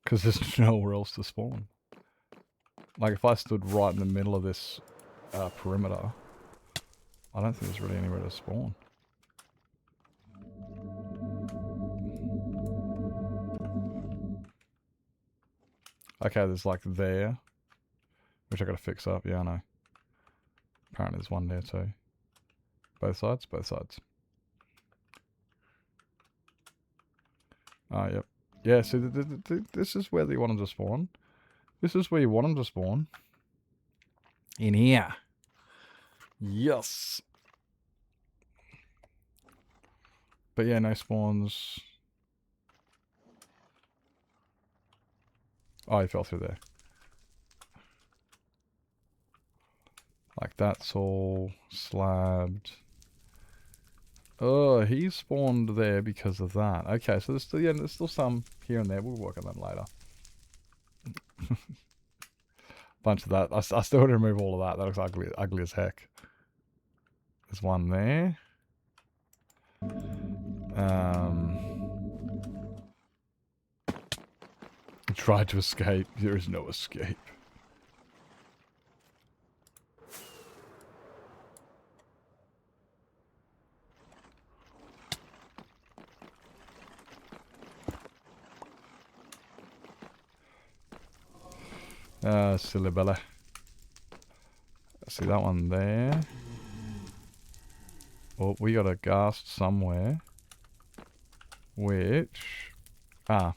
Because there's nowhere else to spawn. Like, if I stood right in the middle of this perimeter, I don't think there's really anywhere to spawn. Okay, there's like there. Which I gotta fix up, yeah, I know. Apparently there's one there too. Both sides? Both sides. Oh, yep. Yeah, see, this is where you want them to spawn. This is where you want them to spawn. In here. Yes. But yeah, no spawns. Oh, he fell through there. Like, that's all slabbed. Oh, he spawned there because of that. Okay, so there's still, yeah, there's still some here and there. We'll work on them later. Bunch of that. I still want to remove all of that. That looks ugly as heck. There's one there. Tried to escape. There is no escape. Silly Bella. See that one there? Oh, we got a ghast somewhere. Which... Ah.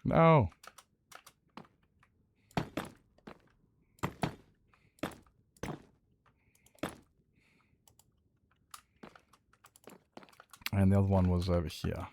No. And the other one was over here.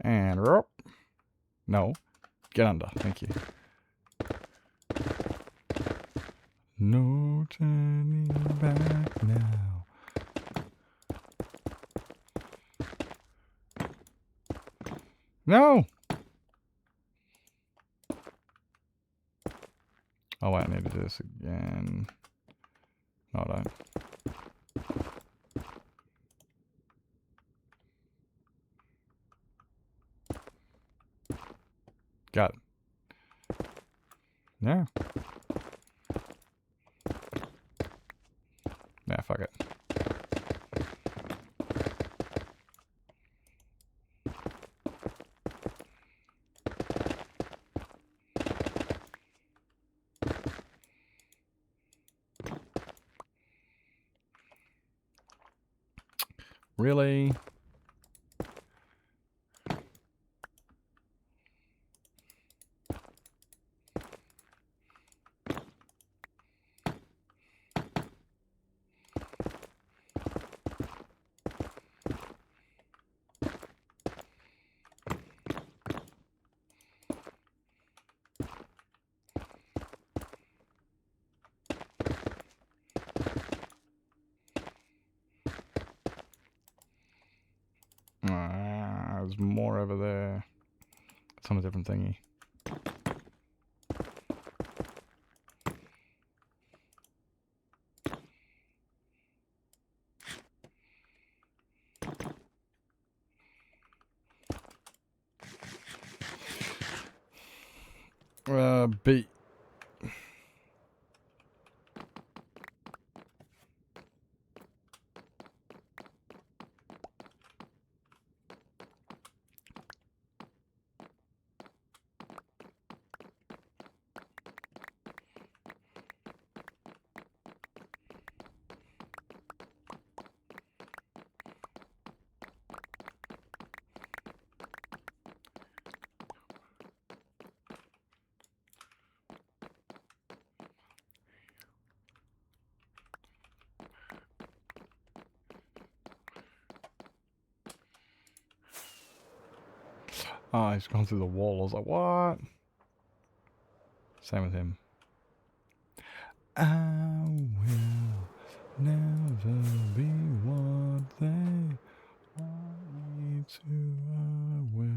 And no, get under. Thank you. No turning back now. No! Oh wait, I need to do this again. No, I don't. Got it. Yeah. Nah, fuck it. Really? There's more over there. It's on a different thingy. B. Oh, he's gone through the wall. I was like, what? Same with him. I will never be what they want me to. I will.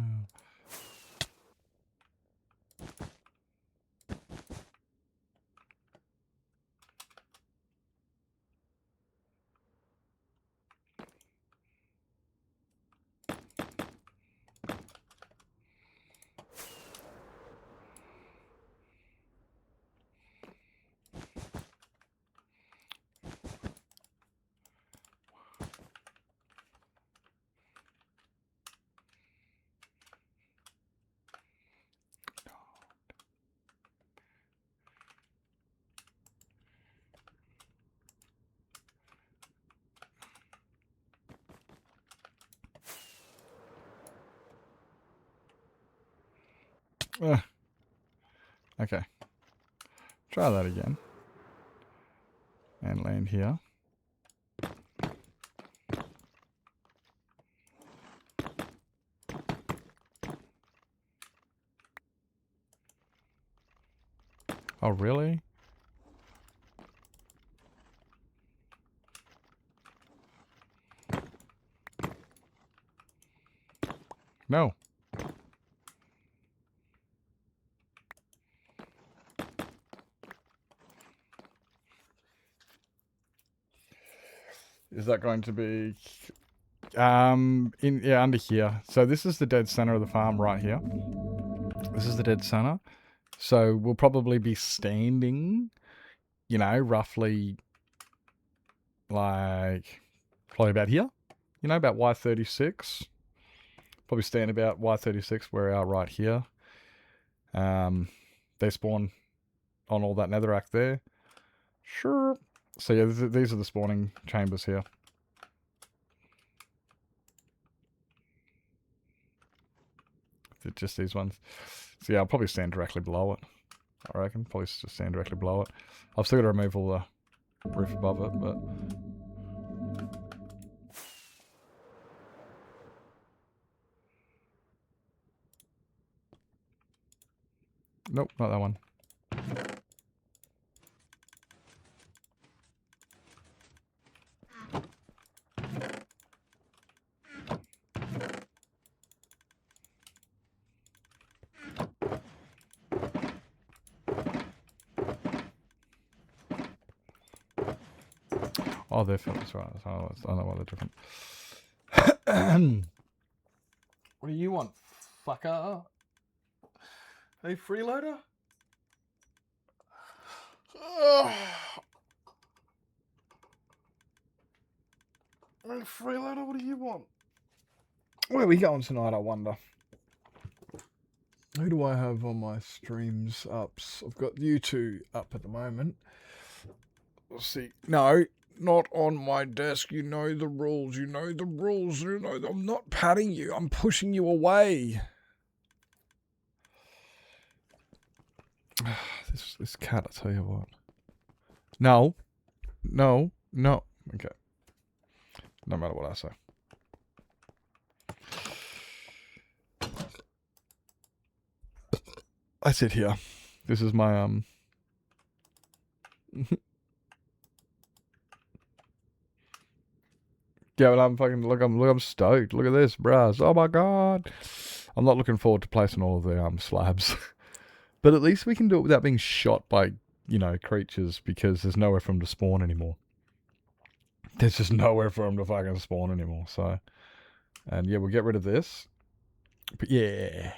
Okay. Try that again. And land here. Oh, really? No. Is that going to be under here? So this is the dead center of the farm right here. This is the dead center. So we'll probably be standing, you know, roughly like probably about here. You know, about Y36. Probably stand about Y36 where we are right here. They spawn on all that netherrack there. Sure. So yeah, these are the spawning chambers here. Just these ones. So yeah, I'll probably stand directly below it. I reckon. Probably just stand directly below it. I've still got to remove all the roof above it, but... Nope, not that one. Oh, they're filters, right. I don't know why they're different. What do you want, fucker? Hey, freeloader? Hey, freeloader, what do you want? Where are we going tonight, I wonder? Who do I have on my streams ups? I've got you two up at the moment. We'll see. No, not on my desk. You know the rules. You know the rules. You know I'm not patting you. I'm pushing you away. This cat, I tell you what. No. No. No. Okay. No matter what I say. I sit here. This is my yeah, but I'm fucking I'm stoked. Look at this, bruh. Oh my god. I'm not looking forward to placing all of the slabs. But at least we can do it without being shot by, you know, creatures, because there's nowhere for them to spawn anymore. There's just nowhere for them to fucking spawn anymore, so. And yeah, we'll get rid of this. But yeah.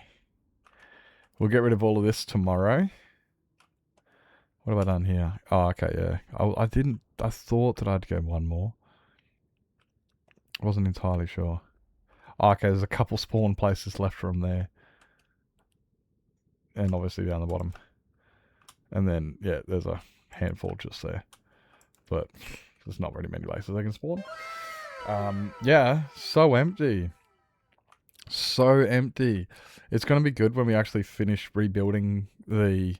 We'll get rid of all of this tomorrow. What have I done here? Oh, okay, yeah. I thought that I'd go one more. I wasn't entirely sure. Oh, okay, there's a couple spawn places left from there. And obviously down the bottom. And then, yeah, there's a handful just there. But there's not very many places they can spawn. Yeah, so empty. So empty. It's going to be good when we actually finish rebuilding the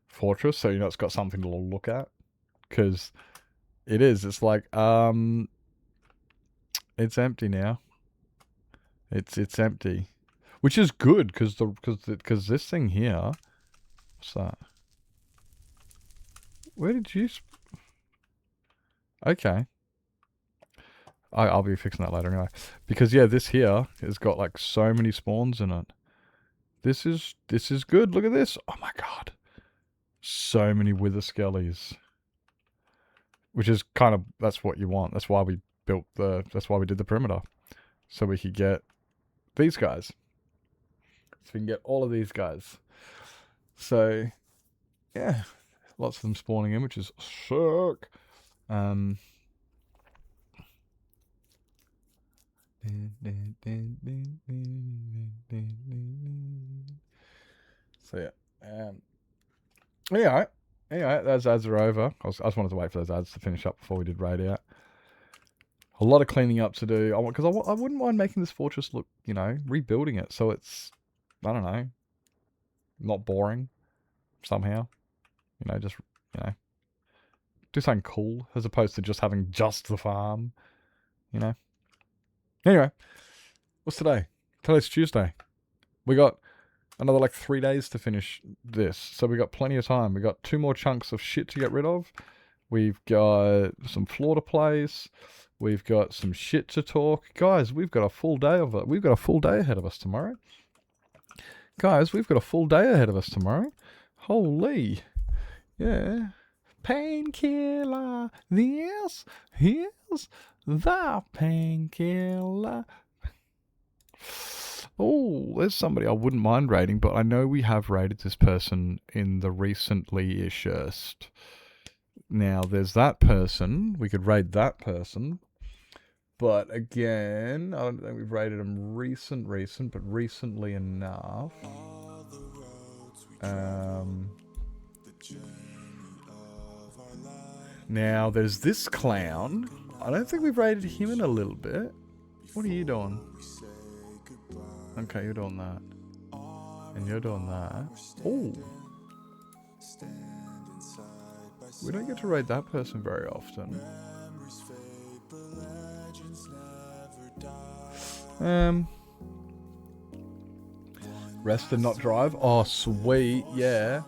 fortress, so you know it's got something to look at. Because it is. It's like, it's empty now. It's empty. Which is good, because this thing here... What's that? Where did you... Okay. I'll be fixing that later anyway. Because, yeah, this here has got, like, so many spawns in it. This is good. Look at this. Oh, my God. So many wither skellies. Which is kind of... That's what you want. That's why we built the... That's why we did the perimeter. So we could get these guys. So we can get all of these guys. So, yeah. Lots of them spawning in, which is sick. So, yeah. Anyway, those ads are over. I just wanted to wait for those ads to finish up before we did raid out. A lot of cleaning up to do. Because I wouldn't mind making this fortress look, you know, rebuilding it so it's, I don't know, not boring somehow. You know, just, you know, do something cool as opposed to just having just the farm, you know. Anyway, what's today? Today's Tuesday. We got another like 3 days to finish this. So we got plenty of time. We got 2 more chunks of shit to get rid of. We've got some floor to place. We've got some shit to talk. Guys, we've got a full day of it. We've got a full day ahead of us tomorrow. Guys, we've got a full day ahead of us tomorrow. Holy. Yeah. Painkiller. This is the painkiller. Oh, there's somebody I wouldn't mind raiding, but I know we have raided this person in the recently-ishest. Now, there's that person. We could raid that person. But again, I don't think we've raided them recent, but recently enough. Now, there's this clown. I don't think we've raided him in a little bit. What are you doing? Okay, you're doing that. And you're doing that. Oh. We don't get to raid that person very often. Rest and not drive. Oh, sweet. Yeah.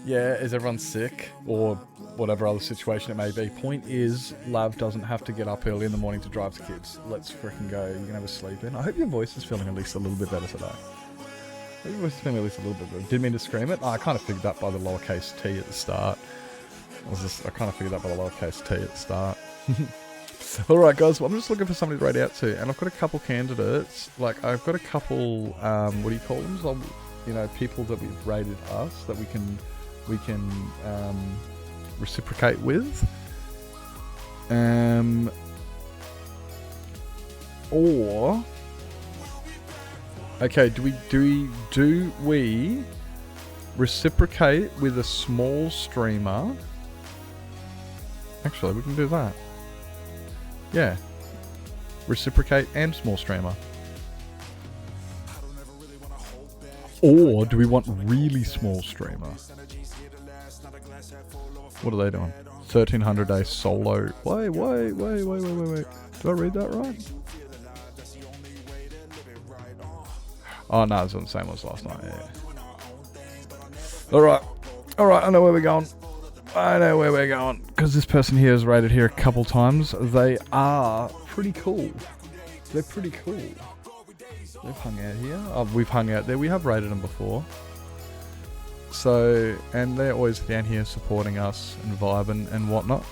Yeah, is everyone sick? Or whatever other situation it may be. Point is, Lav doesn't have to get up early in the morning to drive the kids. Let's freaking go. You can have a sleep in. I hope your voice is feeling at least a little bit better today. I hope your voice is feeling at least a little bit better. Didn't mean to scream it. Oh, I kind of figured that by the lowercase t at the start. I kind of figured that by the lowercase t at the start. Alright guys, well, I'm just looking for somebody to rate out to, and I've got a couple candidates. Like, I've got a couple, what do you call them? So, you know, people that we've rated us that we can reciprocate with. Or okay, do we reciprocate with a small streamer? Actually, we can do that. Yeah. Reciprocate and small streamer. Or do we want really small streamer? What are they doing? 1300 day solo. Wait. Did I read that right? Oh no, it's on the same as last night. Yeah. Alright, I know where we're going. Because this person here is rated here a couple times. They are pretty cool. They're pretty cool. They've hung out here. Oh, we've hung out there. We have rated them before. So, and they're always down here supporting us and vibing and whatnot.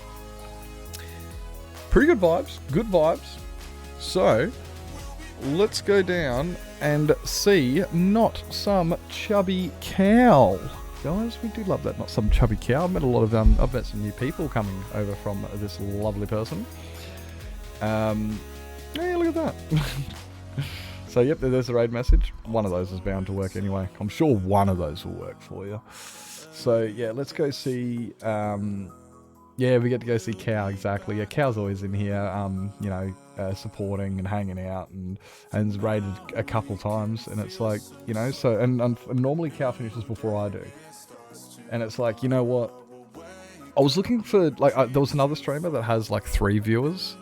Pretty good vibes. Good vibes. So, let's go down and see Not Some Chubby Cow. Guys, we do love that Not Some Chubby Cow. I've met a lot of I've met some new people coming over from this lovely person. Yeah, look at that. So yep, there's the raid message. One of those is bound to work anyway. I'm sure one of those will work for you. So yeah, let's go see. Yeah, we get to go see Cow, exactly. Yeah, Cow's always in here, you know, supporting and hanging out, and is raided a couple times, and it's like, you know, so and normally Cow finishes before I do, and it's like, you know what? I was looking for like there was another streamer that has like 3 viewers.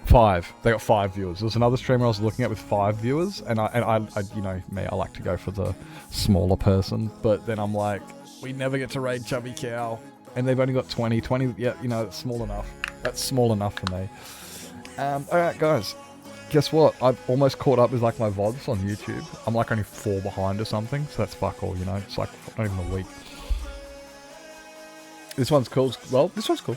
5. They got 5 viewers. There was another streamer I was looking at with 5 viewers, and I you know me, I like to go for the smaller person, but then I'm like, we never get to raid Chubby Cow, and they've only got 20. Yeah, you know, that's small enough. That's small enough for me. Alright guys, guess what? I've almost caught up with like my VODs on YouTube. I'm like only 4 behind or something, so that's fuck all, you know. It's like not even a week. This one's cool. Well, this one's cool.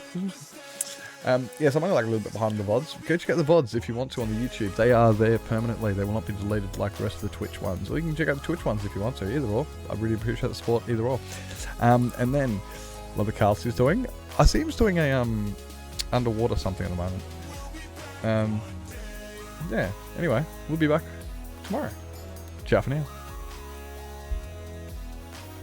Yes, I'm only like a little bit behind the VODs. Go check out the VODs if you want to on the YouTube. They are there permanently. They will not be deleted like the rest of the Twitch ones. Or you can check out the Twitch ones if you want to, either or. I really appreciate the support, either or. And then, what the Carl's doing. I see him doing a underwater something at the moment. Yeah, anyway, we'll be back tomorrow. Ciao for now.